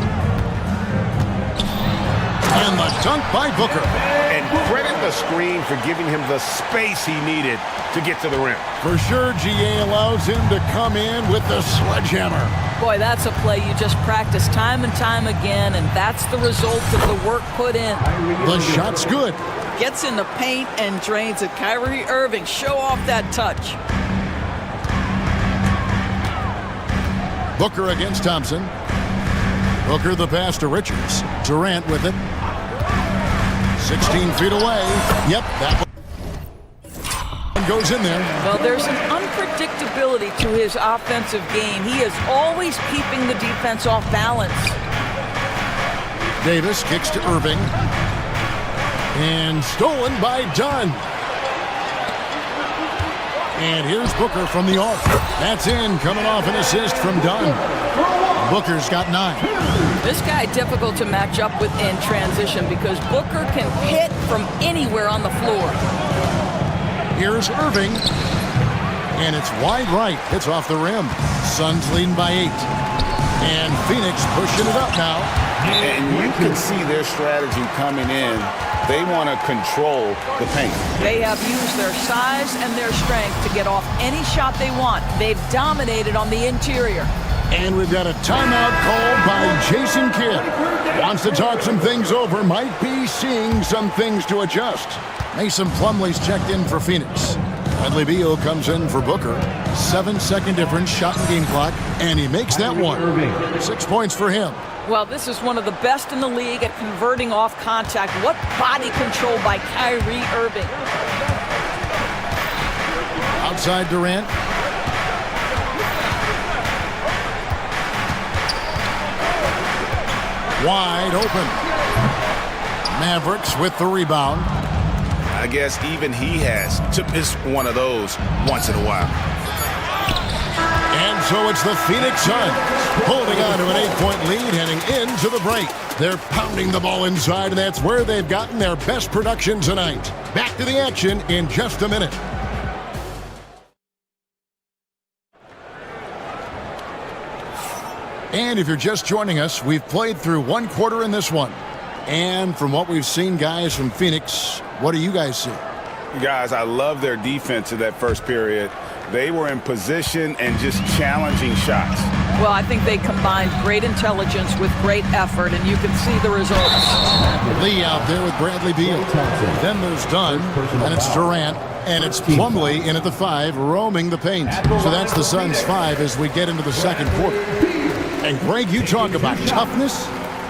And the dunk by Booker. And credit the screen for giving him the space he needed to get to the rim. For sure, GA allows him to come in with the sledgehammer. Boy, that's a play you just practice time and time again, and that's the result of the work put in. The shot's good. Gets in the paint and drains it. Kyrie Irving, show off that touch. Booker against Thompson. Booker the pass to Richards. Durant with it. 16 feet away. Yep, that one goes in there. Well, there's an unpredictability to his offensive game. He is always keeping the defense off balance. Davis kicks to Irving. And stolen by Dunn. And here's Booker from the arc. That's in, coming off an assist from Dunn. Booker's got 9. This guy difficult to match up with in transition because Booker can hit from anywhere on the floor. Here's Irving. And it's wide right. It's off the rim. Suns leading by 8. And Phoenix pushing it up now. And you can see their strategy coming in. They want to control the paint. They have used their size and their strength to get off any shot they want. They've dominated on the interior. And we've got a timeout called by Jason Kidd. Wants to talk some things over. Might be seeing some things to adjust. Mason Plumlee's checked in for Phoenix. Bradley Beal comes in for Booker. 7-second difference, shot and game clock, and he makes that one. 6 points for him. Well, this is one of the best in the league at converting off contact. What body control by Kyrie Irving. Outside Durant. Wide open. Mavericks with the rebound. I guess even he has to miss one of those once in a while. And so it's the Phoenix Suns holding on to an 8-point lead heading into the break. They're pounding the ball inside, and that's where they've gotten their best production tonight. Back to the action in just a minute. And if you're just joining us, we've played through one quarter in this one. And from what we've seen, guys, from Phoenix, what do you guys see? Guys, I love their defense in that first period. They were in position and just challenging shots. Well, I think they combined great intelligence with great effort, and you can see the results. Lee out there with Bradley Beal. Then there's Dunn, and it's Durant, and it's Plumlee in at the 5, roaming the paint. So that's the Suns' 5 as we get into the second quarter. And Greg, you talk about toughness,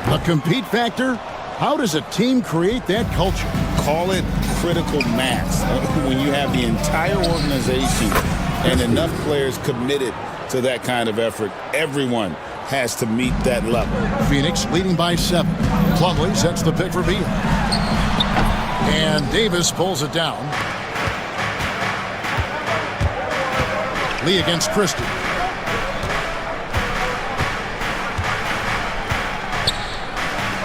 the compete factor. How does a team create that culture? Call it critical mass. When you have the entire organization and enough players committed to that kind of effort, everyone has to meet that level. Phoenix leading by 7. Plumlee sets the pick for Beal. And Davis pulls it down. Lee against Christie.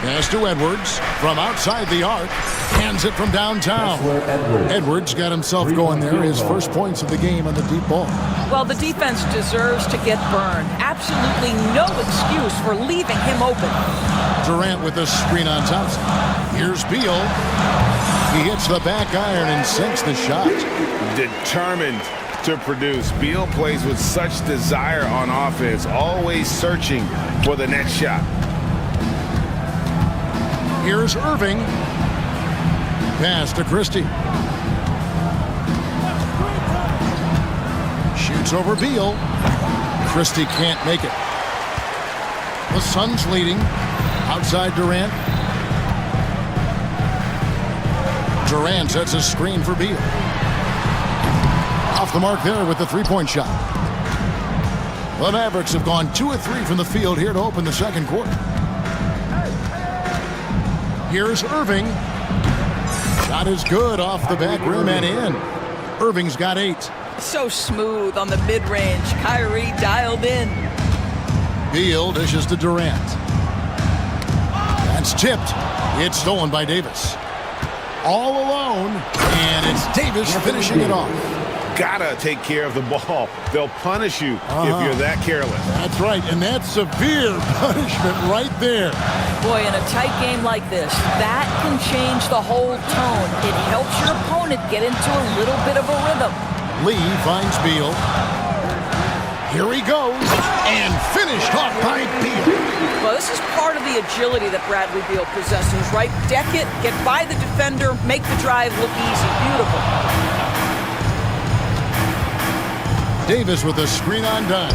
Pass to Edwards from outside the arc. Hands it from downtown. Edwards got himself going there. His first points of the game on the deep ball. Well, the defense deserves to get burned. Absolutely no excuse for leaving him open. Durant with a screen on Thompson. Here's Beal. He hits the back iron and sinks the shot. Determined to produce. Beal plays with such desire on offense, always searching for the next shot. Here's Irving. Pass to Christie. Shoots over Beal. Christie can't make it. The Suns leading. Outside Durant. Durant sets a screen for Beal. Off the mark there with the three-point shot. The Mavericks have gone 2 of 3 from the field here to open the second quarter. Here's Irving. Shot is good off the back rim and in. Irving's got 8. So smooth on the mid-range. Kyrie dialed in. Beal dishes to Durant. That's tipped. It's stolen by Davis. All alone, and it's Davis finishing it off. Gotta take care of the ball. They'll punish you if you're that careless. That's right, and that's severe punishment right there. Boy, in a tight game like this, that can change the whole tone. It helps your opponent get into a little bit of a rhythm. Lee finds Beal. Here he goes, and finished off by Beal. Well, this is part of the agility that Bradley Beal possesses, right? Deck it, get by the defender, make the drive look easy. Beautiful. Davis with a screen on Dunn.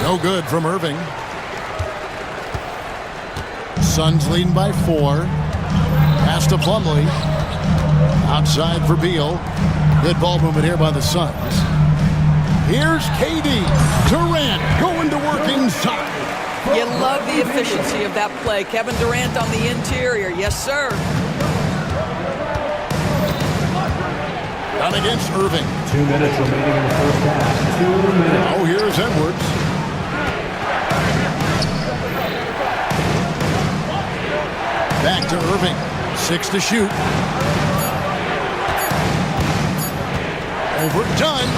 No good from Irving. Suns leading by 4. Pass to Plumlee. Outside for Beal. Good ball movement here by the Suns. Here's KD. Durant going to work inside. You love the efficiency of that play. Kevin Durant on the interior. Yes, sir. Down against Irving. 2 minutes remaining in the first half. 2 minutes. Oh, here's Edwards. Back to Irving. 6 to shoot. Overdone.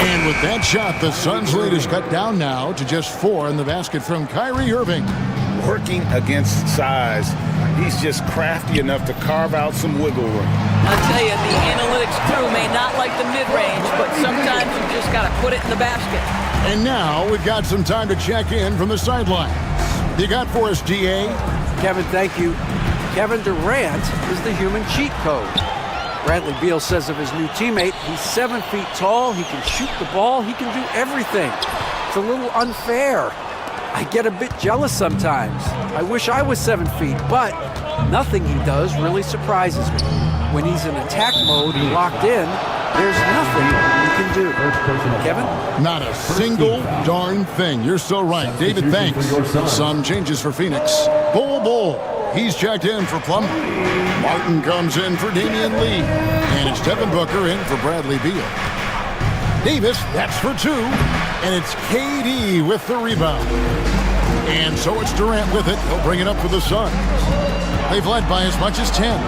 And with that shot, the Suns' lead is cut down now to just 4 in the basket from Kyrie Irving. Working against size, he's just crafty enough to carve out some wiggle room. I'll tell you, the analytics crew may not like the mid-range, but sometimes you just got to put it in the basket. And now we've got some time to check in from the sidelines. You got for us, DA? Kevin, thank you. Kevin Durant is the human cheat code. Bradley Beal says of his new teammate, he's 7 feet tall, he can shoot the ball, he can do everything. It's a little unfair. I get a bit jealous sometimes. I wish I was 7 feet, but nothing he does really surprises me. When he's in attack mode and locked in, there's nothing he can do. Kevin? Not a single darn thing. You're so right. David, thanks. Some changes for Phoenix. Bull. He's checked in for Plummer. Martin comes in for Damian Lee. And it's Devin Booker in for Bradley Beal. Davis, that's for 2. And it's KD with the rebound. And so it's Durant with it. He'll bring it up for the Suns. They've led by as much as 10.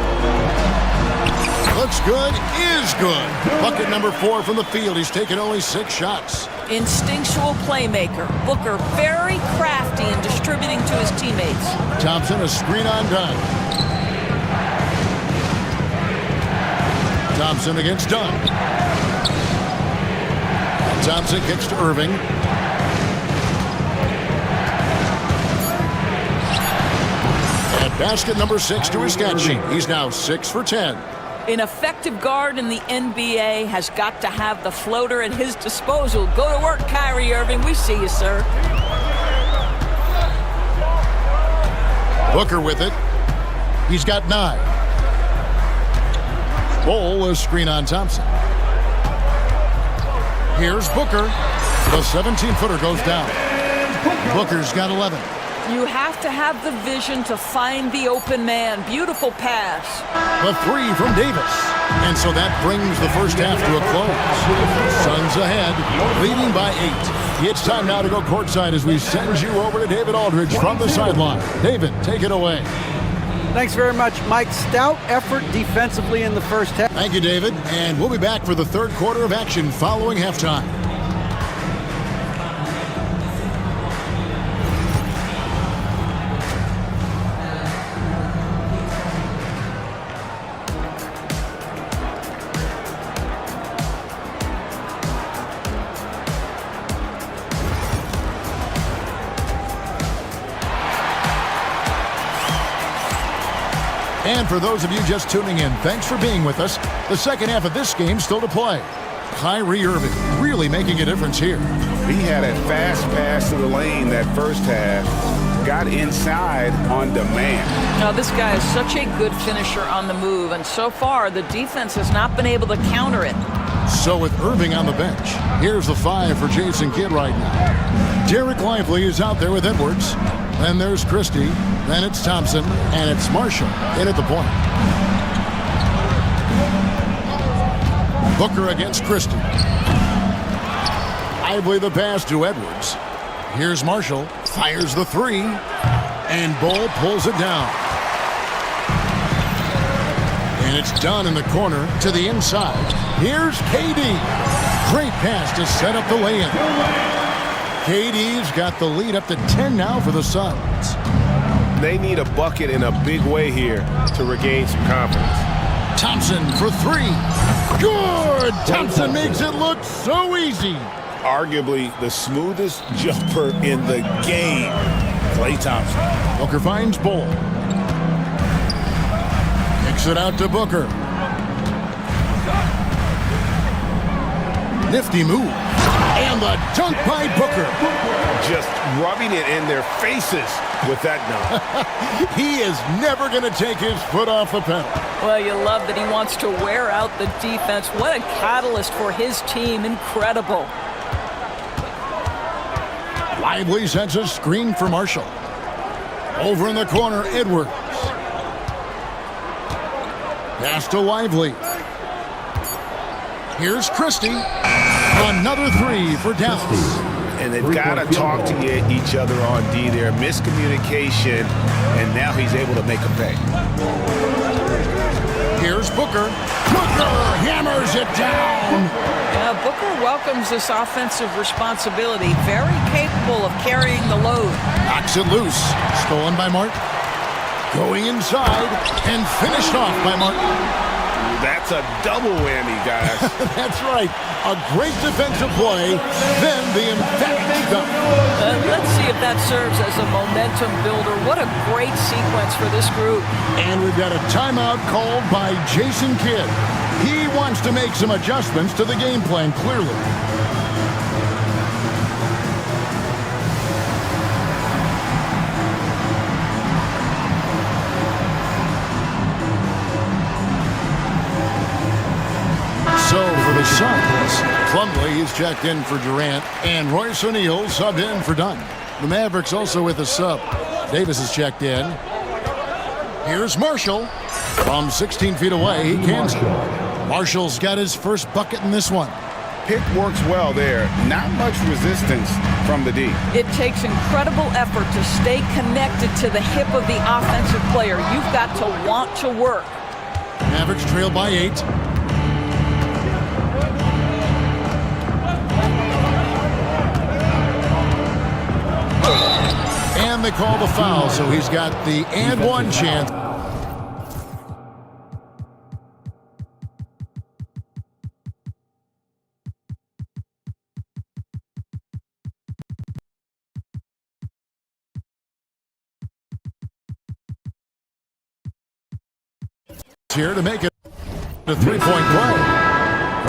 Looks good, is good. Bucket number 4 from the field. He's taken only 6 shots. Instinctual playmaker. Booker very crafty in distributing to his teammates. Thompson, a screen on Dunn. Thompson against Dunn. And Thompson kicks to Irving. And basket number 6 to his stat sheet. He's now 6 for 10. An effective guard in the NBA has got to have the floater at his disposal. Go to work, Kyrie Irving. We see you, sir. Booker with it. He's got 9. Bol, a screen on Thompson. Here's Booker. The 17-footer goes down. Booker's got 11. You have to have the vision to find the open man. Beautiful pass. The 3 from Davis. And so that brings the first half to a close. Suns ahead, leading by 8. It's time now to go courtside as we send you over to David Aldridge from the sideline. David, take it away. Thanks very much, Mike. Stout effort defensively in the first half. Thank you, David. And we'll be back for the third quarter of action following halftime. And for those of you just tuning in, thanks for being with us. The second half of this game still to play. Kyrie Irving really making a difference here. He had a fast pass to the lane that first half. Got inside on demand. Now, this guy is such a good finisher on the move, and so far the defense has not been able to counter it. So with Irving on the bench, here's the 5 for Jason Kidd right now. Derek Lively is out there with Edwards. Then there's Christie. Then it's Thompson. And it's Marshall in at the point. Booker against Christie. Lively the pass to Edwards. Here's Marshall. Fires the 3. And Bol pulls it down. And it's done in the corner to the inside. Here's KD. Great pass to set up the lay-in. KD's got the lead up to 10 now for the Suns. They need a bucket in a big way here to regain some confidence. Thompson for 3. Good! Thompson makes it look so easy. Arguably the smoothest jumper in the game. Klay Thompson. Booker finds Bol. Kicks it out to Booker. Nifty move. And the dunk by Booker. Just rubbing it in their faces with that dunk. He is never going to take his foot off the pedal. Well, you love that he wants to wear out the defense. What a catalyst for his team. Incredible. Lively sends a screen for Marshall. Over in the corner, Edwards. Pass to Lively. Here's Christie. Another 3 for Dallas. And they've got to talk to each other on D there. Miscommunication, and now he's able to make a pay. Here's Booker. Booker hammers it down. Booker welcomes this offensive responsibility. Very capable of carrying the load. Knocks it loose. Stolen by Martin. Going inside and finished off by Martin. That's a double whammy, guys. That's right. A great defensive play, then the emphatic dunk. Let's see if that serves as a momentum builder. What a great sequence for this group. And we've got a timeout called by Jason Kidd. He wants to make some adjustments to the game plan, clearly. So for the Suns, Plumlee is checked in for Durant, and Royce O'Neal subbed in for Dunn. The Mavericks also with a sub. Davis is checked in. Here's Marshall. From 16 feet away, he can score. Marshall's got his first bucket in this one. Pick works well there. Not much resistance from the D. It takes incredible effort to stay connected to the hip of the offensive player. You've got to want to work. Mavericks trail by 8. And they call the foul, so he's got the and one chance. Here to make it a three-point play.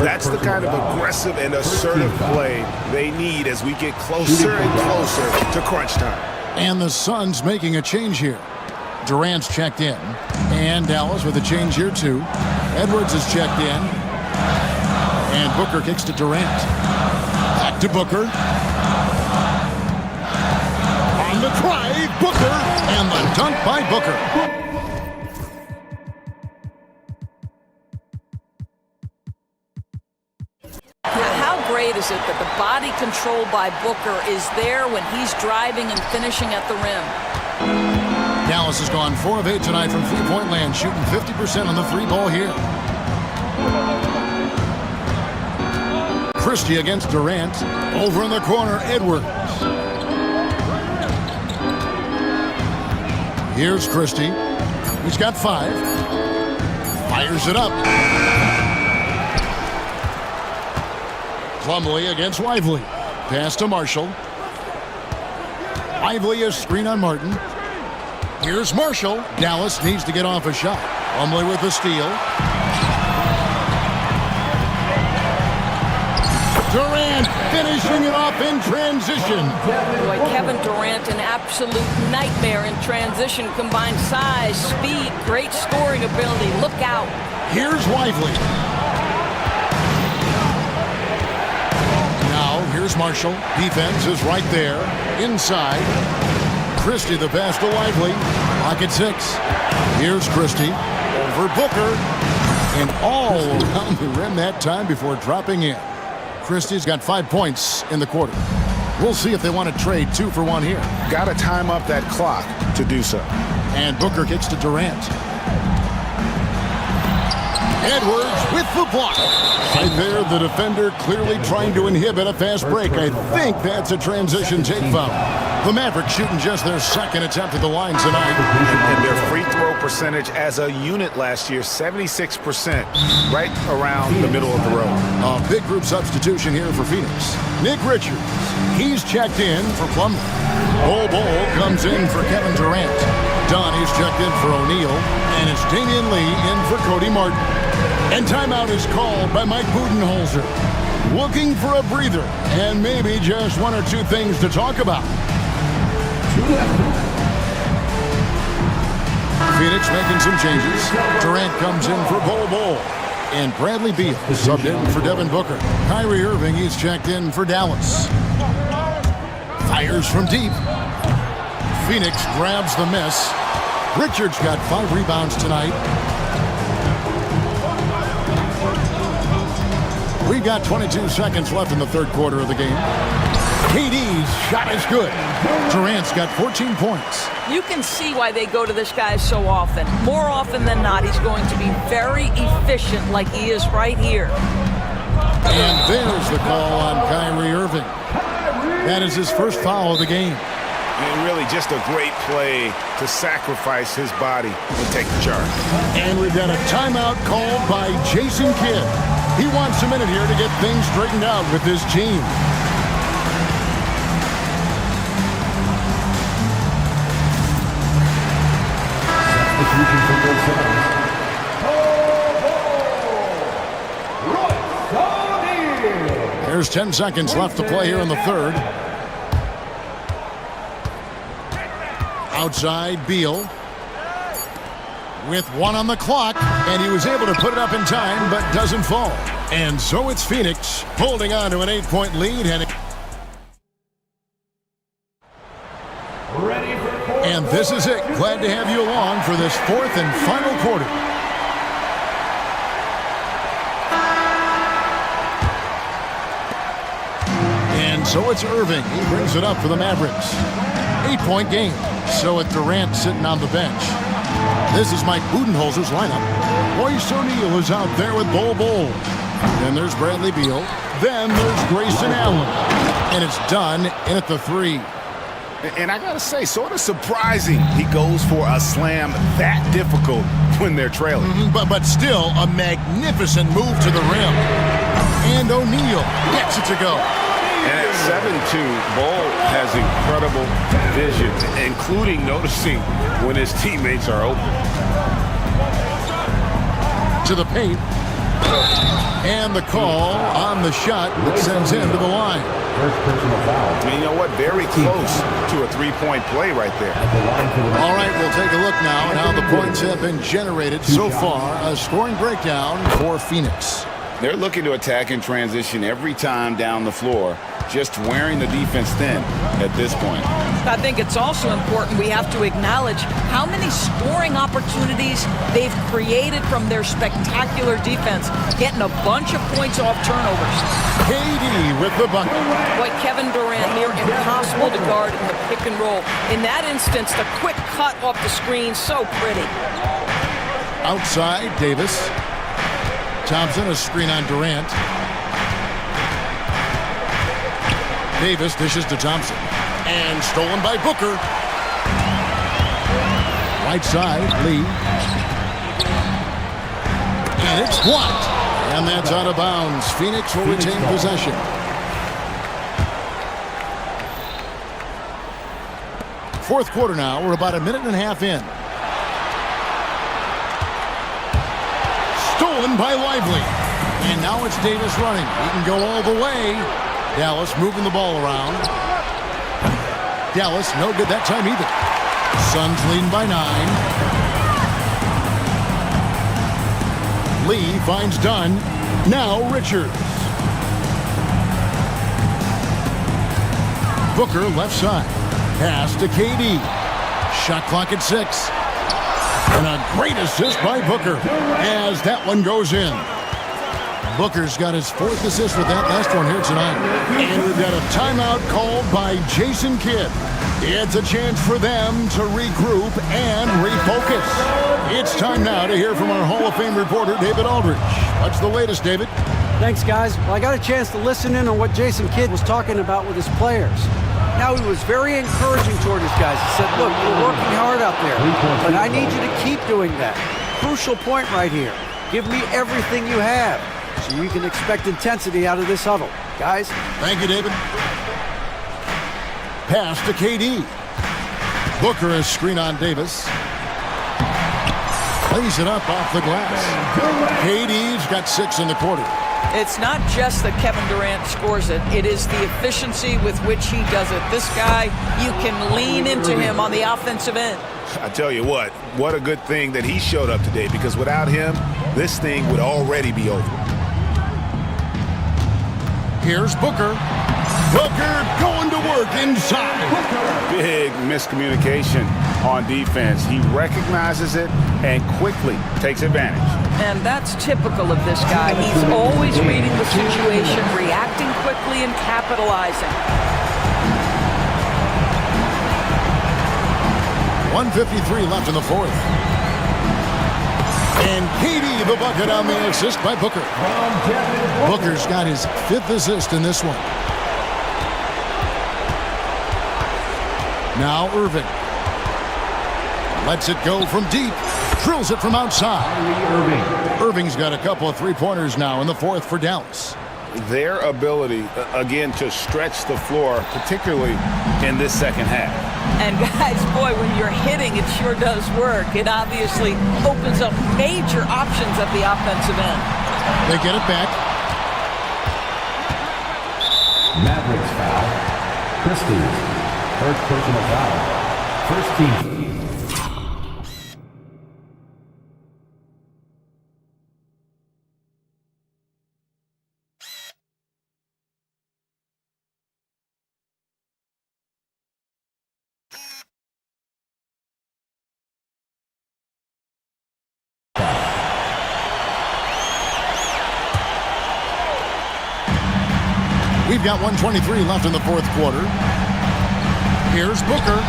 That's the kind of aggressive and assertive play they need as we get closer and closer to crunch time. And the Suns making a change here. Durant's checked in. And Dallas with a change here too. Edwards is checked in. And Booker kicks to Durant. Back to Booker. On the drive, Booker. And the dunk by Booker. How great is it that the body control by Booker is there when he's driving and finishing at the rim? Dallas has gone 4 of 8 tonight from three-point land, shooting 50% on the three ball here. Christie against Durant. Over in the corner, Edwards. Here's Christie. He's got 5. Fires it up. Plumlee against Lively. Pass to Marshall. Lively is screen on Martin. Here's Marshall. Dallas needs to get off a shot. Plumlee with the steal. Durant finishing it off in transition. Boy, Kevin Durant, an absolute nightmare in transition. Combined size, speed, great scoring ability. Look out. Here's Lively. Here's Marshall. Defense is right there. Inside. Christie the pass to Lively. Pocket 6. Here's Christie. Over Booker. And all around the rim that time before dropping in. Christie's got 5 points in the quarter. We'll see if they want to trade 2 for 1 here. Got to time up that clock to do so. And Booker kicks to Durant. Edwards with the block. Right there, the defender clearly trying to inhibit a fast break. I think that's a transition take foul. The Mavericks shooting just their second attempt at the line tonight. And their free throw percentage as a unit last year, 76%, right around the middle of the road. A big group substitution here for Phoenix. Nick Richards, he's checked in for Plumlee. Bol comes in for Kevin Durant. Dunn is checked in for O'Neal. And it's Damian Lee in for Cody Martin. And timeout is called by Mike Budenholzer. Looking for a breather and maybe just 1 or 2 things to talk about. Phoenix making some changes. Durant comes in for Bol. And Bradley Beal subbed in for Devin Booker. Kyrie Irving, he's checked in for Dallas. Fires from deep. Phoenix grabs the miss. Richards got 5 rebounds tonight. We've got 22 seconds left in the third quarter of the game. KD's shot is good. Durant's got 14 points. You can see why they go to this guy so often. More often than not, he's going to be very efficient like he is right here. And there's the call on Kyrie Irving. That is his first foul of the game. And really just a great play to sacrifice his body and take the charge. And we've got a timeout called by Jason Kidd. He wants a minute here to get things straightened out with his team. There's 10 seconds left to play here in the third. Outside, Beal with 1 on the clock, and he was able to put it up in time, but doesn't fall. And so it's Phoenix holding on to an 8-point lead. And this is it. Glad to have you along for this fourth and final quarter. And so it's Irving. He brings it up for the Mavericks. 8-point game. So with Durant sitting on the bench. This is Mike Budenholzer's lineup. Royce O'Neal is out there with Bol Bol. Then there's Bradley Beal. Then there's Grayson Allen. And it's done in at the 3. And I gotta say, sort of surprising he goes for a slam that difficult when they're trailing. But still a magnificent move to the rim. And O'Neal gets it to go. And at 7'2", Bol has incredible vision, including noticing when his teammates are open. To the paint. And the call on the shot that sends him to the line. First personal foul. And you know what? Very close to a three-point play right there. All right, we'll take a look now at how the points have been generated so far. A scoring breakdown for Phoenix. They're looking to attack in transition every time down the floor, just wearing the defense thin at this point. I think it's also important we have to acknowledge how many scoring opportunities they've created from their spectacular defense, getting a bunch of points off turnovers. KD with the bucket. Boy, Kevin Durant, near impossible to guard in the pick and roll. In that instance, the quick cut off the screen, so pretty. Outside, Davis. Thompson, a screen on Durant. Davis dishes to Thompson. And stolen by Booker. Right side, Lee. And it's blocked. And that's out of bounds. Phoenix will retain possession. Fourth quarter now. We're about a minute and a half in. Stolen by Lively. And now it's Davis running. He can go all the way. Dallas moving the ball around. Dallas, no good that time either. Suns leading by 9. Lee finds Dunn. Now Richards. Booker left side. Pass to KD. Shot clock at 6. And a great assist by Booker as that one goes in. Booker's got his 4th assist with that last one here tonight. And we've got a timeout called by Jason Kidd. It's a chance for them to regroup and refocus. It's time now to hear from our Hall of Fame reporter, David Aldridge. What's the latest, David? Thanks, guys. Well, I got a chance to listen in on what Jason Kidd was talking about with his players. Now, he was very encouraging toward his guys. He said, look, you're working hard out there, but I need you to keep doing that. Crucial point right here. Give me everything you have so you can expect intensity out of this huddle. Guys? Thank you, David. Pass to KD. Booker is screen on Davis. Lays it up off the glass. KD's got 6 in the quarter. It's not just that Kevin Durant scores it. It is the efficiency with which he does it. This guy, you can lean into him on the offensive end. I tell you what a good thing that he showed up today, because without him, this thing would already be over. Here's Booker. Booker going to work inside. Big miscommunication on defense. He recognizes it and quickly takes advantage. And that's typical of this guy. He's always reading the situation, reacting quickly, and capitalizing. 1:53 left in the 4th. And KD the bucket on the assist by Booker. Booker's got his 5th assist in this one. Now Irving. Lets it go from deep. Drills it from outside. Irving's got a couple of three-pointers now in the fourth for Dallas. Their ability, again, to stretch the floor, particularly in this second half. And guys, boy, when you're hitting, it sure does work. It obviously opens up major options at the offensive end. They get it back. Mavericks foul. Christie's. First personal foul. First team. We've got 1:23 left in the fourth quarter. Here's Booker.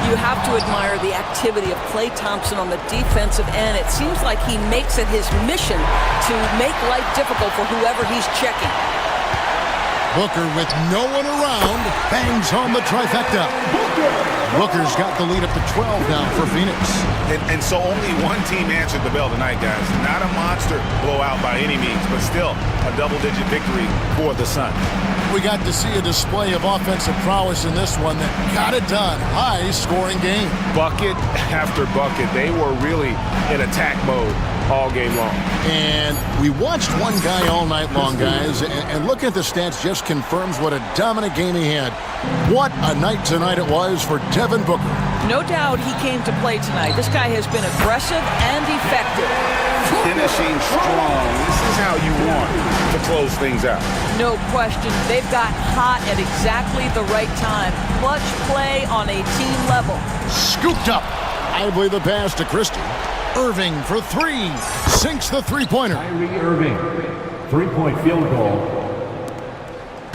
You have to admire the activity of Klay Thompson on the defensive end. It seems like he makes it his mission to make life difficult for whoever he's checking. Booker, with no one around, bangs home the trifecta. Booker's got the lead up to 12 now for Phoenix. And so only one team answered the bell tonight, guys. Not a monster blowout by any means, but still a double-digit victory for the Sun. We got to see a display of offensive prowess in this one that got it done. High-scoring game. Bucket after bucket. They were really in attack mode all game long. And we watched one guy all night long, guys, and looking at the stats just confirms what a dominant game he had. What a night tonight it was for Devin Booker. No doubt he came to play tonight. This guy has been aggressive and effective. Finishing strong. This is how you want to close things out. No question. They've got hot at exactly the right time. Clutch play on a team level. Scooped up. I believe the pass to Christie. Irving for three. Sinks the three-pointer. Kyrie Irving. Three-point field goal.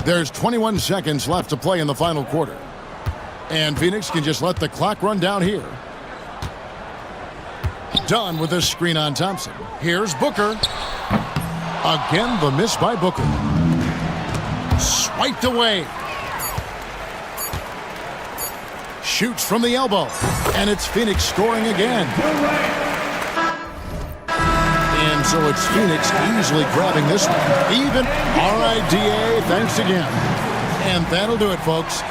There's 21 seconds left to play in the final quarter. And Phoenix can just let the clock run down here. Done with a screen on Thompson. Here's Booker. Again, the miss by Booker. Swiped away. Shoots from the elbow. And it's Phoenix scoring again. And so it's Phoenix easily grabbing this one. Even. All right, DA, thanks again. And that'll do it, folks.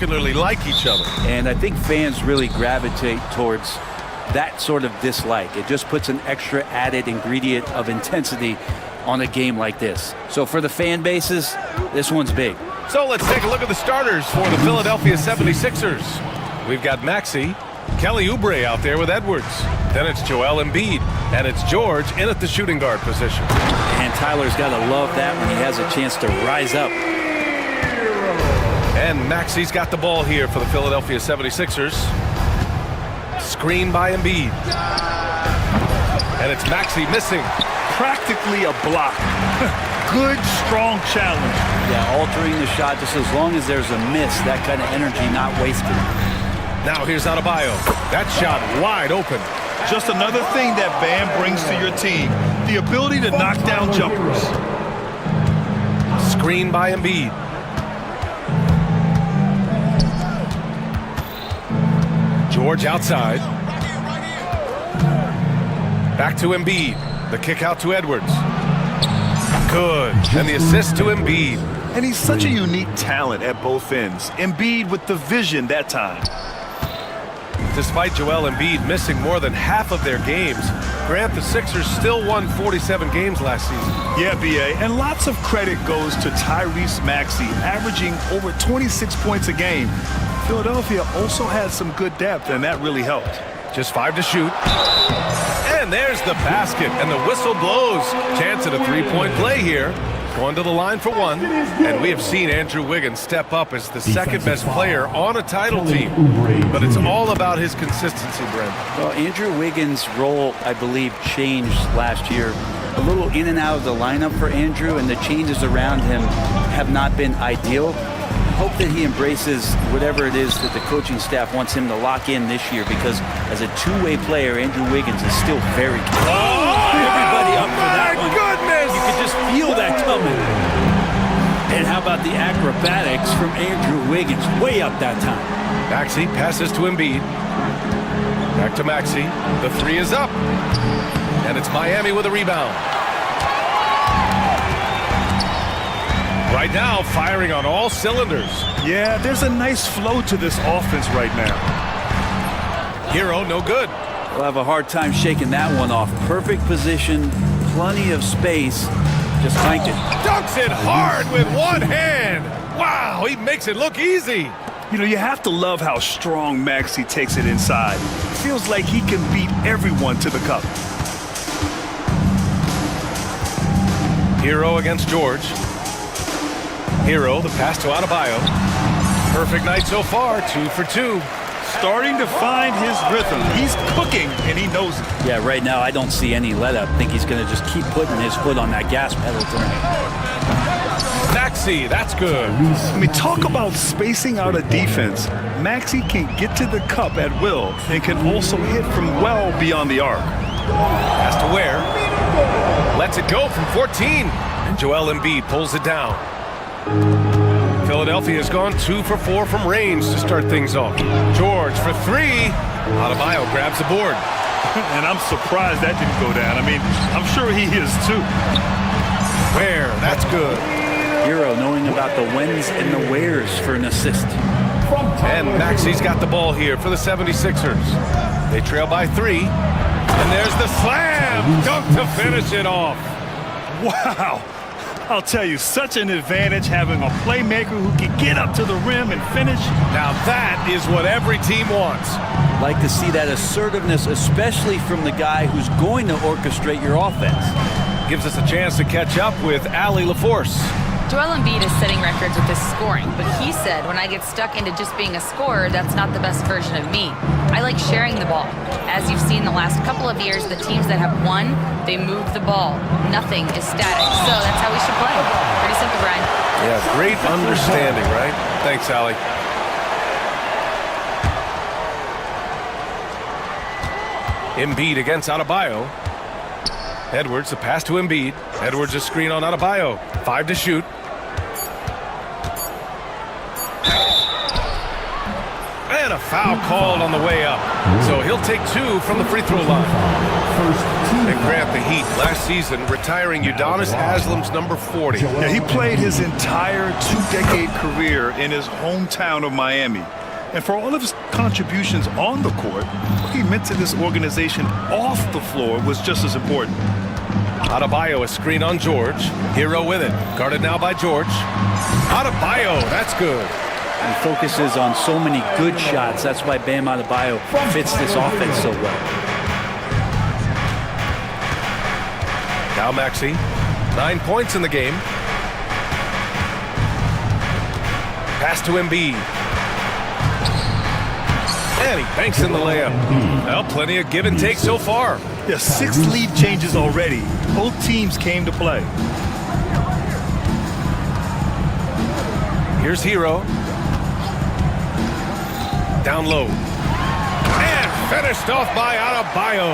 particularly like each other. And I think fans really gravitate towards that sort of dislike. It just puts an extra added ingredient of intensity on a game like this. So for the fan bases, this one's big. So let's take a look at the starters for the Philadelphia 76ers. We've got Maxey, Kelly Oubre out there with Edwards. Then it's Joel Embiid, and it's George in at the shooting guard position. And Tyler's got to love that when he has a chance to rise up. And Maxey's got the ball here for the Philadelphia 76ers. Screen by Embiid. And it's Maxey missing. Practically a block. Good, strong challenge. Yeah, altering the shot just as long as there's a miss, that kind of energy not wasted. Now here's Adebayo. That shot wide open. Just another thing that Bam brings to your team. The ability to knock down jumpers. Screen by Embiid. George outside. Back to Embiid. The kick out to Edwards. Good. And the assist to Embiid. And he's such a unique talent at both ends. Embiid with the vision that time. Despite Joel Embiid missing more than half of their games, Grant, the Sixers still won 47 games last season. Yeah, B.A., and lots of credit goes to Tyrese Maxey, averaging over 26 points a game. Philadelphia also had some good depth, and that really helped. Just 5 to shoot. And there's the basket, and the whistle blows. Chance at a three-point play here. Going to the line for one. And we have seen Andrew Wiggins step up as the second-best player on a title team. But it's all about his consistency, Brent. Well, Andrew Wiggins' role, I believe, changed last year. A little in and out of the lineup for Andrew, and the changes around him have not been ideal. Hope that he embraces whatever it is that the coaching staff wants him to lock in this year, because as a two-way player, Andrew Wiggins is still very good. Everybody up for that one. Goodness! You could just feel that coming. And how about the acrobatics from Andrew Wiggins? Way up that time. Maxey passes to Embiid. Back to Maxey. The three is up. And it's Miami with a rebound. Right now, firing on all cylinders. Yeah, there's a nice flow to this offense right now. Hero, no good. We'll have a hard time shaking that one off. Perfect position, plenty of space. Just banked it. Dunks it hard with one hand. Wow, he makes it look easy. You know, you have to love how strong Maxey takes it inside. Feels like he can beat everyone to the cup. Hero against George. Hero, the pass to Adebayo. Perfect night so far, 2 for 2. Starting to find his rhythm. He's cooking, and he knows it. Yeah, right now I don't see any let-up. I think he's going to just keep putting his foot on that gas pedal tonight. Maxey, that's good. I mean, talk about spacing out a defense. Maxey can get to the cup at will and can also hit from well beyond the arc. Pass to Ware. Lets it go from 14. And Joel Embiid pulls it down. Philadelphia has gone 2 for 4 from range to start things off. George for 3. Adebayo grabs the board. And I'm surprised that didn't go down. I mean, I'm sure he is too. Ware, that's good. Hero knowing about the whens and the wheres for an assist. And Maxey's got the ball here for the 76ers. They trail by 3. And there's the slam! Dunk to finish it off. Wow. I'll tell you, such an advantage having a playmaker who can get up to the rim and finish. Now that is what every team wants. Like to see that assertiveness, especially from the guy who's going to orchestrate your offense. Gives us a chance to catch up with Allie LaForce. Joel Embiid is setting records with his scoring, but he said, when I get stuck into just being a scorer, that's not the best version of me. I like sharing the ball. As you've seen the last couple of years, the teams that have won, they move the ball. Nothing is static, so that's how we should play. Pretty simple, Brian. Yeah, great understanding, right? Thanks, Allie. Embiid against Adebayo. Edwards, the pass to Embiid. Edwards, a screen on Adebayo. 5 to shoot. And a foul called on the way up. So he'll take 2 from the free throw line. And Grant, the Heat last season retiring Udonis Haslam's number 40. Yeah, he played his entire 2-decade career in his hometown of Miami. And for all of his contributions on the court, what he meant to this organization off the floor was just as important. Adebayo, a screen on George. Hero with it. Guarded now by George. Adebayo, that's good. He focuses on so many good shots. That's why Bam Adebayo fits this offense so well. Now Maxey, 9 points in the game. Pass to Embiid. And he banks in the layup. Well, plenty of give and take so far. Yeah, 6 lead changes already. Both teams came to play. Here's Hero. Down low. And finished off by Adebayo.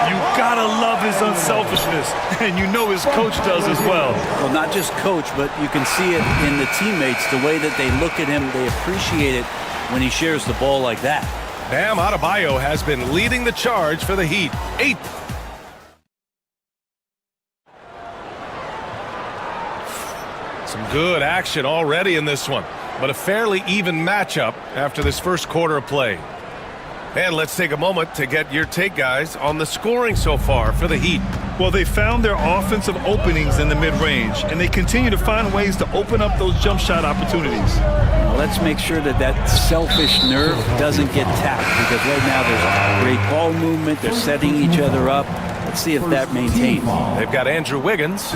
You gotta love his unselfishness, and you know his coach does as well. Well, not just coach, but you can see it in the teammates, the way that they look at him, they appreciate it when he shares the ball like that. Bam Adebayo has been leading the charge for the Heat. 8. Some good action already in this one, but a fairly even matchup after this first quarter of play. And let's take a moment to get your take, guys, on the scoring so far for the Heat. Well, they found their offensive openings in the mid-range, and they continue to find ways to open up those jump shot opportunities. Well, let's make sure that that selfish nerve doesn't get tapped, because right now there's great ball movement. They're setting each other up. Let's see if that maintains. They've got Andrew Wiggins.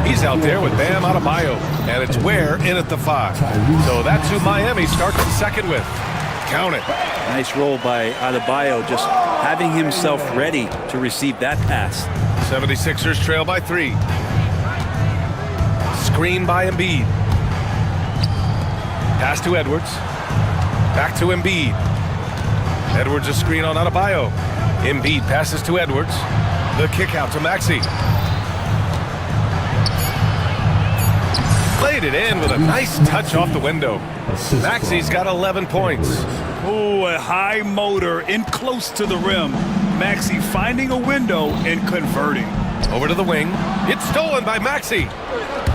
He's out there with Bam Adebayo, and it's Ware in at the 5. So that's who Miami starts the second with. Count it. Nice roll by Adebayo, just having himself ready to receive that pass. 76ers trail by 3. Screen by Embiid. Pass to Edwards. Back to Embiid. Edwards a screen on Adebayo. Embiid passes to Edwards. The kick out to Maxey. Laid it in with a nice touch off the window. Maxey's got 11 points. Oh, a high motor in close to the rim. Maxey finding a window and converting. Over to the wing. It's stolen by Maxey.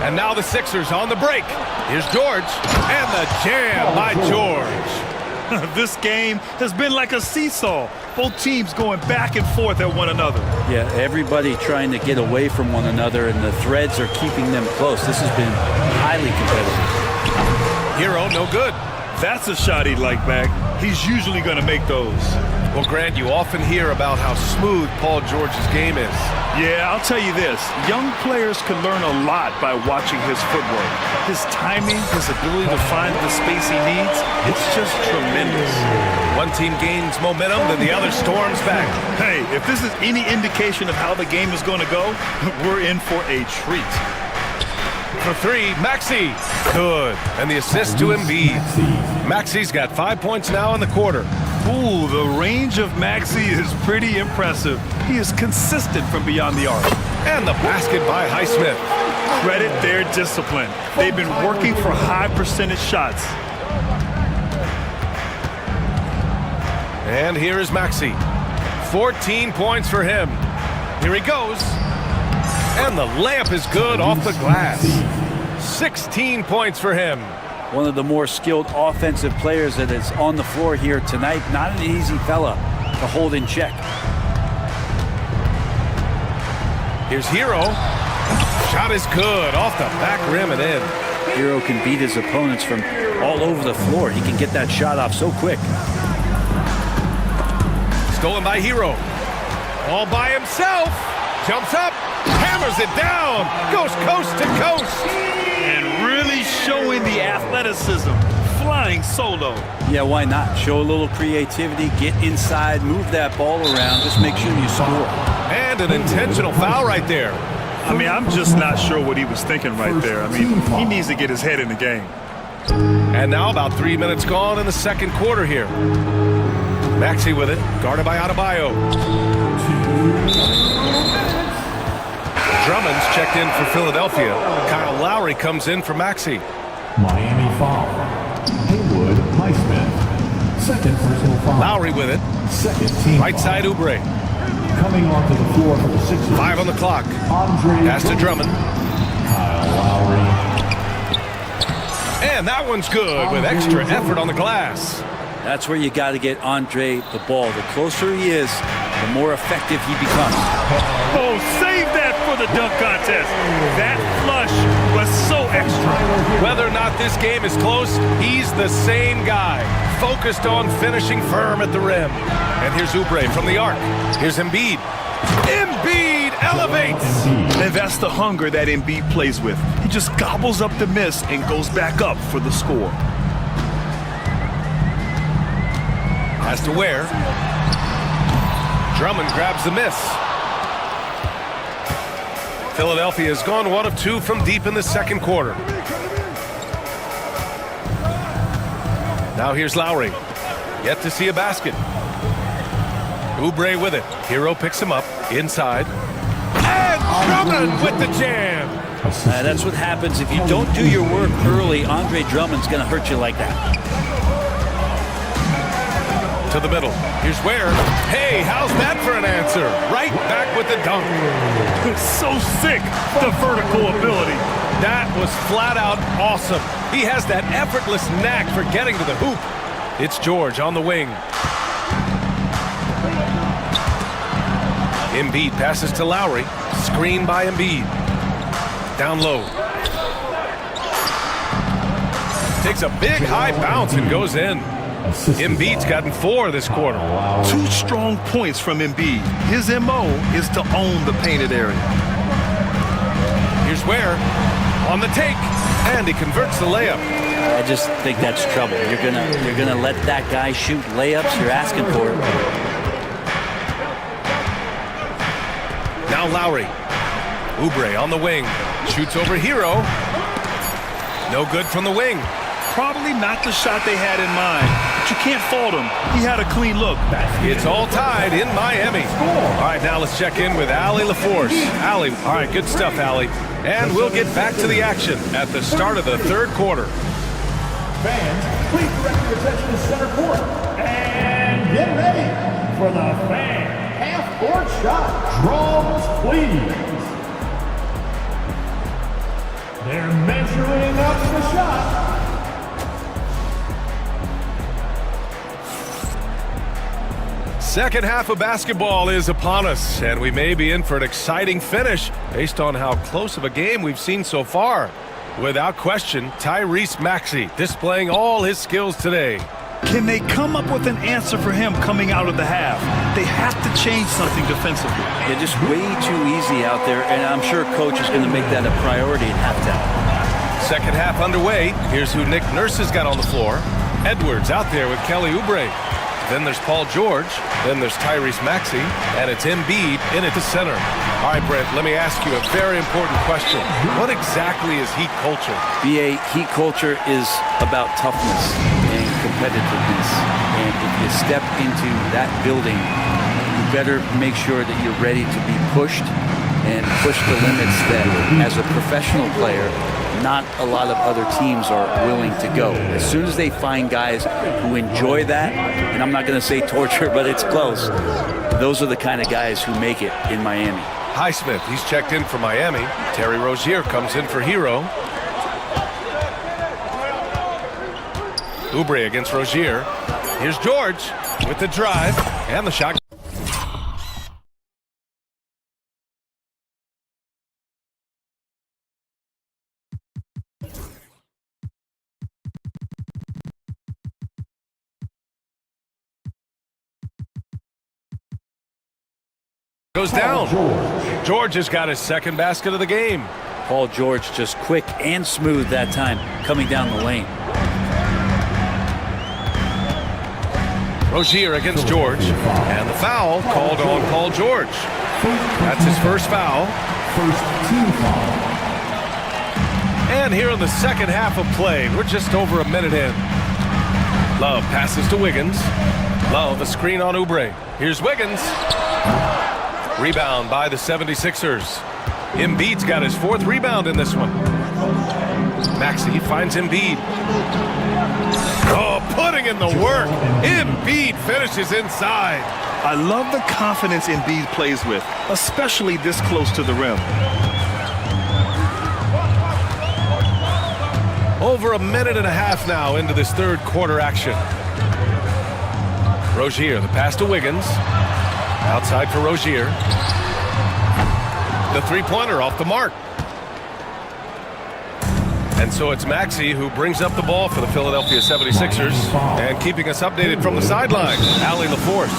And now the Sixers on the break. Here's George. And the jam by George. This game has been like a seesaw. Both teams going back and forth at one another. Yeah, everybody trying to get away from one another, and the threads are keeping them close. This has been highly competitive. Hero, no good. That's a shot he'd like back. He's usually going to make those. Well, Grant, you often hear about how smooth Paul George's game is. Yeah, I'll tell you this. Young players can learn a lot by watching his footwork. His timing, his ability to find the space he needs, it's just tremendous. One team gains momentum, then the other storms back. Hey, if this is any indication of how the game is going to go, we're in for a treat. For 3, Maxey. Good. And the assist to Embiid. Maxey's got 5 points now in the quarter. Ooh, the range of Maxey is pretty impressive. He is consistent from beyond the arc. And the basket by Highsmith. Credit their discipline. They've been working for high percentage shots. And here is Maxey. 14 points for him. Here he goes. And the layup is good off the glass. 16 points for him. One of the more skilled offensive players that is on the floor here tonight. Not an easy fella to hold in check. Here's Hero. Shot is good off the back rim and in. Hero can beat his opponents from all over the floor. He can get that shot off so quick. Stolen by Hero. All by himself. Jumps up. Hammers it down. Goes coast to coast. And really showing the athleticism. Flying solo. Yeah, why not? Show a little creativity. Get inside. Move that ball around. Just make sure you score. And an intentional foul right there. I mean, I'm just not sure what he was thinking right there. I mean, he needs to get his head in the game. And now about 3 minutes gone in the second quarter here. Maxey with it. Guarded by Adebayo. Drummond's checked in for Philadelphia. Kyle Lowry comes in for Maxey. Miami foul. Haywood Highsmith. Second personal foul. Lowry with it. Second team Right side Oubre. Coming onto the floor for the Sixers. 5 on the clock. Andre Pass to Drummond. Kyle Lowry. And that one's good with extra effort on the glass. That's where you got to get Andre the ball. The closer he is, the more effective he becomes. Oh, save that for the dunk contest. That flush was so extra. Whether or not this game is close, he's the same guy, focused on finishing firm at the rim. And here's Oubre from the arc. Here's Embiid. Embiid elevates. And that's the hunger that Embiid plays with. He just gobbles up the miss and goes back up for the score. Has to Ware. Drummond grabs the miss. Philadelphia has gone 1 of 2 from deep in the second quarter. Now here's Lowry. Yet to see a basket. Oubre with it. Hero picks him up inside. And Drummond with the jam. That's what happens if you don't do your work early. Andre Drummond's going to hurt you like that. To the middle. Here's Ware. Hey, how's that for an answer? Right back with the dunk. So sick, the vertical ability. That was flat out awesome. He has that effortless knack for getting to the hoop. It's George on the wing. Embiid passes to Lowry. Screen by Embiid. Down low. Takes a big high bounce and goes in. Embiid's gotten 4 this quarter. 2 strong points from Embiid. His MO is to own the painted area. Here's Ware on the take, and he converts the layup. I just think that's trouble. You're gonna let that guy shoot layups. You're asking for it. Now Lowry. Oubre on the wing. Shoots over Hero. No good from the wing. Probably not the shot they had in mind, but you can't fault him. He had a clean look. It's all tied in Miami. All right, now let's check in with Allie LaForce. Allie, all right, good stuff, Allie. And we'll get back to the action at the start of the third quarter. Fans, please direct your attention to center court. And get ready for the fan half-court shot. Drums, please. They're measuring up the shot. Second half of basketball is upon us, and we may be in for an exciting finish based on how close of a game we've seen so far. Without question, Tyrese Maxey displaying all his skills today. Can they come up with an answer for him coming out of the half? They have to change something defensively. They're just way too easy out there, and I'm sure coach is going to make that a priority at halftime. Second half underway. Here's who Nick Nurse has got on the floor. Edwards out there with Kelly Oubre. Then there's Paul George. Then there's Tyrese Maxey. And it's Embiid in at the center. All right, Brent, let me ask you a very important question. What exactly is Heat culture? BA, Heat culture is about toughness and competitiveness. And if you step into that building, you better make sure that you're ready to be pushed and push the limits that, as a professional player, not a lot of other teams are willing to go. As soon as they find guys who enjoy that, and I'm not going to say torture, but it's close, those are the kind of guys who make it in Miami. Highsmith, he's checked in for Miami. Terry Rozier comes in for Hero. Oubre against Rozier. Here's George with the drive and the shot. Goes down. George has got his second basket of the game. Paul George just quick and smooth that time coming down the lane. Rozier against George. And the foul called on Paul George. That's his first foul. First team foul. And here in the second half of play, we're just over a minute in. Love passes to Wiggins. Love a screen on Oubre. Here's Wiggins. Rebound by the 76ers. Embiid's got his 4th rebound in this one. Maxey finds Embiid. Oh, putting in the work. Embiid finishes inside. I love the confidence Embiid plays with, especially this close to the rim. Over a minute and a half now into this third quarter action. Rozier, the pass to Wiggins. Outside for Rozier. The three-pointer off the mark. And so it's Maxey who brings up the ball for the Philadelphia 76ers and keeping us updated from the sideline. Allie LaForce.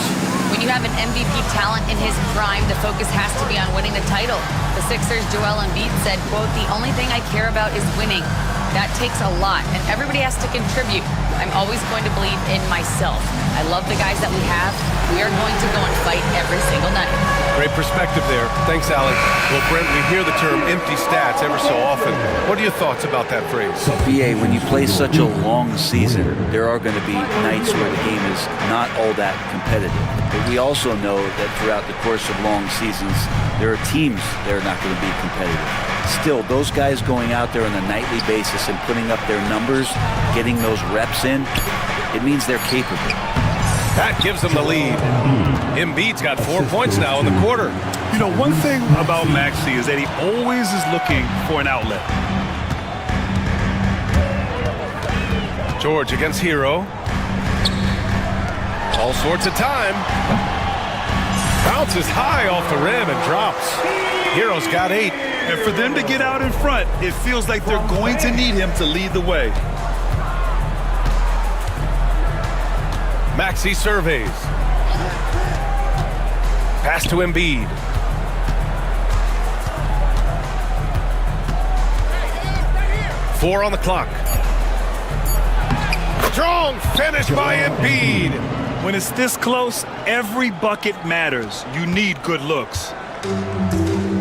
When you have an MVP talent in his prime, the focus has to be on winning the title. The Sixers' Joel Embiid said, quote, "The only thing I care about is winning. That takes a lot, and everybody has to contribute. I'm always going to believe in myself. I love the guys that we have. We are going to go and fight every single night." Great perspective there. Thanks, Allie. Well, Brent, we hear the term empty stats ever so often. What are your thoughts about that phrase? BA, when you play such a long season, there are going to be nights where the game is not all that competitive. But we also know that throughout the course of long seasons, there are teams that are not going to be competitive. Still, those guys going out there on a nightly basis and putting up their numbers, getting those reps in, it means they're capable. That gives them the lead. Embiid's got 4 points now in the quarter. You know, one thing about Maxey is that he always is looking for an outlet. George against Hero. All sorts of time. Bounces high off the rim and drops. Hero's got 8. And for them to get out in front, it feels like they're going to need him to lead the way. Maxey surveys. Pass to Embiid. Four on the clock. Strong finish by Embiid. When it's this close, every bucket matters. You need good looks.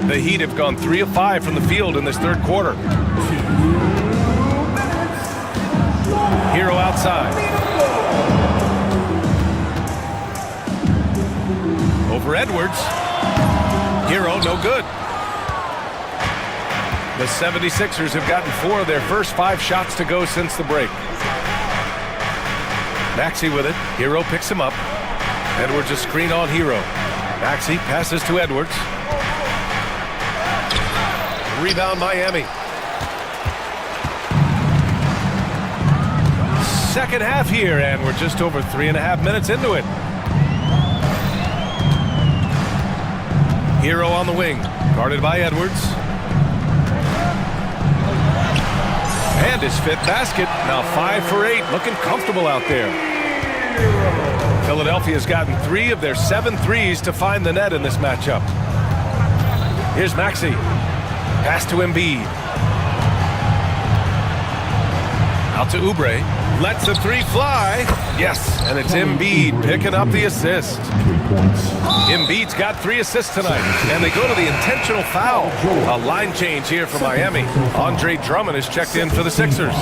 The Heat have gone 3 of 5 from the field in this third quarter. Hero outside. Over Edwards. Hero, no good. The 76ers have gotten 4 of their first 5 shots to go since the break. Maxey with it. Hero picks him up. Edwards a screen on Hero. Maxey passes to Edwards. Rebound Miami. Second half here, and we're just over 3.5 minutes into it. Hero on the wing, guarded by Edwards. And his 5th basket, now 5 for 8, looking comfortable out there. Philadelphia's gotten 3 of their 7 threes to find the net in this matchup. Here's Maxey. Pass to Embiid. Out to Oubre. Lets the 3 fly. Yes, and it's Embiid picking up the assist. Embiid's got 3 assists tonight, and they go to the intentional foul. A line change here for Miami. Andre Drummond is checked in for the Sixers.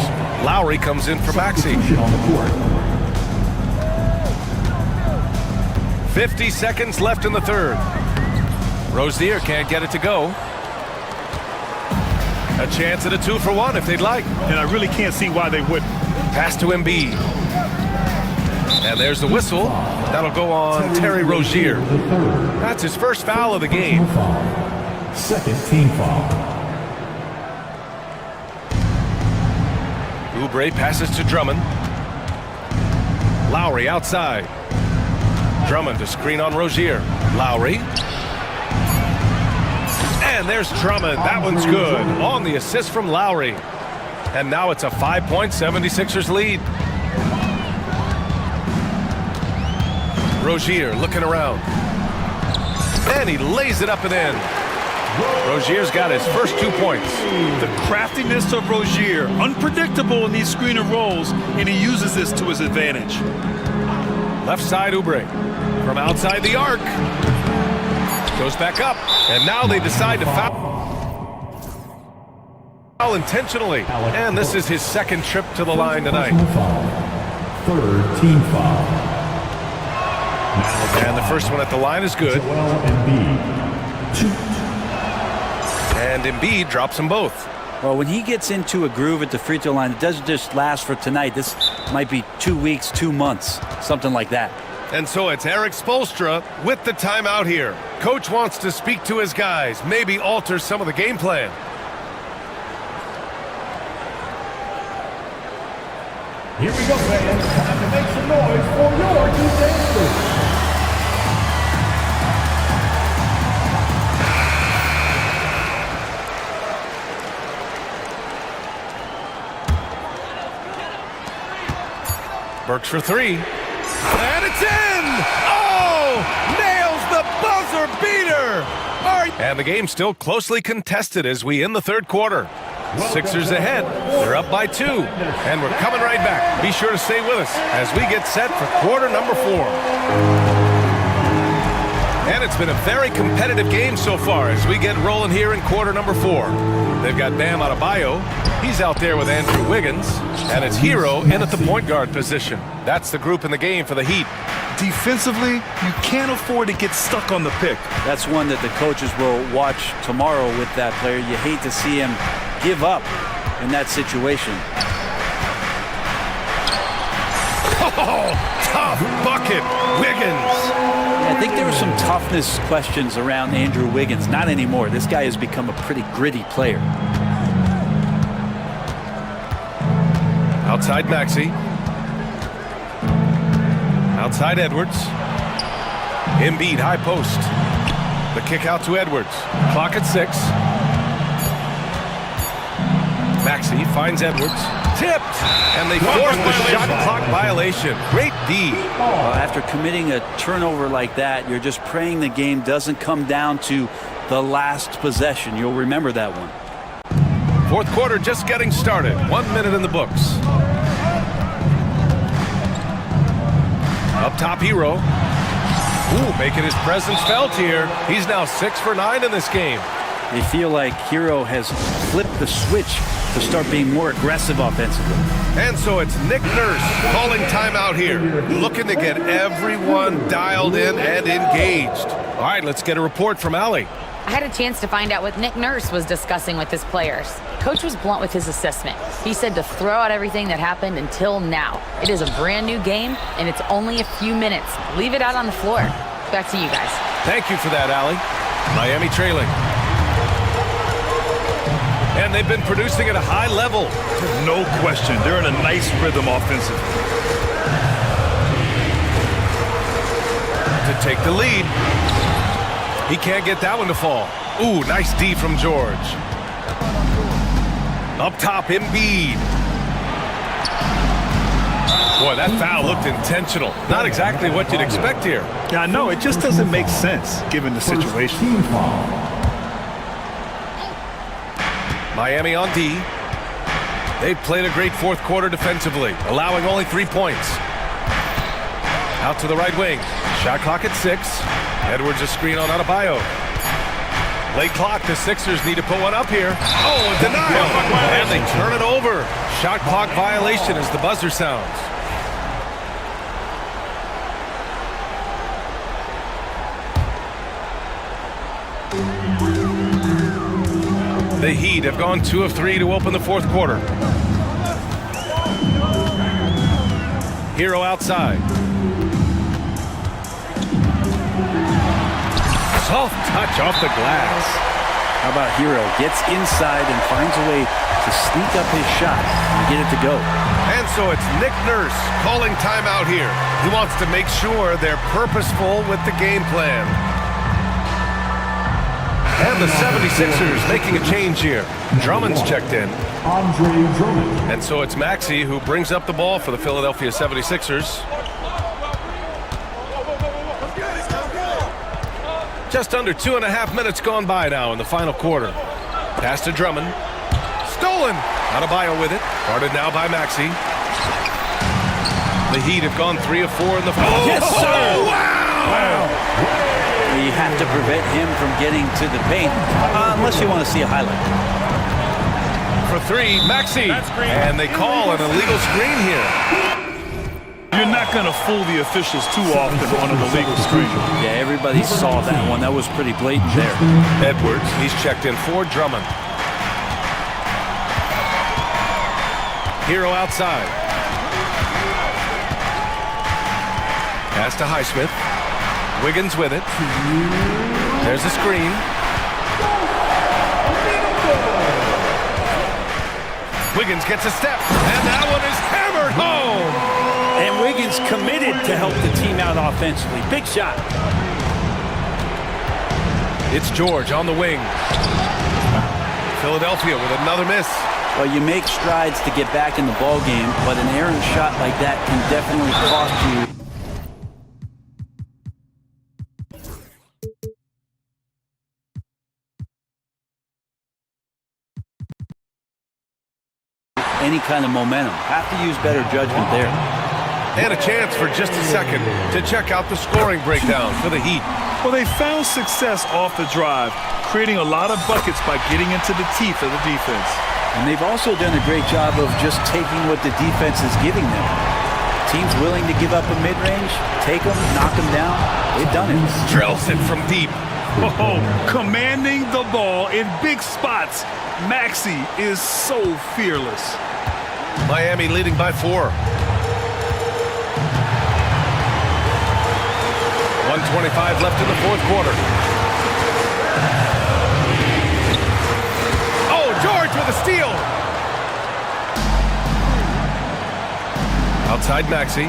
Lowry comes in for Maxey. 50 seconds left in the third. Rozier can't get it to go. A chance at a 2-for-1 if they'd like. And I really can't see why they wouldn't. Pass to Embiid. And there's the whistle. That'll go on Terry Rozier. That's his first foul of the game. Second team foul. Oubre passes to Drummond. Lowry outside. Drummond to screen on Rozier. Lowry. And there's Drummond. That one's good. On the assist from Lowry. And now it's a 5-point 76ers lead. Rozier looking around. And he lays it up and in. Rozier's got his first 2 points. The craftiness of Rozier, unpredictable in these screen and rolls, and he uses this to his advantage. Left side Oubre. From outside the arc. Goes back up. And now they decide to foul intentionally. And this is his second trip to the line tonight. Third team foul. And the first one at the line is good. Embiid. 2. And Embiid drops them both. Well, when he gets into a groove at the free throw line, it doesn't just last for tonight. This might be 2 weeks, 2 months, something like that. And so it's Eric Spoelstra with the timeout here. Coach wants to speak to his guys, maybe alter some of the game plan. Here we go, fans. Time to make some noise for your two dancers. Burks for three. And it's in! Oh! Nails the buzzer beater! And the game's still closely contested as we end the third quarter. Sixers ahead. They're up by 2. And we're coming right back. Be sure to stay with us as we get set for quarter number 4. And it's been a very competitive game so far as we get rolling here in quarter number 4. They've got Bam Adebayo. He's out there with Andrew Wiggins. And it's Hero in at the point guard position. That's the group in the game for the Heat. Defensively, you can't afford to get stuck on the pick. That's one that the coaches will watch tomorrow with that player. You hate to see him give up in that situation. Oh, tough bucket, Wiggins. I think there were some toughness questions around Andrew Wiggins. Not anymore. This guy has become a pretty gritty player. Outside Maxey. Outside Edwards. Embiid, high post. The kick out to Edwards. Clock at 6. Maxey finds Edwards. Tipped! And they force the shot clock violation. Great D. Well, after committing a turnover like that, you're just praying the game doesn't come down to the last possession. You'll remember that one. Fourth quarter just getting started. 1 minute in the books. Up top, Hero. Ooh, making his presence felt here. He's now 6 for 9 in this game. They feel like Hero has flipped the switch to start being more aggressive offensively. And so it's Nick Nurse calling timeout here, looking to get everyone dialed in and engaged. All right, let's get a report from Allie. I had a chance to find out what Nick Nurse was discussing with his players. Coach was blunt with his assessment. He said to throw out everything that happened until now. It is a brand new game, and it's only a few minutes. Leave it out on the floor. Back to you guys. Thank you for that, Allie. Miami trailing. And they've been producing at a high level. No question. They're in a nice rhythm offensively. To take the lead. He can't get that one to fall. Ooh, nice D from George. Up top, Embiid. Boy, that foul looked intentional. Not exactly what you'd expect here. Yeah, I know. It just doesn't make sense given the situation. Miami on D. They've played a great fourth quarter defensively, allowing only 3 points. Out to the right wing. Shot clock at 6. Edwards a screen on Adebayo. Late clock. The Sixers need to put one up here. Oh, a denial. And they turn it over. Shot clock violation as the buzzer sounds. The Heat have gone 2 of 3 to open the fourth quarter. Hero outside. Soft touch off the glass. How about Hero? Gets inside and finds a way to sneak up his shot and get it to go. And so it's Nick Nurse calling timeout here. He wants to make sure they're purposeful with the game plan. And the 76ers making a change here. Drummond's checked in. And so it's Maxey who brings up the ball for the Philadelphia 76ers. Just under 2.5 minutes gone by now in the final quarter. Pass to Drummond. Stolen. Adebayo with it. Guarded now by Maxey. The Heat have gone 3 of 4 in the fourth. Yes, sir. Oh, wow. You have to prevent him from getting to the paint, unless you want to see a highlight. For 3, Maxey. And they call an illegal screen here. You're not going to fool the officials too often on an illegal screen. Yeah, everybody saw that one. That was pretty blatant there. Edwards, he's checked in for Drummond. Hero outside. Pass to Highsmith. Wiggins with it. There's a screen. Wiggins gets a step, and that one is hammered home. And Wiggins committed to help the team out offensively. Big shot. It's George on the wing. Philadelphia with another miss. Well, you make strides to get back in the ball game, but an errant shot like that can definitely cost you. Any kind of momentum. Have to use better judgment there. And a chance for just a second to check out the scoring breakdown for the Heat. Well, they found success off the drive, creating a lot of buckets by getting into the teeth of the defense. And they've also done a great job of just taking what the defense is giving them. Teams willing to give up a mid-range, take them, knock them down. They've done it. Drills it from deep. Oh, commanding the ball in big spots. Maxey is so fearless. Miami leading by 4. 1:25 left in the fourth quarter. Oh, George with a steal. Outside Maxey.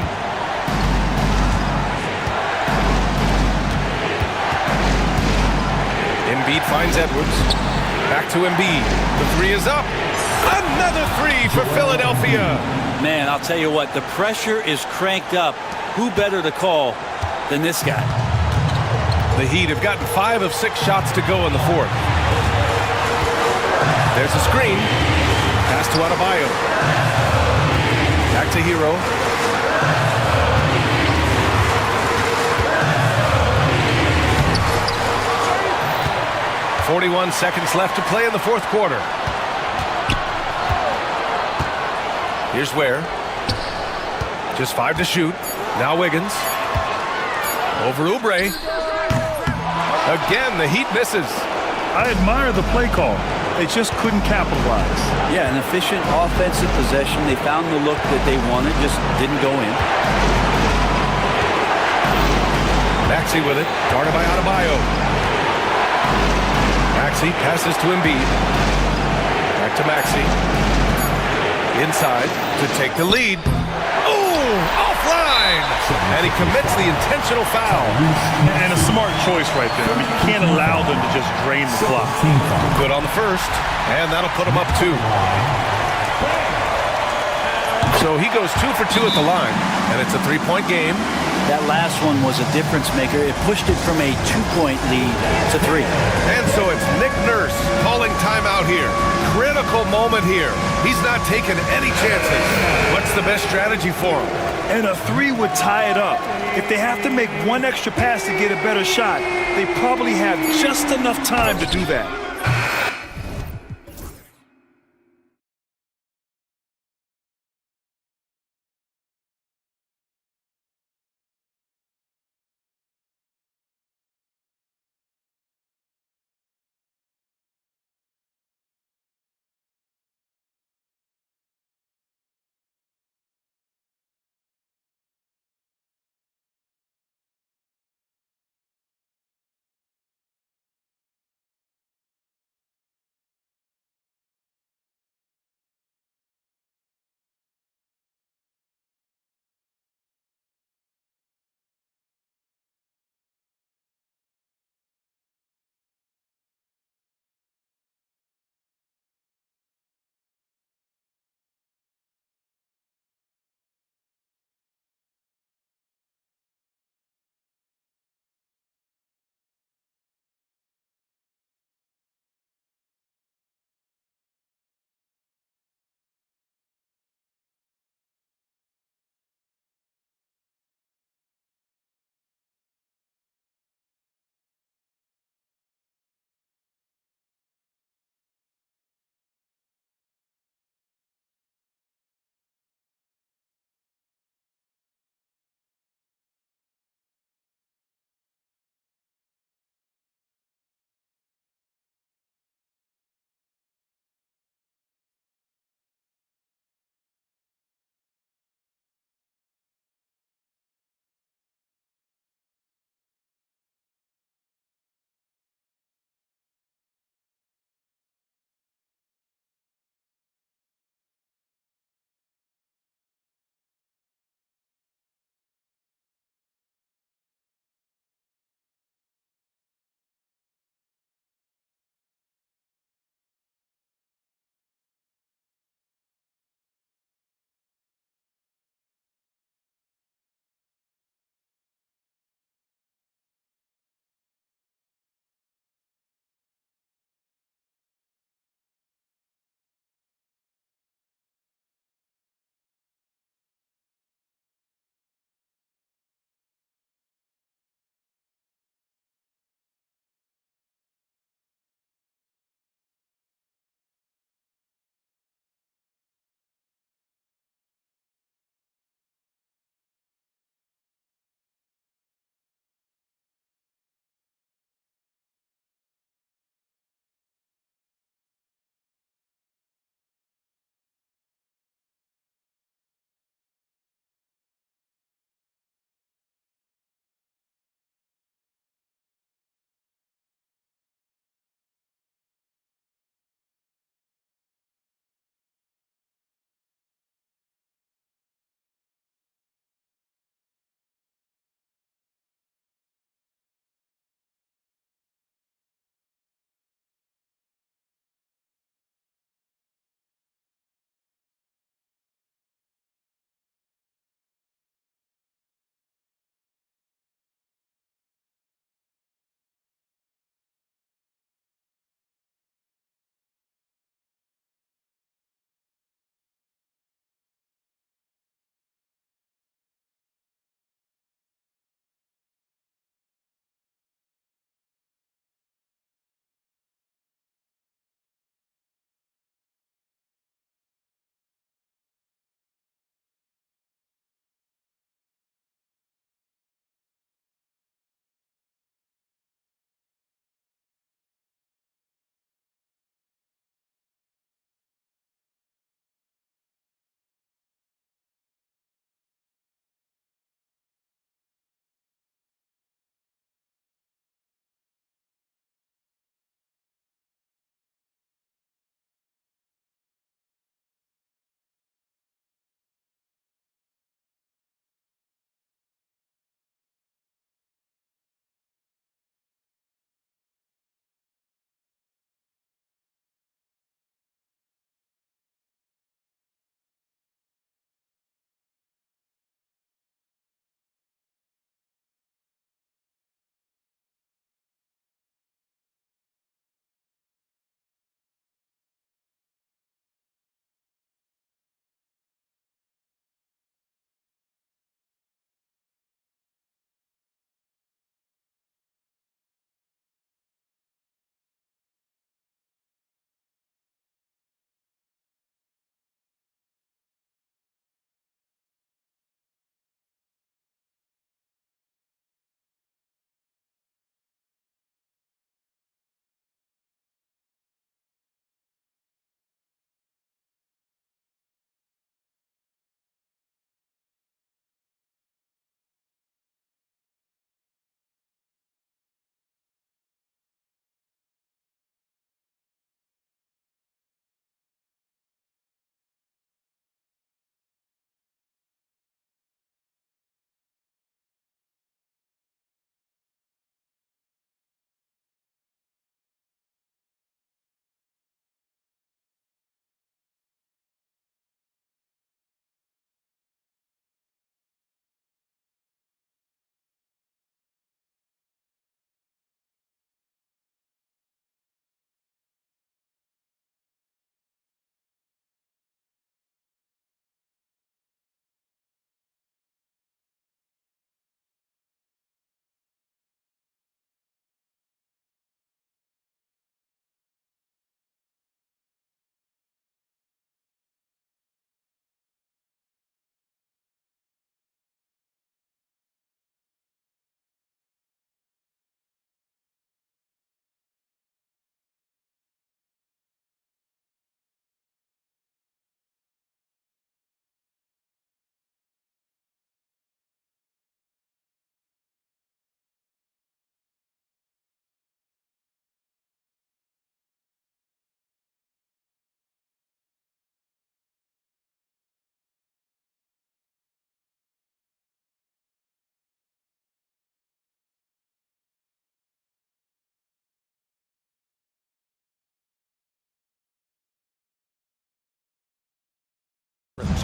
Embiid finds Edwards. Back to Embiid. The three is up. Another three for Philadelphia. Man, I'll tell you what, the pressure is cranked up. Who better to call than this guy? The Heat have gotten 5 of 6 shots to go in the fourth. There's a screen. Pass to Adebayo. Back to Hero. "41 seconds left to play in the fourth quarter. Here's Ware. Just 5 to shoot. Now Wiggins. Over Oubre. Again, the Heat misses. I admire the play call. They just couldn't capitalize. Yeah, an efficient offensive possession. They found the look that they wanted, just didn't go in. Maxey with it. Guarded by Adebayo. Maxey passes to Embiid. Back to Maxey. Inside to take the lead. Oh, offline! And he commits the intentional foul. And a smart choice right there. I mean, you can't allow them to just drain the clock. Good on the first, and that'll put him up 2. So he goes 2 for 2 at the line, and it's a 3-point game. That last one was a difference maker. It pushed it from a 2-point lead to 3. And so it's Nick Nurse calling timeout here. Critical moment here. He's not taking any chances. What's the best strategy for him? And a 3 would tie it up. If they have to make one extra pass to get a better shot, they probably have just enough time to do that.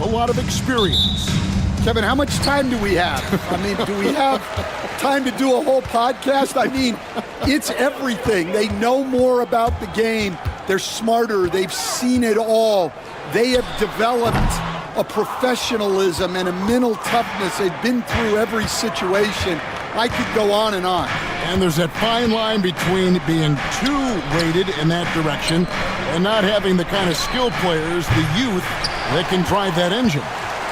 a lot of experience. Kevin, how much time do we have? I mean, do we have time to do a whole podcast? I mean, it's everything. They know more about the game. They're smarter. They've seen it all. They have developed a professionalism and a mental toughness. They've been through every situation. I could go on and on. And there's that fine line between being too weighted in that direction and not having the kind of skill players, the youth, that can drive that engine.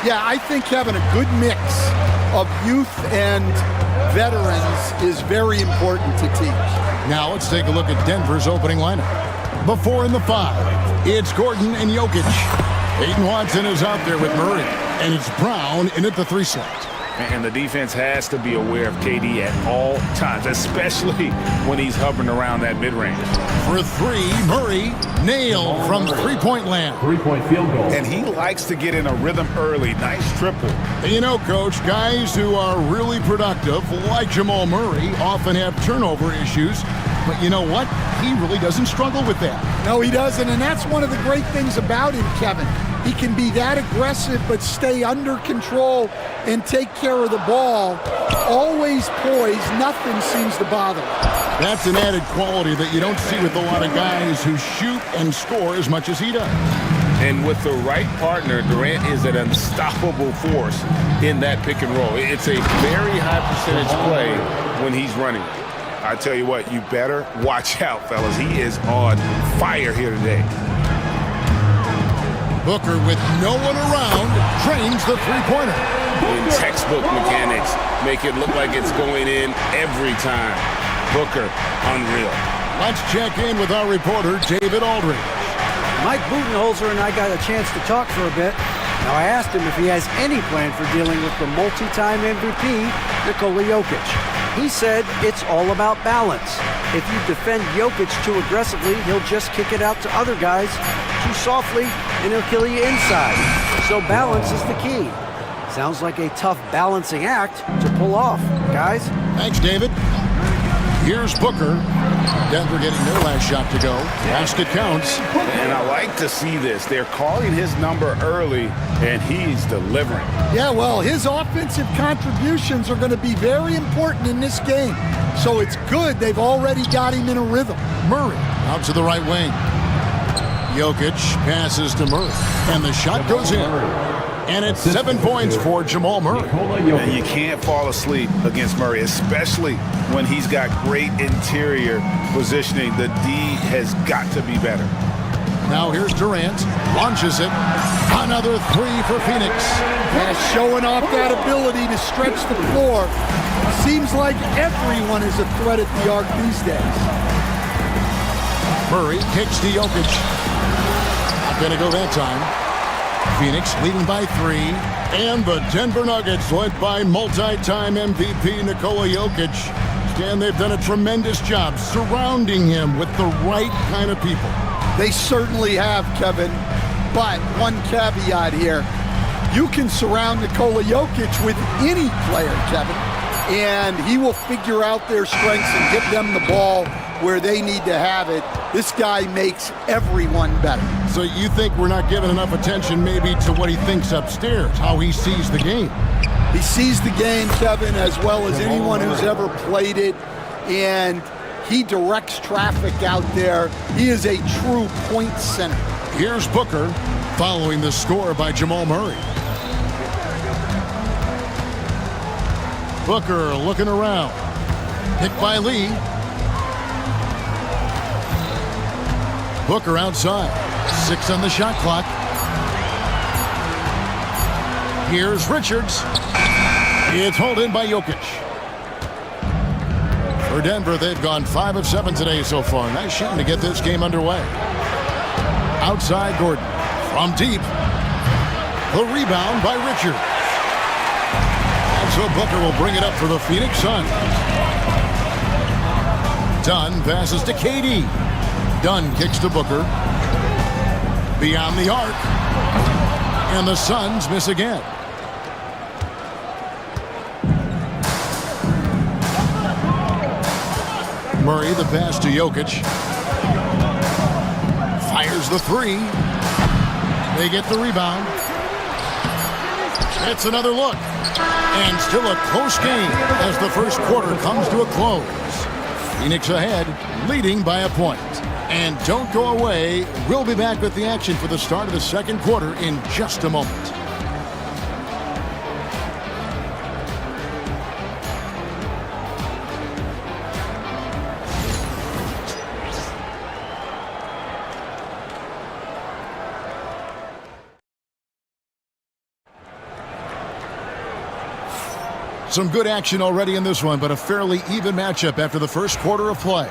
Yeah, I think having a good mix of youth and veterans is very important to teach. Now let's take a look at Denver's opening lineup. Before in the 5, it's Gordon and Jokic. Aiden Watson is out there with Murray, and it's Brown in at the 3 slot. And the defense has to be aware of KD at all times, especially when he's hovering around that mid-range. For 3, Murray nailed from three-point land. 3-point field goal. And he likes to get in a rhythm early. Nice triple. And you know, Coach, guys who are really productive, like Jamal Murray, often have turnover issues. But you know what? He really doesn't struggle with that. No, he doesn't. And that's one of the great things about him, Kevin. He can be that aggressive but stay under control and take care of the ball. Always poised. Nothing seems to bother him. That's an added quality that you don't see with a lot of guys who shoot and score as much as he does. And with the right partner, Durant is an unstoppable force in that pick and roll. It's a very high percentage play when he's running. I tell you what, you better watch out, fellas. He is on fire here today. Booker, with no one around, trains the three-pointer. In textbook mechanics, make it look like it's going in every time. Booker, unreal. Let's check in with our reporter, David Aldridge. Mike Budenholzer and I got a chance to talk for a bit. Now, I asked him if he has any plan for dealing with the multi-time MVP, Nikola Jokic. He said it's all about balance. If you defend Jokic too aggressively, he'll just kick it out to other guys too softly, and he'll kill you inside. So balance is the key. Sounds like a tough balancing act to pull off, guys. Thanks, David. Here's Booker. Denver getting their last shot to go. Basket counts. And I like to see this. They're calling his number early, and he's delivering. Yeah, well, his offensive contributions are going to be very important in this game. So it's good they've already got him in a rhythm. Murray out to the right wing. Jokic passes to Murray, and the shot goes in. And it's 7 points for Jamal Murray. And you can't fall asleep against Murray, especially when he's got great interior positioning. The D has got to be better. Now here's Durant, launches it. Another 3 for Phoenix. And showing off that ability to stretch the floor. Seems like everyone is a threat at the arc these days. Murray kicks to Jokic. Not going to go that time. Phoenix leading by 3, and the Denver Nuggets led by multi-time MVP Nikola Jokic. And they've done a tremendous job surrounding him with the right kind of people. They certainly have, Kevin. But one caveat here. You can surround Nikola Jokic with any player, Kevin, and he will figure out their strengths and get them the ball where they need to have it. This guy makes everyone better. So you think we're not giving enough attention maybe to what he thinks upstairs, how he sees the game? He sees the game, Kevin, as well as anyone who's ever played it, and he directs traffic out there. He is a true point center. Here's Booker following the score by Jamal Murray. Booker looking around. Picked by Lee. Booker outside. 6 on the shot clock. Here's Richards. It's hauled in by Jokic. For Denver, they've gone 5 of 7 today so far. Nice shooting to get this game underway. Outside Gordon. From deep. The rebound by Richards. And so Booker will bring it up for the Phoenix Suns. Dunn passes to KD. Dunn kicks to Booker. Beyond the arc. And the Suns miss again. Murray, the pass to Jokic. Fires the 3. They get the rebound. It's another look. And still a close game as the first quarter comes to a close. Phoenix ahead, leading by a point. And don't go away. We'll be back with the action for the start of the second quarter in just a moment. Some good action already in this one, but a fairly even matchup after the first quarter of play.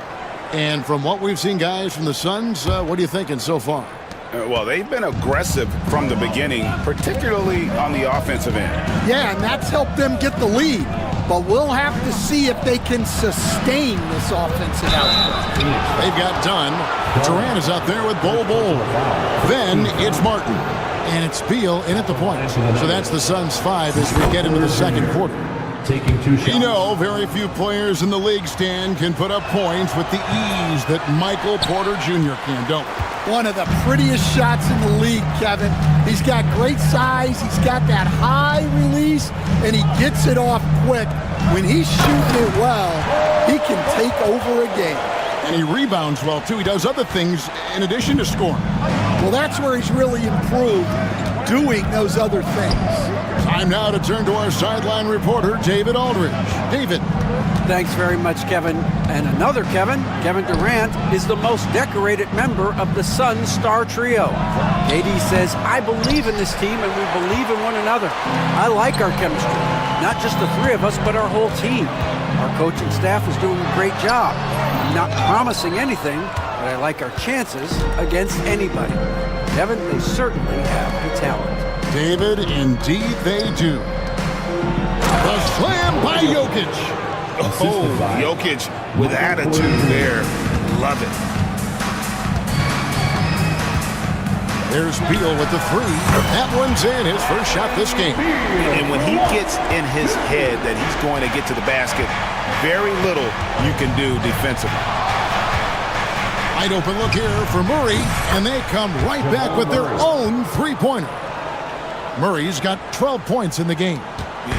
And from what we've seen, guys, from the Suns, what are you thinking so far? Well, they've been aggressive from the beginning, particularly on the offensive end. Yeah, and that's helped them get the lead. But we'll have to see if they can sustain this offensive output. They've got Dunn. Durant is out there with Bol. Then it's Martin. And it's Beal in at the point. So that's the Suns' 5 as we get into the second quarter. Taking 2 shots. You know, very few players in the league, Stan, can put up points with the ease that Michael Porter Jr. can, don't we? One of the prettiest shots in the league, Kevin. He's got great size, he's got that high release, and he gets it off quick. When he's shooting it well, he can take over a game. And he rebounds well, too. He does other things in addition to scoring. Well, that's where he's really improved, doing those other things. Time now to turn to our sideline reporter, David Aldridge. David. Thanks very much, Kevin. And another Kevin, Kevin Durant, is the most decorated member of the Suns star trio. KD says, I believe in this team and we believe in one another. I like our chemistry. Not just the three of us, but our whole team. Our coaching staff is doing a great job. I'm not promising anything, but I like our chances against anybody. Kevin, they certainly have the talent. David, indeed they do. The slam by Jokic. Oh, Jokic with attitude there. Love it. There's Beal with the 3. That one's in, his first shot this game. And when he gets in his head that he's going to get to the basket, very little you can do defensively. Wide open look here for Murray, and they come right back with their own three-pointer. Murray's got 12 points in the game.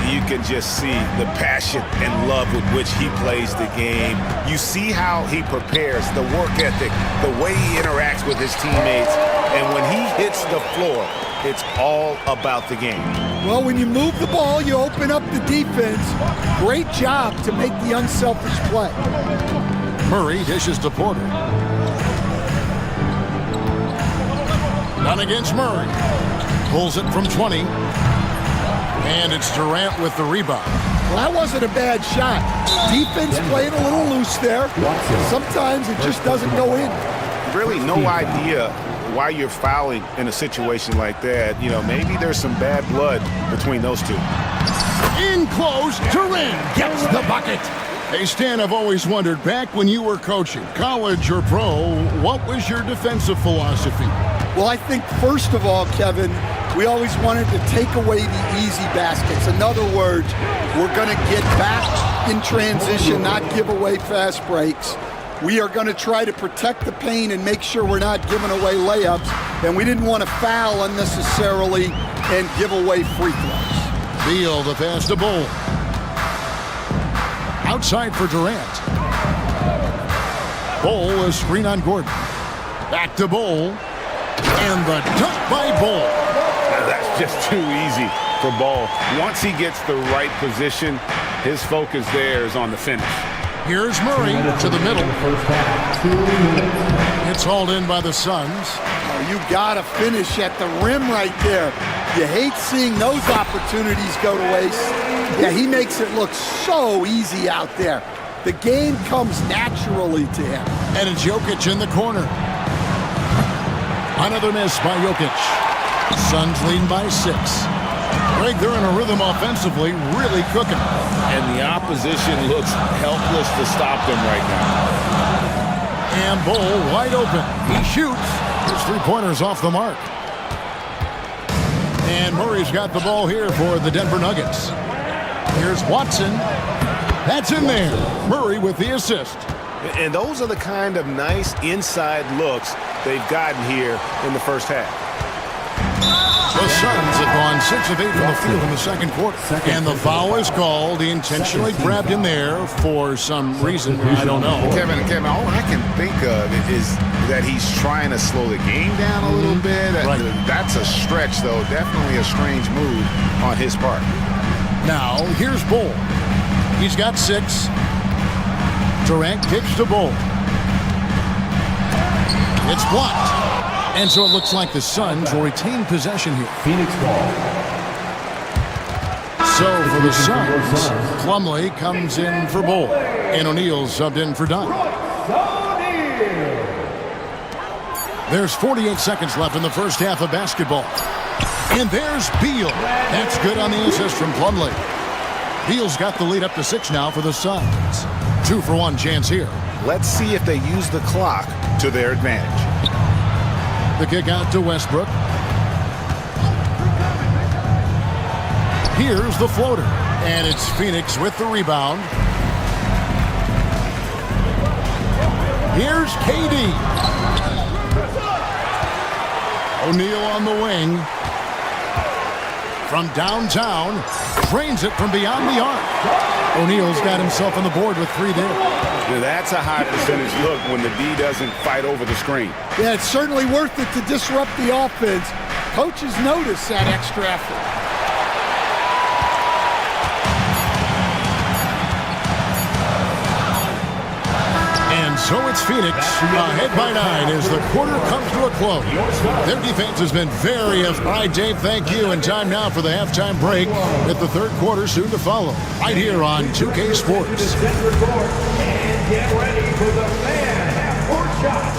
You can just see the passion and love with which he plays the game. You see how he prepares, the work ethic, the way he interacts with his teammates. And when he hits the floor, it's all about the game. Well, when you move the ball, you open up the defense. Great job to make the unselfish play. Murray dishes to Porter. Done against Murray. Pulls it from 20. And it's Durant with the rebound. Well, that wasn't a bad shot. Defense playing a little loose there. Sometimes it just doesn't go in. Really no idea why you're fouling in a situation like that. You know, maybe there's some bad blood between those two. In close, Durant gets the bucket. Hey, Stan, I've always wondered, back when you were coaching, college or pro, what was your defensive philosophy? Well, I think first of all, Kevin, we always wanted to take away the easy baskets. In other words, we're going to get back in transition, not give away fast breaks. We are going to try to protect the paint and make sure we're not giving away layups. And we didn't want to foul unnecessarily and give away free throws. Beal, the pass to Bol. Outside for Durant. Bol, a screen on Gordon. Back to Bol. And the dunk by Bol. That's just too easy for Bol. Once he gets the right position, his focus there is on the finish. Here's Murray to the middle. It's hauled in by the Suns. Oh, you got to finish at the rim right there. You hate seeing those opportunities go to waste. Yeah, he makes it look so easy out there. The game comes naturally to him. And it's Jokic in the corner. Another miss by Jokic. Suns leading by 6. Greg, they're in a rhythm offensively, really cooking. And the opposition looks helpless to stop them right now. And Bol wide open. He shoots. His three-pointer's off the mark. And Murray's got the ball here for the Denver Nuggets. Here's Watson. That's in there. Murray with the assist. And those are the kind of nice inside looks they've gotten here in the first half. The Suns have gone 6 of 8 from the field in the second quarter. And the foul is called. He intentionally grabbed him there for some reason. I don't know. Kevin, all I can think of is that he's trying to slow the game down a little bit. Right. That's a stretch, though. Definitely a strange move on his part. Now, here's Bull. He's got 6. Durant kicks to Bull. It's blocked. And so it looks like the Suns will retain possession here. Phoenix ball. So for the Suns, Plumlee comes in for Bull. And O'Neal's subbed in for Dunn. There's 48 seconds left in the first half of basketball. And there's Beal. That's good on the assist from Plumlee. Beal's got the lead up to 6 now for the Suns. 2-for-1 chance here. Let's see if they use the clock to their advantage. The kick out to Westbrook. Here's the floater. And it's Phoenix with the rebound. Here's KD. O'Neal on the wing. From downtown, drains it from beyond the arc. O'Neal's got himself on the board with 3 there. Now, that's a high percentage look when the D doesn't fight over the screen. Yeah, it's certainly worth it to disrupt the offense. Coaches notice that extra effort. And so it's Phoenix ahead by 9 as the quarter comes to a close. Their defense has been very effective. All right, Dave, thank you. And time now for the halftime break with the third quarter soon to follow. Right here on 2K Sports. And get ready for the fan half-court shot.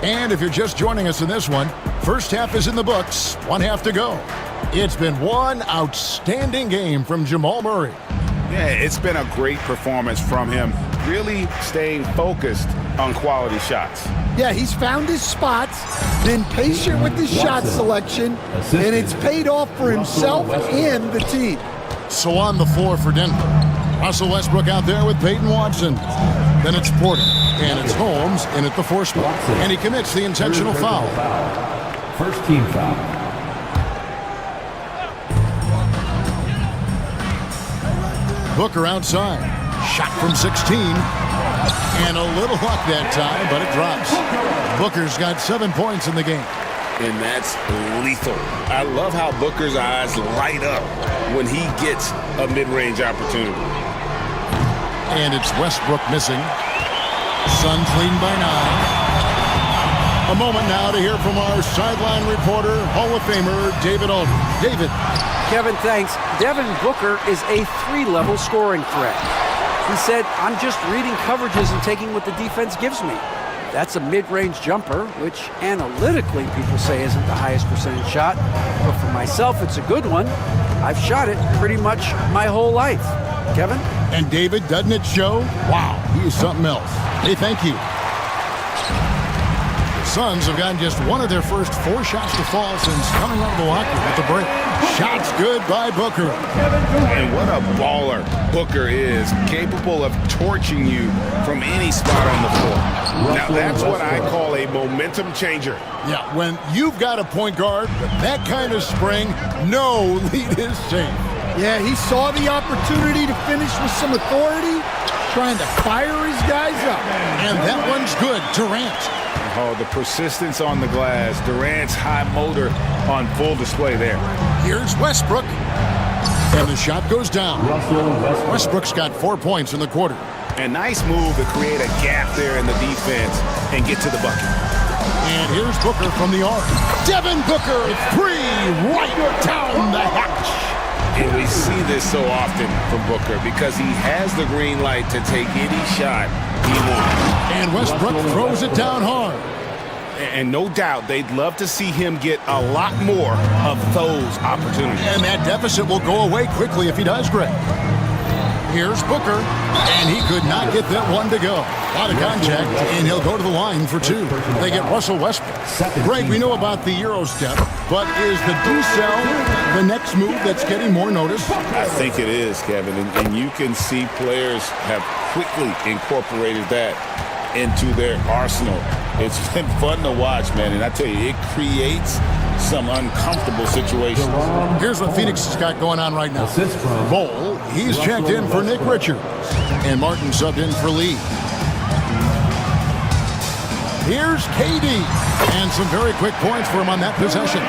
And if you're just joining us in this one, first half is in the books, 1 half to go. It's been one outstanding game from Jamal Murray. Yeah, it's been a great performance from him, really staying focused on quality shots. Yeah, he's found his spots, been patient with his shot selection, and it's paid off for himself and the team. So on the floor for Denver, Russell Westbrook out there with Peyton Watson. Then it's Porter, and it's Holmes in at the 4 spot. And he commits the intentional foul. First team foul. Booker outside. Shot from 16. And a little luck that time, but it drops. Booker's got 7 points in the game. And that's lethal. I love how Booker's eyes light up when he gets a mid-range opportunity. And it's Westbrook missing. Suns leading by 9. A moment now to hear from our sideline reporter, Hall of Famer David Aldridge. David. Kevin, thanks. Devin Booker is a 3-level scoring threat. He said, I'm just reading coverages and taking what the defense gives me. That's a mid-range jumper, which analytically people say isn't the highest percentage shot. But for myself, it's a good one. I've shot it pretty much my whole life. Kevin? And David, doesn't it show? Wow, he is something else. Hey, thank you. The Suns have gotten just one of their first 4 shots to fall since coming out of Milwaukee at the break. Shots good by Booker. And what a baller Booker is, capable of torching you from any spot on the floor. Now that's what I call a momentum changer. Yeah, when you've got a point guard with that kind of spring, no lead is safe. Yeah, he saw the opportunity to finish with some authority, trying to fire his guys up. And that one's good. Durant. Oh, the persistence on the glass. Durant's high motor on full display there. Here's Westbrook. And the shot goes down. Westbrook's got 4 points in the quarter. A nice move to create a gap there in the defense and get to the bucket. And here's Booker from the arc. Devin Booker, 3 right down the hatch. And we see this so often from Booker because he has the green light to take any shot he wants. And Westbrook throws it down hard. And no doubt they'd love to see him get a lot more of those opportunities. And that deficit will go away quickly if he does, Greg. Here's Booker, and he could not get that one to go. A lot of contact, and he'll go to the line for two. They get Russell Westbrook. Greg, we know about the Euro step, but is the decel the next move that's getting more notice? I think it is, Kevin, and you can see players have quickly incorporated that into their arsenal. It's been fun to watch, man, and I tell you, it creates some uncomfortable situations. Here's what Phoenix has got going on right now. Bowl, he's checked in for Nick Richards, and Martin subbed in for Lee. Here's KD, and some very quick points for him on that possession.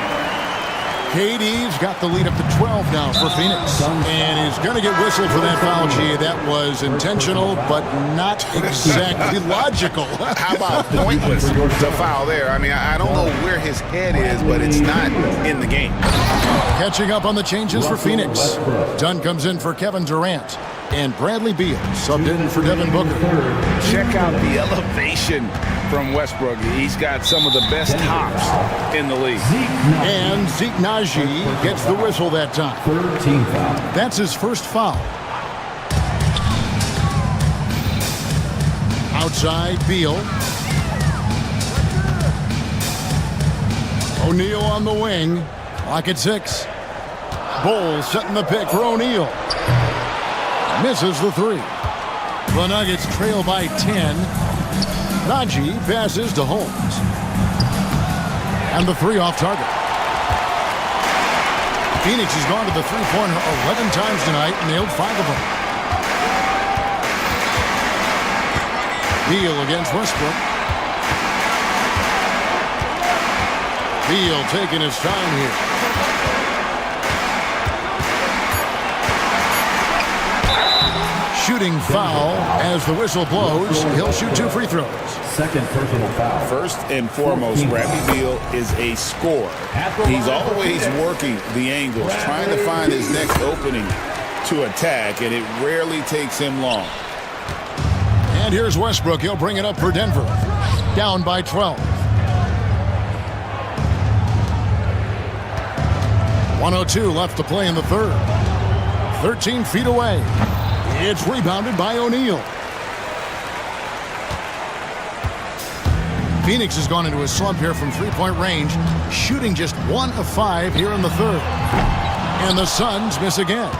KD's got the lead up to 12 now for Phoenix, and he's going to get whistled for that foul, G. That was intentional, but not exactly logical. How about pointless to foul there? I mean, I don't know where his head is, but it's not in the game. Catching up on the changes for Phoenix. Dunn comes in for Kevin Durant, and Bradley Beal subbed in for Devin Booker. Check out the elevation from Westbrook. He's got some of the best hops in the league. And Zeke Naji gets the whistle that time. 13 foul. That's his first foul. Outside, Beal. O'Neal on the wing. Clock at 6. Bowles setting the pick for O'Neal. Misses the three. The Nuggets trail by 10. Naji passes to Holmes. And the three off target. Phoenix has gone to the three-pointer 11 times tonight, nailed 5 of them. Beal against Westbrook. Beal taking his time here. Shooting foul as the whistle blows. He'll shoot 2 free throws. Second personal foul. First and foremost, Bradley Beal is a scorer. He's always working the angles, trying to find his next opening to attack, and it rarely takes him long. And here's Westbrook. He'll bring it up for Denver. Down by 12. 1:02 left to play in the third. 13 feet away. It's rebounded by O'Neal. Phoenix has gone into a slump here from three-point range, shooting just 1 of 5 here in the third. And the Suns miss again.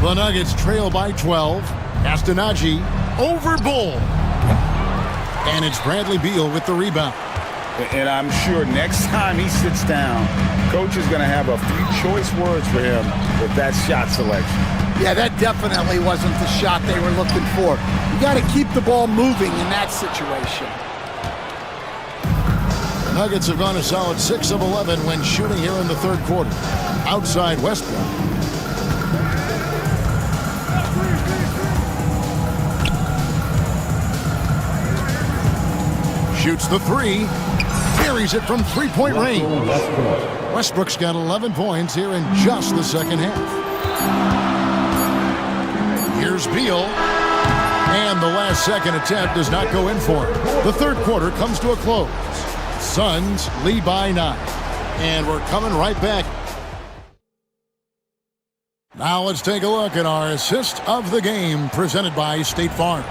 The Nuggets trail by 12. Naji over Bull. And it's Bradley Beal with the rebound. And I'm sure next time he sits down, coach is going to have a few choice words for him with that shot selection. Yeah, that definitely wasn't the shot they were looking for. You got to keep the ball moving in that situation. The Nuggets have gone a solid 6 of 11 when shooting here in the third quarter. Outside Westbrook. Shoots the three. Carries it from three-point range. Westbrook's got 11 points here in just the second half. Here's Beal, and the last second attempt does not go in for him. The third quarter comes to a close. Suns lead by 9, and we're coming right back. Now let's take a look at our assist of the game presented by State Farm.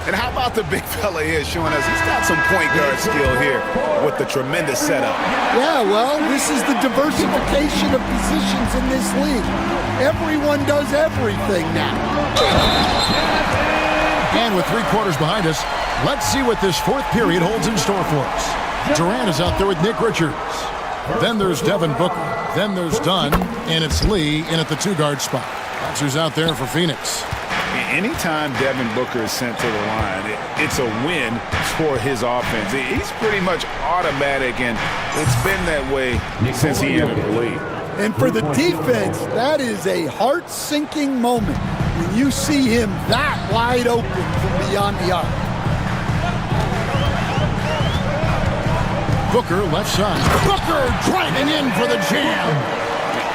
And how about the big fella here showing us he's got some point guard skill here with the tremendous setup. Yeah, well, this is the diversification of positions in this league. Everyone does everything now. And with 3 quarters behind us, let's see what this fourth period holds in store for us. Durant is out there with Nick Richards. Then there's Devin Booker. Then there's Dunn, and it's Lee in at the 2-guard spot. That's who's out there for Phoenix. Anytime Devin Booker is sent to the line, it's a win for his offense. He's pretty much automatic, and it's been that way since he entered the league. And for the defense, that is a heart-sinking moment when you see him that wide open from beyond the arc. Booker left side. Booker driving in for the jam.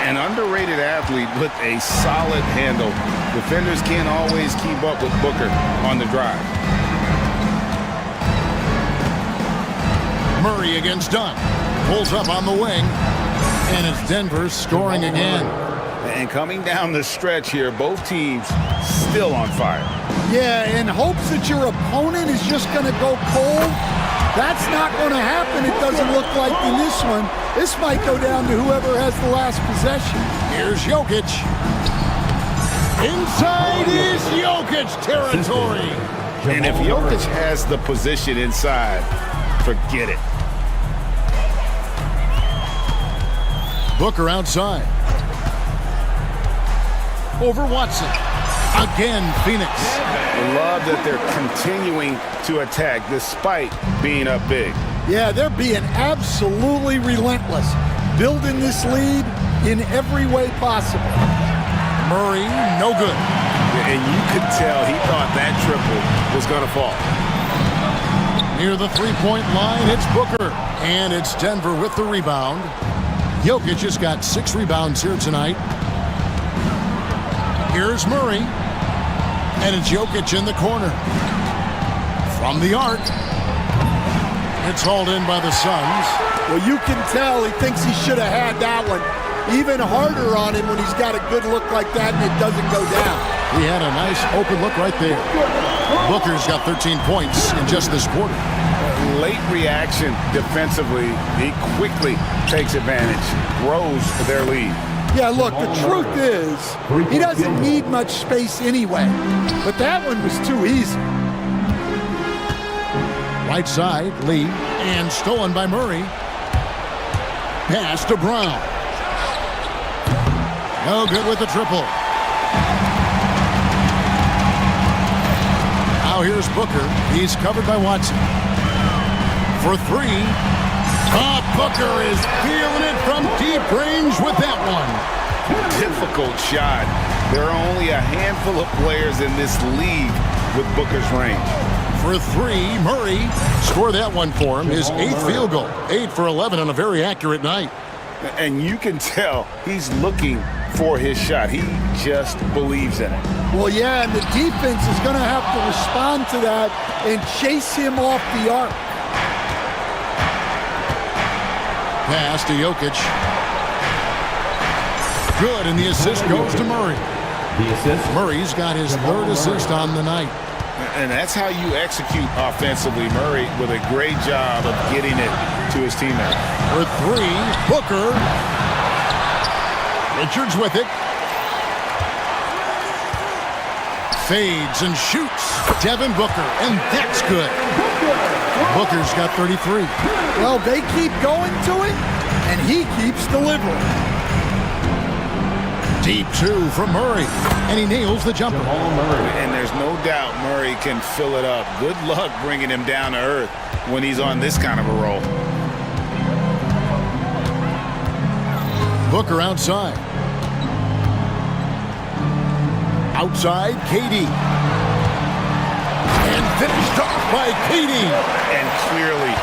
An underrated athlete with a solid handle. Defenders can't always keep up with Booker on the drive. Murray against Dunn. Pulls up on the wing. And it's Denver scoring again. And coming down the stretch here, both teams still on fire. Yeah, in hopes that your opponent is just going to go cold, that's not going to happen, it doesn't look like in this one. This might go down to whoever has the last possession. Here's Jokic. Inside is Jokic territory. And if Jokic has the position inside, forget it. Booker outside. Over Watson. Again, Phoenix. Love that they're continuing to attack despite being up big. Yeah, they're being absolutely relentless, building this lead in every way possible. Murray, no good. And you could tell he thought that triple was going to fall. Near the three-point line, it's Booker. And it's Denver with the rebound. Jokic has got 6 rebounds here tonight. Here's Murray. And it's Jokic in the corner. From the arc. It's hauled in by the Suns. Well, you can tell he thinks he should have had that one. Even harder on him when he's got a good look like that and it doesn't go down. He had a nice open look right there. Booker's got 13 points in just this quarter. Late reaction defensively. He quickly takes advantage, grows their lead. Yeah, look, the truth is, he doesn't need much space anyway. But that one was too easy. Right side, Lee, and stolen by Murray. Pass to Brown. No good with the triple. Now here's Booker. He's covered by Watson. For 3. Oh, Booker is feeling it from deep range with that one. Difficult shot. There are only a handful of players in this league with Booker's range. For 3, Murray scored that one for him. His 8th field goal. 8 for 11 on a very accurate night. And you can tell he's looking for his shot. He just believes in it. Well, yeah, and the defense is going to have to respond to that and chase him off the arc. Pass to Jokic. Good, and the assist goes to Murray. The assist. Murray's got his 3rd assist on the night. And that's how you execute offensively. Murray with a great job of getting it to his teammates. For 3, Booker. Richards with it. Fades and shoots. Devin Booker, and that's good. Booker's got 33. Well, they keep going to it, and he keeps delivering. Deep 2 from Murray, and he nails the jumper. And there's no doubt Murray can fill it up. Good luck bringing him down to earth when he's on this kind of a roll. Booker outside. Outside, KD. And finished off by KD. And clearly,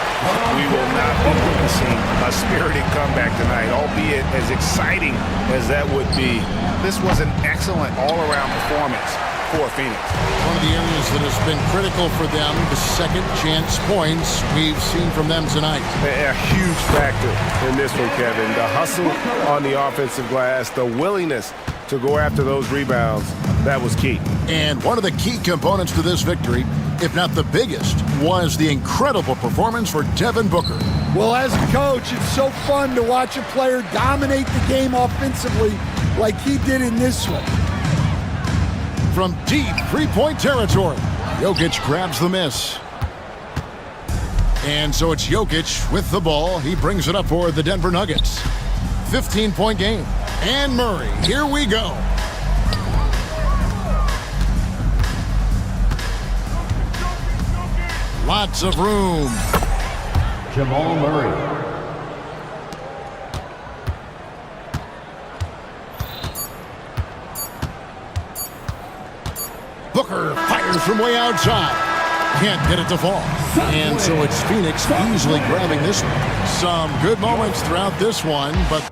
we will not be witnessing a spirited comeback tonight, albeit as exciting as that would be. This was an excellent all-around performance for Phoenix. One of the areas that has been critical for them, the second chance points we've seen from them tonight. A huge factor in this one, Kevin. The hustle on the offensive glass, the willingness to go after those rebounds, that was key. And one of the key components to this victory, if not the biggest, was the incredible performance for Devin Booker. Well, as a coach, it's so fun to watch a player dominate the game offensively like he did in this one. From deep three-point territory, Jokic grabs the miss. And so it's Jokic with the ball. He brings it up for the Denver Nuggets. 15-point game. And Murray, here we go. Lots of room. Jamal Murray. Booker fires from way outside. Can't get it to fall. And so it's Phoenix easily grabbing this one. Some good moments throughout this one, but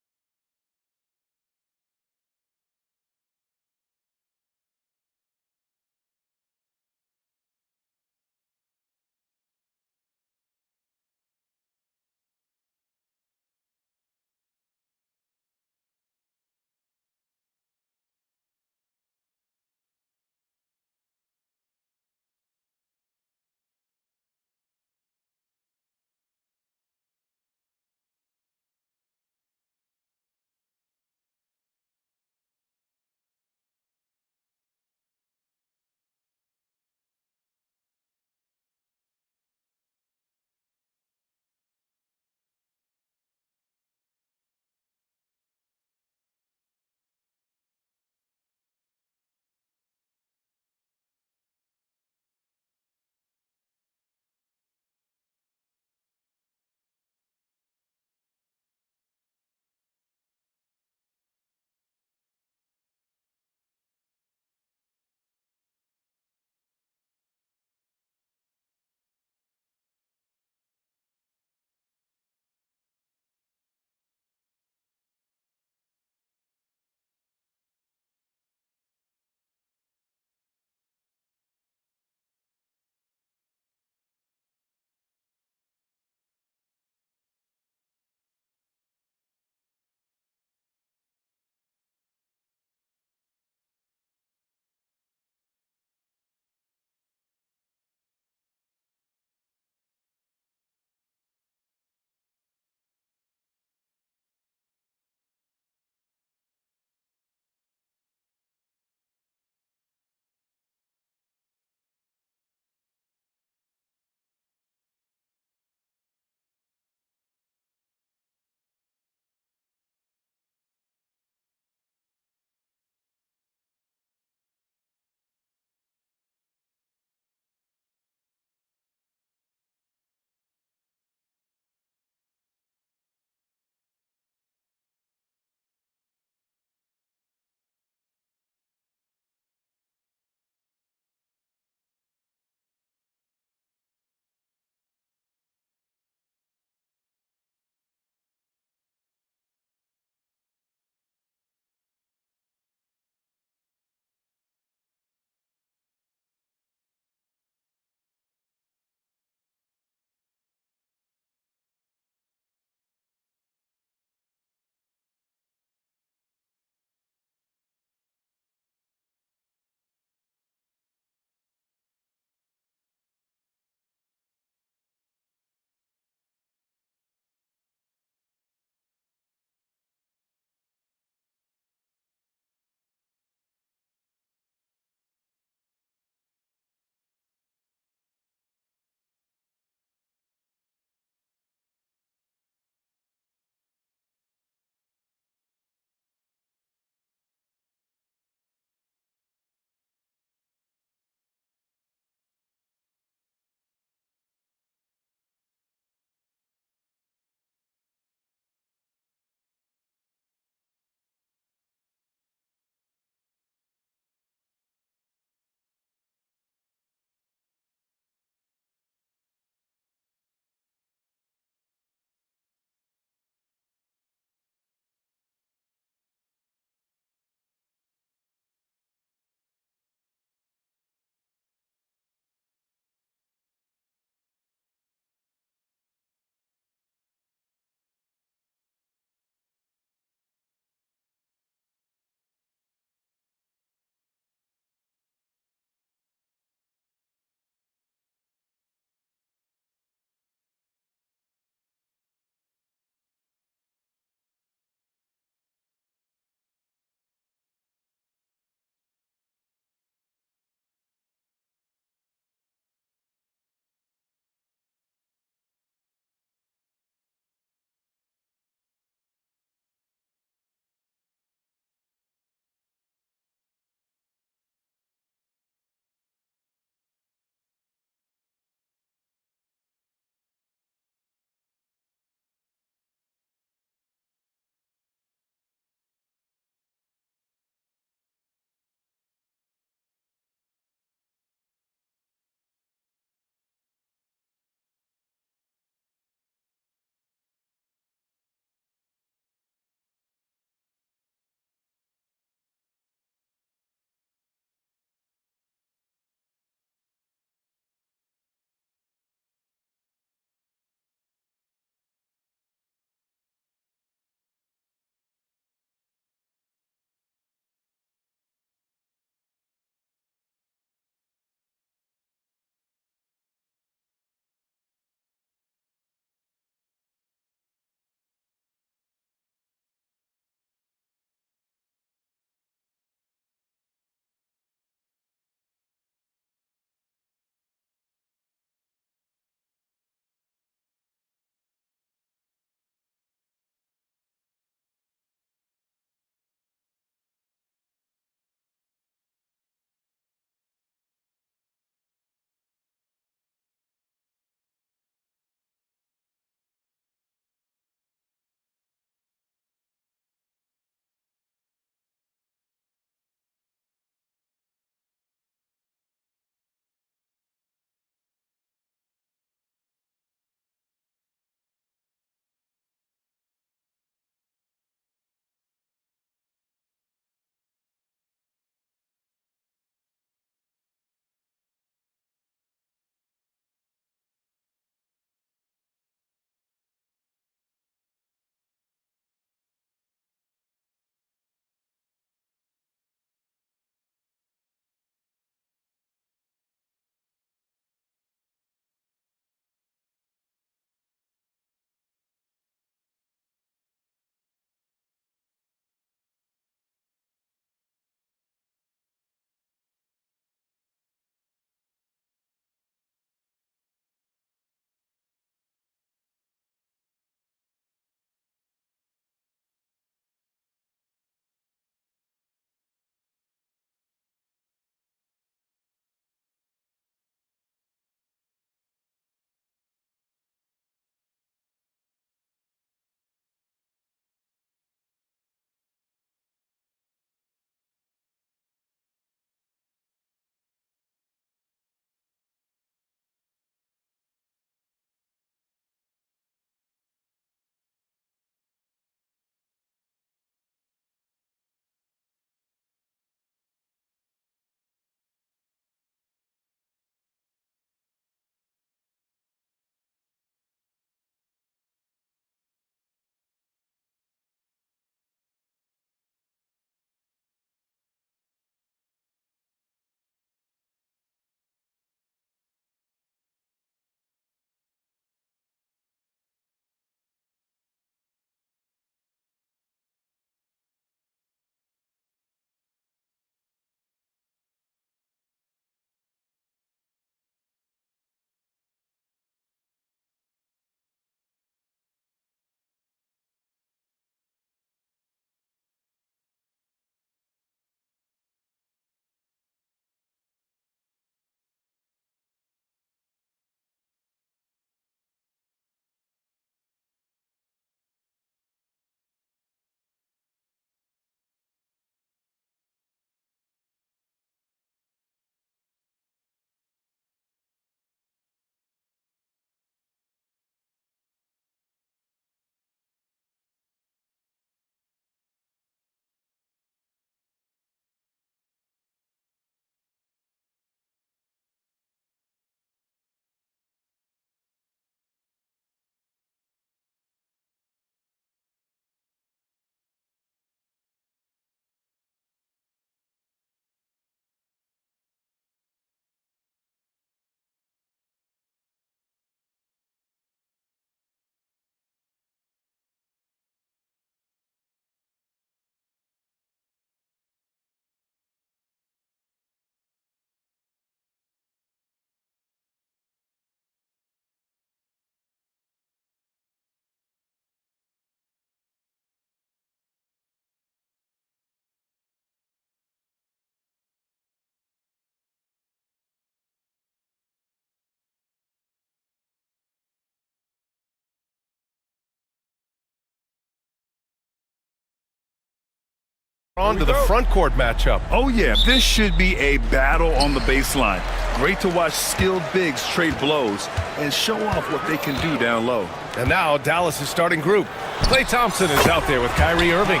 On to the front court matchup. Oh, yeah, this should be a battle on the baseline. Great to watch skilled bigs trade blows and show off what they can do down low. And now Dallas' starting group. Klay Thompson is out there with Kyrie Irving.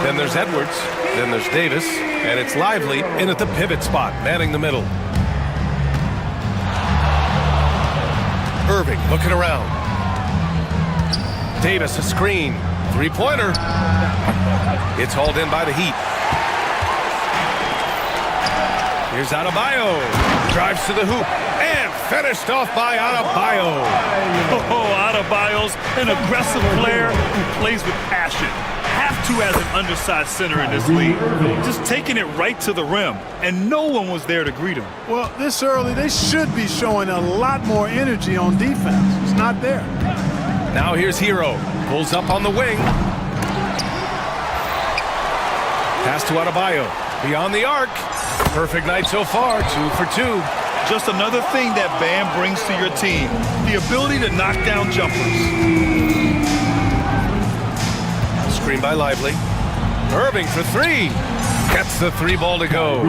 Then there's Edwards. Then there's Davis. And it's Lively in at the pivot spot, manning the middle. Irving looking around. Davis a screen. Three-pointer. It's hauled in by the Heat. Here's Adebayo. Drives to the hoop. And finished off by Adebayo. Oh, Adebayo's an aggressive player who plays with passion. Have to as an undersized center in this league. Just taking it right to the rim. And no one was there to greet him. Well, this early, they should be showing a lot more energy on defense. It's not there. Now here's Hero. Pulls up on the wing. Pass to Adebayo. Beyond the arc. Perfect night so far. 2 for 2. Just another thing that Bam brings to your team. The ability to knock down jumpers. Screen by Lively. Irving for 3. Gets the 3 ball to go.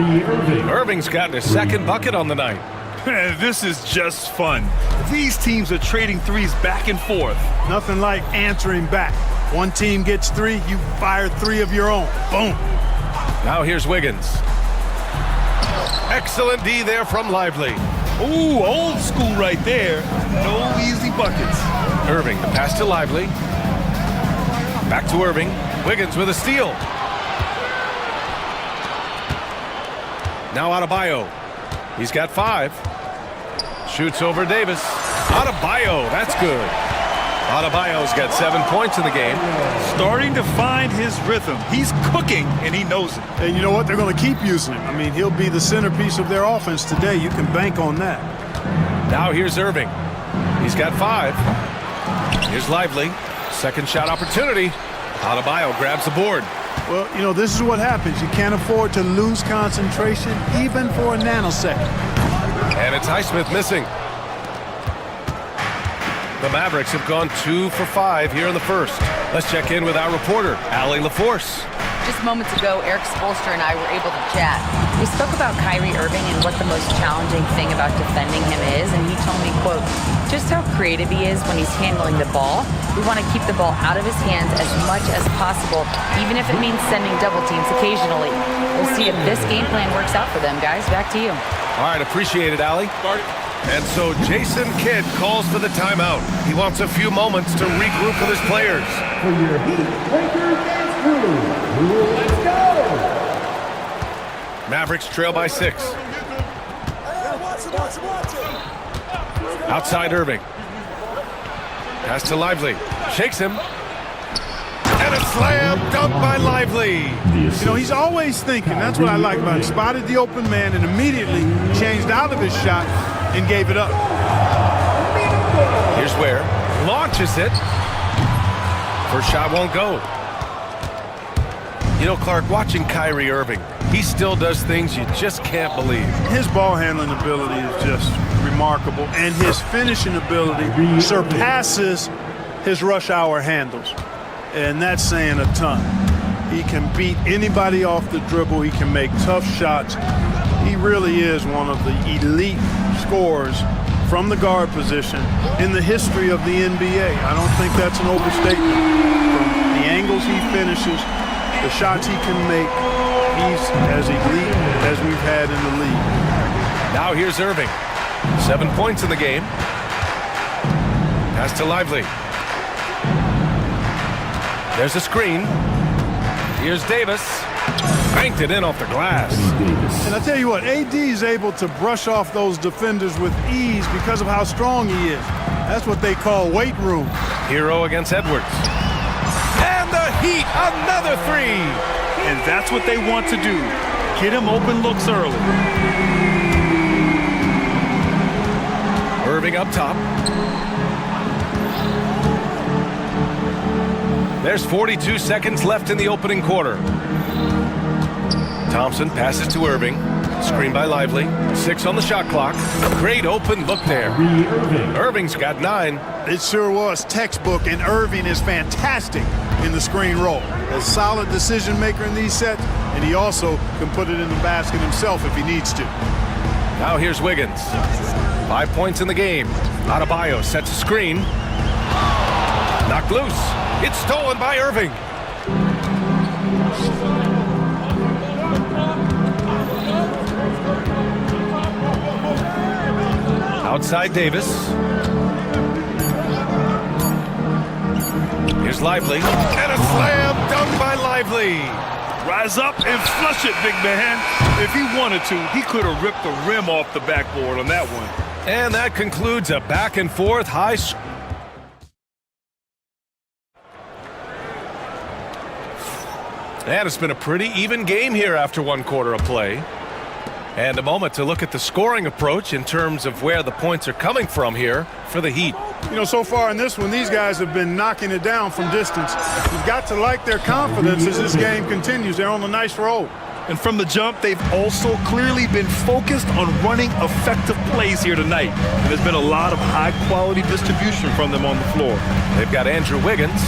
Irving's gotten his second bucket on the night. This is just fun. These teams are trading threes back and forth. Nothing like answering back. One team gets 3, you fire 3 of your own. Boom. Now here's Wiggins. Excellent D there from Lively. Ooh, old school right there. No easy buckets. Irving, the pass to Lively. Back to Irving. Wiggins with a steal. Now Adebayo. He's got 5. Shoots over Davis. Adebayo, that's good. Adebayo's got 7 points in the game. Starting to find his rhythm. He's cooking, and he knows it. And you know what? They're going to keep using him. I mean, he'll be the centerpiece of their offense today. You can bank on that. Now here's Irving. He's got 5. Here's Lively. Second shot opportunity. Adebayo grabs the board. Well, you know, this is what happens. You can't afford to lose concentration, even for a nanosecond. And it's Highsmith missing. The Mavericks have gone 2 for 5 here in the first. Let's check in with our reporter, Allie LaForce. Just moments ago, Eric Spoelstra and I were able to chat. We spoke about Kyrie Irving and what the most challenging thing about defending him is, and he told me, quote, just how creative he is when he's handling the ball. We want to keep the ball out of his hands as much as possible, even if it means sending double teams occasionally. We'll see if this game plan works out for them, guys. Back to you. All right, appreciate it, Allie. And so Jason Kidd calls for the timeout. He wants a few moments to regroup with his players. For your Heat, Lakers, and crew, let's go! Mavericks trail by 6. Outside Irving. Pass to Lively. Shakes him. And a slam dunk by Lively. You know, he's always thinking. That's what I like about him. Spotted the open man and immediately changed out of his shot and gave it up. Here's where. Launches it. First shot won't go. You know, Clark, watching Kyrie Irving, he still does things you just can't believe. His ball handling ability is just remarkable, and his finishing ability surpasses his rush hour handles. And that's saying a ton. He can beat anybody off the dribble. He can make tough shots. He really is one of the elite scorers from the guard position in the history of the NBA. I don't think that's an overstatement. From the angles he finishes, the shots he can make, he's as elite as we've had in the league. Now here's Irving. 7 points in the game. Pass to Lively. There's a screen. Here's Davis. Banked it in off the glass. And I tell you what, AD is able to brush off those defenders with ease because of how strong he is. That's what they call weight room. Hero against Edwards. And the Heat, another 3. And that's what they want to do. Get him open looks early. Irving up top. There's 42 seconds left in the opening quarter. Thompson passes to Irving. Screen by Lively. 6 on the shot clock. Great open look there. Irving's got 9. It sure was textbook, and Irving is fantastic in the screen roll. A solid decision maker in these sets, and he also can put it in the basket himself if he needs to. Now here's Wiggins. 5 points in the game. Adebayo sets a screen. Knocked loose. It's stolen by Irving. Outside Davis. Here's Lively. And a slam dunk by Lively. Rise up and flush it, big man. If he wanted to, he could have ripped the rim off the backboard on that one. And that concludes a back and forth high score. And it's been a pretty even game here after 1 quarter of play. And a moment to look at the scoring approach in terms of where the points are coming from here for the Heat. You know, so far in this one, these guys have been knocking it down from distance. You've got to like their confidence as this game continues. They're on a nice roll. And from the jump, they've also clearly been focused on running effective plays here tonight. And there's been a lot of high-quality distribution from them on the floor. They've got Andrew Wiggins.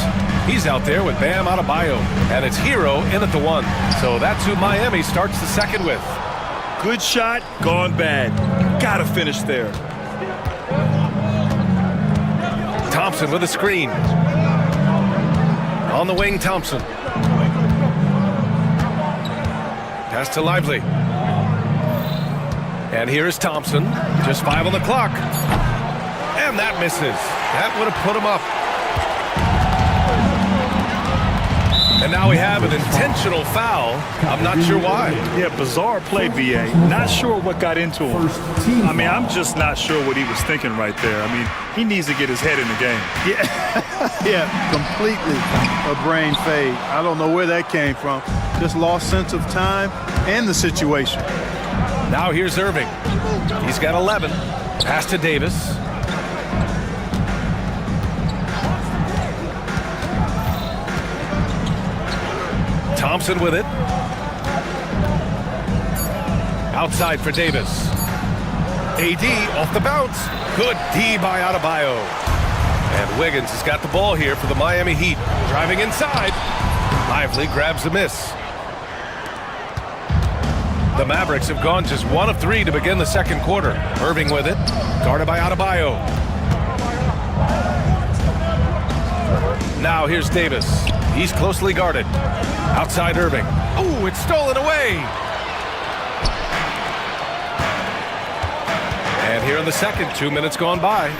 He's out there with Bam Adebayo. And it's Hero in at the 1. So that's who Miami starts the second with. Good shot, gone bad. Gotta finish there. Thompson with a screen. On the wing, Thompson. Pass to Lively. And here is Thompson. Just 5 on the clock. And that misses. That would have put him up. And now we have an intentional foul. I'm not sure why. Yeah, bizarre play, BA. Not sure what got into him. I mean, I'm just not sure what he was thinking right there. I mean, he needs to get his head in the game. Yeah, completely a brain fade. I don't know where that came from. Just lost sense of time and the situation. Now here's Irving. He's got 11. Pass to Davis. Thompson with it. Outside for Davis. AD off the bounce. Good D by Adebayo. And Wiggins has got the ball here for the Miami Heat. Driving inside. Lively grabs the miss. The Mavericks have gone just 1 of 3 to begin the second quarter. Irving with it. Guarded by Adebayo. Now here's Davis. He's closely guarded. Outside Irving. Ooh, it's stolen away. And here in the second, 2 minutes gone by.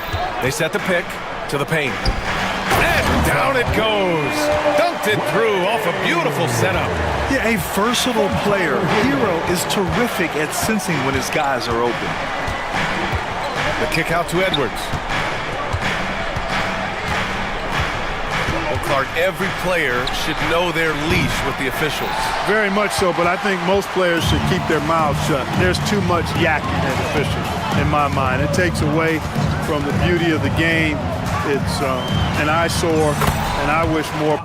They set the pick to the paint. And down it goes. Dunked it through off a beautiful setup. Yeah, a versatile player. Hero is terrific at sensing when his guys are open. The kick out to Edwards. Clark, every player should know their leash with the officials. Very much so, but I think most players should keep their mouths shut. There's too much yakking at officials, in my mind. It takes away from the beauty of the game. It's an eyesore, and I wish more.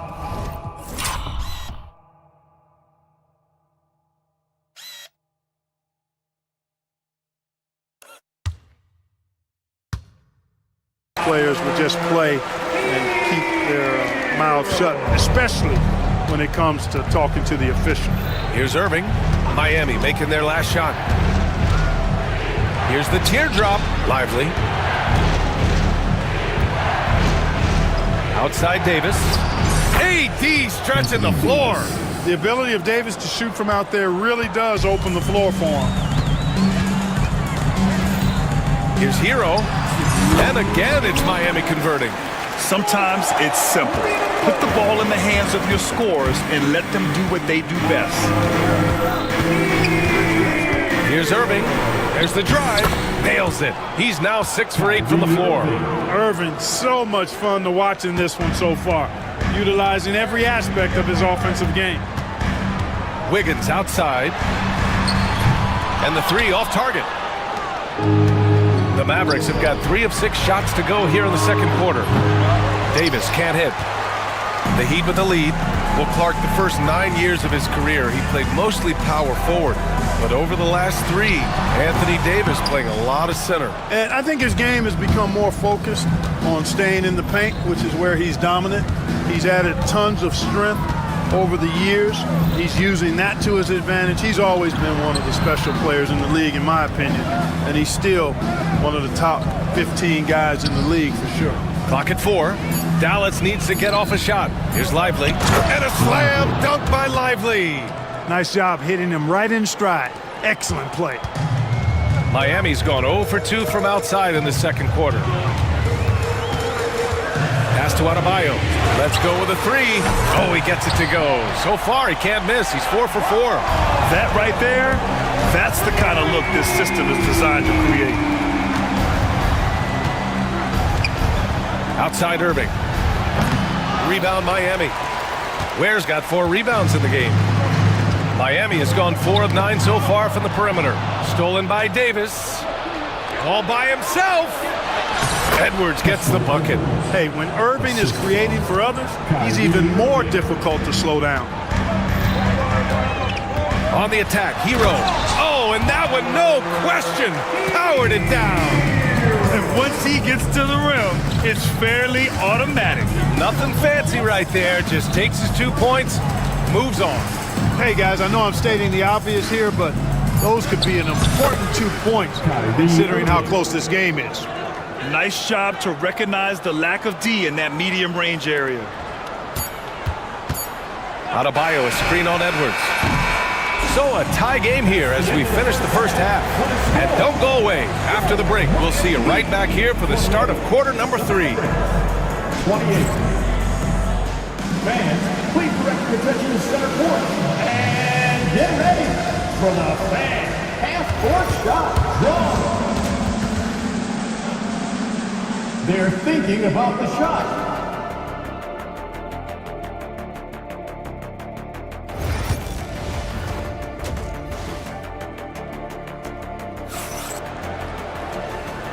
Players would just play and keep their mouths shut, especially when it comes to talking to the official. Here's Irving. Miami making their last shot. Here's the teardrop. Lively. Outside Davis. AD stretching the floor. The ability of Davis to shoot from out there really does open the floor for him. Here's Hero. And again, it's Miami converting. Sometimes it's simple. Put the ball in the hands of your scorers and let them do what they do best. Here's Irving. There's the drive. Nails it. He's now 6 for 8 from the floor. Irving, so much fun to watch in this one so far, utilizing every aspect of his offensive game. Wiggins outside. And the 3 off target. The Mavericks have got 3 of 6 shots to go here in the second quarter. Davis can't hit. The Heat with the lead. Well, Clark, the first 9 years of his career, he played mostly power forward. But over the last 3, Anthony Davis playing a lot of center. And I think his game has become more focused on staying in the paint, which is where he's dominant. He's added tons of strength over the years. He's using that to his advantage. He's always been one of the special players in the league, in my opinion, and he's still one of the top 15 guys in the league for sure. Clock at 4. Dallas needs to get off a shot. Here's Lively. And a slam dunk by Lively. Nice job hitting him right in stride. Excellent play. Miami's gone 0 for 2 from outside in the second quarter. Pass to Adebayo. Let's go with a 3. Oh, he gets it to go. So far, he can't miss. He's 4 for 4. That right there, that's the kind of look this system is designed to create. Outside Irving. Rebound Miami. Ware's got 4 rebounds in the game. Miami has gone 4 of 9 so far from the perimeter. Stolen by Davis. All by himself. Edwards gets the bucket. Hey, when Irving is creating for others, he's even more difficult to slow down. On the attack, Hero. Oh, and that one, no question, powered it down. And once he gets to the rim, it's fairly automatic. Nothing fancy right there. Just takes his 2 points, moves on. Hey, guys, I know I'm stating the obvious here, but those could be an important 2 points considering how close this game is. Nice job to recognize the lack of D in that medium range area. Adebayo, a screen on Edwards. So a tie game here as we finish the first half. And don't go away. After the break, we'll see you right back here for the start of quarter number 3. 28. Fans, please direct your attention to center court. And get ready for the fan half-court shot draw. They're thinking about the shot.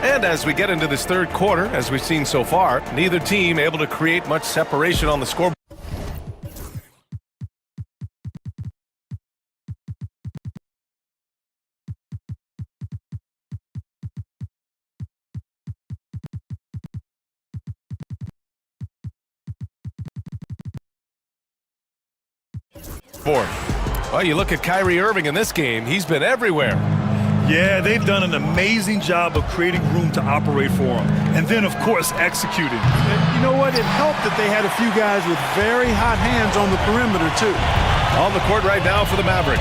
And as we get into this third quarter, as we've seen so far, neither team able to create much separation on the scoreboard. Well, you look at Kyrie Irving in this game, he's been everywhere. Yeah, they've done an amazing job of creating room to operate for him. And then, of course, executing. And you know what? It helped that they had a few guys with very hot hands on the perimeter, too. On the court right now for the Mavericks.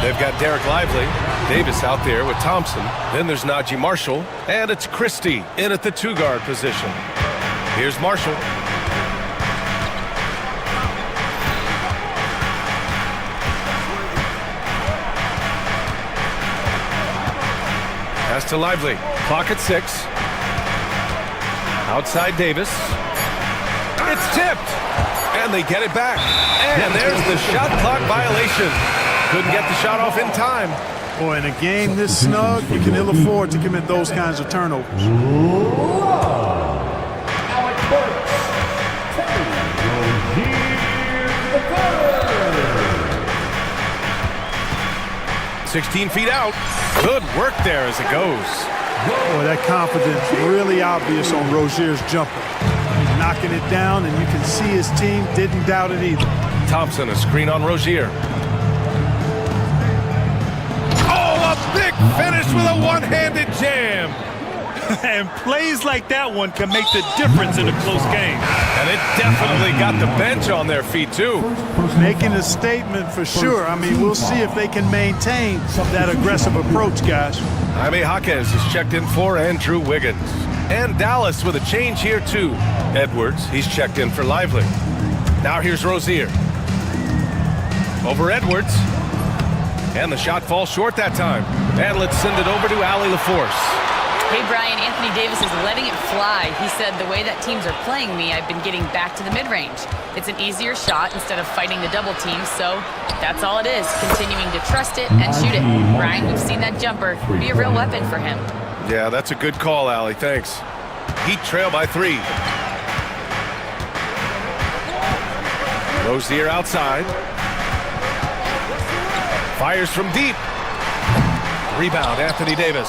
They've got Derek Lively, Davis out there with Thompson. Then there's Najee Marshall, and it's Christie in at the 2-guard position. Here's Marshall. Pass to Lively. Clock at 6. Outside Davis. It's tipped. And they get it back. And there's the shot clock violation. Couldn't get the shot off in time. Boy, in a game this snug, you can ill afford to commit those kinds of turnovers. Alex Burks. 16 feet out. Good work there as it goes. Boy, that confidence really obvious on Rozier's jumper. He's knocking it down, and you can see his team didn't doubt it either. Thompson, a screen on Rozier. Oh, a big finish with a one-handed jam. And plays like that one can make the difference in a close game. And it definitely got the bench on their feet, too. Making a statement for sure. I mean, we'll see if they can maintain that aggressive approach, guys. Jaime Jaquez is checked in for Andrew Wiggins. And Dallas with a change here, too. Edwards, he's checked in for Lively. Now here's Rozier. Over Edwards. And the shot falls short that time. And let's send it over to Allie LaForce. Hey, Brian, Anthony Davis is letting it fly. He said, the way that teams are playing me, I've been getting back to the mid-range. It's an easier shot instead of fighting the double team, so that's all it is, continuing to trust it and shoot it. Brian, we've seen that jumper be a real weapon for him. Yeah, that's a good call, Allie. Thanks. Heat trail by 3. Rozier outside. Fires from deep. Rebound, Anthony Davis.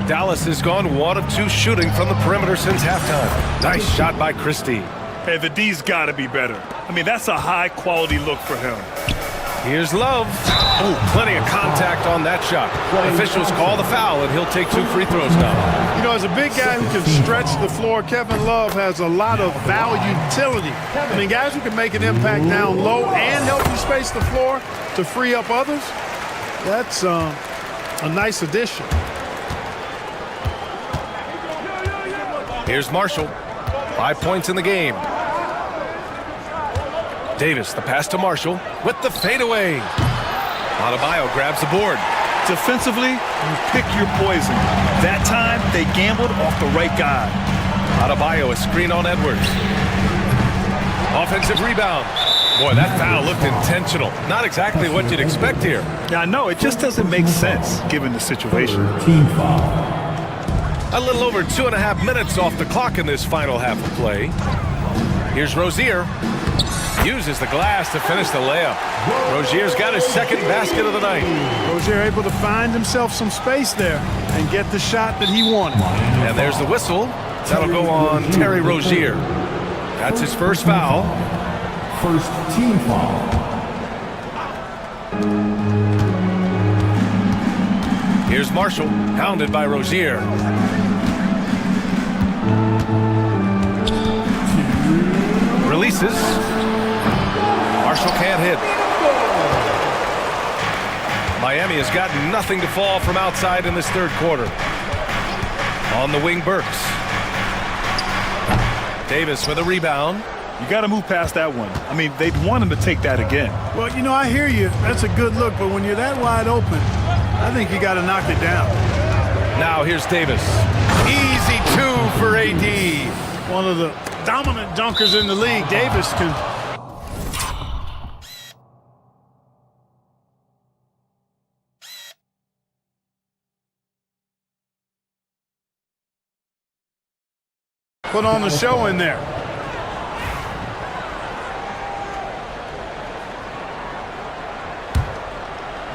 Dallas has gone 1 of 2 shooting from the perimeter since halftime. Nice shot by Christie. Hey, the D's got to be better. I mean, that's a high-quality look for him. Here's Love. Oh, plenty of contact on that shot. Officials call the foul, and he'll take 2 free throws now. You know, as a big guy who can stretch the floor, Kevin Love has a lot of value utility. I mean, guys who can make an impact down low and help you space the floor to free up others, that's a nice addition. Here's Marshall. 5 points in the game. Davis, the pass to Marshall with the fadeaway. Adebayo grabs the board. Defensively, you pick your poison. That time, they gambled off the right guy. Adebayo, a screen on Edwards. Offensive rebound. Boy, that foul looked intentional. Not exactly what you'd expect here. Yeah, I know. It just doesn't make sense given the situation. Team foul. A little over 2.5 minutes off the clock in this final half of play. Here's Rozier. Uses the glass to finish the layup. Rozier's got his second basket of the night. Rozier able to find himself some space there and get the shot that he wanted. And there's the whistle. That'll go on Terry Rozier. That's his first foul. First team foul. Here's Marshall, hounded by Rozier. Releases. Marshall can't hit. Miami has got nothing to fall from outside in this third quarter. On the wing, Burks. Davis with a rebound. You got to move past that one. I mean, they'd want him to take that again. Well, you know, I hear you. That's a good look, but when you're that wide open, I think you got to knock it down. Now here's Davis. Easy 2 for AD. One of the dominant dunkers in the league. Davis can... put on the show in there.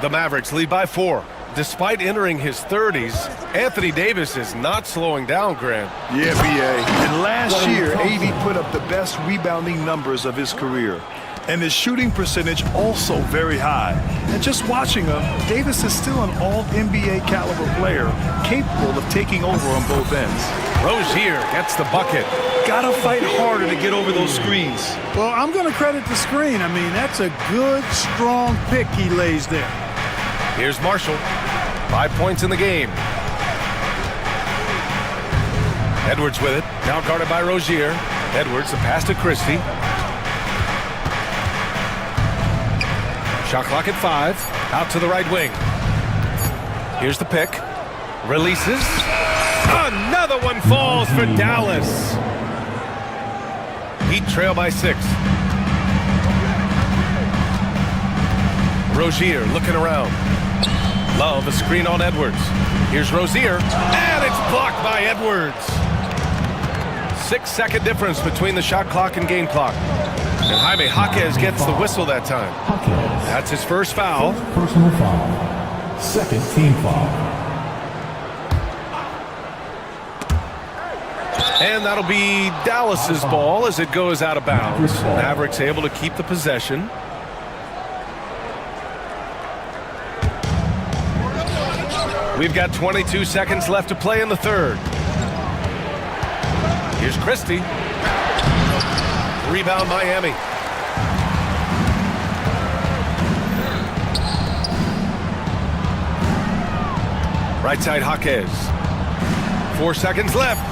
The Mavericks lead by 4. Despite entering his 30s, Anthony Davis is not slowing down, Grant. Yeah, B.A. And last year, AD put up the best rebounding numbers of his career. And his shooting percentage also very high. And just watching him, Davis is still an all-NBA caliber player, capable of taking over on both ends. Rozier gets the bucket. Gotta fight harder to get over those screens. Well, I'm going to credit the screen. I mean, that's a good, strong pick he lays there. Here's Marshall. 5 points in the game. Edwards with it. Now guarded by Rozier. Edwards, the pass to Christie. Shot clock at 5. Out to the right wing. Here's the pick. Releases. Another one falls for Dallas. Heat trail by 6. Rozier looking around. Love, a screen on Edwards. Here's Rozier, and it's blocked by Edwards. 6-second difference between the shot clock and game clock. And Jaime Jaquez gets the whistle that time. That's his first foul. Personal foul. Second team foul. And that'll be Dallas's ball as it goes out of bounds. Mavericks able to keep the possession. We've got 22 seconds left to play in the third. Here's Christie. Rebound Miami. Right side Jaquez. 4 seconds left.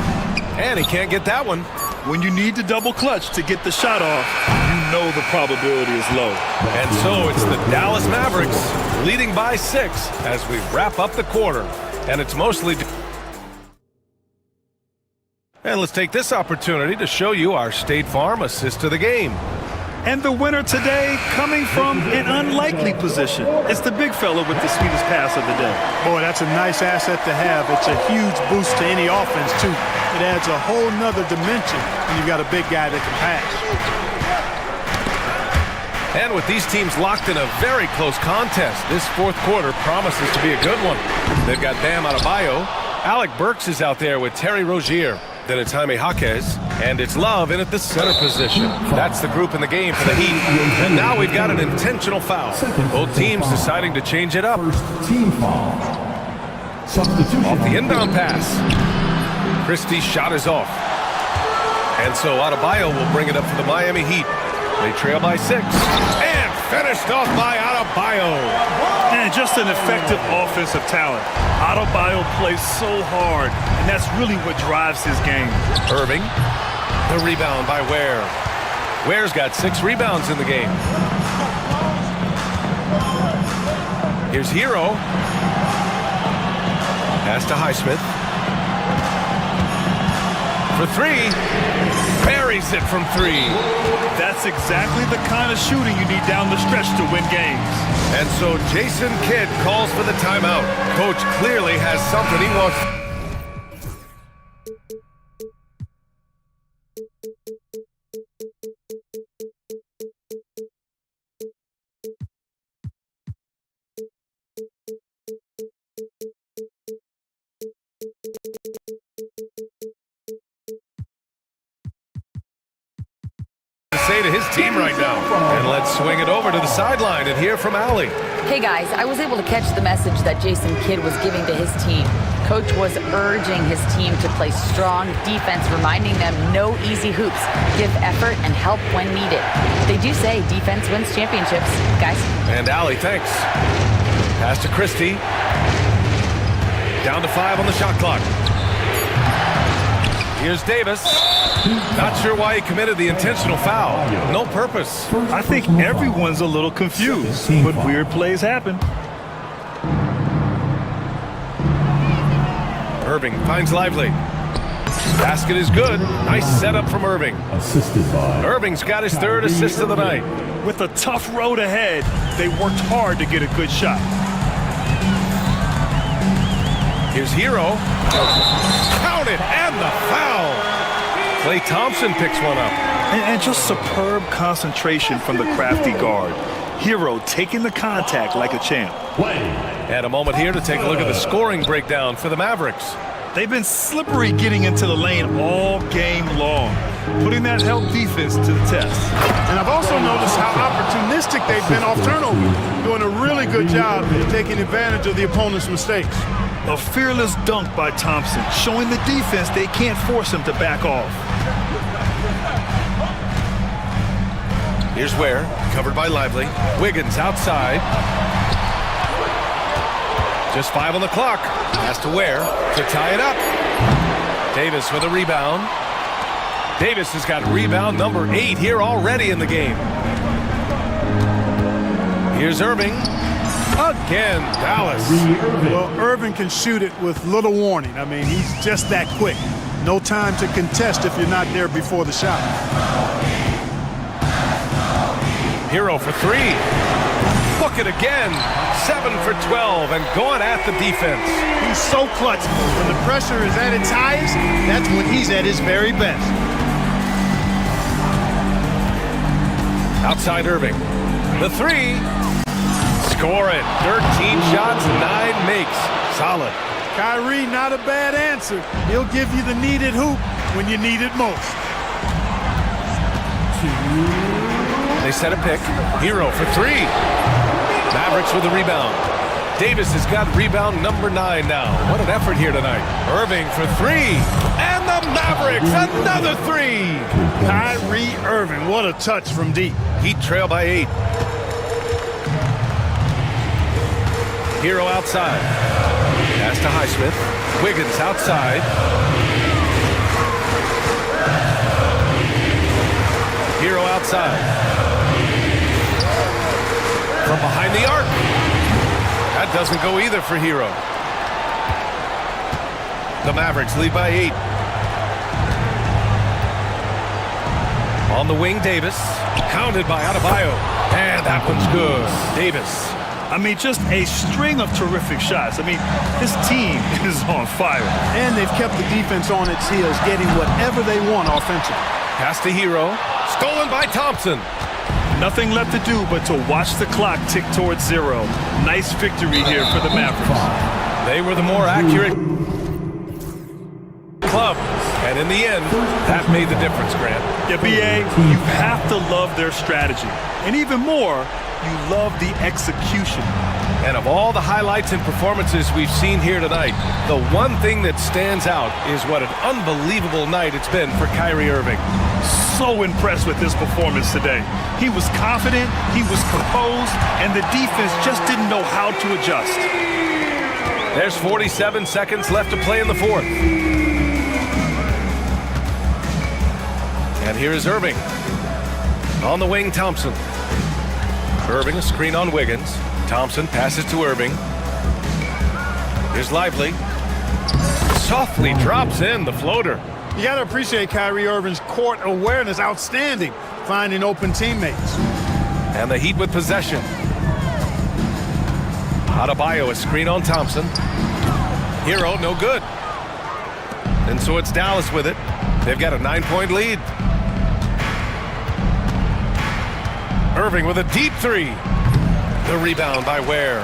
And he can't get that one. When you need to double clutch to get the shot off, you know the probability is low. And so it's the Dallas Mavericks leading by 6 as we wrap up the quarter. And it's mostly... And let's take this opportunity to show you our State Farm assist to the game. And the winner today coming from an unlikely position. It's the big fella with the sweetest pass of the day. Boy, that's a nice asset to have. It's a huge boost to any offense, too. It adds a whole nother dimension when you've got a big guy that can pass. And with these teams locked in a very close contest, this fourth quarter promises to be a good one. They've got Bam Adebayo. Alec Burks is out there with Terry Rozier. then it's Jaime Jaquez, and it's Love in at the center position. That's the group in the game for the Heat. And now we've got an intentional foul. Both teams deciding to change it up. Team foul. Substitution. Off the inbound pass. Christie's shot is off. And so Adebayo will bring it up for the Miami Heat. They trail by 6. And finished off by Adebayo. And just an effective offensive talent. Adebayo plays so hard, and that's really what drives his game. Irving, the rebound by Ware. Ware's got 6 rebounds in the game. Here's Hero. Pass to Highsmith. For 3. Buries it from 3. That's exactly the kind of shooting you need down the stretch to win games. And so Jason Kidd calls for the timeout. Coach clearly has something he wants. Say to his team right now. And let's swing it over to the sideline and hear from Allie. Hey guys, I was able to catch the message that Jason Kidd was giving to his team. Coach was urging his team to play strong defense, reminding them no easy hoops, give effort and help when needed. They do say defense wins championships, guys. And Allie, thanks. Pass to Christie. Down to 5 on the shot clock. Here's Davis. Not sure why he committed the intentional foul. No purpose. I think everyone's a little confused, but weird plays happen. Irving finds Lively. Basket is good. Nice setup from Irving. Assisted by. Irving's got his 3rd assist of the night. With a tough road ahead, they worked hard to get a good shot. Here's Hero. Count it, and the foul. Klay Thompson picks one up. And just superb concentration from the crafty guard. Hero taking the contact like a champ. And a moment here to take a look at the scoring breakdown for the Mavericks. They've been slippery getting into the lane all game long, putting that help defense to the test. And I've also noticed how opportunistic they've been off turnover, doing a really good job taking advantage of the opponent's mistakes. A fearless dunk by Thompson, showing the defense they can't force him to back off. Here's Ware, covered by Lively. Wiggins outside. Just 5 on the clock. Pass to Ware to tie it up. Davis with a rebound. Davis has got rebound number 8 here already in the game. Here's Irving. Again, Dallas. Well, Irving can shoot it with little warning. I mean, he's just that quick. No time to contest if you're not there before the shot. Hero for 3. Book it again. 7 for 12 and going at the defense. He's so clutch. When the pressure is at its highest, that's when he's at his very best. Outside Irving. The 3. Score it. 13 shots, 9 makes. Solid. Kyrie, not a bad answer. He'll give you the needed hoop when you need it most. They set a pick. Hero for 3. Mavericks with a rebound. Davis has got rebound number 9 now. What an effort here tonight. Irving for 3. And the Mavericks, another 3. Kyrie Irving, what a touch from deep. Heat trail by 8. Hero outside. Pass to Highsmith. Wiggins outside. Hero outside. From behind the arc. That doesn't go either for Hero. The Mavericks lead by 8. On the wing, Davis. Counted by Adebayo. And that one's good. Davis. I mean, just a string of terrific shots. I mean, this team is on fire. And they've kept the defense on its heels, getting whatever they want offensively. Pass to Hero. Stolen by Thompson. Nothing left to do but to watch the clock tick towards 0. Nice victory here for the Mavericks. They were the more accurate club. And in the end, that made the difference, Grant. Yeah, BA, you have to love their strategy. And even more, you love the execution. And of all the highlights and performances we've seen here tonight, the one thing that stands out is what an unbelievable night it's been for Kyrie Irving. So impressed with his performance today. He was confident, he was composed, and the defense just didn't know how to adjust. There's 47 seconds left to play in the fourth. And here is Irving. On the wing, Thompson. Irving, a screen on Wiggins. Thompson passes to Irving. Here's Lively. Softly drops in the floater. You got to appreciate Kyrie Irving's court awareness. Outstanding, finding open teammates. And the Heat with possession. Adebayo, a screen on Thompson. Hero, no good. And so it's Dallas with it. They've got a 9-point lead. Irving with a deep three. The rebound by Ware.